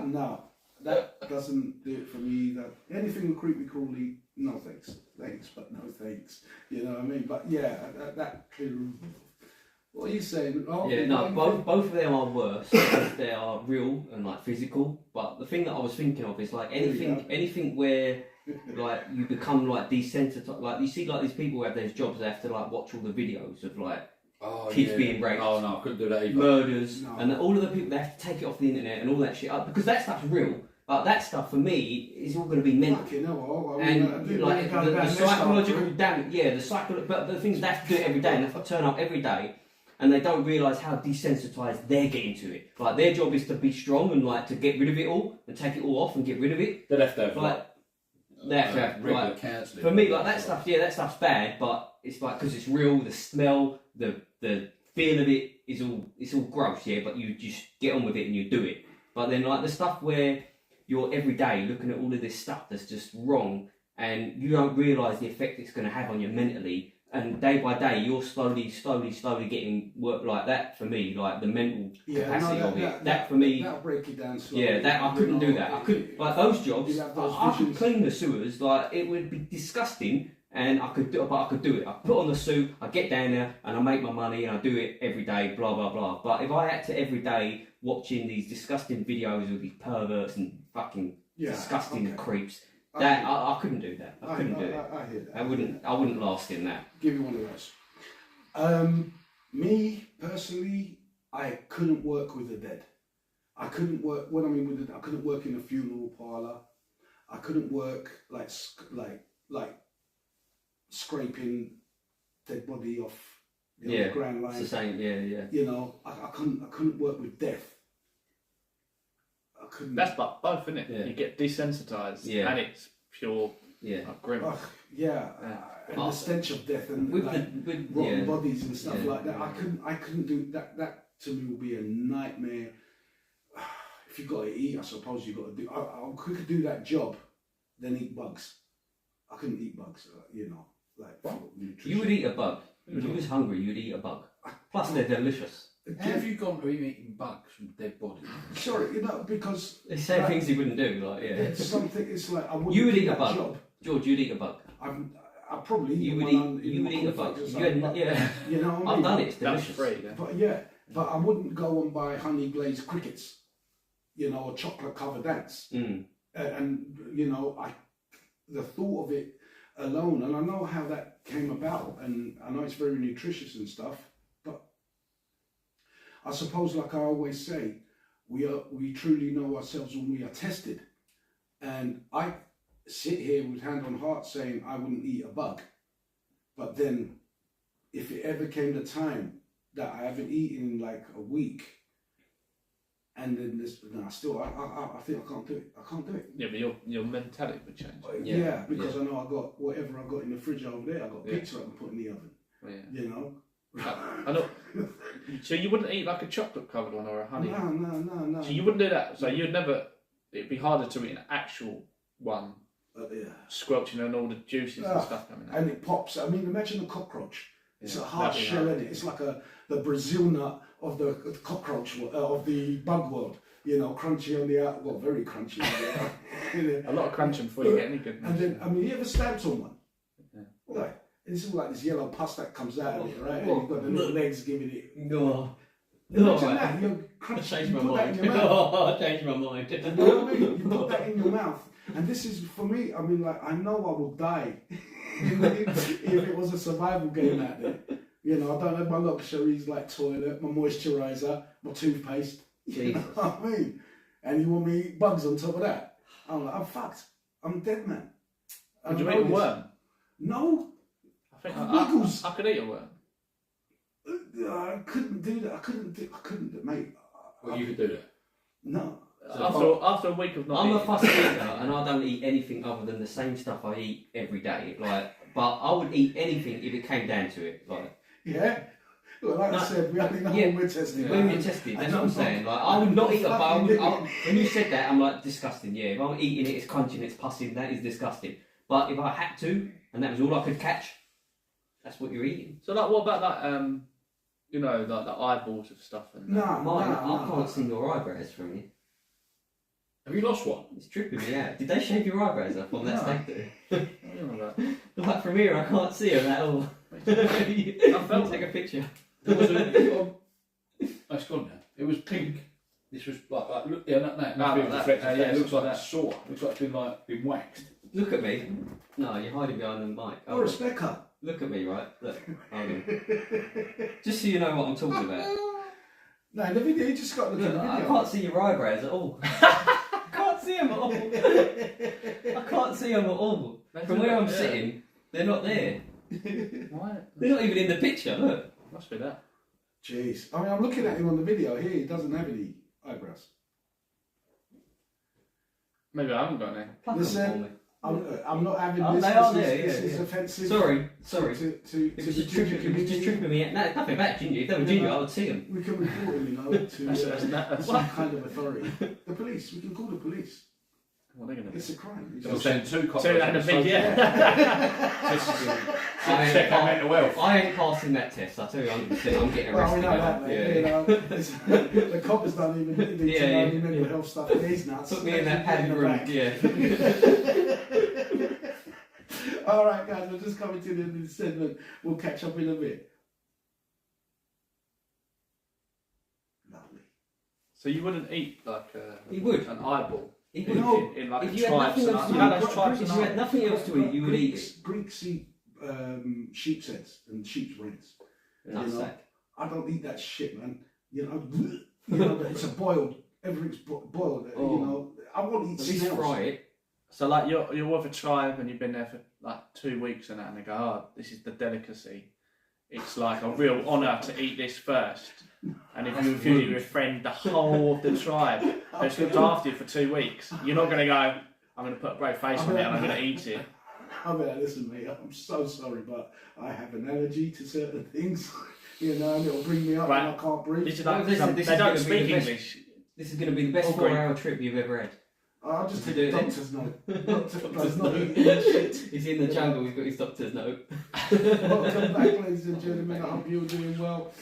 No, that doesn't do it for me either. Anything with creepy crawly, no thanks. Thanks, but no thanks. You know what I mean? But yeah, that what are you saying? Oh, Yeah, no, both of them are worse because they are real and like physical. But the thing that I was thinking of is like anything where like you become like desensitized. Like you see like these people who have those jobs, they have to like watch all the videos of like kids being raped, Oh no, I couldn't do that either. murders, No. and all of the people, they have to take it off the internet and all that shit up because that stuff's real. But that stuff for me is all going to be mental. Fucking hell, I mean, I And do like go the down this psychological stuff, damage, yeah, the psychological. But the things they have to do it every day, and they have to turn up every day, and they don't realise how desensitized they're getting to it. Like their job is to be strong and like to get rid of it all and take it all off and get rid of it. They'd have to have Like they have to have regular like, counselling. for me, like that stuff. Yeah, that stuff's bad, but it's like because it's real. The smell, the feel of it is all gross. Yeah, but you just get on with it and you do it. But then like the stuff where you're every day looking at all of this stuff that's just wrong, and you don't realise the effect it's going to have on you mentally. And day by day, you're slowly getting work like that. For me, like the mental capacity of it. That for me, that'll break you down slowly. yeah, that I couldn't do that. I couldn't like those jobs. You have those I could visions. clean the sewers. Like it would be disgusting, and I could do it. But I could do it. I put on the suit. I get down there, and I make my money, and I do it every day. Blah blah blah. But if I had to every day watching these disgusting videos of these perverts and fucking disgusting creeps, that I couldn't do that. I couldn't do it. I hear that. I wouldn't last in that. Give you one of those. Me personally, I couldn't work with the dead. I couldn't work. What I mean with it, I couldn't work in a funeral parlor. I couldn't work like scraping dead body off the ground It's line. the same. Yeah. You know, I couldn't work with death. I couldn't. That's but both, isn't it? Yeah. You get desensitized, Yeah. and it's pure Yeah. grim. Ugh, yeah, and the stench of death and With like, the with rotten bodies and stuff Yeah. like that. I couldn't do that. That to me would be a nightmare. If you got to eat, I suppose you got to do. I could do that job, then eat bugs. I couldn't eat bugs, you know, like for nutrition. you would eat a bug. If you was hungry, you'd eat a bug. Plus, they're delicious. How have you gone to him eating bugs from dead bodies? Sorry, you know, because They say Right. things you wouldn't do. Like it's something. It's like I wouldn't You would do eat a that bug. job. George, you'd eat a bug. I probably You would one eat. on- in You would my eat a bug. cornflakes or You something, had, but, yeah. you know what I I've mean? done it. It's That's delicious. free. Yeah. But yeah, but I wouldn't go and buy honey glazed crickets, you know, or chocolate covered ants. Mm. And you know, the thought of it alone, and I know how that came about, and I know it's very nutritious and stuff, but I suppose, like I always say, we truly know ourselves when we are tested, and I sit here with hand on heart saying I wouldn't eat a bug, but then if it ever came the time that I haven't eaten in like a week, and then this, no, still, I think I can't do it. I can't do it. Yeah, but your mentality would change. Yeah, because I know I got whatever I got in the fridge over there. I got pizza I can put in the oven. Yeah. You know. I know. So you wouldn't eat like a chocolate covered one or a honey? No. So you wouldn't do that. So you'd never. It'd be harder to eat an actual one, Yeah. squelching and all the juices and stuff coming out. And it pops. I mean, imagine a cockroach. It's Yeah, a hard that'd be shell hard. in it. It's like the Brazil nut of the cockroach of the bug world. You know, crunchy on the out. Well, very crunchy. On the A lot of crunching before you get any good. And then, I mean, you ever stabbed someone? Yeah. Like, it's all like this yellow pus that comes out of it, right? Oh, And you've got the little legs giving it. No. Imagine that. You're I crunchy. changed You my put that mind. in your mouth. I changed my mind. You know what I mean? You put that in your mouth. And this is, for me, I mean, like, I know I will die if it was a survival game out there. You know, I don't have my luxuries like toilet, my moisturiser, my toothpaste. You know Jesus. what I mean? And you want me to eat bugs on top of that? I'm like, I'm fucked. I'm a dead man. Would you I eat know a this. worm? No. I think Wiggles. I could eat a worm. I couldn't do that. I couldn't, mate. Well, you could do that. No. After a week of not I'm a eating. fussy eater, and I don't eat anything other than the same stuff I eat every day. Like, but I would eat anything if it came down to it. Like, Yeah. Well, like I No. said, we only know Yeah. when we're testing. when man. you're tested, And that's what I'm not- saying. Like, I would not eat a bug. fucking living. When you said that, I'm like, disgusting. Yeah, if I'm eating it, it's crunching, it's pussing. That is disgusting. But if I had to, and that was all I could catch, that's what you're eating. So like, what about that? You know, like the eyeballs of stuff and. No, Mine, no, I can't see your eyebrows from you. Have you lost one? It's tripping me out. Did they shave your eyebrows up on that No. stag do? You know that. Like from here, I can't see them at all. I felt Take a picture. There was a. Oh, it's gone now. It was pink. This was like look, yeah, that like that. reflective. Yeah, it looks like that. it's sore. Looks like it's been waxed. Look at me. No, you're hiding behind the mic. Or Hold a on. spare cut. Look at me, right? Look. Hold on. Just so you know what I'm talking about. No, in the video, you just got to look Look, at the I video. can't see your eyebrows at all. I can't see them at all. I can't see them at all. From where I'm sitting, they're not there. Why? They're not even in the picture. Look. Must be that. Jeez. I mean, I'm looking at him on the video here. He doesn't have any eyebrows. Maybe I haven't got any. Pluck 'em Listen. for me. I'm not having Oh, this. they are This there, is, yeah, this is yeah. offensive. Sorry. To It the was just ginger tripping, community. me out. No, nothing about ginger. If they were ginger, I would see them. We can report him, you know, to That's some kind of authority. The police. We can call the police. What are they gonna do? It's a crime. They'll send two copies. Two and a big Check our mental health. I ain't passing that test. I tell you, 100%. I'm getting Well, we arrested. know that, now. mate. You know, the coppers don't even need to know any mental health stuff. He's nuts. Put me in that padded room. Yeah. All right, guys, we're just coming to the end of the segment. We'll catch up in a bit. Lovely. So you wouldn't eat like You would. an eyeball If You you, know, in like if a you had tribes nothing and else to you know eat, those tribes if and you had nothing else to eat, you would eat it. Greeks eat sheep's heads and sheep's brains. Nutsack. I don't eat that shit, man. you know, but it's a boiled. Everything's boiled. You Oh. know, I want to eat At least snails. fry it. So like you're with a tribe and you've been there for like 2 weeks and that, and they go, oh, this is the delicacy. It's like a real honour to eat this first. And if you refuse, you befriend the whole of the tribe that's looked after you for 2 weeks. You're not going to go, I'm going to put a brave face on it and I'm going to eat it. I'll be like, listen, mate, I'm so sorry, but I have an allergy to certain things. You know, and it'll bring me up Right. and I can't breathe. This is Well, like, listen, this they is don't gonna be speak the best- English. This is going to be the best Oh, great. 4-hour trip you've ever had. I'll just To take do it then? doctor's note. Doctor's not eating shit. He's in the jungle, he's got his doctor's note. Welcome back, ladies and gentlemen. I hope you're doing well.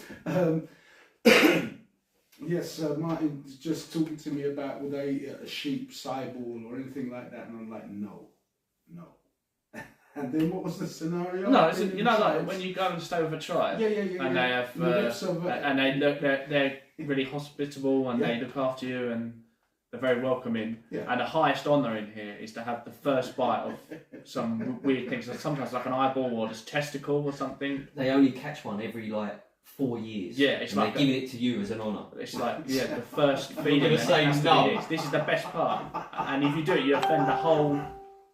Yes, Martin's just talking to me about would I eat a sheep sideball or anything like that, and I'm like, no. And then what was the scenario? No, it's, you know, like when you go and stay with a tribe, yeah. and they have, The lips of it. and they look, they're really hospitable and Yeah. they look after you and they're very welcoming. Yeah. And the highest honour in here is to have the first bite of some weird things. Sometimes like an eyeball or just testicle or something. They only catch one every like 4 years. Yeah, it's and like they're giving it to you as an honour. It's like, yeah, the first feeding. gonna that say has to be no. this. This is the best part. And if you do it, you offend the whole.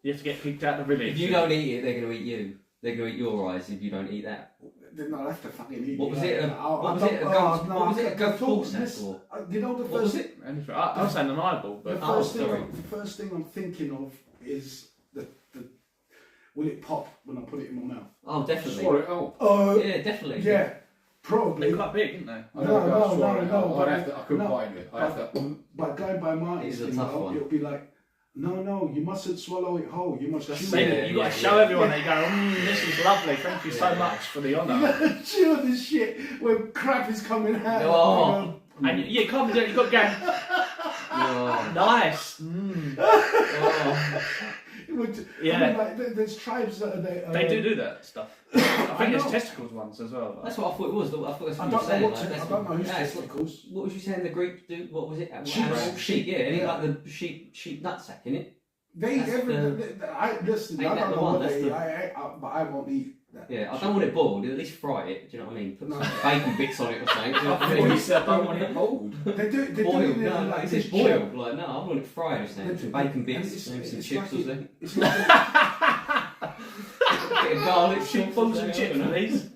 You have to get kicked out of the village. If you don't eat it, they're going to eat you. They're going to eat your eyes if you don't eat that. Then I'll have to fucking eat What was it. it? What was it? A goat ball set or? You know, the What was first it? Anything. I was saying an eyeball, The but first, sorry. the first thing I'm thinking of is the will it pop when I put it in my mouth? Oh, definitely. Swallow it all. Yeah, definitely. Yeah, probably. they're quite big, aren't they? I No, don't know, no, swallow no, it no, all. but- I couldn't no. bite into it. I have to. But going by Martin's It is a thing, tough though, one. it'll be like, no, you mustn't swallow it whole. You must Just chew say it. that. You've got to show everyone that you go, this is lovely, thank you so much for the You honour. gotta chew this shit when crap is coming out. Oh. And you can't be doing it, you've got to go, Oh. nice. Oh. Yeah. I mean, like, there's tribes that are there. They do that stuff. I think there's know. testicles ones as well. That's what I thought it was. I thought that's I what you don't were know saying. what Like, to, that's I don't know who's yeah, it's like- testicles. What was you saying the Greeks do? What was it? Sheep. Animal- sheep, yeah. Ain't it Yeah. like the sheep nutsack, innit? They That's every. I listen. Ain't I that don't the know one? what That's they eat. the- But I won't eat that. Yeah, I don't want it boiled. At least fry it. Do you know what I mean? Put No. some bacon bits on it or something. Do you know what I I mean? said I don't want it boiled. They do. They Boiled. do it No, in no, like it this says boiled. Like no, I want it fried or something. They Some do- bacon and bits, maybe some it's chips like or it- something. It's like A bit of garlic, Sheep sauce balls or and something, chips, I don't know. please.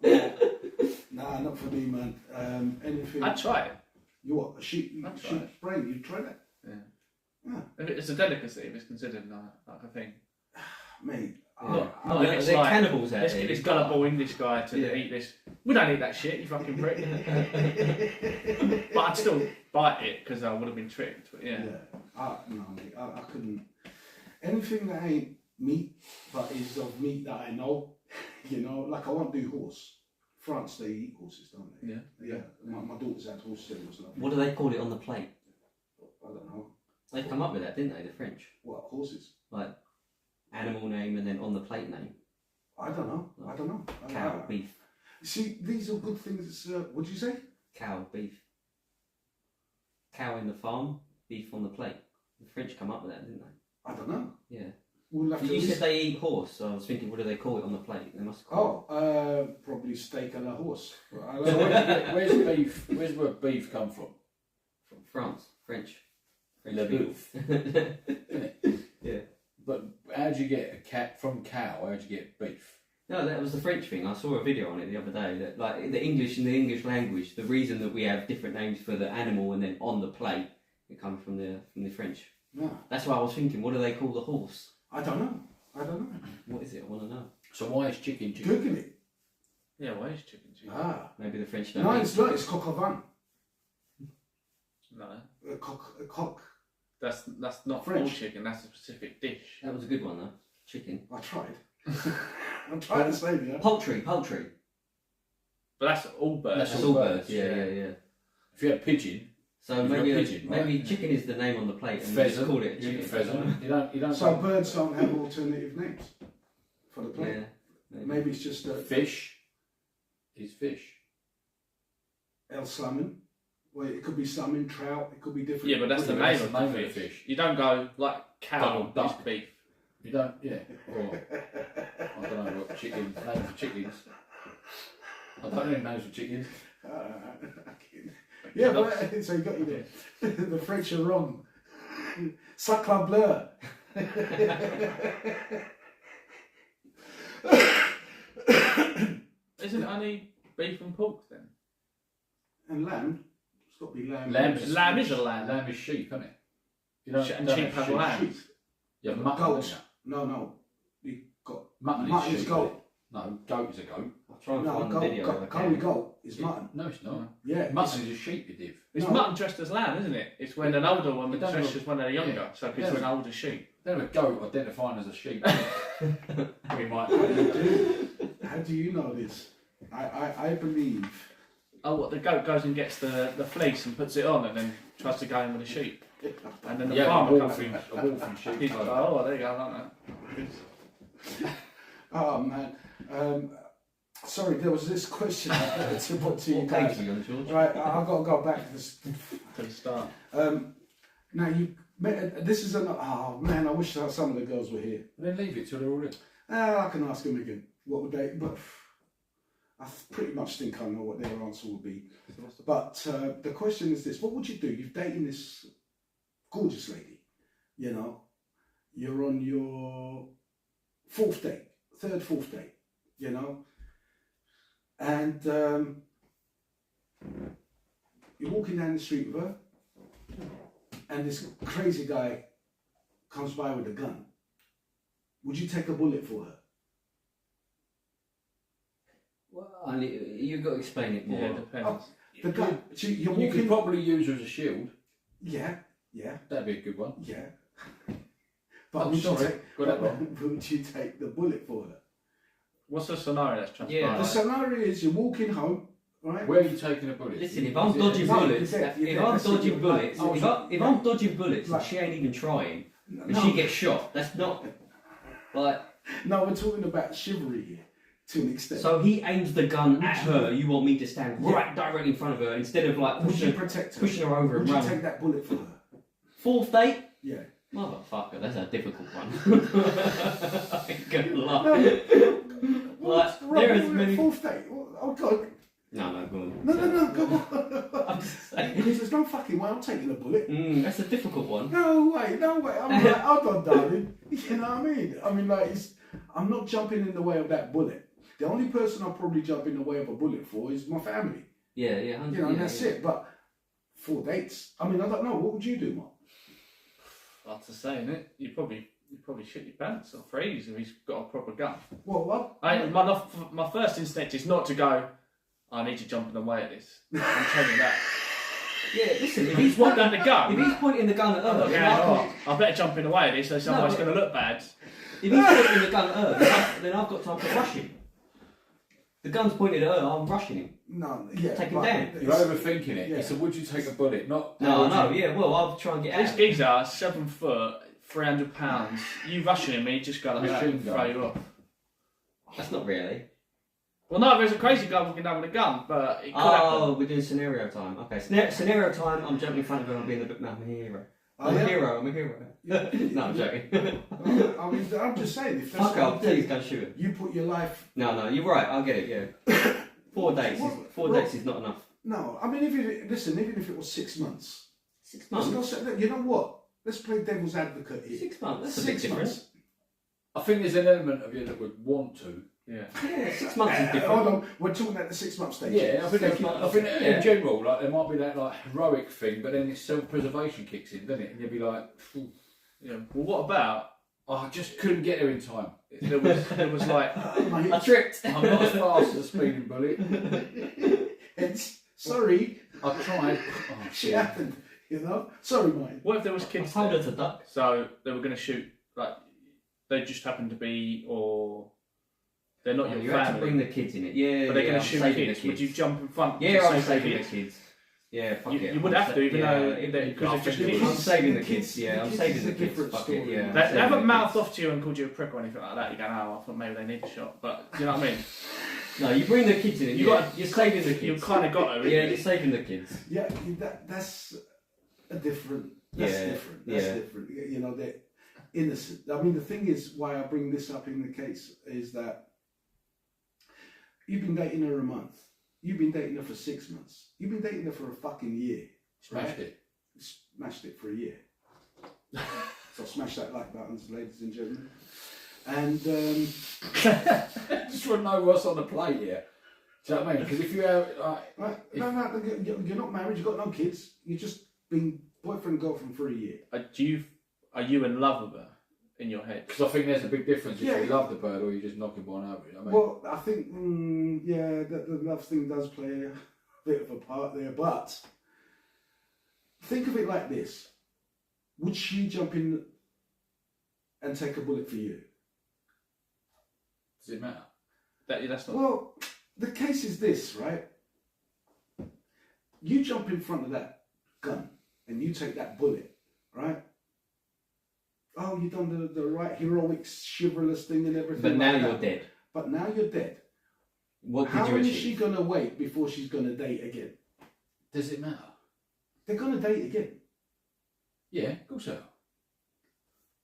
yeah. Nah, not for me, man. Anything. I'd try it. You what? A sheep? I'd try Sheep's brain? You try that, If it's a delicacy, if it's considered like a thing. mate? Not No, if it's they're like, cannibals out let's there. get this gullible English guy to Yeah. eat this. We don't eat that shit, you fucking prick. But I'd still bite it because I would have been tricked. But yeah. No, mate. I couldn't. Anything that ain't meat, but is of meat that I know. You know, like I won't do horse. France, they eat horses, don't they? Yeah. Yeah. My daughter's had horses. It was lovely. What do they call it on the plate? I don't know. They come up with that, didn't they? The French, What horses? like animal name and then on the plate name. I don't know. I don't know. Cow, beef, See, these are good things. What did you say? cow, beef. Cow in the farm, beef on the plate. The French come up with that, didn't they? I don't know. Yeah. We'll have to. You said they eat horse, so I was thinking, what do they call it on the plate? They must call Probably steak and a horse. I So don't know. where's beef? Where's where beef come from? it from France, French. Le beef. Yeah. But how'd you get a cat from cow? How'd you get beef? No, that was the French thing. I saw a video on it the other day. That like the English in the English language, the reason that we have different names for the animal and then on the plate, it comes from the French. No, That's why I was thinking, what do they call the horse? I don't know. I don't know. What is it? I want to know. So why is chicken chicken? Google it. Yeah, why is chicken chicken? Ah. Maybe the French don't. No, eat it's not. It's coq au vin. No. A cock. That's not all French. chicken, that's a specific dish. That was a good one though. Chicken. I tried. I'm trying to save you. Poultry. But that's all birds. That's all birds. Yeah. If you had pigeon, So You've maybe got pigeon, right? maybe chicken is the name on the plate and we just pheasant, call it you chicken. get pheasant. You don't. So birds don't have alternative names for the plate. Yeah. Maybe. Maybe it's just Fish is fish. El salmon. Well, it could be salmon, trout. It could be different. Yeah, but that's the Well, name that's of the the name of the fish. fish. You don't go like cow, Double duck. is beef. You don't. Yeah. Or I don't know what chicken names for chickens. I don't know names for chickens. Yeah, but so you got you there. The French are wrong. Sacre bleu. Isn't only beef and pork then? And lamb. It's got to be lamb. Lamb is a lamb. Lamb is sheep, isn't it? You don't, And don't sheep have lambs. Yeah, mutton. Goat. Isn't it? No. You got Mutton is sheep. goat. No, goat is a goat. I'll try and No, find the goat, video. if I curry can. goat is mutton. No, it's not. Yeah. Mutton is a sheep, you div. It's No. mutton dressed as lamb, isn't it? It's when an older one It doesn't dressed look- as when they're younger, yeah. so it's Yeah. an older sheep. Then a goat identifying as a sheep. We might. How do you know this? I believe. Oh, what, the goat goes and gets the fleece and puts it on and then tries to go in with the sheep. And then the Yeah, a farmer wolf comes in in. sheep. He's like, oh, there you go, like that. Oh man. Sorry, there was this question I had to put to you What page guys. are you on, George? Right, I've got to go back to this. To the start. Now you. This is an. Oh man, I wish some of the girls were here. Then leave it till they're all in. I can ask them again. What would they? But I pretty much think I know what their answer would be. But the question is this: what would you do? You've dated this gorgeous lady. You know, you're on your fourth date, fourth date. You know, and you're walking down the street with her, and this crazy guy comes by with a gun. Would you take a bullet for her? Well, you've got to explain it more. Yeah, it depends. The guy, you're You walking. could probably use her as a shield. Yeah. That'd be a good one. Yeah. But I'm would sorry, you take? got that wrong. Would you take the bullet for her? What's the scenario that's transpired? Yeah. The scenario is you're walking home, right? Where are you taking a bullet? Listen, if I'm Is it- dodging No, bullets, you're dead, you're if dead. I'm That's dodging it. bullets, Oh, if I'm dodging bullets Right. and she ain't even trying, and No. she gets shot, that's not like. No, we're talking about chivalry here, to an extent. So he aims the gun at her. You want me to stand right directly in front of her instead of like would you pushing, protect her? pushing her over Would and you running. take that bullet for her? Fourth date? Yeah. Motherfucker, that's a difficult one. I ain't gonna lie. Like, there is many. Fourth date. Oh God. No, go on. No, go on. I'm just saying. Because there's no fucking way I'm taking a bullet. That's a difficult one. No way. I'm like, hold on, darling. You know what I mean? I mean, like, I'm not jumping in the way of that bullet. The only person I'll probably jump in the way of a bullet for is my family. Yeah, 100%. You know, and yeah, that's yeah. it. But 4 dates. I mean, I don't know. What would you do, Mark? Hard to say, innit? You probably shit your pants or freeze if he's got a proper gun. Well, what? My first instinct is not to go, I need to jump in the way of this. I'm telling you that. Yeah, listen, if He's he's pointing at the gun. if he's pointing the gun at her, Okay, then I can't. I better jump in the way of this, so otherwise it's but- going to look bad. If he's pointing the gun at her, then I've got time to rush him. The gun's pointed at her, I'm rushing him. No, yeah. Take him but down. it's- You're overthinking it. Yeah. So would you take a bullet? Not. No, would no, you- yeah, well, I'll try and get This out. geezer, 7 foot, 300 pounds. You rushing him, he just go like that Machine and gun. throw you off. That's not really. Well, no, there's a crazy guy walking down with a gun, but it could Oh, happen. we're doing scenario time. Okay, scenario time, I'm jumping in front of her, I'm being the I'm a hero. Oh, I'm a yeah? hero, I'm a hero. No, I'm joking. I mean, I'm just saying, if that's Fuck, what I'll you tell you do, go shoot him. you put your life. No, you're right, I'll get it, yeah. 4 dates, Well, 4 dates is not enough. No, I mean, even if it was 6 months. 6 Let's months? go say, you know what? Let's play devil's advocate here. 6 months, that's a bit 6 different. months. I think there's an element of you that would want to. Yeah. Yeah, 6 months is Hold different. on, we're talking about the 6 month stage. Yeah, I think, Six months. I think Yeah. in general, like there might be that like heroic thing, but then it's self-preservation kicks in, doesn't it? And you'll be like, "Phew, Yeah. Well, what about oh, I just couldn't get there in time. there was like Mate, I tripped. I'm not as fast as a speeding bullet. it's sorry, I tried. Oh, shit shit. happened. You know, sorry, mate. what if there was I kids told there? her to duck. So they were going to shoot like they just happened to be or they're not Oh, your you had to family, bring the kids in it. Yeah, but they're yeah, going I'm to shoot saving kids. the Would you jump in front? Yeah, to I'm save saving the kids? kids. Yeah, fuck You- it. you would I'm have to, even though because they're just think kids. I'm saving the The kids. kids- Yeah, the I'm kids saving is the a kids. different Fuck story. it. Yeah, I'm They saving haven't the mouthed kids. off to you and called you a prick or anything like that. You go, oh, I thought maybe they need a shot, but you know what I mean. No, you bring the kids in it. You yeah, got- you're saving the kids. You kind of got to. Yeah, you're saving the kids. Yeah, that's a different. That's Yeah, different. That's yeah. different. You know, they're innocent. I mean, the thing is, why I bring this up in the case is that you've been dating her a month. You've been dating her for 6 months. You've been dating her for a fucking year. Smashed Right? it. Smashed it for a year. So smash that like buttons, ladies and gentlemen. And Just want to know what's on the plate here. Do you know what I mean? Because if you have like, right, no, you're not married. You've got no kids. You've just been boyfriend girlfriend for a year. Are you in love with her in your head? because I think there's a big difference if Yeah. you love the bird or you're just knocking one over. You know what I mean? Well, I think yeah, the love thing does play a bit of a part there. But think of it like this: would she jump in and take a bullet for you? Does it matter? That's not. Well, the case is this, right? You jump in front of that gun and you take that bullet, right? Oh, you've done the right heroic, chivalrous thing and everything. But now like you're that. dead. But now you're dead. What How did you long achieve? is she going to wait before she's going to date again? Does it matter? They're going to date again. Yeah, of course so.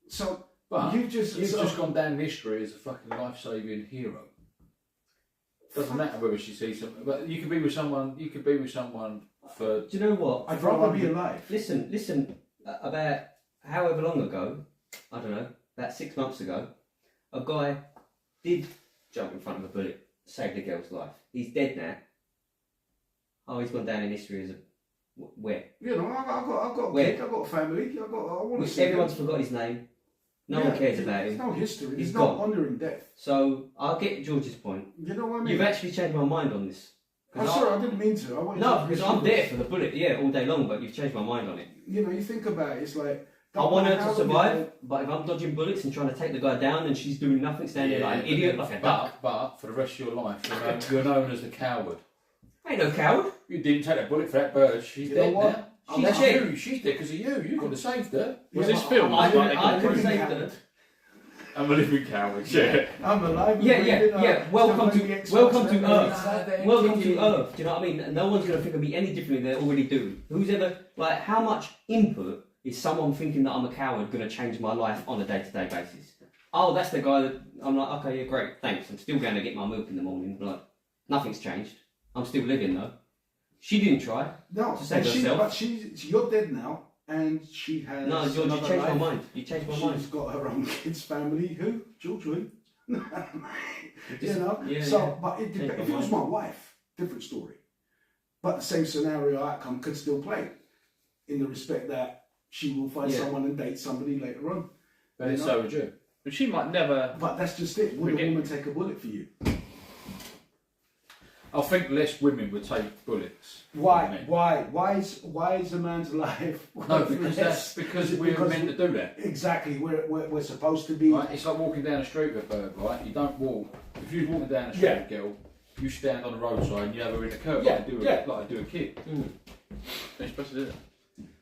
So But you've just gone down history as a fucking life-saving hero. Doesn't matter whether she sees something, but you could be with someone. You could be with someone for. Do you know what? I'd rather be alive. Listen. About however long ago, I don't know, about 6 months ago, a guy did jump in front of a bullet, saved a girl's life. He's dead now. Oh, he's gone down in history as a where? You know, I've got a Where? kid, I've got a family, I want to see Everyone's them. forgot his name. No Yeah, one cares about There's him. no history. He's There's no gone. honour in death. So I'll get George's point. You know what I mean? You've actually changed my mind on this. I'm sorry, I didn't mean to. I wanted No, to because I'm there for the bullet, yeah, all day long, but you've changed my mind on it. You know, you think about it, it's like... I want her how to long survive, but if I'm dodging bullets and trying to take the guy down and she's doing nothing, standing there like an idiot, like a duck. But for the rest of your life, you're known as the coward. I ain't no coward. You didn't take that bullet for that bird. She's You know dead what? now. She's That's dead. you. She's dead because of you. You could have saved her. Was Yeah, this but film? I Like, couldn't couldn't save have her. it. I'm a living coward. Yeah. I'm alive. Yeah, and yeah, breathing, yeah. Welcome still to playing the Xbox, welcome to and Earth. everything. Welcome to Earth. Do you know what I mean? No one's going to think of me any differently than they already do. Who's ever like? How much input is someone thinking that I'm a coward going to change my life on a day-to-day basis? Oh, that's the guy that I'm like. Okay, yeah, great, thanks. I'm still going to get my milk in the morning. Like nothing's changed. I'm still living though. She didn't try. No, To save and herself. you're dead now, and she has. No, George, you another changed my life. mind. You changed my mind. She's got her own kids, family. Who? George who? you know. Yeah, so, yeah. but it Changed depends. my If it was mind. my wife, different story. But the same scenario outcome could still play, in the respect that she will find Yeah. someone and date somebody later on. But it's so would you. But she might never. But that's just it. Would a Forget- woman take a bullet for you? I think less women would take bullets. Why? than men. Why is a man's life? No, because less? because Is it we're because meant to do that. Exactly. We're supposed to be. Right? It's like walking down the street with a bird, right? You don't walk. If you're walking down the street Yeah. with a girl, you stand on the roadside and you have her in a curb Yeah, like, I do a kid. You're supposed to do it.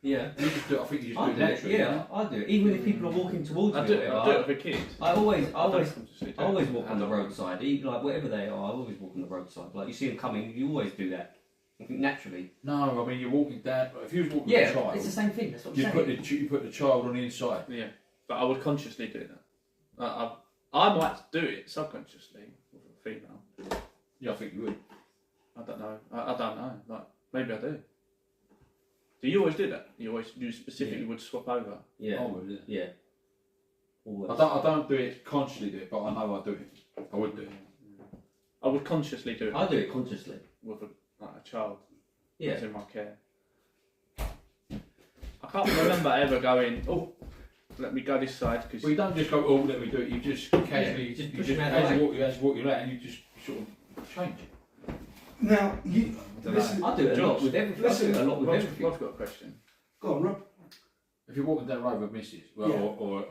Yeah. You just do, I think you just I do it do it. naturally. Yeah, I do it. Even if people are walking towards I me. do or it. whatever, I do it with a kid. I always consciously do I always it. walk on the roadside, even like wherever they are. I always walk on the roadside. Like you see them coming, you always do that. I think naturally. No, I mean you're walking down. If you was walking Yeah, with a child, it's the same thing. That's what I'm you saying. put the child on the inside. Yeah, but I would consciously do that. I might do it subconsciously with a female. Yeah, I think you would. I don't know. I don't know. Like maybe I do. Do you always do that? You specifically would swap over. Yeah, I would. Yeah. yeah. Always. I don't do it consciously, do it, but I know I do it. I would do it. I would consciously do it I do it consciously. with a child. Yeah. That's in my care. I can't remember ever going. Oh, let me go this side because Well, you don't just go, oh, let me do it. You just casually, Yeah, just you push just them out of as the you walk your out, and you just sort of change it. Now you Dunno. listen. I do it a lot with everything. I do it a lot with Rob's everything. got a question. Go on, Rob. If you're walking down the road with Mrs. Well, Yeah. or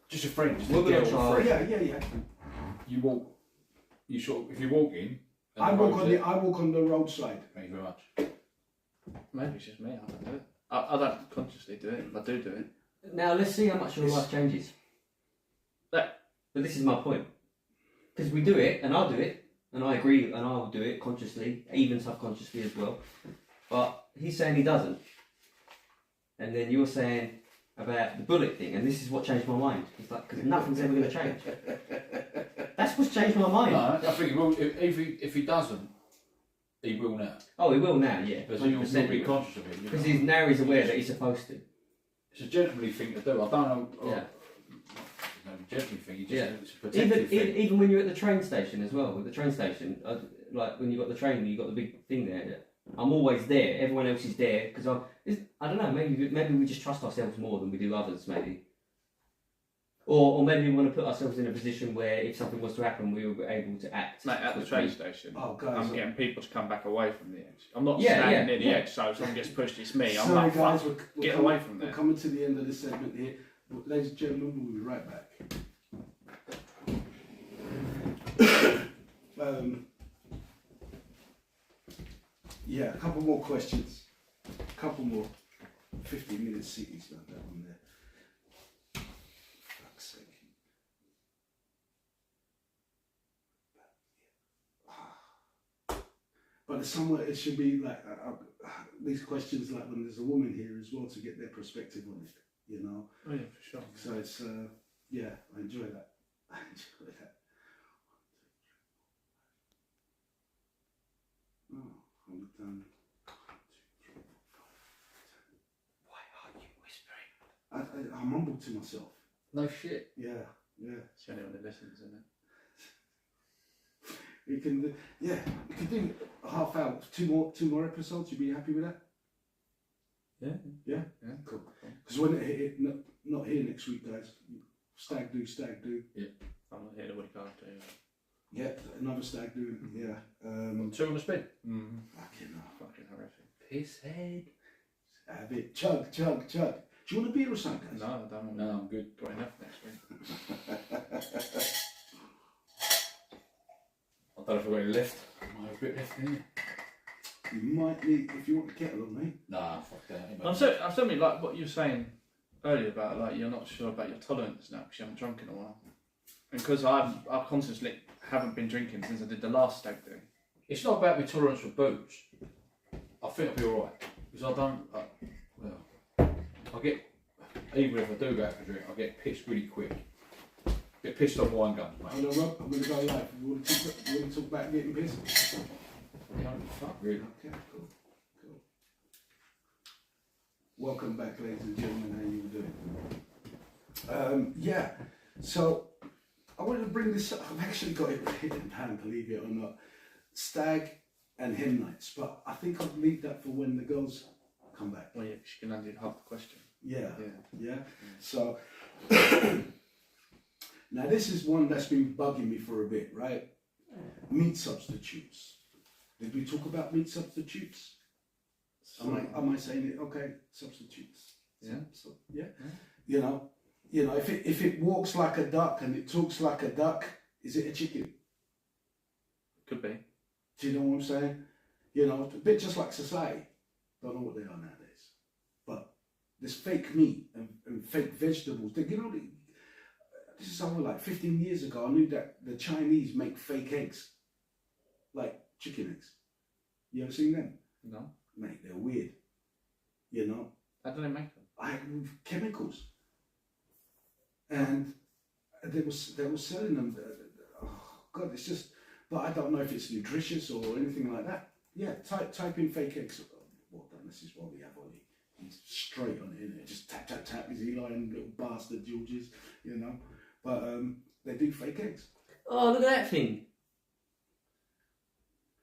just a friend, just a Woman or girl child. friend, Yeah. you walk. You sort of, if you're walking, and I the walk road's on there- the roadside. Thank you very much. Maybe it's just me. I don't do it. I don't consciously do it. But I do it. Now let's see how much your life changes. That- But this is my point. Because we do it, and I'll do it, and I agree, and I'll do it consciously, even subconsciously as well. But he's saying he doesn't. And then you're saying about the bullet thing, and this is what changed my mind. It's like, because nothing's ever going to change. That's what's changed my mind. No, I think he will, if he doesn't, He will now. Oh, he will now, yeah. Because he'll be conscious of it. you Because know. now he's aware that he's supposed to. It's a gentlemanly thing to do. I don't know. Yeah. It's not a gentlemanly thing. You just, Yeah. It's a protective thing. Even when you're at the train station as well, at the train station, like when you got the train, you got the big thing there. I'm always there. Everyone else is there because I don't know. Maybe we just trust ourselves more than we do others. Maybe, or maybe we want to put ourselves in a position where if something was to happen, we were able to act. Mate, at the train station, Oh, guys, I'm getting people to come back away from the edge. I'm not Yeah, standing yeah, near the yeah. edge, so if someone gets pushed, it's me. I'm Sorry, like, guys, fuck, we're get coming, away from We're there. coming to the end of this segment here. But ladies and gentlemen, we'll be right back. Yeah, a couple more questions. A couple more. 15-minute cities like that one there. Fuck's sake. But it's somewhere it should be like these questions, like when there's a woman here as well, to get their perspective on it, you know. Oh yeah, for sure. So it's yeah, I enjoy that. I enjoy that. Oh, I'm done. Why are you whispering? I mumble to myself. No shit. Yeah, yeah. It's the only one that listens, isn't it? We can do, yeah, we can do a half hour, two more episodes. You'd be happy with that? Yeah. Yeah? Yeah. Cool. Because when it not here next week, guys. Stag do. I'm not here to look after you. Yeah, another stag do. Yeah. Two on the spin. Fucking hell. Fucking horrific. Piss head. Have it. Chug. Do you want a beer or something, guys? No, I don't want No, I'm good. got enough next week. I don't know if I've got any left. I might have a bit left in here. You might need, if you want to get along, mate. Nah, fuck that. I'm certainly like what you were saying earlier about like you're not sure about your tolerance now because you haven't drunk in a while. And because I consciously haven't been drinking since I did the last stag do. It's not about my tolerance for booze. I think I'll be alright. Because I don't, I get, even if I do go out for a drink, I get pissed really quick. Get pissed on wine guns, mate. I'm going to go live. We want to talk about getting pissed? Yeah, fuck, really. Okay, cool. Welcome back, ladies and gentlemen. How you doing? Yeah, so I wanted to bring this up. I've actually got it written down, believe it or not. Stag and hen nights, but I think I'll leave that for when the girls come back. Well, yeah, she can undo half the question. Yeah. Yeah. So now this is one that's been bugging me for a bit, right? Meat substitutes. Did we talk about meat substitutes? Am I saying it? Okay, substitutes. Yeah. So, yeah. You know, if it walks like a duck and it talks like a duck, is it a chicken? Could be. Do you know what I'm saying? You know, a bit just like society. Don't know what they are nowadays. But there's fake meat and fake vegetables. This is something like 15 years ago. I knew that the Chinese make fake eggs, like chicken eggs. You ever seen them? No. Mate, they're weird. You know, How do they make them? with chemicals. And they were selling them. Oh God, it's just. But I don't know if it's nutritious or anything like that. Yeah, type in fake eggs. Well done. This is what we have Ollie. He's straight on it, innit? Just tap. Is he lying, little bastard Georges? You know. But they do fake eggs. Oh, look at that thing.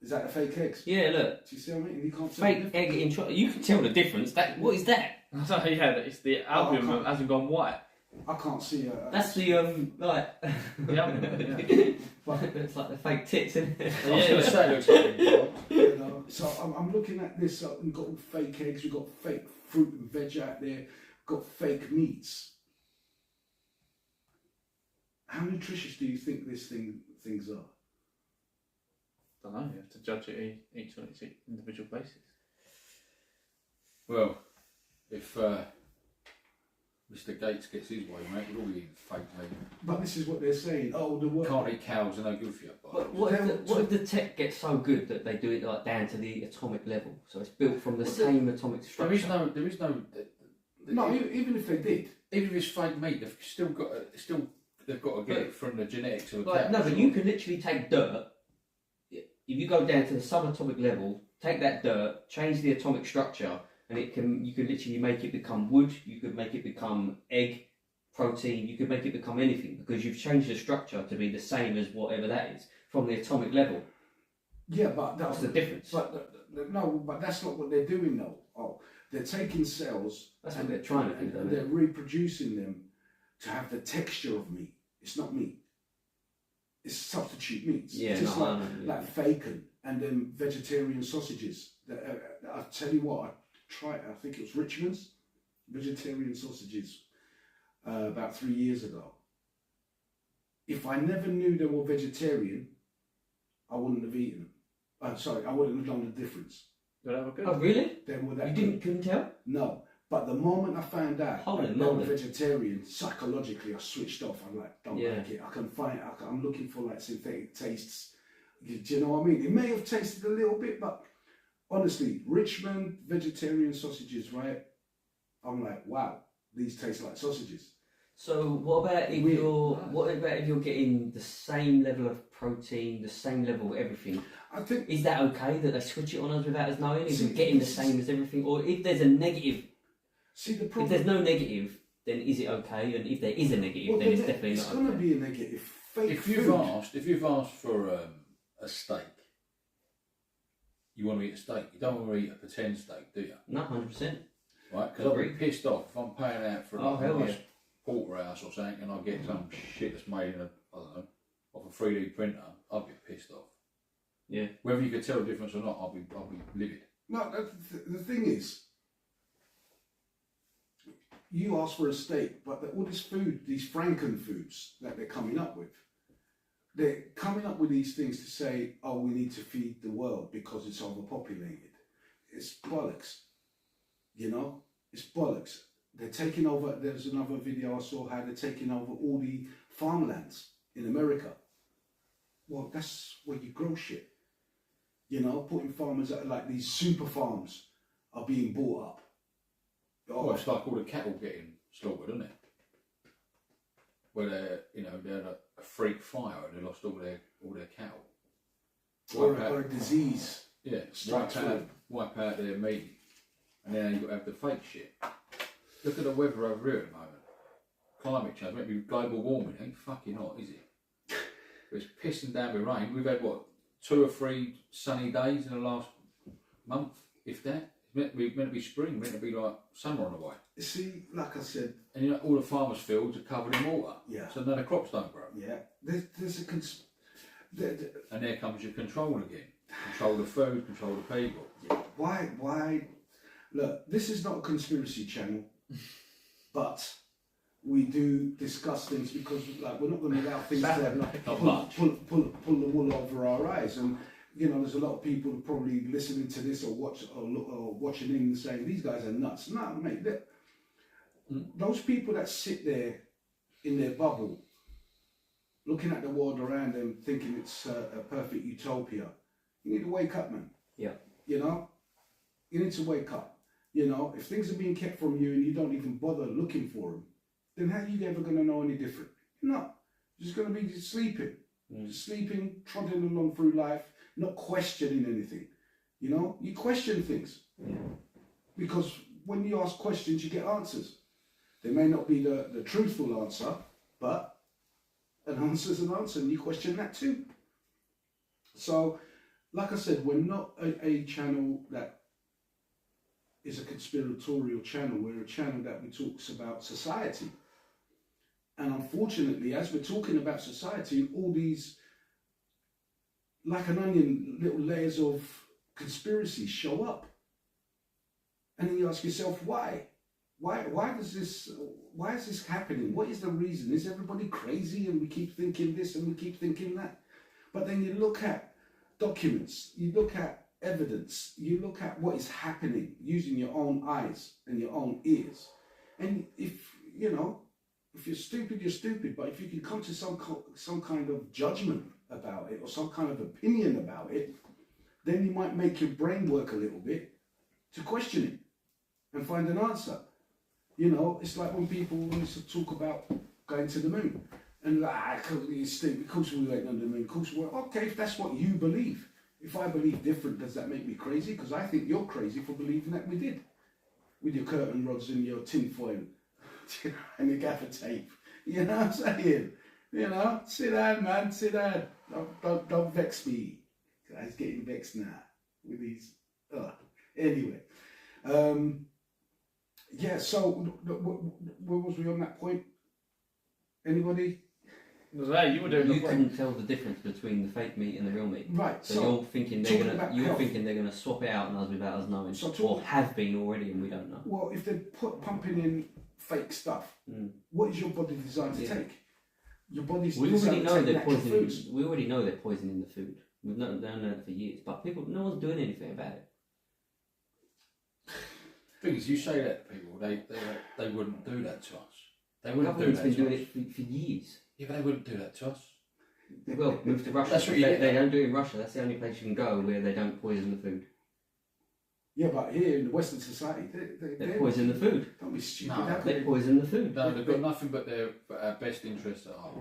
Is that a fake eggs? Yeah, look. Do you see what I mean? You can't tell Fake the egg in chocolate. You can tell the difference. What is that? So yeah, it's the albumin can't- hasn't gone white. I can't see That's the like. The albumin, yeah. It's like the fake tits, isn't it? I was going to say, it looks like it. You know, so I'm looking at this. We've got all fake eggs. We've got fake fruit and veg out there. We've got fake meats. How nutritious do you think things are? Don't know. You have to judge it each on its individual basis. Well, if Mr. Gates gets his way, mate, we'll all eat fake meat. But this is what they're saying. Oh, the what? Can't eat cows, they're no good for you. But what if the tech gets so good that they do it like down to the atomic level? So it's built from the same atomic structure. There is no. No, even if they did. Even if it's fake meat, they've still got to get it from the genetics of a Like, cow. no, but you can literally take dirt, if you go down to the subatomic level, take that dirt, change the atomic structure, and you can literally make it become wood. You could make it become egg, protein. You could make it become anything because you've changed the structure to be the same as whatever that is from the atomic level. Yeah, but That's the difference. But no, but that's not what they're doing though. Oh, they're taking cells That's what they're trying to do, and don't they're they? reproducing them to have the texture of meat. It's not meat. It's substitute meats. Yeah, Just no, I like, know, yeah. like bacon and then vegetarian sausages. I tell you what, I tried. I think it was Richmond's vegetarian sausages about 3 years ago. If I never knew they were vegetarian, I wouldn't have eaten them. Sorry, I wouldn't have known the difference. Did I have a good? Oh, really? They were that You good. couldn't tell? No, but the moment I found out Holy that they were moly. vegetarian, psychologically I switched off. I'm like, don't Yeah. like it. I can find. I'm looking for like synthetic tastes. Do you know what I mean? It may have tasted a little bit, but honestly, Richmond vegetarian sausages, right? I'm like, wow, these taste like sausages. So what about if Weird. you're getting the same level of protein, the same level of everything? I think Is that okay that they switch it on us without us knowing? If See, we're getting the this same as everything, or if there's a negative, see the if problem. there's no negative, then is it okay? And if there is a negative, then it's definitely it's not going to okay. be a negative. Fake If food. you've asked for a steak, you want to eat a steak. You don't want to eat a pretend steak, do you? No, 100%. Right? Because I'll be pissed off if I'm paying out for Oh, like hell a nice yeah. porterhouse or something, and I get some shit that's made in off a 3D printer. I'll be pissed off. Yeah. Whether you could tell the difference or not, I'll be livid. No, the thing is, you ask for a steak, but all this food, these Franken foods that they're coming up with, they're coming up with these things to say, oh, we need to feed the world because it's overpopulated. It's bollocks. You know? It's bollocks. They're taking over, there's another video I saw how they're taking over all the farmlands in America. Well, that's where you grow shit. You know, putting farmers at like these super farms are being bought up. Oh, it's like all the cattle getting slaughtered, isn't it? Where they had a freak fire and they lost all their cattle. Or a disease. Yeah, Strikes wipe out their meat, and then you've got to have the fake shit. Look at the weather over here at the moment. Climate change, maybe global warming, ain't fucking hot, is it? It's pissing down with rain. We've had, what, 2 or 3 sunny days in the last month, if that. It's meant to be spring, meant to be like summer on the way. See, like I said, And you know, all the farmers' fields are covered in water. Yeah. So then the crops don't grow. yeah, there's a And there comes your control again. Control the food, control the people. why? Look, this is not a conspiracy channel, but we do discuss things because, like, we're not going to allow things to pull the wool over our eyes. And you know, there's a lot of people probably listening to this or watching in and saying these guys are nuts. No, mate, those people that sit there in their bubble, looking at the world around them, thinking it's a perfect utopia. You need to wake up, man. Yeah. You know, you need to wake up. You know, if things are being kept from you and you don't even bother looking for them, then how are you ever going to know any different? You're not. You're just going to be just sleeping. Just sleeping, trotting along through life, not questioning anything. You know, you question things. Yeah. Because when you ask questions, you get answers. They may not be the truthful answer, but an answer is an answer, and you question that too. So, like I said, we're not a channel that is a conspiratorial channel. We're a channel that we talks about society. And unfortunately, as we're talking about society, all these, like an onion, little layers of conspiracy show up. And then you ask yourself, why? Why is this happening? What is the reason? Is everybody crazy and we keep thinking this and we keep thinking that? But then you look at documents, you look at evidence, you look at what is happening using your own eyes and your own ears. And if you're stupid, you're stupid. But if you can come to some kind of judgment about it or some kind of opinion about it, then you might make your brain work a little bit to question it and find an answer. You know, it's like when people used to talk about going to the moon. And you're stupid, of course we went on the moon, of course we went, okay, if that's what you believe. If I believe different, does that make me crazy? Because I think you're crazy for believing that we did. With your curtain rods and your tin foil and your gaffer tape. You know what I'm saying? You know, sit down, man, sit down. Don't vex me. Guys getting vexed now with these. Anyway. Yeah, so where was we on that point? Anybody? Hey, you were doing You the couldn't tell the difference between the fake meat and the real meat. Right, So, so you're thinking talking they're about gonna health. swap it out on us without us knowing, So or talking- have been already and we don't know. well, if they're pumping in fake stuff, what is your body designed to Yeah. take? Your body's We already designed to know take they're natural poisoning. foods. We already know they're poisoning the food. We've known that for years, but no one's doing anything about it. Thing is, you say that to people, they wouldn't do that to us. They The wouldn't do government's that been to doing us. it for years. Yeah, but they wouldn't do that to us. Well, move to Russia. That's what If you they, get. they don't do it in Russia. That's the only place you can go where they don't poison the food. Yeah, but here in the Western society, They poison the food. Don't be stupid. No, How could They they- poison the food. No, they've got nothing but their best interest at heart.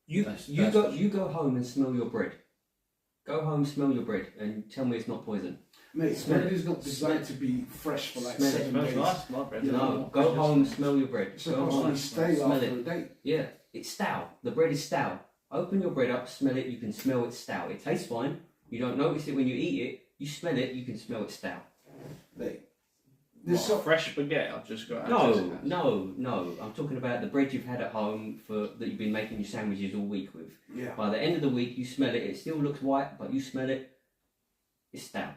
You That's- you that's go what- you go home and smell your bread. Go home, smell your bread, and tell me it's not poison. Mate, Smell bread it. is not designed to be fresh for like Smell it. 7 Smells days. nice, my bread. You No, know, go home, smell your bread. It's Go supposed to home, be stale smell after it. a day. Yeah, it's stout. The bread is stout. Open your bread up, smell it. You can smell it's stout. It tastes fine. You don't notice it when you eat it. You smell it. You can smell it's stout. Mate, What, there's so fresh spaghetti, I've just got No. I'm talking about the bread you've had at home that you've been making your sandwiches all week with. yeah. By the end of the week, you smell it. It still looks white, but you smell it. It's stout.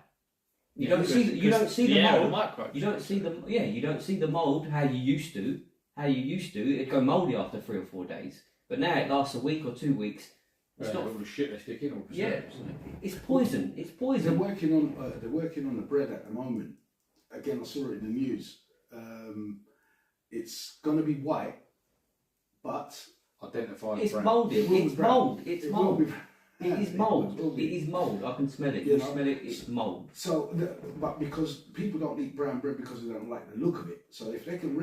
You don't see. You don't see the the mold. microbes. You don't see the You don't see the mold how you used to. It'd go mouldy after 3 or 4 days. But now it lasts a week or 2 weeks. It's Yeah, not. all the shit they stick in, all the Yeah. preservatives, isn't it? It's poison. It's They're poison. working on the bread at the moment. Again, I saw it in the news. It's going to be white, but Identify the It's brand. mouldy. It will It's be brown. mold. It's it will mold. be. It is It mold. will It be. is mold. I can smell it. You You know, smell it. It's mold. So, but because people don't eat brown bread because they don't like the look of it. So if they can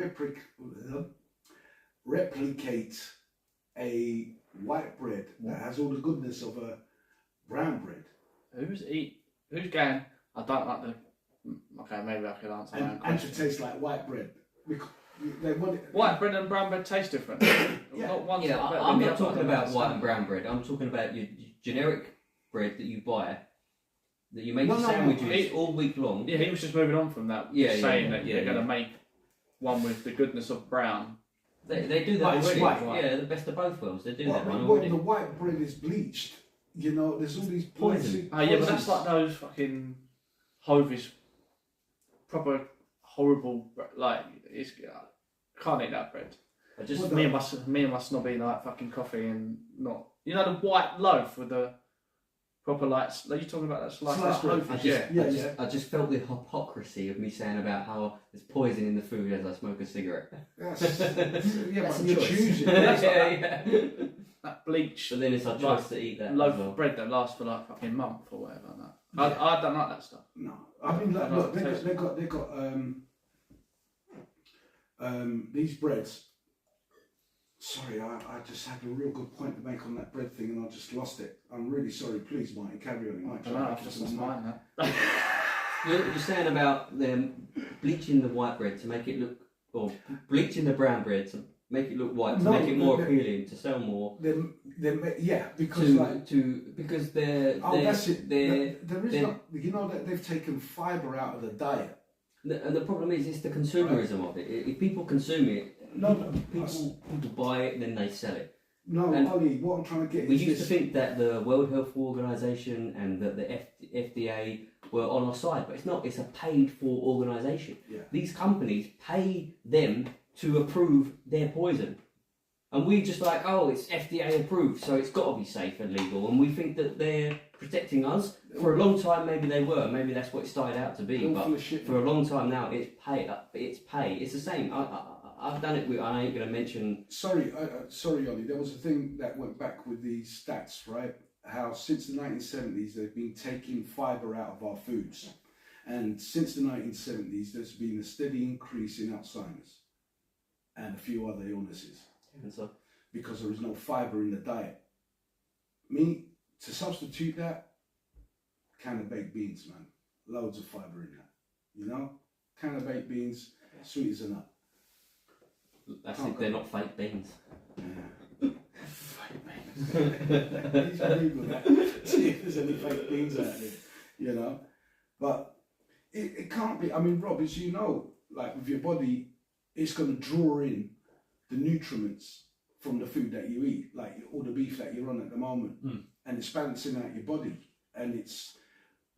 replicate a white bread that has all the goodness of a brown bread Who's going, I don't like the... Okay, maybe I could answer my own and to question. taste like white bread, because they want it. White bread and brown bread taste different. Yeah. Not one's Yeah, better I'm than the not other, talking I don't about white understand. and brown bread. I'm talking about your generic bread that you buy, that you make No, your no, no. sandwiches all week long. Yeah, he was just moving on from that. Yeah, just yeah, saying yeah, that yeah, they're going yeah. to make one with the goodness of brown. They do that But it's already. white. Yeah, the best of both worlds. They do Well, that one well, already. the white bread is bleached. You know, there's all these Poison. Oh yeah, but that's like those fucking Hovis, proper horrible. Like it's can't eat that bread. I just Well, Me and my snobby like fucking coffee and not. You know the white loaf with the proper like. Are you talking about that slice? Slice That's bread. Hovis, Yeah. yeah. I just felt the hypocrisy of me saying about how there's poison in the food as I smoke a cigarette. That's, yeah, That's but a you choice. choose it. yeah. That bleach So then it's our Like, choice to eat that. loaf as well. of bread that lasts for like fucking month or whatever. And that. Yeah. I don't like that stuff. No, I mean, like, I look, like the they got these breads. Sorry, I just had a real good point to make on that bread thing, and I just lost it. I'm really sorry. Please, Martin, carry on. It might I try don't know. to I've make just it lost some mine now. You're saying about them bleaching the white bread to make it look, or bleaching the brown bread to make it look white, to No, make it more they're- appealing, to sell more. Yeah, because like. Because they're Oh, that's it. they're There is they're- not. You know that they've taken fibre out of the diet. and the problem is it's the consumerism of it. If people consume it, No, people buy it, then they sell it. no, and Ollie. What I'm trying to get We is used to this. think that the World Health Organization and that the FDA were on our side, but it's not. It's a paid-for organisation. Yeah. These companies pay them to approve their poison, and we just like, oh, it's FDA approved, so it's got to be safe and legal, and we think that they're protecting us. For a long time, maybe they were. Maybe that's what it started out to be, They're all but full of shit. for a long time now, it's pay. It's pay. It's the same. I've done it with. I ain't gonna mention. Sorry, sorry, Ollie. There was a thing that went back with these stats, right? How since the 1970s they've been taking fibre out of our foods, and since the 1970s there's been a steady increase in Alzheimer's and a few other illnesses And so because there is no fibre in the diet. To substitute that, can of baked beans, man. Loads of fibre in that. You know, can of baked beans, sweet as a nut. That's if they're not fake beans. Please Google that. See if there's any fake beans out there. You know, but it can't be. I mean, Rob, as you know, like with your body, it's going to draw in the nutriments from the food that you eat, like all the beef that you're on at the moment, and it's balancing out your body, and it's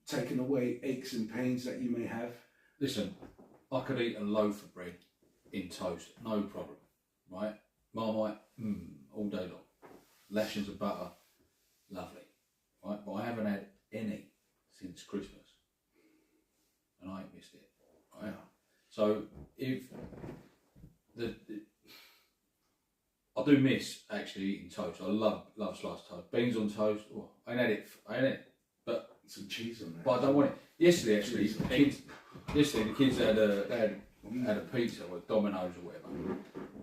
taking away aches and pains that you may have. Listen, I could eat a loaf of bread in toast, no problem, right? Marmite, all day long. Lashings of butter, lovely, right? But I haven't had any since Christmas, and I ain't missed it, right? Yeah. So if I do miss actually eating toast. I love sliced toast, beans on toast. Oh, I ain't had it, but Some cheese on there. but I don't want it. Yesterday actually, the kids had a pizza with Domino's or whatever,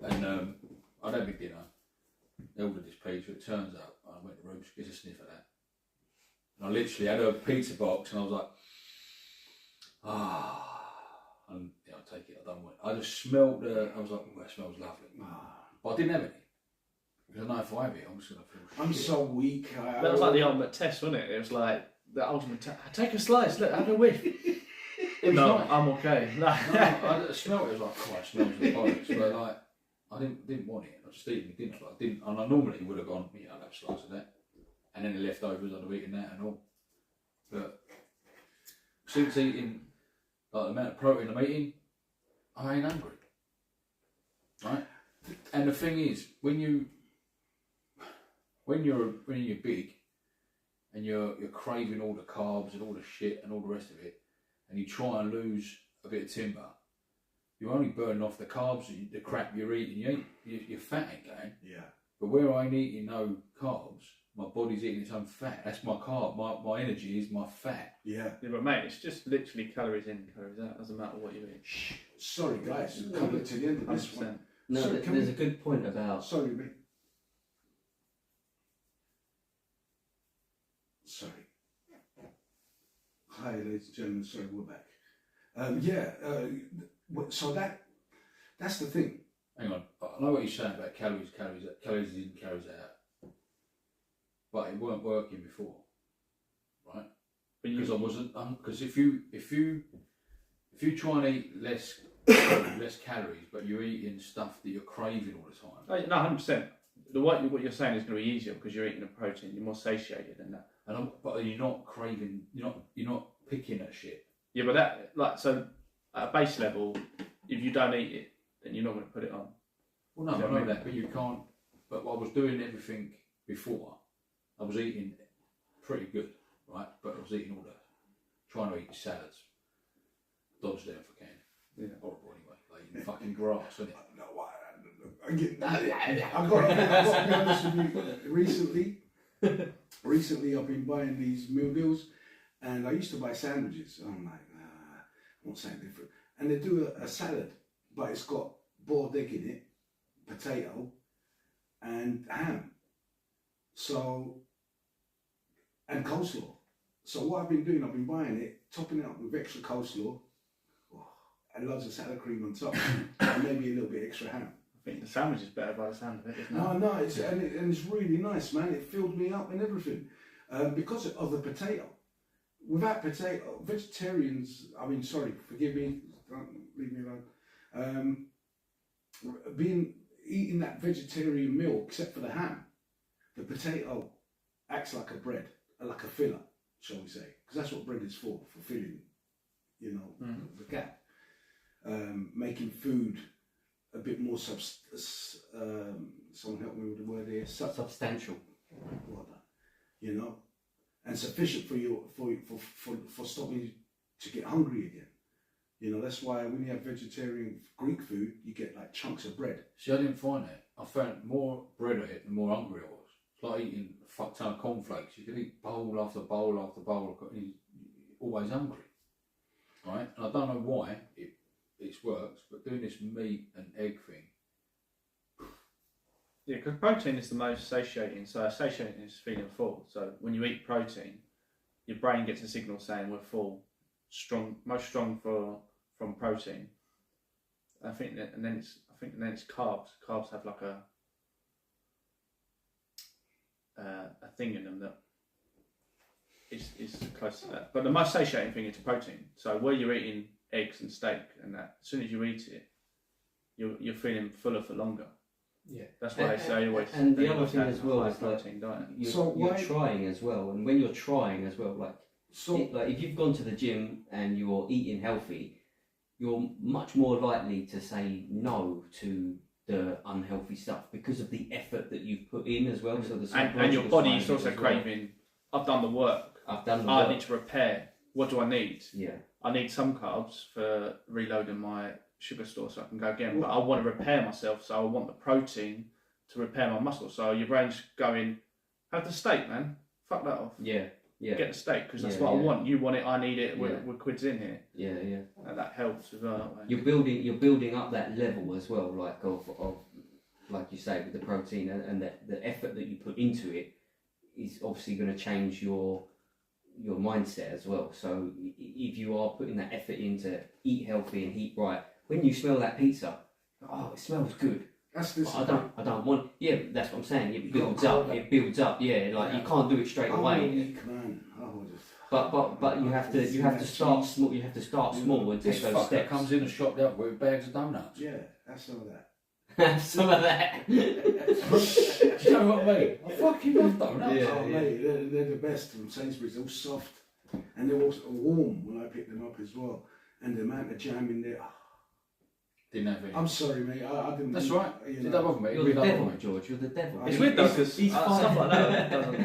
and I'd had my dinner. They ordered this pizza. It turns out I went to the room, get a sniff of that, and I literally had a pizza box, and I was like, and yeah, I'll take it. I don't want it. I just smelled. I was like, oh, that smells lovely, but I didn't have any because I know if I have it, I'm just gonna feel. I'm shit. so weak. That was like the ultimate test, wasn't it? It was like the ultimate test. Take a slice, look, have a whiff. was No, nice. I'm okay. No. No, I smelled it. It was like, oh, it smells the bollocks. But like, I didn't want it. I just eaten my dinner. But I didn't, and I normally would have gone, yeah, I'll have a slice of that, and then the leftovers, I'd have eaten that and all. But since eating like the amount of protein I'm eating, I ain't hungry. Right? And the thing is, when you're big and you're craving all the carbs and all the shit and all the rest of it, and you try and lose a bit of timber, you're only burning off the carbs, the crap you're eating. Your fat ain't going. Yeah. But where I ain't eating no carbs, my body's eating its own fat. That's my carb. My energy is my fat. Yeah. Yeah, but mate, it's just literally calories in, calories out. Doesn't matter what you eat. Sorry, guys. We're coming to the end of this one. 100%. No, Sorry, can there's we- a good point about. Sorry, mate. Sorry. Hi, ladies and gentlemen. Sorry, we're back. So that's the thing. Hang on. I know what you're saying about calories in, calories out. But it weren't working before, right? But Because you, I wasn't. Because if you try and eat less calories, but you're eating stuff that you're craving all the time. no, 100%. What you're saying is going to be easier because you're eating a protein. You're more satiated than that. But you're not craving. You're not picking at shit. Yeah, but that so at a base level, if you don't eat it, then you're not going to put it on. Well, no, Do you know I what I know mean? that, but you can't. But I was doing everything before. I was eating pretty good, right? But I was eating trying to eat salads. Dodge them if I can. Yeah. Horrible anyway. Like eating fucking grass, isn't it? I've got to be honest with you. Recently, I've been buying these meal deals, and I used to buy sandwiches. I'm like, nah, I want something different. And they do a salad, but it's got boiled egg in it, potato, and ham. So, and coleslaw. So what I've been doing, I've been buying it, topping it up with extra coleslaw, and loads of salad cream on top, and maybe a little bit extra ham. I think the sandwich is better by the sound of it, isn't it? No, and it's really nice, man. It filled me up and everything because of the potato. Without potato, vegetarians. I mean, sorry, forgive me. Don't leave me alone. Eating that vegetarian meal, except for the ham, the potato acts like a bread, like a filler, shall we say? Because that's what bread is for filling. You know, the gap, making food a bit more someone help me with the word here. Substantial. You know, and sufficient for stopping you to get hungry again. You know, that's why when you have vegetarian Greek food, you get like chunks of bread. See, I didn't find that. I found more bread I ate, the more hungry I was. It's like eating a fuck ton of cornflakes. You can eat bowl after bowl after bowl, and you're always hungry, right? And I don't know why it works, but doing this meat and egg thing. Yeah, because protein is the most satiating. So satiating is feeling full. So when you eat protein, your brain gets a signal saying we're full, strong, most strong from protein. I think that, and then it's carbs. Carbs have like a thing in them that is close to that. But the most satiating thing is protein. So where you're eating eggs and steak and that, as soon as you eat it, you're feeling fuller for longer. Yeah. That's why they say always. And the they other always thing have as a well high is like protein diet. you're trying as well, and when you're trying as well, like So like if you've gone to the gym and you're eating healthy, you're much more likely to say no to the unhealthy stuff because of the effort that you've put in as well. So the And your psychological body side is of it also as well. craving. I've done the work. I've done the I work. need to repair. What do I need? Yeah. I need some carbs for reloading my sugar store so I can go again. But I want to repair myself, so I want the protein to repair my muscles. So your brain's going, have the steak, man. Fuck that off. Yeah. Yeah. Get the steak because that's Yeah, what I yeah. want. You want it, I need it. We're, Yeah. we're quids in here. Yeah. Yeah. And that helps as well. That way. You're building up that level as well, like of like you say with the protein and the effort that you put into it is obviously going to change your mindset as well. So if you are putting that effort in to eat healthy and eat right, when you smell that pizza, oh, it smells good. that's this. But I don't want. Yeah, that's what I'm saying. It You builds gotta up. call It builds up. Yeah, like you can't do it straight I'm away. weak, man. Oh, just, But you have to start small. You have to start small and This take those fucker steps. comes in and shopped up with bags of donuts. yeah, that's all that. Have some of that. Do you know what I mean? I fucking love donuts. Yeah. Oh, mate, they're the best from Sainsbury's. They're all soft, and they're also warm when I pick them up as well. And the amount of jam in there. Didn't have any. I'm sorry, mate. I didn't. That's right. You Did know. that bother me? You're It the really devil, bothered me. George. You're the devil. It's weird though because he's stuff like that doesn't.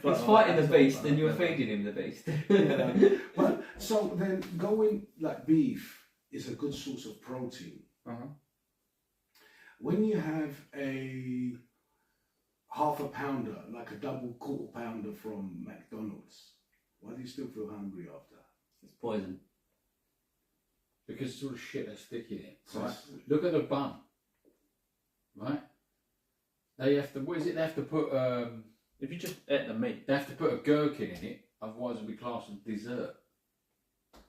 He's fighting the beast, and you're feeding him the beast. Yeah. But so then going like beef is a good source of protein. Uh-huh. When you have a half a pounder, like a double quarter pounder from McDonald's, why do you still feel hungry after? It's poison. Because it's all the shit they stick in it. So Right? it's- Look at the bun. Right? They have to. What is it? They have to put. If you just ate the meat, They have to put a gherkin in it. Otherwise, it'll be classed as dessert.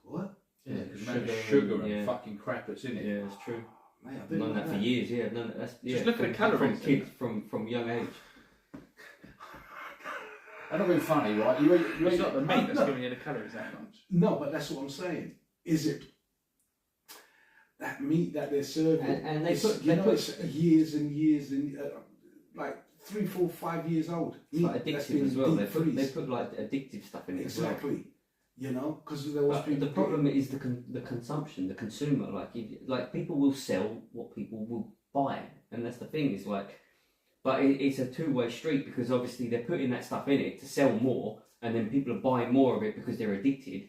What? Yeah, because Sugar sugar and- and yeah. fucking crap that's in it. Yeah, it's true. Mate, I I've didn't known know that for years. Yeah, that's yeah. Just look at the calories from in kids from young age. That's not being funny, right? You eat. it's not the meat that's giving you the calories that much. No, but that's what I'm saying. Is it that meat that they're serving? And they it's, put- you they know, put- it's years and years and like 3, 4, 5 years old. It's like Meat that's addictive been as well. They deep-freezed. put like addictive stuff in it as well. Exactly. You know, because there was But people. the problem is the consumption, the consumer. Like people will sell what people will buy, and that's the thing. Is like, but it's a two-way street because obviously they're putting that stuff in it to sell more, and then people are buying more of it because they're addicted.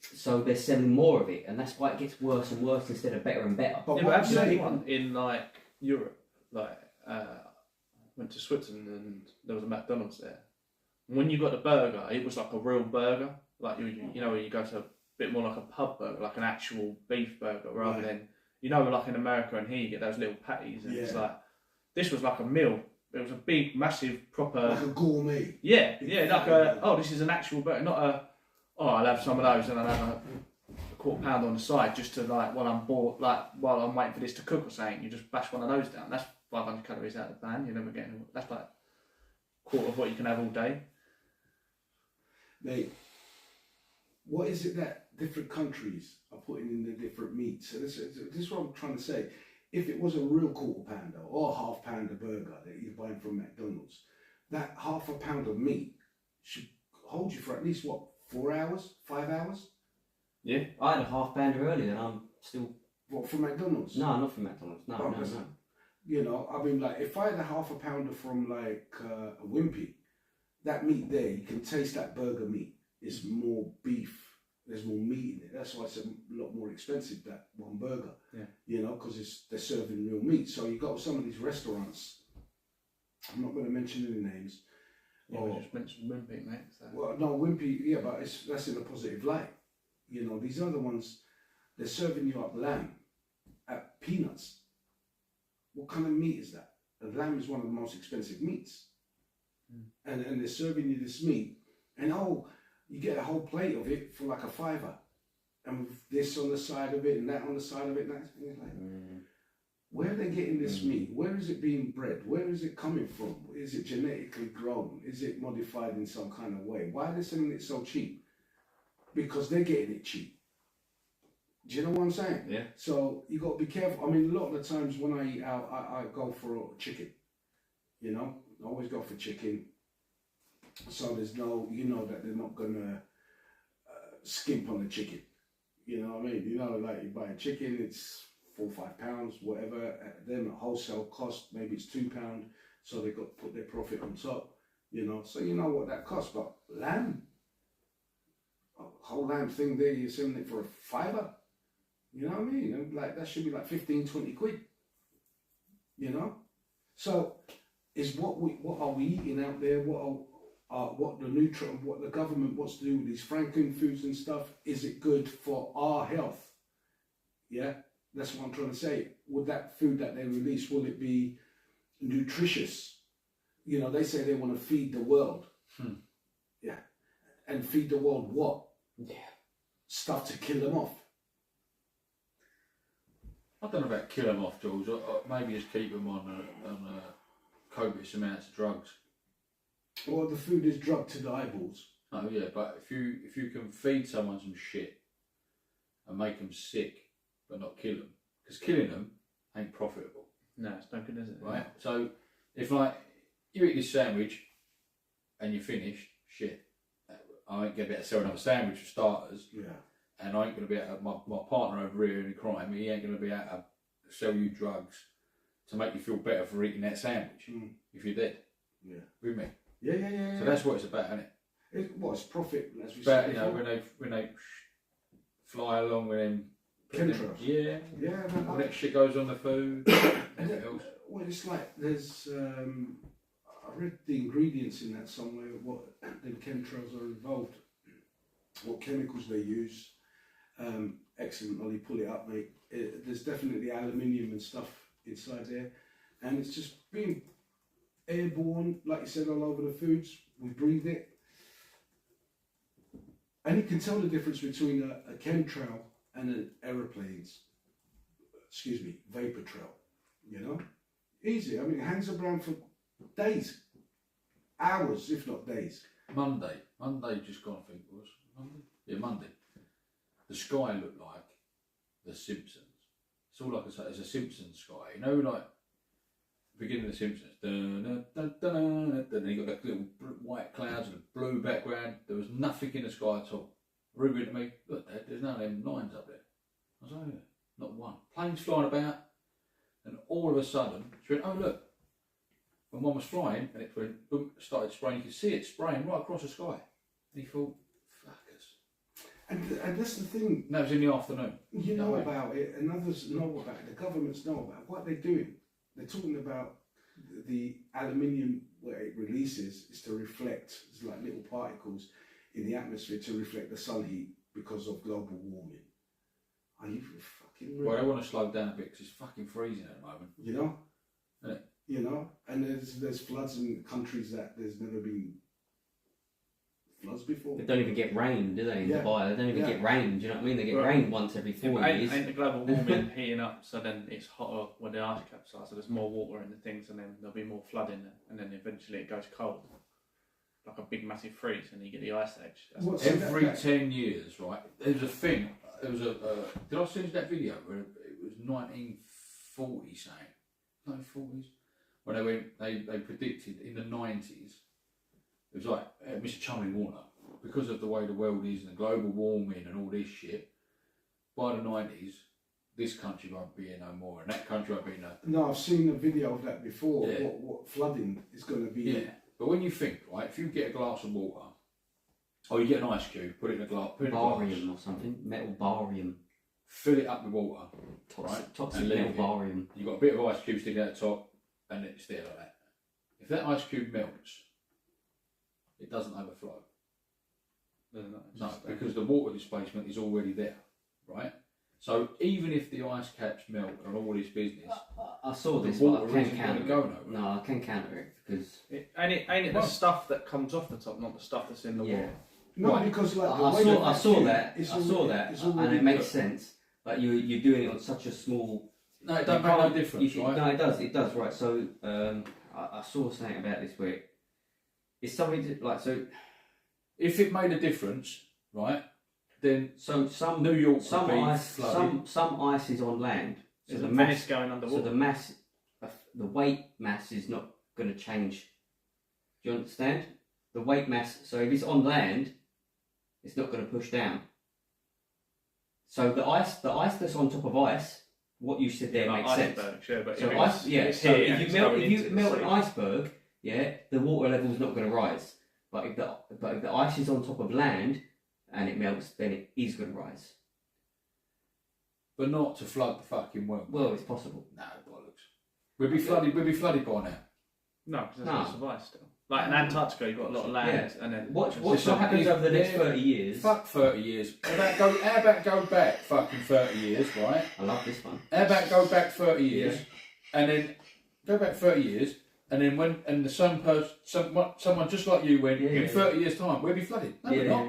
So they're selling more of it, and that's why it gets worse and worse instead of better and better. But Yeah, what but I'm have you saying, anyone in like Europe, like went to Switzerland and there was a McDonald's there. When you got the burger, it was like a real burger, like you know, when you go to a bit more like a pub burger, like an actual beef burger, rather Right. than like in America and here you get those little patties, and it's Yeah. like this was like a meal. It was a big, massive, proper. like a gourmet. Yeah, Big like fatty a burger. this is an actual burger, not a I'll have some of those and I'll have a quarter pound on the side just to like while I'm bored, like while I'm waiting for this to cook or something. You just bash one of those down. That's 500 calories out of the pan. You're never getting. That's like quarter of what you can have all day. Mate, what is it that different countries are putting in their different meats? So this is what I'm trying to say. If it was a real quarter pounder or a half pounder burger that you're buying from McDonald's, that half a pound of meat should hold you for at least what, 4 hours, 5 hours? Yeah. I had a half pounder earlier, and I'm still What, from McDonald's? no, not from McDonald's. No, Oh, no, listen. no. You know, I mean, like if I had a half a pounder from like a Wimpy, that meat there, you can taste that burger meat. It's more beef. There's more meat in it. That's why it's a lot more expensive, that one burger. Yeah. You know, because they're serving real meat. So you got some of these restaurants. I'm not going to mention any names. Yeah, we just mentioned Wimpy, mate. So. Well, no, Wimpy, yeah, but that's in a positive light. You know, these other ones, they're serving you up lamb at peanuts. What kind of meat is that? A lamb is one of the most expensive meats. And they're serving you this meat. And you get a whole plate of it for like a £5, and with this on the side of it and that on the side of it. And that's like, where are they getting this meat? Where is it being bred? Where is it coming from? Is it genetically grown? Is it modified in some kind of way? Why are they selling it so cheap? Because they're getting it cheap. Do you know what I'm saying? Yeah. So you got to be careful. I mean, a lot of the times when I eat out, I go for chicken. You know, I always go for chicken. So there's no, you know, that they're not gonna skimp on the chicken. You know what I mean? You know, like you buy a chicken, it's £4 or £5, whatever. Then at wholesale cost, maybe it's £2. So they got to put their profit on top. You know, so you know what that costs. But lamb, a whole lamb thing there, you're selling it for a £5. You know what I mean? And like that should be like 15, 20 quid. You know, so is what are we eating out there? What the nutrient, what the government wants to do with these Franken foods and stuff? Is it good for our health? Yeah, that's what I'm trying to say. Would that food that they release, will it be nutritious? You know, they say they want to feed the world. Yeah, and feed the world what? Yeah. Stuff to kill them off. I don't know about kill them off, Jules. Or maybe just keep them on copious amounts of drugs. Well, the food is drugged to the eyeballs. Oh yeah, but if you can feed someone some shit and make them sick, but not kill them, because killing them ain't profitable, No, it's no good, is it? right? So if like you eat this sandwich and you're finished, shit, I ain't gonna be able to sell another sandwich for starters. Yeah. And I ain't going to be able to, my partner over here in crime, he ain't going to be able to sell you drugs to make you feel better for eating that sandwich if you're dead. Yeah. With me. Yeah. So that's what it's about, isn't it? It's profit, as we But said you know, before. when they fly along with them. Chemtrails. Yeah. Yeah, All that shit goes on the food. Anything else. well, it's like there's. I read the ingredients in that somewhere. What the chemtrails are involved. What chemicals they use. Excellent, Ollie. Pull it up, mate. There's definitely aluminium and stuff inside there, and it's just being airborne, like you said, all over the foods. We breathe it, and you can tell the difference between a chemtrail and an aeroplane's. Excuse me, vapor trail. You know, easy. I mean, it hangs around for days, hours, if not days. Monday just gone, I think it was. Monday? Yeah, Monday. The sky looked like The Simpsons. It's all like it's a Simpsons sky. You know, like beginning of The Simpsons. Then you got that little white clouds and a blue background. There was nothing in the sky at all. Ruby to me, look, Dad, there's none of them lines up there. I was like, yeah, not one. Planes flying about, and all of a sudden, she went, oh look. When one was flying, and it went, boom, started spraying. You could see it spraying right across the sky. And he thought, And that's the thing. and that was in the afternoon. You know about it, and others know about it. The governments know about it. What they're doing. They're talking about the aluminium where it releases is to reflect. It's like little particles in the atmosphere to reflect the sun heat because of global warming. Are you fucking real? Well, they want to slow down a bit because it's fucking freezing at the moment. You know. Yeah. You know, and there's floods in countries that there's never been floods before. They don't even get rain, do they? In Dubai, they don't even get rain. Do you know what I mean? They get rain once every 4 years. Ain't the global warming heating up, so then it's hotter when the ice caps are, so there's more water in the things, and then there'll be more flooding, and then eventually it goes cold. Like a big massive freeze, and you get the ice age. That's Every 10 years, right? There was a thing. There was a. Did I send you that video where it was 1940 saying 1940s when they predicted in the 90s. It was like Mr. Chumley Warner, because of the way the world is and the global warming and all this shit. By the 90s, this country won't be here no more, and that country won't be no. No, I've seen a video of that before. Yeah. What flooding is going to be. Yeah, but when you think, right, if you get a glass of water, or you get an ice cube, put it in a glass, Barium or something, metal barium. fill it up with water, Toxic and metal leave it. barium. You've got a bit of ice cube sticking out the top, and it's there like that. If that ice cube melts, it doesn't overflow. No, because the water displacement is already there, right? So even if the ice caps melt and all this business, I saw the this, but I water can isn't going counter to it. go nowhere. No, I can counter it because ain't it the stuff that comes off the top, not the stuff that's in the Yeah. water? No, Right. because like the I way saw, that I saw came, that, it's I already- saw that, it's and already it makes put- sense. Like you're doing it on such a small. No, it you don't make no can't- difference, you should- right? No, it does, right? So I saw something about this where it's something like so. If it made a difference, right, then So some New York some would be ice, flooded. some ice is on land. So Isn't the mass, Venice going so underwater? the mass, the weight mass is not going to change. Do you understand? The weight mass. So if it's on land, it's not going to push down. So the ice that's on top of ice, what you said there Like makes sense. icebergs, yeah, but So if ice, yeah. it's So here and if it's you melt, going if you into the melt an sea. iceberg, yeah, the water level is not going to rise. But if the ice is on top of land and it melts, then it is going to rise. but not to flood the fucking world. Well, it's possible. No bollocks. We'd be flooded. We'd be flooded by now. No, because there's No. lots of ice still. Like in Antarctica, you've got a lot of land, and then Watch Listen, what happens if- over the next yeah, 30 years. Fuck 30 years. How about go back fucking 30 years, right? I love this one. How about go back 30 years, and then go back 30 years, and then when and the someone just like you went Yeah, in yeah, 30 years' time, we'll be flooded. No, we're not.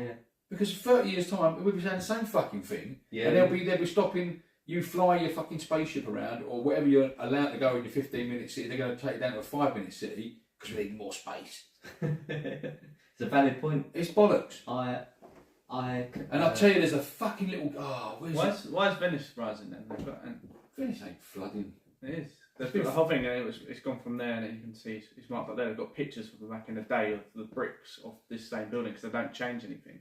Because 30 years' time, we'll be saying the same fucking thing, Yeah. and they'll be stopping you fly your fucking spaceship around or whatever you're allowed to go in your 15-minute city. They're going to take it down to a 5-minute city because we need more space. It's a valid point. It's bollocks. And I'll tell you, there's a fucking little. Oh, where's it? why is Venice rising then? They've got, and Venice ain't flooding. it is. There's the whole thing. It's gone from there, and then you can see it's marked up there. They've got pictures from back in the day of the bricks of this same building because they don't change anything.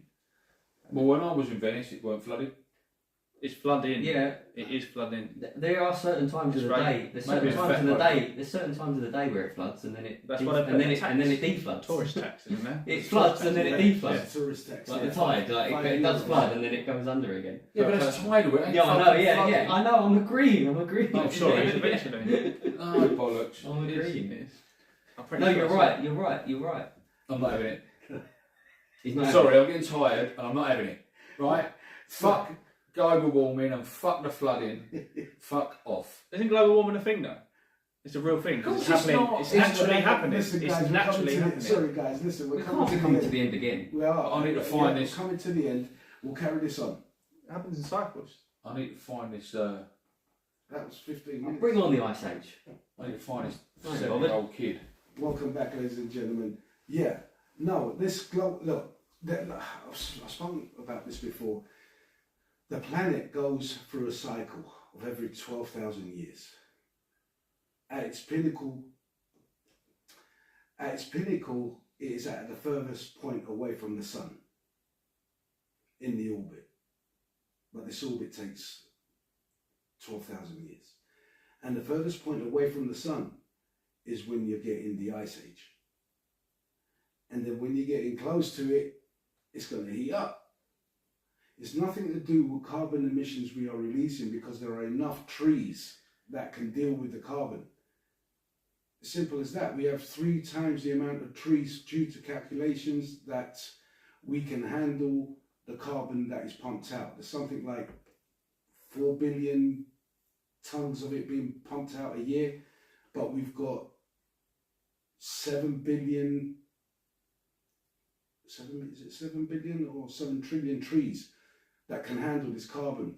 Well, when I was in Venice, it weren't flooded. It's flooding. Yeah. It is flooding. There are certain times of It's the right. day. There's Maybe certain it's times of the better. day. There's certain times of the day where it floods and then it That's def- why they put and then a it tax. and then it defloods. Tourist tax, isn't there? It floods and then it defloods. Yeah, tourist tax. Like yeah. the tide, like Five it does euros. flood and then it goes under again. Yeah, but that's tidal. It ain't Yeah, I know. fucking Yeah, flooding. yeah. I know. I'm agreeing. Oh, sorry, it's eventually. No bollocks. I'm It is, agreeing. it is. I'm pretty No, sure you're it's- right. You're right. You're right. I'm not having it. He's not. Sorry, I'm getting tired and I'm not having it. Right? Fuck global warming and fuck the flooding. Fuck off. Isn't global warming a thing though? It's a real thing. 'Cause it's Of course it's happening. not. It's It's naturally happening. Listen, It's guys, we're naturally coming to happening. the, sorry, guys. Listen, we're We coming can't to be the coming to end. the end again. We are. I need to find this. We're coming to the end. We'll carry this on. It happens in cycles. I need to find this. That was 15 minutes. Bring on the ice age. I need to find this Right, 7-year-old kid. Welcome back, ladies and gentlemen. Yeah, no, this look, I've spoken about this before. The planet goes through a cycle of every 12,000 years. At its pinnacle, it is at the furthest point away from the sun in the orbit. But this orbit takes 12,000 years. And the furthest point away from the sun is when you get in the ice age. And then when you're getting close to it, it's going to heat up. It's nothing to do with carbon emissions we are releasing because there are enough trees that can deal with the carbon. As simple as that. We have 3 times the amount of trees due to calculations that we can handle the carbon that is pumped out. There's something like 4 billion tons of it being pumped out a year, but we've got 7 billion or 7 trillion trees that can handle this carbon.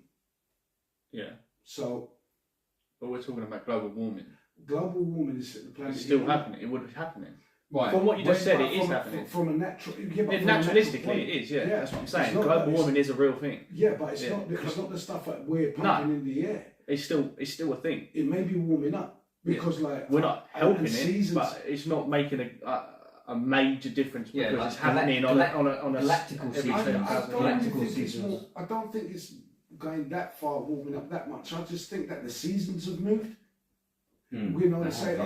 Yeah. So But we're talking about global warming. global warming is the planet. It's still happening. It would be happening. Right. From what you just said, But it is from- happening. From a natural, yeah, but It, from a natural naturalistically, point. it is. Yeah, that's what I'm It's saying. not Global that it's- warming is a real thing. Yeah, but it's Yeah. not. It's not the stuff that we're pumping in the air. It's still a thing. It may be warming up because, like, We're not and helping it, seasons- but it's not making a major difference Yeah, because like it's happening on a galactical every seasons. I 10,000 don't years. Galactical think it's seasons. more. I don't think it's going that far, warming up that much. I just think that the seasons have moved. You know, they say,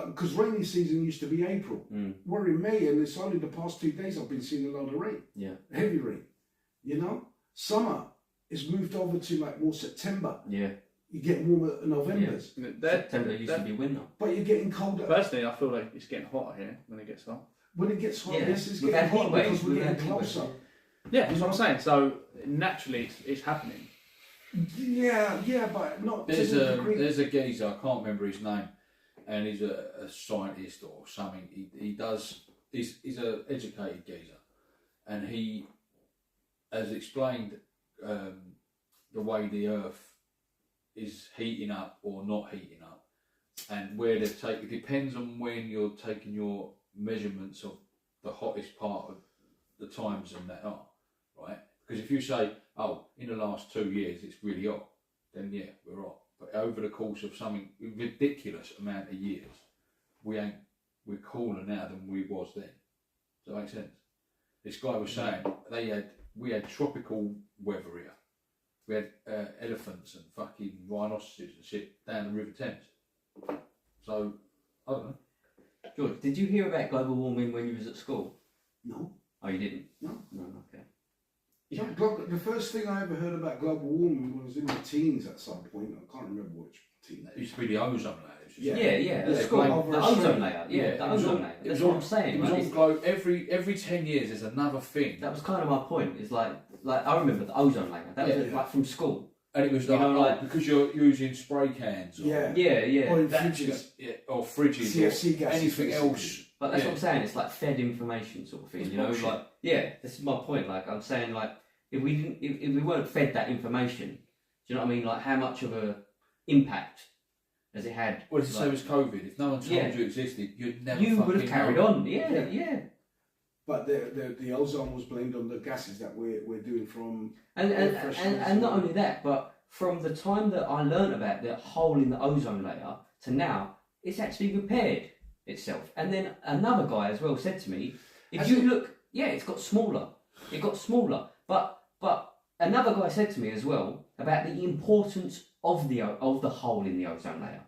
because rainy season used to be April. We're in May, and it's only the past 2 days I've been seeing a lot of rain. Yeah. Heavy rain. You know, summer is moved over to like more September. Yeah. You get warmer Novembers, September used to be winter. but you're getting colder. Personally, I feel like it's getting hotter here when it gets hot. When it gets hot, Yeah. this is We've getting had hot heat waves, because we're we've had getting heat waves. closer. Yeah, that's what I'm saying. So naturally, it's happening. Yeah, but not There's to the degree. a geezer, I can't remember his name, and he's a scientist or something. He's an educated geezer, and he has explained the way the Earth is heating up or not heating up, and where they've taken. It depends on when you're taking your measurements of the hottest part of the times and that are, right? Because if you say, oh, in the last 2 years it's really hot, then yeah, we're hot. But over the course of something ridiculous amount of years, we're cooler now than we was then. Does that make sense? This guy was saying we had tropical weather here. We had elephants and fucking rhinoceroses and shit down the River Thames. So I don't know. George, did you hear about global warming when you was at school? No. Oh, you didn't? No. No, okay. Yeah. The first thing I ever heard about global warming was in the teens at some point. I can't remember which teen. It used to be the ozone layer. Yeah, Yeah, the school, over the Australia. ozone layer. Yeah, the ozone layer. That's what I'm saying. It was like, on globe every 10 years. There's another thing, that was kind of my point. Is like I remember the ozone layer. That was Yeah. like from school. and it was You like, know, like- because you're using spray cans. Or, Yeah. Yeah. Or in that's fridges. or fridges, CFC or gases, anything basically. else. But that's Yeah. what I'm saying. It's like fed information sort of thing. It's you know, bullshit. like this is my point. Like I'm saying, like if we weren't fed that information, do you know what I mean? Like how much of a impact has it had? Well, it's the same as COVID. If no one told Yeah. you existed, you'd never. You would have fucking carried know. on. Yeah. But the ozone was blamed on the gases that we're doing from. And not only that, but from the time that I learnt about the hole in the ozone layer to now, it's actually repaired itself. And then another guy as well said to me, if Has you it? look, yeah, it's got smaller. It got smaller. But another guy said to me as well about the importance of the hole in the ozone layer.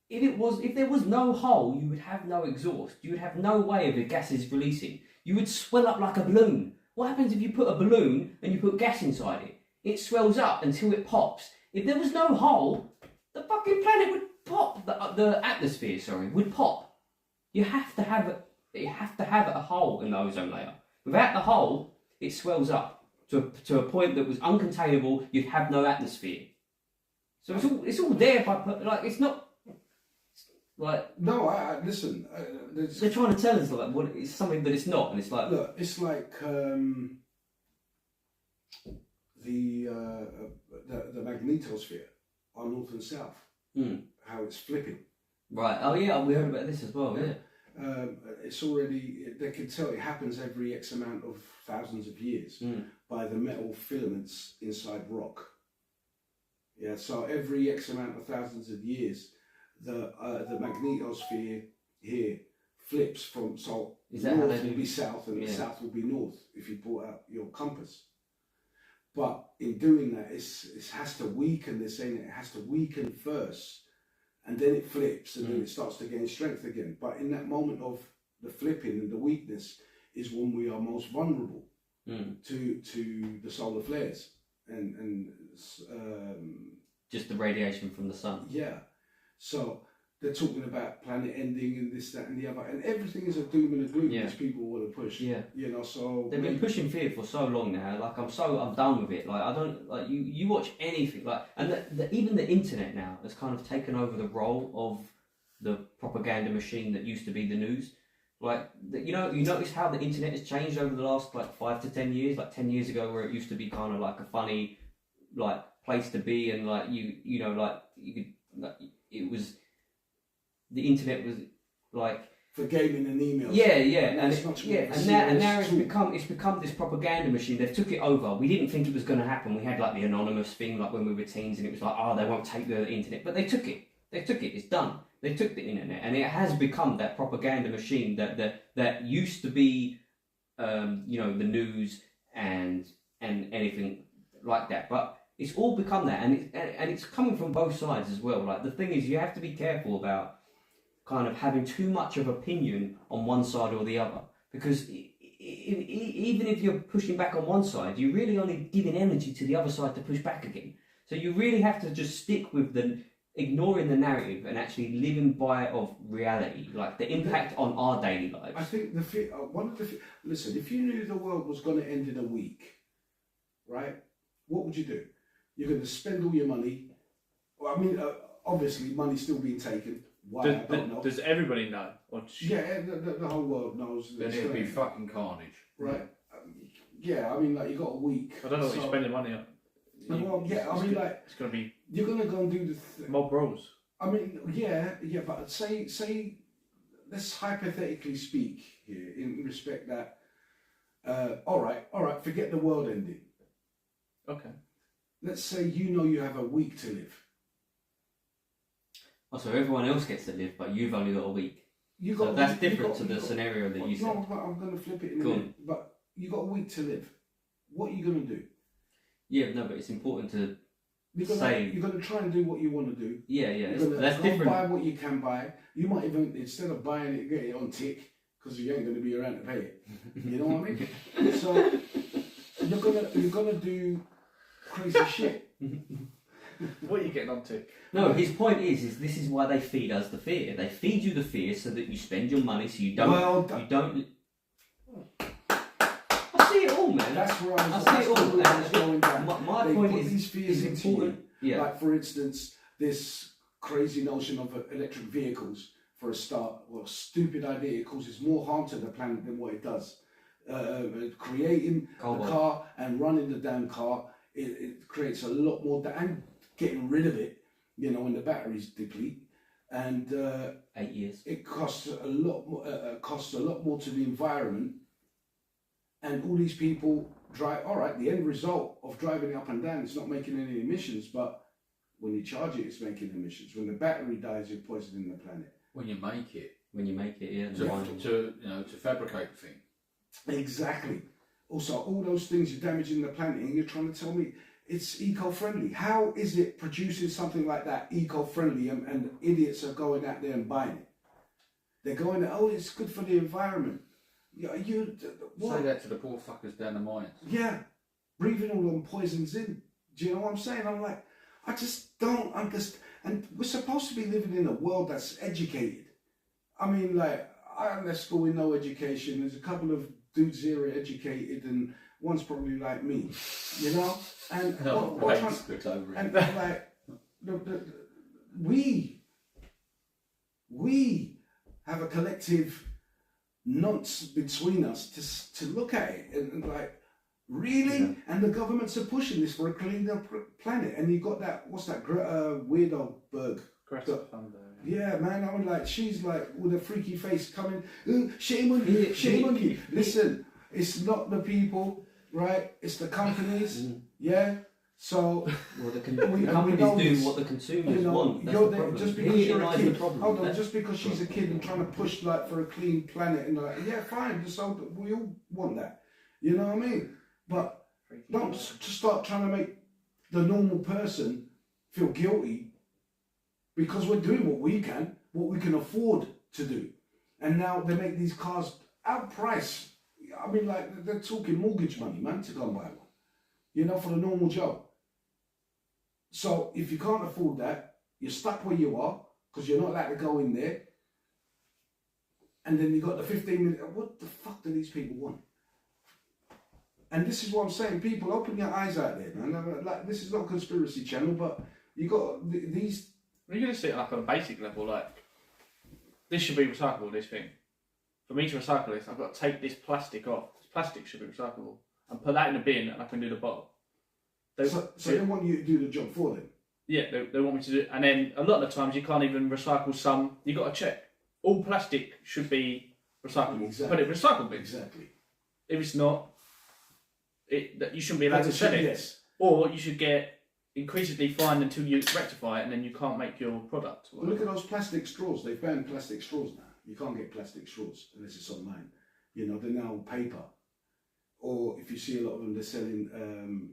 If there was no hole, you would have no exhaust. You would have no way of the gases releasing. You would swell up like a balloon. What happens if you put a balloon and you put gas inside it? It swells up until it pops. If there was no hole, the fucking planet would pop. The atmosphere, would pop. You have to have a hole in the ozone layer. Without the hole, it swells up to a point that was uncontainable. You'd have no atmosphere. So it's all there. Like it's not like No, I listen. they're trying to tell us like what it's something that it's not, and it's like Look, it's like the magnetosphere on north and south. How it's flipping. right. Oh yeah, we heard about this as well. Yeah. It's already. They can tell it happens every X amount of thousands of years by the metal filaments inside rock. Yeah. So every X amount of thousands of years, the magnetosphere here flips from Is that how north they will do? be south and Yeah. the south will be north if you brought out your compass. But in doing that, it has to weaken. They're saying it has to weaken first, and then it flips, and then it starts to gain strength again. But in that moment of the flipping and the weakness is when we are most vulnerable to the solar flares and Just the radiation from the sun. yeah. So they're talking about planet ending and this, that, and the other, and everything is a doom and a gloom Yeah. which people want to push. Yeah. You know, so They've been pushing fear for so long now. Like I'm done with it. Like I don't like you watch anything like, and even the internet now has kind of taken over the role of the propaganda machine that used to be the news. Like you notice how the internet has changed over the last like 5 to 10 years. Like 10 years ago, where it used to be kind of like a funny like place to be, and like you know like you could like, it was the internet was like. for gaming and emails. Yeah, And it's much more of a and now serious tool. it's become this propaganda machine. They've took it over. We didn't think it was going to happen. We had like the anonymous thing, like when we were teens, and it was like, oh, they won't take the internet, but they took it. They took it. It's done. They took the internet, and it has become that propaganda machine that used to be, the news and anything like that. But it's all become that, and it's coming from both sides as well. Like the thing is, you have to be careful about kind of having too much of opinion on one side or the other, because even if you're pushing back on one side, you're really only giving energy to the other side to push back again. So you really have to just stick with ignoring the narrative and actually living by of reality, like the impact on our daily lives. I think listen, if you knew the world was going to end in a week, right? What would you do? You're going to spend all your money. Well, I mean, obviously, money's still being taken. Why? I don't know. Does everybody know? Or Yeah, the whole world knows. Then this, it'll be right? fucking carnage. Right. yeah, I mean, like you got a week. I don't know what you're so- spending money on. Well, yeah, I mean, like it's gonna be you're gonna go and do the. mob rules. I mean, yeah, but say, let's hypothetically speak here in respect that, all right, forget the world ending. Okay. Let's say you have a week to live. Oh, so everyone else gets to live, but you've only got a week. You So got that's you different got- to you the got- scenario that you said. No, but I'm going to flip it in a Go on. minute. But you got a week to live. What are you going to do? Yeah, no, but it's important to. You're going Save. to try and do what you want to do. Yeah, You're it's, going to that's go different. buy what you can buy. You might even, instead of buying it, get it on tick because you ain't going to be around to pay it. You know what I mean? So you're gonna do crazy shit. What are you getting on to? No, his point is this is why they feed us the fear. They feed you the fear so that you spend your money, so you don't. Well, you don't. I see it all, man. That's where I I'm see it all. the route that's going down. My They point put is, these fears it's into you. important. Yeah. Like for instance, this crazy notion of electric vehicles for a start. Well, stupid idea. It causes more harm to the planet than what it does. Creating Cobalt. the car and running the damn car, it creates a lot more. And getting rid of it, when the batteries deplete, and 8 years. it costs a lot more. Costs a lot more to the environment. And all these people drive. All right, the end result of driving up and down is not making any emissions, but when you charge it, it's making emissions. When the battery dies, you're poisoning the planet. When you make it, When you make it, yeah. to, to fabricate the thing. Exactly. Also, all those things you're damaging the planet, and you're trying to tell me it's eco-friendly. How is it producing something like that eco-friendly, and idiots are going out there and buying it? They're going, oh, it's good for the environment. What? Say that to the poor fuckers down the mines. Yeah, breathing all them poisons in. Do you know what I'm saying? I'm like, I just don't understand. And we're supposed to be living in a world that's educated. I mean, like, I left school with no education. There's a couple of dudes here are educated, and one's probably like me, And what Looked over it. and like, we have a collective nonce between us to look at it and like, really? Yeah. And the governments are pushing this for a cleaner planet. And you got that, what's that, Greta Weirdo Berg? Greta Thunberg. Yeah, man, I mean, like, she's like, with a freaky face coming, shame on you, shame on you. Listen, it's not the people, right? It's the companies, yeah? So, Well, the we know companies this. do what the consumers want. That's you're the there problem. just because Here you're a lies the kid. problem. Hold on, That's- just because she's a kid and trying to push like for a clean planet, and like, yeah, fine. So we all want that. You know what I mean? But don't just start trying to make the normal person feel guilty because we're doing what we can afford to do, and now they make these cars outpriced. I mean, like they're talking mortgage money, man, to go and buy one. For the normal Joe. So if you can't afford that, you're stuck where you are because you're not allowed to go in there. And then you got the 15 minutes. What the fuck do these people want? And this is what I'm saying. People, open your eyes out there, man. Like, this is not a conspiracy channel, but you got these. You're going to see it like on a basic level, like, this should be recyclable, this thing. For me to recycle this, I've got to take this plastic off. This plastic should be recyclable. And put that in a bin and I can do the bottle. So they want you to do the job for them. Yeah, they want me to do it. And then a lot of the times you can't even recycle some. You've got to check. All plastic should be recyclable. Exactly. Put it in recycle bins. Exactly. If it's not, you shouldn't be allowed to sell it. Yes. Or you should get increasingly fined until you rectify it and then you can't make your product. Well, look at those plastic straws. They've banned plastic straws now. You can't get plastic straws unless it's online. They're now paper. Or if you see a lot of them, they're selling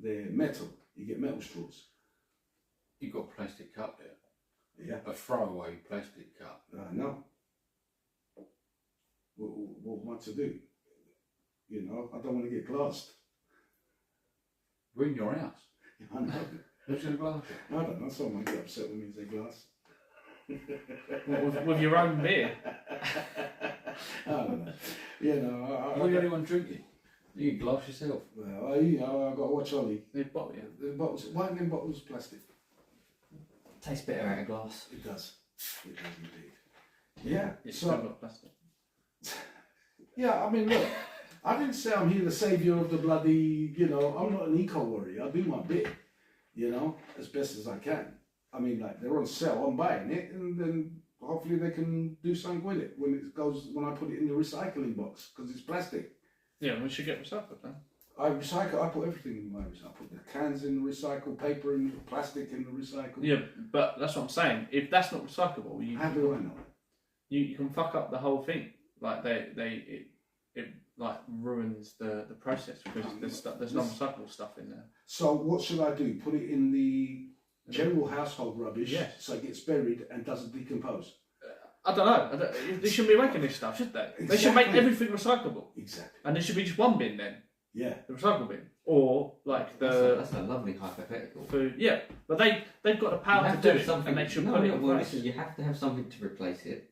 their metal. You get metal straws. You've got a plastic cup there. Yeah. A throwaway plastic cup. No. What to do? I don't want to get glassed. We're in your house. I know. Who's going to glass it? I don't know. Someone might get upset with me if they glass. With your own beer. I don't know. You're the only one drinking. You can glass yourself. Well, I've got to watch Ollie. The bottle, yeah. The bottles, why aren't them bottles plastic? Tastes better out of glass. It does. It does indeed. Yeah. It's So still got plastic. yeah, I mean, look, I didn't say I'm here the saviour of the bloody, you know, I'm not an eco warrior. I do my bit, you know, as best as I can. I mean, like, they're on sale, I'm buying it, and then hopefully they can do something with it when I put it in the recycling box, because it's plastic. Yeah, we should get recycled then. I put everything in my recycle. I put the cans in the recycle, paper in the plastic in the recycle. Yeah, but that's what I'm saying. If that's not recyclable, How do I know? you can fuck up the whole thing. Like it like ruins the process because there's non-recyclable stuff in there. So what should I do? Put it in the general household rubbish, Yes. so it gets buried and doesn't decompose. I don't know. They shouldn't be making this stuff, should they? They should make Exactly. everything recyclable, Exactly. and there should be just one bin then, Yeah. the recycle bin, or like That's a lovely hypothetical. food. Yeah, but they've got the You power to have do have it, something. and they should no, put it no, in well, place. listen, you have to have something to replace it.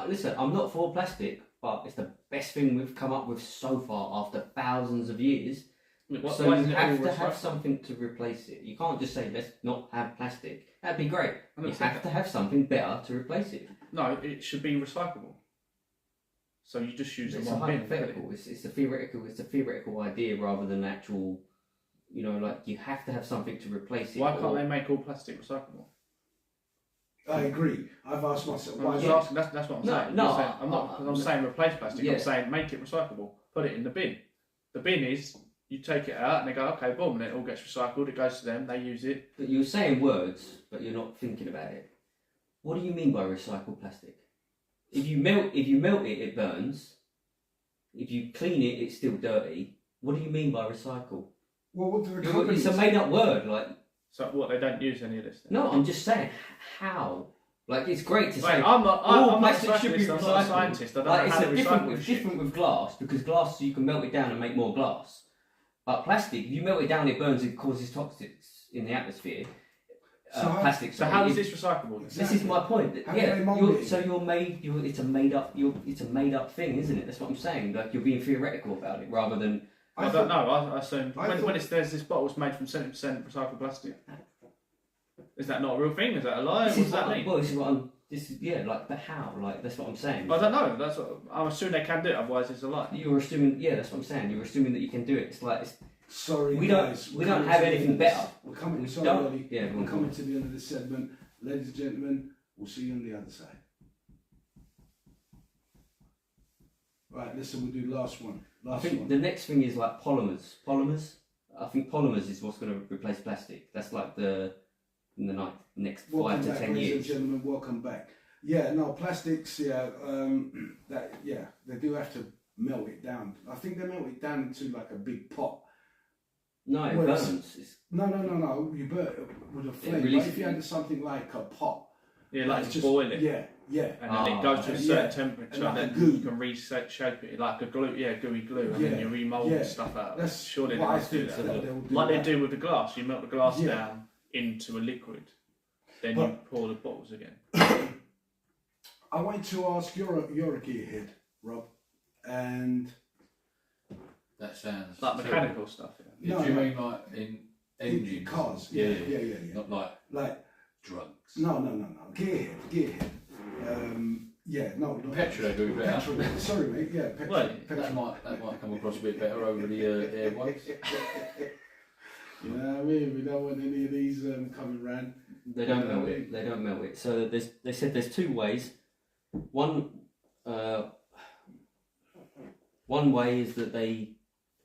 Listen, I'm not for plastic, but it's the best thing we've come up with so far after thousands of years. So Why you isn't it all have to have recyclable? something to replace it. You can't just say let's not have plastic. That'd be great. I'm You not saying have that. to have something better to replace it. No, it should be recyclable. So you just use It's the a one bin. hypothetical. It's a theoretical. It's a theoretical idea rather than actual. You know, like you have to have something to replace it. Why or- can't they make all plastic recyclable? I agree. I've asked myself I'm why. just not? asking. That's what I'm No, saying. no, You're saying, I'm not. I- Because I'm saying replace plastic. Yeah. I'm saying make it recyclable. Put it in the bin. The bin is you take it out and they go okay, boom, and it all gets recycled. It goes to them. They use it. But you're saying words, but you're not thinking about it. What do you mean by recycled plastic? If you melt it, it burns. If you clean it, it's still dirty. What do you mean by recycle? Well, what do the It's companies? a made-up word. Like, So what? They don't use any of this. Then? no, I'm just saying how. Like, it's great to Wait, say. I'm not. all I'm not a plastic should be specialist. I'm not a recycled. scientist. I don't Like, know it's how a to different. recycle It's shit. different with glass because glass you can melt it down and make more glass. But plastic, if you melt it down, it burns. It causes toxics in the atmosphere. So how- Plastic. So sorry. how is this recyclable? This is my point. How do Yeah, they mould you're, it? so you're made. It's a made up. It's a made up thing, isn't it? That's what I'm saying. Like you're being theoretical about it rather than. I don't know. I assume I when thought- there's this bottle's made from 70% recycled plastic. Is that not a real thing? Is that a lie? This What is does that what, mean? well, this is what I'm. This is like, but how? Like that's what I'm saying. I don't know. That's what I'm assuming they can do it. Otherwise, it's a lie. You're assuming. Yeah, that's what I'm saying. You're assuming that you can do it. It's like Sorry, We don't- guys. we we're don't coming have to the anything end of this. better. We're coming. We Sorry, don't- Ollie. yeah, go We're on, coming go on. to the end of this segment, ladies and gentlemen. We'll see you on the other side. Right, listen. We'll do last one. I Last think one. the next thing is like polymers. Polymers. I think polymers is what's going to replace plastic. That's like in the next Welcome 5 to back, 10 ladies and years. gentlemen. Welcome back. Yeah, no plastics. Yeah, they do have to melt it down. I think they melt it down into like a big pot. No, it Well, it's- burns. No. You burn it with a flame. But releases if you had something like a pot, Yeah, like it's just boil it, Yeah. and then it Ah, goes to a okay. certain Yeah. temperature, And like then a goo. you can reshape it like a glue. Yeah, gooey glue, and Yeah, then you remold yeah. stuff out. That's Surely they what I must do think that. that they'll do. Like they that. do with the glass, you melt the glass Yeah. down into a liquid, then But- you pour the bottles again. I wanted to ask you're a gearhead, Rob, and That sounds Like terrible. mechanical stuff. Yeah. Yeah, No, do you no. mean like in engines? cars. Yeah, Yeah. Not like Like drugs. no. Gearhead. Yeah, no. Petrol, they do better. Petrol. Sorry, mate. Yeah, petrol. Well, That might come across a bit better over the airwaves. You know what I mean? We don't want any of these coming round. They don't melt it. They don't melt it. So they said there's two ways. One way is that they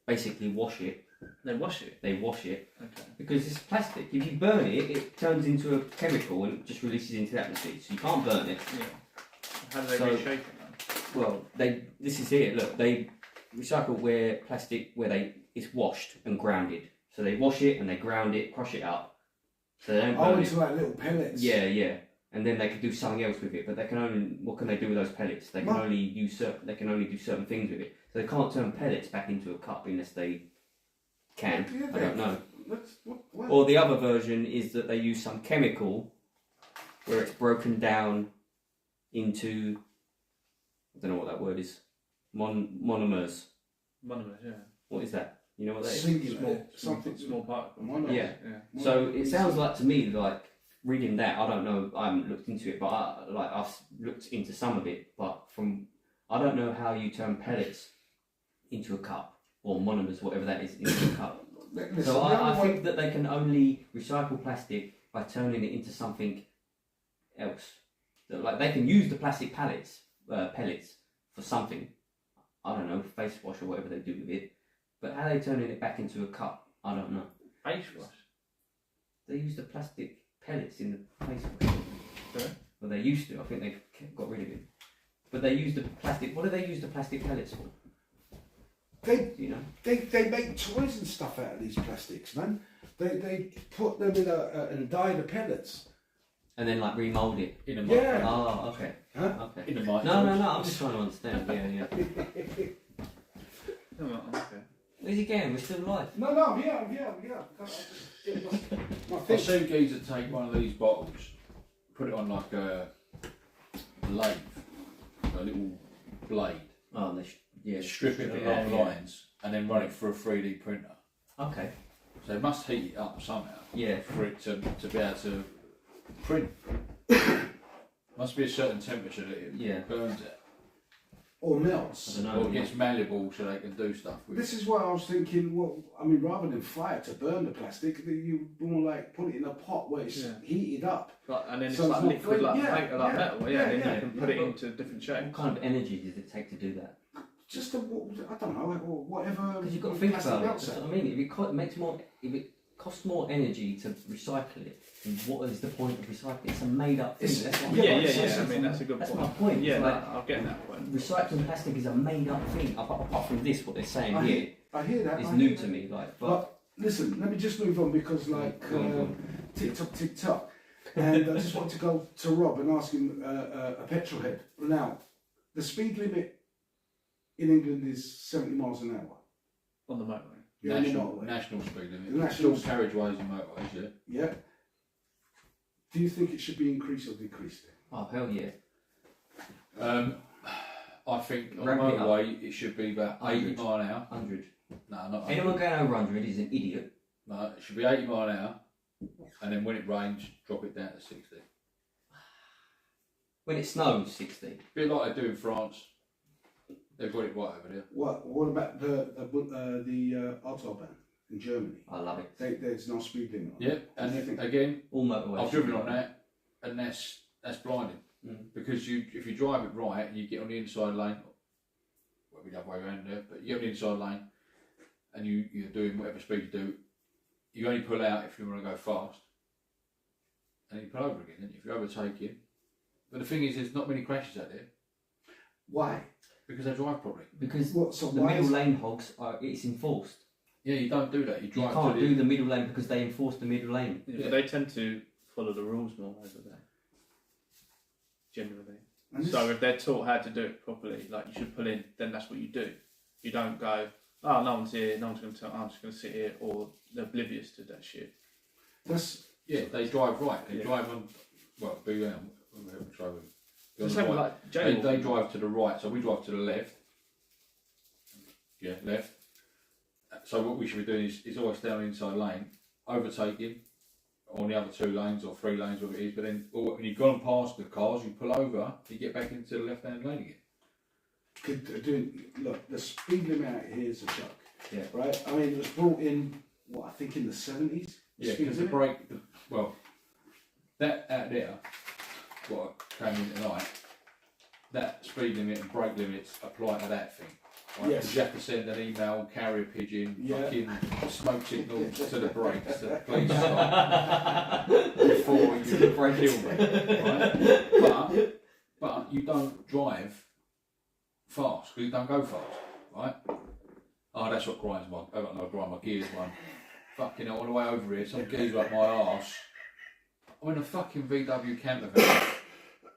basically wash it. They wash it. They wash it Okay. because it's plastic. If you burn it, it turns into a chemical and it just releases into the atmosphere. So you can't burn it. Yeah. How do they So- reshape it then? Well, this is it. Look, they recycle it's washed and grounded. So they wash it and they ground it, crush it up. So they don't Oh, burn it. into like little pellets. Yeah. And then they could do something else with it, but they can only. What can they do with those pellets? They can Well- only use They can only do certain things with it. So they can't turn pellets back into a cup unless they can. Yeah, I don't know. What? Or the other version is that they use some chemical where it's broken down into. I don't know what that word is. Monomers. Monomers, yeah. What is that? You know what that is? Singular. Something. Small particles. Monomers. Yeah. Yeah. So it sounds like to me like reading that. I don't know. I haven't looked into it, but I've looked into some of it. But I don't know how you turn pellets into a cup, or monomers, whatever that is, into a cup. Listen, So the I only think that they can only recycle plastic by turning it into something else. So, like they can use the plastic pellets for something. I don't know, face wash or whatever they do with it. But how they turning it back into a cup, I don't know. Face wash. They use the plastic pellets in the face wash. Yeah. Well, they used to. I think they've got rid of it. But they use the plastic. What do they use the plastic pellets for? They Do you know? they make toys and stuff out of these plastics, man. They put them in and dye the pellets. And then like remold it. In a Yeah. Oh, okay. Huh? Okay. In a mic. No, I'm just trying to understand. Yeah. Oh, well, okay. Where's he going? We're still live. No, I'm here. I just get my I thing. see geezer take one of these bottles, put it on like a lathe, a little blade, Oh, yeah. strip it Yeah, along yeah. lines, and then run it through a 3D printer. Okay. So they must heat it up somehow Yeah. for it to be able to print. Must be a certain temperature that it Yeah. burns at, Or I melts. don't know. or it gets malleable so they can do stuff with This it. is why I was thinking. Well, I mean, rather than fire to burn the plastic, you more like put it in a pot where it's Yeah. heated up. Like, and then So it's like it's not liquid, like, yeah, metal, like yeah, metal, yeah, then yeah, you can yeah, put it but- into different shapes. What kind of energy does it take to do that? Just I don't know, or whatever. Because you've got to think plastic about it. melts That's at. what I mean. If it costs more energy to recycle it, then what is the point of recycling? It's a made-up thing. It's- That's what I'm Yeah, Yeah, yeah, but yeah. it's- I mean, that's a good That's point. my point. Yeah, It's no, like, I'll get that point. recycling plastic is a made-up thing. Apart from this, what they're saying I here hear that. is I new hear to that. me. Like, But listen, let me just move on because like tick-tock. And I just want to go to Rob and ask him a petrol head. Now, the speed limit in England is 70 miles an hour. On the motorway. You're on the motorway. National speed limit. The national Dual carriageways and motorways, yeah. Yeah. Do you think it should be increased or decreased? oh hell yeah, I think on Ramp it up. motorway it should be about 80 100. mile an hour. 100. No, not 100. Anyone going over 100 is an idiot. No, it should be 80 mile an hour, and then when it rains, drop it down to 60. When it snows, 60. A bit like they do in France. They've got it right over there. What about the autobahn in Germany? I love it. There's no speed limit. On Yeah, it. and Do you if, think- again, All motorways. I've driven on that, and that's blinding. Mm. Because if you drive it right and you get on the inside lane, well, we don't way around there, but you get on the inside lane, and you're doing whatever speed you do, you only pull out if you want to go fast, and you pull over again. And if you're overtaking, but the thing is, there's not many crashes out there Why? because they drive properly. Because So the why middle is- lane hogs, it's enforced. Yeah, you don't do that. You You drive can't to do the middle lane because they enforce the middle lane. Yeah, Yeah. But they tend to follow the rules more over there. Generally. And this- So if they're taught how to do it properly, like you should pull in, then that's what you do. You don't go, oh, no one's here, no one's going to tell, I'm just going to sit here, or they're oblivious to that shit. that's Yeah, they drive right. They Yeah. drive on. Well, be drive It's the same with like jail. They drive to the right, so we drive to the left. Yeah, left. So what we should be doing is always down the inside lane, overtaking on the other 2 lanes or 3 lanes, whatever it is. But then when you've gone past the cars, you pull over, you get back into the left-hand lane again. look, the speed limit out here is a joke. Yeah. Right? I mean, it was brought in, I think in the 70s? Yeah, Speed because the limit? brake, that out there, what came in tonight, that speed limit and brake limits apply to that thing. Right? Yes. 'Cause you have to send an email, carrier pigeon, Yeah. fucking smoke signal to the brakes to please stop before you To the brakes. kill me. Right? But you don't drive fast because you don't go fast, right? Oh, that's what grinds my. I got no grind my gears one. Fucking hell, all the way over here, some gears up my arse. I'm in a fucking VW camper van.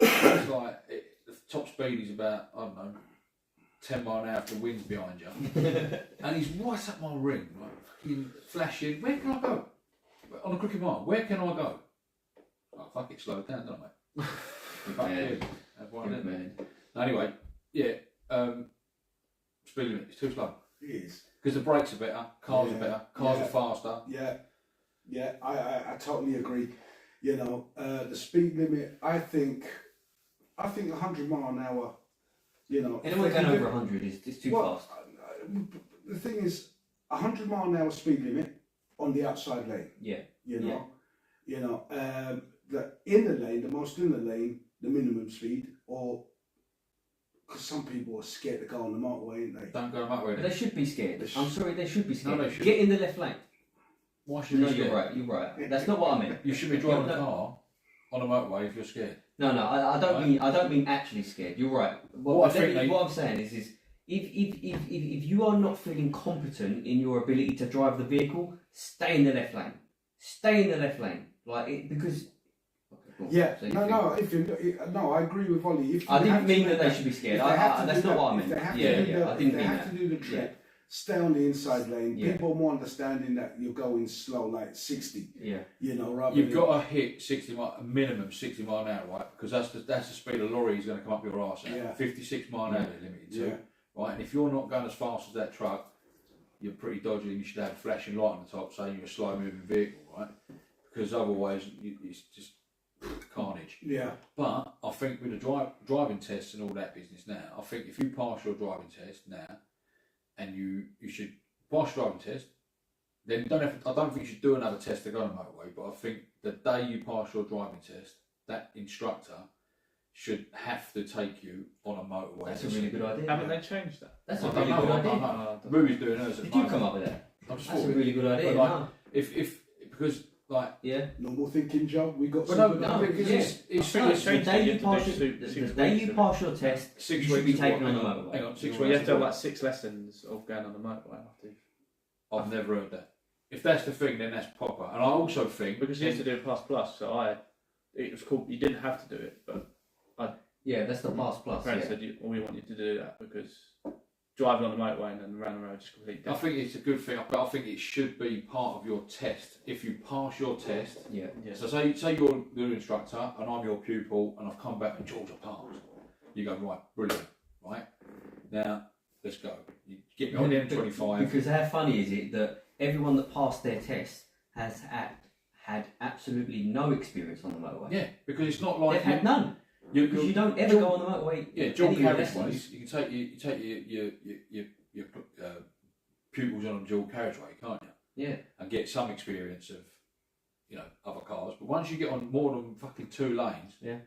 It's like the top speed is about, I don't know, 10 mile an hour if the wind's behind you. And he's right up my ring, like fucking flashing. Where can I go? On a crooked mile, where can I go? Oh, fuck it, slow it down, don't I? Fuck Yeah. you. Have one Good of them. man. Anyway, yeah, speed limit is too slow. It is. Because the brakes are better, cars Yeah, are better, cars yeah. are faster. Yeah, I totally agree. You know, the speed limit, I think 100 mile an hour, you know. Anyone if going you over do- 100 is too Well, fast. the thing is, 100-mile-an-hour speed limit on the outside lane. Yeah. You know, the inner lane, the most inner lane, the minimum speed, or because some people are scared to go on the motorway, ain't they? Don't go on the motorway. But they should be scared. I'm sorry, they should be scared. No, they shouldn't. Get in the left lane. Why should No, you be you're scared? right. You're right. That's not what I meant. You should be driving No. a car on a motorway if you're scared. No, I don't Right. mean. I don't mean actually scared. You're right. What I think What I'm saying is if you are not feeling competent in your ability to drive the vehicle, stay in the left lane. Stay in the left lane, because. Okay, cool. Yeah, So you no, think- no, I agree with Ollie. If I you didn't have to mean make that they should be scared. if they have to That's do not that- what I if meant. they have to Yeah, do yeah. the- I didn't if they mean have that. to do the trip, stay on the inside lane. Yeah. People more understanding that you're going slow, like 60. Yeah. You know, rather You've than, got to hit 60 mile, minimum 60 mile an hour, right? Because that's the speed a lorry is going to come up your arse at. Yeah. 56 mile an hour they're limited to, Yeah. right? And if you're not going as fast as that truck, you're pretty dodgy and you should have a flashing light on the top saying you're a slow moving vehicle, right? Because otherwise it's just carnage. Yeah, But I think with the driving tests and all that business now, I think if you pass your driving test now, and you should pass your driving test, then you don't have to, I don't think you should do another test to go on a motorway, but I think the day you pass your driving test, that instructor should have to take you on a motorway. That's a really good idea. Haven't they changed that? That's I a don't really know, good I don't idea. know. Oh, Ruby's doing hers at Did the you moment. come up with that? I'm just That's a thought really good idea. But like, No. if because like Yeah. normal thinking, Joe. We got well, some no, good because ideas. it's I think it's The changed day it. you You have pass to your, do the six day weeks you of pass your test, 6 you weeks should be of taken what? on the Hang motorway. Hang on, 6 You're weeks. Well, you have to of have what? like 6 lessons of going on the motorway after. I've never heard that. If that's the thing, then that's proper. And I also think Because you used to do a plus, so it was called. You didn't have to do it, but Yeah, that's the pass my plus. friend Yeah. said we want you to do that because driving on the motorway and then around the road is completely I different. think it's a good thing, but I think it should be part of your test. If you pass your test, Yeah. Yeah. so say you're the instructor and I'm your pupil and I've come back and Georgia passed. You go, right, brilliant, right? Now, let's go. You get me on the M25. Because how funny is it that everyone that passed their test has had absolutely no experience on the motorway? Yeah, because it's not like They've had none. Because you don't ever go on the motorway. Yeah, dual any of your lessons. carriageways. You can take your pupils on a dual carriageway, can't you? Yeah. And get some experience of, other cars. But once you get on more than fucking 2 lanes, Yeah.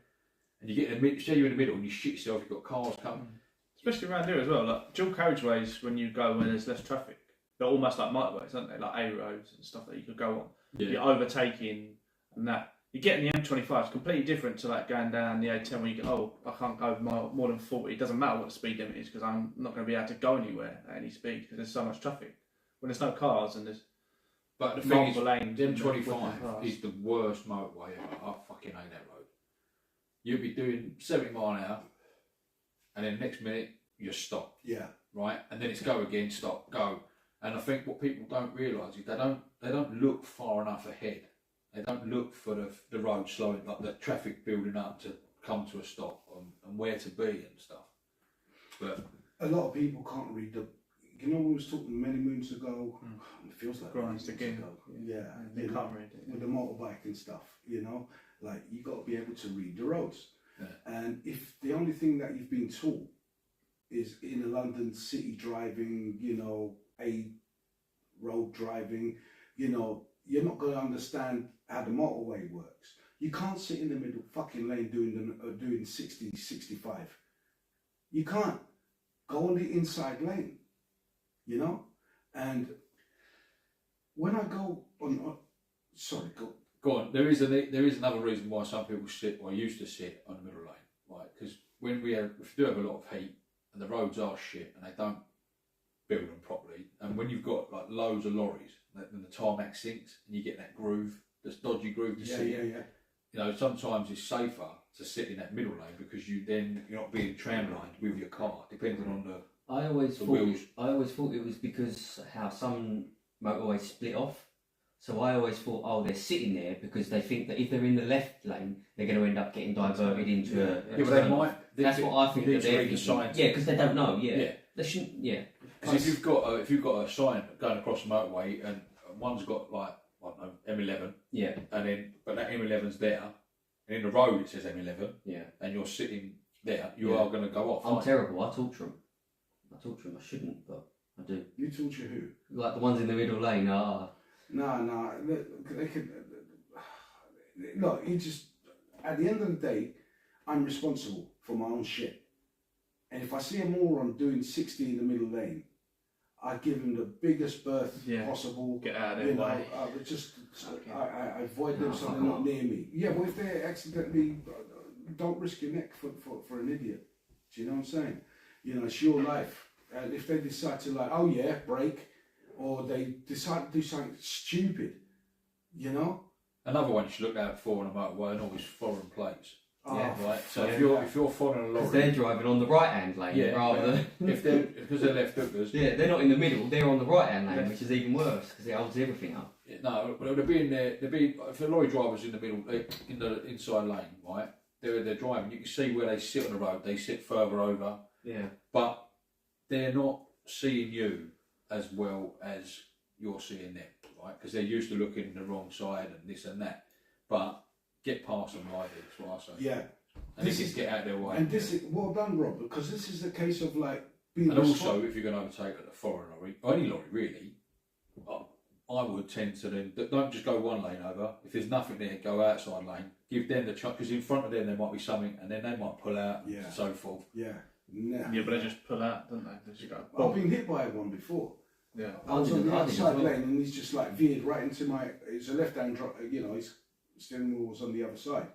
and you get in the middle, say you're in the middle and you shit yourself, you've got cars coming. Especially around here as well. Like dual carriageways, when you go where there's less traffic, they're almost like motorways, aren't they? Like A roads and stuff that you could go on. You're overtaking and that. You get in the M25, it's completely different to like going down the A10 where you go, I can't go more than 40. It doesn't matter what the speed limit is because I'm not going to be able to go anywhere at any speed because there's so much traffic. When there's no cars and there's But the thing is, multiple lanes, the with the M25 cars. is the worst motorway ever. I fucking hate that road. You'll be doing 70 mile an hour, and then next minute you stop, Yeah, right? And then it's go again, stop, go. And I think what people don't realise is they don't look far enough ahead. They don't look for the road slowing, like the traffic building up to come to a stop and where to be and stuff. But a lot of people can't read the. You know, we was talking many moons ago. It feels like Grinds many the moons game. ago. Yeah, They you know, can't read it. with the motorbike and stuff. You know, like you got to be able to read the roads. Yeah. And if the only thing that you've been taught is in a London city driving, a road driving, you're not going to understand how the motorway works. You can't sit in the middle fucking lane doing 60, 65. You can't. Go on the inside lane, And when I go on, sorry, go. go on. There is another reason why some people sit or used to sit on the middle lane, right? Because if you do have a lot of heat and the roads are shit and they don't build them properly, and when you've got like loads of lorries and the tarmac sinks and you get that groove, this dodgy groove to sit in, sometimes it's safer to sit in that middle lane because you're not being tramlined with your car, depending on the. I always The thought wheels. it was because how some motorways split off. So I always thought, they're sitting there because they think that if they're in the left lane, they're going to end up getting diverted into a. Yeah, but they might. That's what I think they that need to they're read the thinking. signs. Yeah, because they don't know. Yeah. Yeah. They shouldn't. Yeah. Because if you've got a sign going across the motorway and one's got like I don't know M11, Yeah. but that M11's there, and in the road it says M11, Yeah. and you're sitting there, you Yeah. are going to go off. I'm aren't you? terrible. I talk to them. I shouldn't, but I do. You torture who? Like the ones in the middle lane. No, they could. Look, you just. At the end of the day, I'm responsible for my own shit. And if I see a moron doing 60 in the middle lane, I give him the biggest berth possible. Get out of You their know, way. I would just I avoid them so they're not near me. Yeah, but if they accidentally, don't risk your neck for an idiot. Do you know what I'm saying? You know, it's your life. And if they decide to like, oh yeah, brake, or they decide to do something stupid, you know. Another one you should look out for on a motorway and always foreign plates. Yeah. Right. So yeah. if you're following a lorry, Because they're driving on the right hand lane rather than. if they're because they're left hookers. Yeah, they're not in the middle. They're on the right hand lane, which is even worse because it holds everything up. No, but they'll be in there. They'll be if the lorry driver's in the middle, in the inside lane, right? They're driving. You can see where they sit on the road. They sit further over, Yeah. but they're not seeing you as well as you're seeing them, right? Because they're used to looking the wrong side and this and that. But get past them like this, what I say. Yeah. And this is get out of their way. And this is well done, Rob, because this is a case of like being. And also, if you're going to overtake a foreign lorry, or any lorry really, I would tend to then don't just go one lane over. If there's nothing there, go outside lane. Give them the chance because in front of them there might be something, and then they might pull out and so forth. Yeah. Nah. Yeah, but they just pull out, don't they? They just go. I've been hit by one before. Yeah. I was on the I did as outside well. lane and he's just like veered right into my. It's a left-hand drive. You know, his steering wheel was on the other side.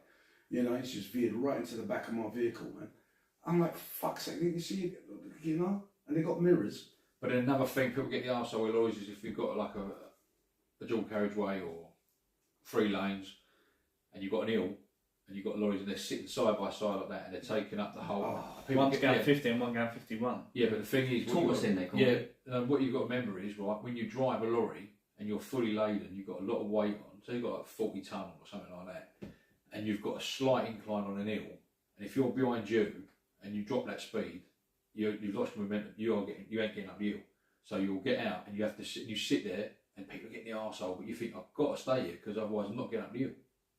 You know, he's just veered right into the back of my vehicle, man. I'm like, fuck's sake, did you see it? You know? And they got mirrors. But then another thing people get the arsehole with lorries is if you've got like a dual carriageway or 3 lanes and you've got an hill and you've got lorries and they're sitting side by side like that and they're taking up the whole. One's going 50 and one going 51. Yeah, but the thing is, Tortoising, they call it. what you've got to remember is, right, when you drive a lorry and you're fully laden, you've got a lot of weight on, so you've got like 40 tonne or something like that, and you've got a slight incline on an hill, and if you're behind you and you drop that speed, you've lost momentum, you ain't getting up the hill. So you'll get out and you have to sit there and people get the arsehole, but you think, I've got to stay here because otherwise I'm not getting up the hill.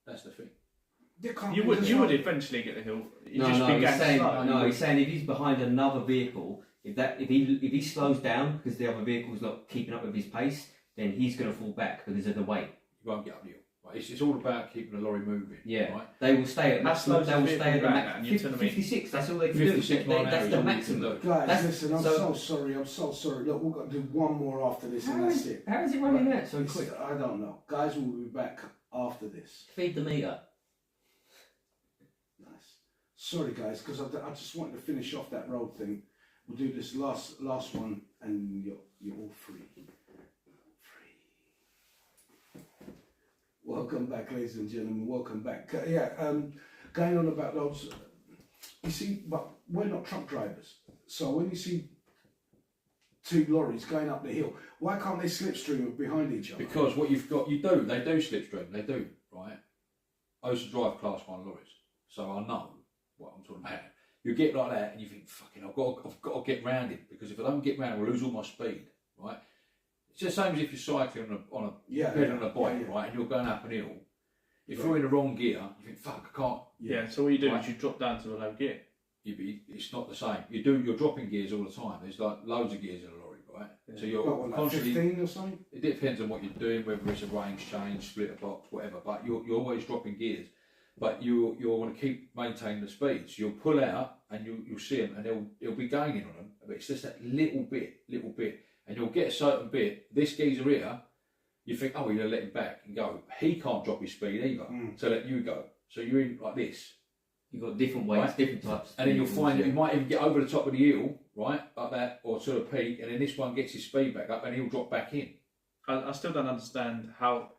That's the thing. You would eventually get the hill. You just be he's going saying, slow. no, he's saying if he's behind another vehicle, if he slows down because the other vehicle's not keeping up with his pace, then he's going to fall back because of the weight. You won't get up the hill. Right? It's all about keeping the lorry moving. Yeah, right? they will stay at How maximum. slow's They the will vehicle stay at the going max. at? And you're telling me- 56. That's all they can 56 do. mile an That's hour is the all you can maximum. do. Guys, That's- listen, I'm so- so sorry. I'm so sorry. Look, we've got to do one more after this and How that's is it. how is it running that so It's- quick? I don't know. Guys, we'll be back after this. Feed the meter. Nice. Sorry, guys, because I just wanted to finish off that road thing. We'll do this last one, and you're all free. Welcome back, ladies and gentlemen. Welcome back. Going on about those. You see, but we're not truck drivers. So when you see 2 lorries going up the hill, why can't they slipstream behind each other? Because what you've got, they do slipstream, they do, right? I used to drive class 1 lorries, so I know what I'm talking about. You get like that and you think, fucking, I've got to get round it, because if I don't get round it, I'll lose all my speed, right? It's the same as if you're cycling on a bike, right, and you're going up an hill. If you're in the wrong gear, you think, fuck, I can't. Yeah, so what you do Right. is you drop down to a low gear. It's not the same. You're dropping gears all the time. There's like loads of gears in a lorry, right? Yeah. So you're What, like constantly. 15 or something? It depends on what you're doing, whether it's a range change, split a box, whatever. But you're always dropping gears. But you want to keep maintaining the speed. So you'll pull out and you'll see them, and they'll be gaining on them. But it's just that little bit, and you'll get a certain bit. This geezer here, you think, oh, you're gonna let him back and go. He can't drop his speed either, so let you go. So you're in like this, You've got different weights, Right. different types. and then you'll vehicles, find that yeah. you might even get over the top of the hill, right, like that, or to the peak, and then this one gets his speed back up, and he'll drop back in. I still don't understand how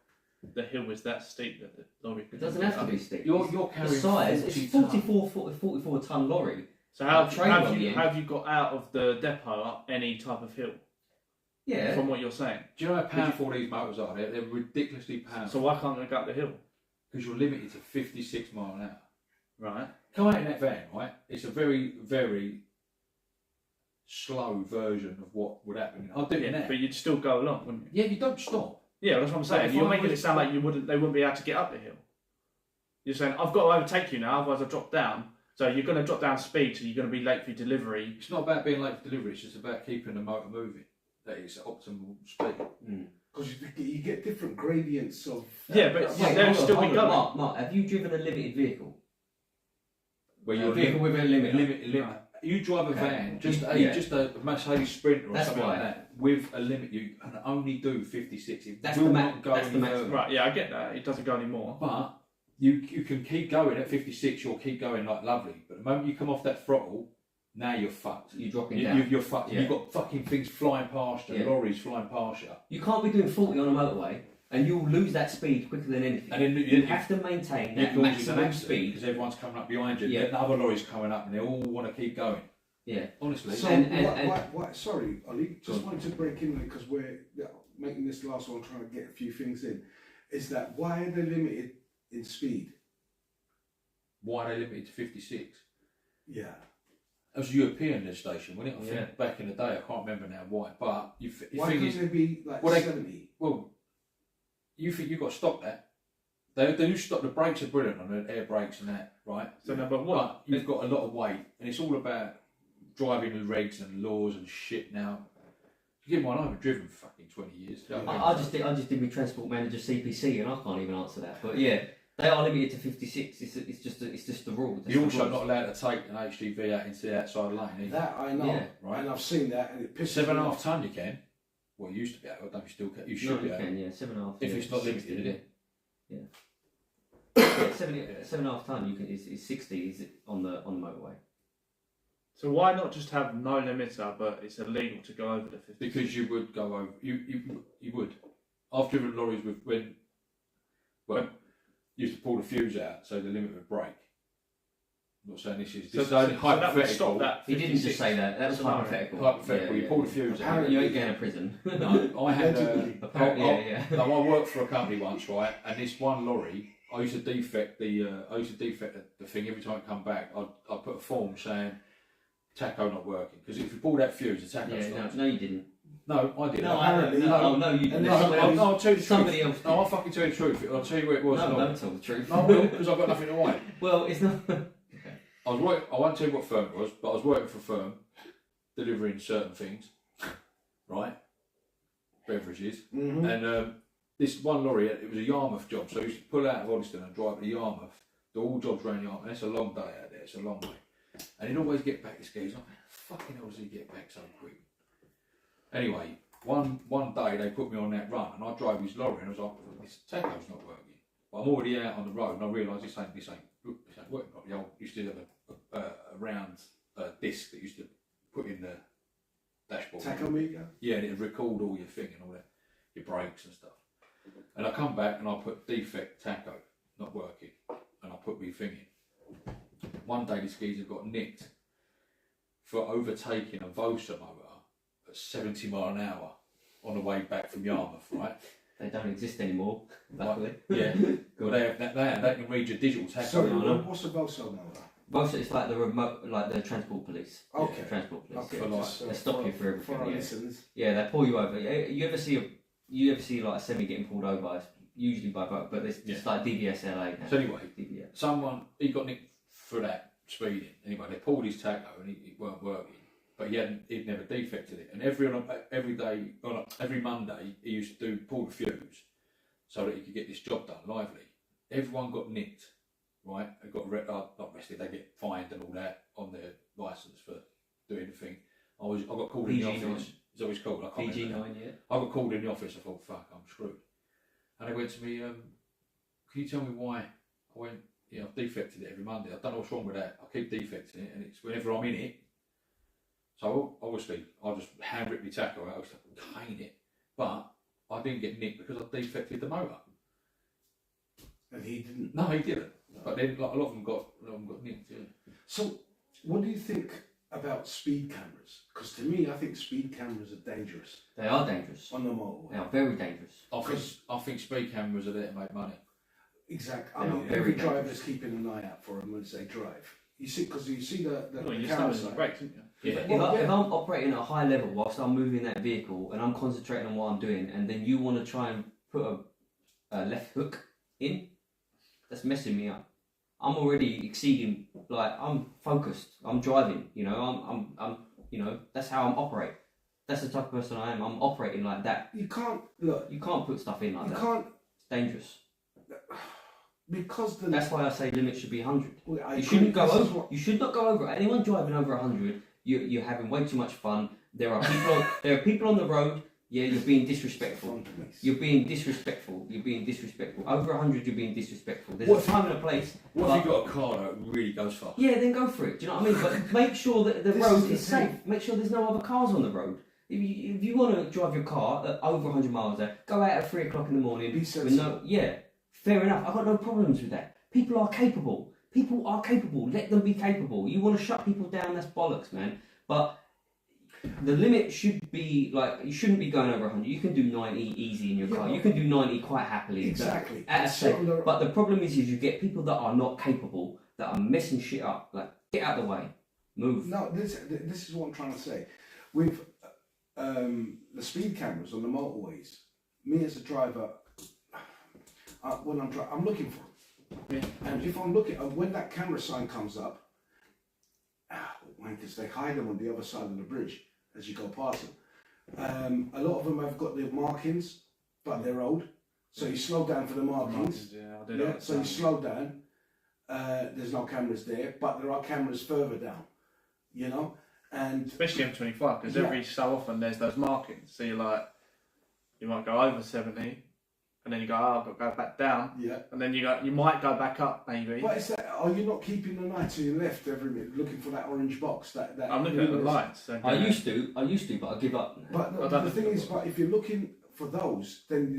the hill is that steep that the lorry. It doesn't have to be steep. You're the carrying size. 40 It's ton. 44 ton lorry. So how Train have on the you end. have you got out of the depot up any type of hill? Yeah. From what you're saying. Do you know how powerful these motors are? They're ridiculously powerful. So why can't they go up the hill? Because you're limited to 56 mile an hour. Right. Come out in that van, right? It's a very, very slow version of what would happen. I'll do it now. But you'd still go along, wouldn't you? Yeah, you don't stop. Yeah, that's what I'm saying. if You're I making it was- sound like they wouldn't be able to get up the hill. You're saying I've got to overtake you now, otherwise I drop down. So you're going to drop down speed, so you're going to be late for your delivery. It's not about being late for delivery. It's just about keeping the motor moving. that it's optimal speed. Because you get different gradients of. Yeah, but they'll still be going. Mark, have you driven a limited vehicle? Where A you're vehicle with a limit. limit. You drive a van, just a Mercedes Sprinter or That's something like right. that, with a limit. You can only do 56. It That's will the not go that's any the maximum. further. Right, yeah, I get that. It doesn't go anymore. But you can keep going at 56. You'll keep going like lovely. But the moment you come off that throttle, now you're fucked. You're dropping down. You're fucked. Yeah. You've got fucking things flying past you, Yeah. lorries flying past you. You can't be doing 40 on a motorway, and you'll lose that speed quicker than anything. And then you have to maintain that maximum speed. because everyone's coming up behind you. Yeah. Then the other lorries coming up, and they all want to keep going. Yeah. Honestly. So, sorry, Ollie, just wanted to break in because we're making this last one, trying to get a few things in. Is that why are they limited in speed? Why are they limited to 56? Yeah. It was European legislation, wasn't it? I Yeah. think back in the day, I can't remember now why. But you Why think can't they be like well, 70? well, you think you've got to stop that. They do stop. The brakes are brilliant on the air brakes and that, right? So no, but what? But you've got a lot of weight, and it's all about driving the regs and laws and shit now. Forgive me, I haven't driven for fucking 20 years. I just did my transport manager CPC, and I can't even answer that. But yeah, they are limited to 56. It's just the rule. That's You're the also rules. not allowed to take an HGV out into the outside lane either. That I know, Yeah. Right. and I've seen that, and it pisses 7.5 me off. ton you can. Well, you used to be able. I don't know if you still can. You No, should be you able. can, yeah, 7.5. If yeah, it's not 60, limited, is it? Yeah. Yeah, 7.5 ton. You can is 60 is on the motorway. So why not just have no limiter, but it's illegal to go over the 50? Because you would go over. You would. I've driven lorries with when. Well, you used to pull the fuse out so the limit would break. I'm not saying this is only that would hypothetical. stop that. He didn't just 56 say that. That was scenario. hypothetical. Hypothetical. Yeah, You pull the fuse out. Apparently- You ain't going to prison. No, I had. Apparently, yeah. No, I worked for a company once, right? And this one lorry, I used to defect the thing every time it come back. I put a form saying tacho not working because if you pull that fuse, the tacho's Yeah, not. no, you didn't. No, I didn't. apparently, no, you didn't. And I'll tell you the Somebody truth. else No, I'll fucking tell you the truth. I'll tell you where it was. No, and don't tell the truth. I will because I've got nothing to hide. Well, it's not. I won't tell you what firm it was, but I was working for a firm delivering certain things, right? Beverages. Mm-hmm. And this one lorry, it was a Yarmouth job, so you used to pull out of Oddiston and drive to Yarmouth. Do all jobs around Yarmouth. And it's a long day out there, it's a long way. And he'd always get back, this guy, he's like, fucking hell does he get back so quick? Anyway, one day they put me on that run and I drove his lorry and I was like, this tacho's not working. But I'm already out on the road and I realised this ain't working properly. I used to have a round disc that used to put in the dashboard. Tachometer. Yeah, and it'd record all your thing and all that, your brakes and stuff. And I come back and I put defect tacho, not working, and I put my thing in. One day this geezer got nicked for overtaking a Vosa motor at 70 mile an hour on the way back from Yarmouth, right? They don't exist anymore, luckily. Yeah, well, they can read your digital tacho. Sorry, no. what's a Volso motor? Most it's like the remote, like the transport police. Okay. Transport police. Okay, Yeah. For like- just, They stop you for everything, For our yeah. listeners. Yeah, they pull you over. You ever see like a semi getting pulled over? It's usually by boat, but it's just like DVSLA now. So anyway, DVS. he got nicked for that speeding. Anyway, they pulled his tacho and it weren't working, but he'd never defected it. And every Monday he used to pull the fuse so that he could get this job done lively. Everyone got nicked, right? They got not arrested. They get fined and all that on their license for doing the thing. I got called in the PG9. office. It's always called. I can't remember. PG9, yeah. I got called in the office. I thought, fuck, I'm screwed. And they went to me, can you tell me why? I went, yeah, I've defected it every Monday. I don't know what's wrong with that. I keep defecting it, and it's whenever I'm in it. So obviously, I just hand rip my tacho out. I was like, cane it, but I didn't get nicked because I defected the motor. And he didn't. No, he didn't. But then, like, a lot of them got nicked. Yeah. So, what do you think about speed cameras? Because to me, I think speed cameras are dangerous They are dangerous. on the motorway. They are very dangerous. I think speed cameras are there to make money. Exactly. They I are mean, very every dangerous. driver's keeping an eye out for them as they drive. You see, because you see the Well, you camera started the side. brakes, didn't you? Yeah. If I'm operating at a high level whilst I'm moving that vehicle and I'm concentrating on what I'm doing, and then you want to try and put a left hook in, that's messing me up. I'm already exceeding. Like I'm focused. I'm driving. You know. I'm. You know. That's how I'm operate. That's the type of person I am. I'm operating like that. You can't look. You can't put stuff in like You that. can't It's dangerous. because the. That's why I say limit should be 100. Well, I You agree. shouldn't go This is over. what- You should not go over. Anyone driving over 100, you're having way too much fun. There are people. There are people on the road. Yeah, you're being disrespectful. You're being disrespectful. You're being disrespectful. Over 100, you're being disrespectful. There's What a time and a place. What if you got a car that really goes fast? Yeah, then go for it. Do you know what I mean? But make sure that the This road is is the thing. safe. Make sure there's no other cars on the road. If you want to drive your car at over 100 miles there, go out at 3 o'clock in the morning. Be with sensible. fair enough. I've got no problems with that. People are capable. People are capable. Let them be capable. You want to shut people down, that's bollocks, man. But the limit should be like, you shouldn't be going over 100. You can do 90 easy in your car. Yeah. You can do 90 quite happily. Exactly. At a And safe. sit on the- But the problem is you get people that are not capable, that are messing shit up. Like, get out of the way. Move. No, this is what I'm trying to say. With the speed cameras on the motorways, me as a driver, when I'm driving, I'm looking for them. Yeah. And if I'm looking, when that camera sign comes up, wankers, they hide them on the other side of the bridge as you go past them. A lot of them have got the markings, but they're old. So you slow down for the markings. Yeah, I do Yeah, that. so you slow down. There's no cameras there, but there are cameras further down. You know, and Especially M25, because Yeah. every so often there's those markings. So you're like, you might go over 70, and then you go, oh, I've got to go back down, yeah. and then you might go back up maybe. But is that? Are you not keeping an eye to your left every minute, looking for that orange box? That I'm looking at the lights. So I used to, but I give up. But I the don't thing think is, it will. but if you're looking for those, then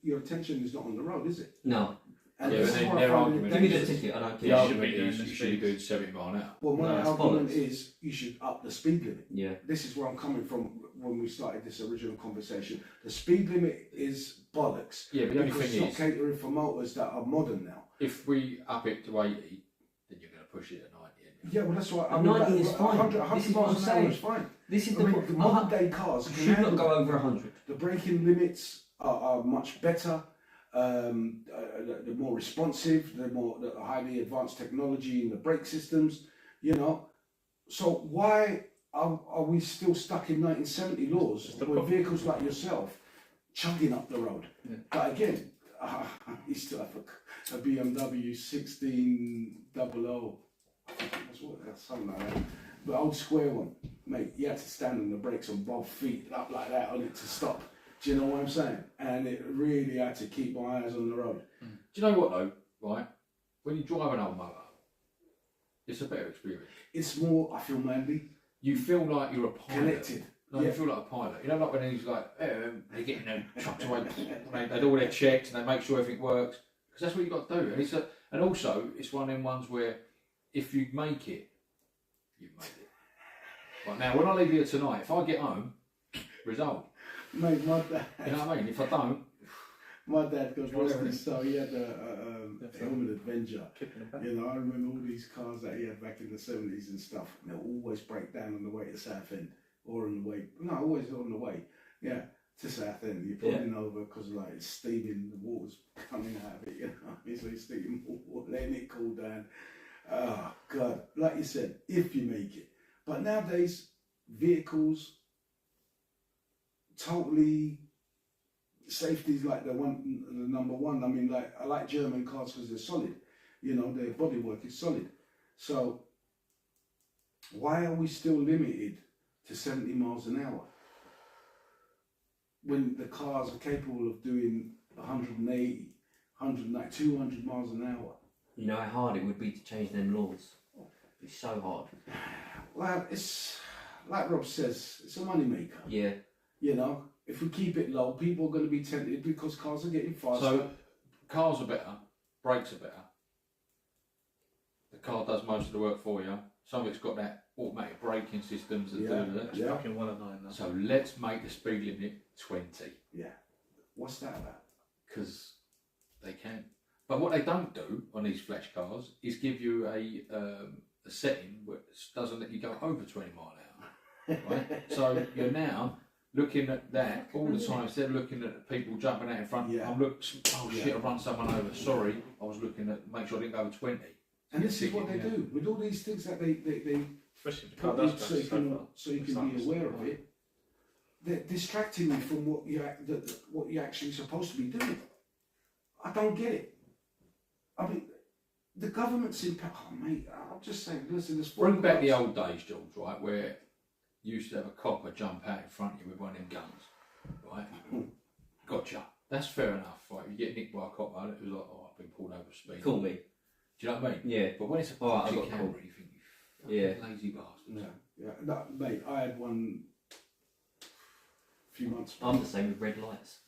your attention is not on the road, is it? No. And Yeah, this but is then what I their find argument- Give me the dangerous. ticket, I don't The You care. should argument be doing is the you should be speed. doing 70 mile an hour. Well, my No, it's argument bollocks. is you should up the speed limit. Yeah. This is where I'm coming from when we started this original conversation. The speed limit is bollocks. Yeah, but the only because thing it's not is, catering for motors that are modern now. if we up it to 80, then you're going to push it at 90. Aren't Yeah, well, that's why. But 90 is fine. 100 This is what miles I'm an hour saying. is fine. This is I mean, the the modern day cars can should not handle go that. over 100. The braking limits are much better. They're more responsive. They're highly advanced technology in the brake systems. You know, so why are we still stuck in 1970 laws Just the with problem. vehicles like yourself chugging up the road? Yeah. But again, I used to have a BMW 1600. That's something like that. The old square one, mate. You had to stand on the brakes on both feet up like that on it to stop. Do you know what I'm saying? And it really had to keep my eyes on the road. Do you know what though, right? When you drive an old motor, it's a better experience. It's more, I feel manly, You feel like you're a pilot. connected. No, Yeah. you feel like a pilot. You know, like when he's like, they're getting their trucks away, they do all their checks and they make sure everything works. Because that's what you've got to do. And, and also, it's one of them ones where if you make it, you make it. Right now, when I leave here tonight, if I get home, result. Mate, my You know what I mean? If I don't, dad goes, what's this? So he had a Helmet Adventure. Kicking it back. You know, I remember all these cars that he had back in the 70s and stuff. And they'll always break down on the way to Southend. Or on the way, no, always on the way. Yeah, to Southend. You're pulling over because like it's steaming, the water's coming out of it, you know. So it's steaming water, letting it cool down. Oh, God. Like you said, if you make it. But nowadays, vehicles, totally, safety's like the number one. I mean, like, I like German cars because they're solid. You know, their bodywork is solid. So, why are we still limited to 70 miles an hour when the cars are capable of doing 180, 190, 200 miles an hour? You know how hard it would be to change them laws. It's so hard. Well, it's like Rob says, it's a money maker. Yeah. You know, if we keep it low, people are going to be tempted because cars are getting faster. so cars are better, brakes are better. The car does most of the work for you. Some of it's got that automatic braking systems and Yeah. da-da-da. That's Yeah. fucking well annoying that. So let's make the speed limit 20 Yeah. What's that about? because they can. But what they don't do on these flash cars is give you a setting which doesn't let you go over 20 mile an hour. Right? So you're now looking at that all the time instead of looking at people jumping out in front. Yeah. I'm shit, I run someone over. Sorry, I was looking at make sure I didn't go over 20. And this is what they do with all these things that they Especially if the car put does in go so you so can, far. so you It's can be like- aware of it. they're distracting me from what what you're actually supposed to be doing. I don't get it. I mean, the government's in power, mate. I'm just saying, listen, there's Bring back the old days, George, right, where you used to have a copper jump out in front of you with one of them guns, right? Gotcha. That's fair enough, right? You get nicked by a copper, it was like, oh, I've been pulled over speed. Call me. Do you know what I mean? Yeah. But when it's a Alright, I proxy got camera, called. you think, you fucking lazy bastard. Yeah, no, mate, I had one a few months back. I'm the same with red lights.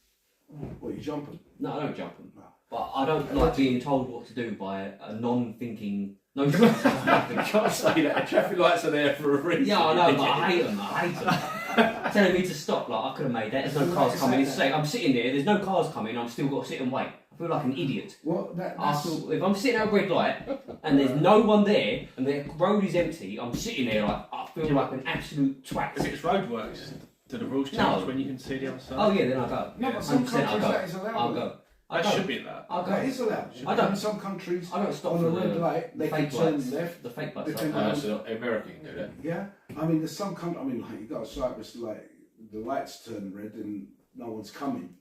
What, you jumping? No, I don't jump them. No. But I don't like being told what to do by a non-thinking. No. You can't say that. Traffic lights are there for a reason. Yeah, I know, but I hate them. Telling me to stop, like I could have made that. There's no cars coming. It's like I'm sitting there. There's no cars coming. I'm still got to sit and wait. I feel like an idiot. Well, If I'm sitting at a red light and there's no one there and the road is empty, I'm sitting there like I feel like an absolute twat. If it's roadworks, do the rules change No. when you can see the other side? Oh yeah, then I go. No, but some 100% countries I'll go. that is allowed. I'll go. That I should go. be allowed. I'll That go. is allowed. I don't. In some countries, I don't stop on for a red the light, they can fake turn lights. left. The fake lights. Depending are- So American do that. Yeah, I mean, there's some countries. I mean, like you got a Cyprus, like the lights turn red and no one's coming.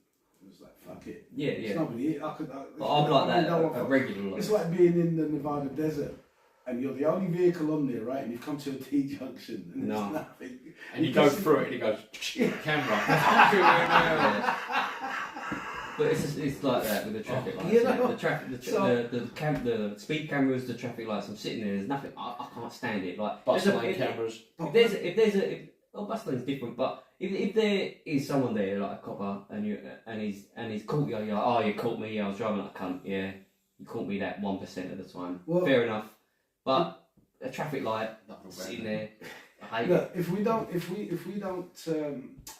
It's like fuck it. Yeah, It's yeah. nobody. But I'm like that no one at regular It's life. like being in the Nevada desert and you're the only vehicle on there, right? And you come to a T junction and No. there's nothing. And you go through it and it goes, camera. But it's like that with the traffic lights. you yeah. know, The traffic, the speed cameras, the traffic lights. I'm sitting there. There's nothing. I can't stand it. Like Bus there's lane cameras. bus lane's different, but if there is someone there like a copper and he's caught you, you're like, oh, you caught me. I was driving like a cunt. Yeah, you caught me that 1% of the time. Well- Fair enough. But a traffic light Nothing sitting bad. there. I hate it. Look, if we don't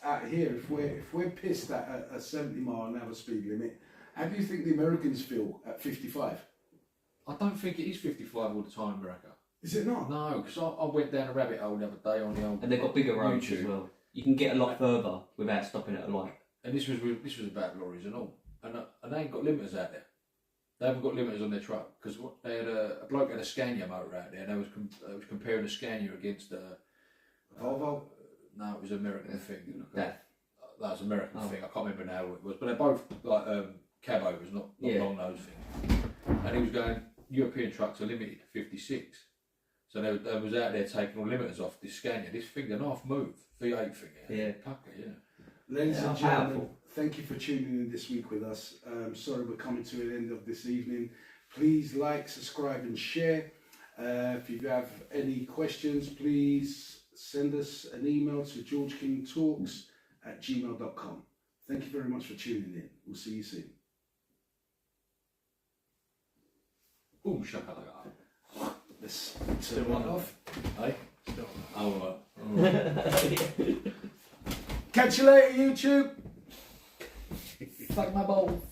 out here, if we're pissed at a 70 mile an hour speed limit, how do you think the Americans feel at 55? I don't think it is 55 all the time, America. Is it not? No, because I went down a rabbit hole the other day on the old. And they've got bigger roads YouTube. as well. You can get a lot further without stopping at a light. And this was about lorries and all, and they ain't got limiters out there. They haven't got limiters on their truck because they had a bloke had a Scania motor out there, and they was comparing a Scania against Volvo? no, it was an American thing. That. That was an American Oh. thing. I can't remember now what it was, but they're both like cab overs, not Yeah. long nose things. And he was going, European trucks are limited to 56. So they was out there taking all limiters off this Scania. This thing, an half move, V8 thing. Yeah. Pucker, yeah. Ladies Yeah, and gentlemen, powerful. thank you for tuning in this week with us. Sorry we're coming to an end of this evening. Please like, subscribe and share. If you have any questions, please send us an email to georgekingtalks@gmail.com. Thank you very much for tuning in. We'll see you soon. Ooh, shakalaka. Let's turn one off. Hey? Oh, Catch you later, YouTube. fuck my balls.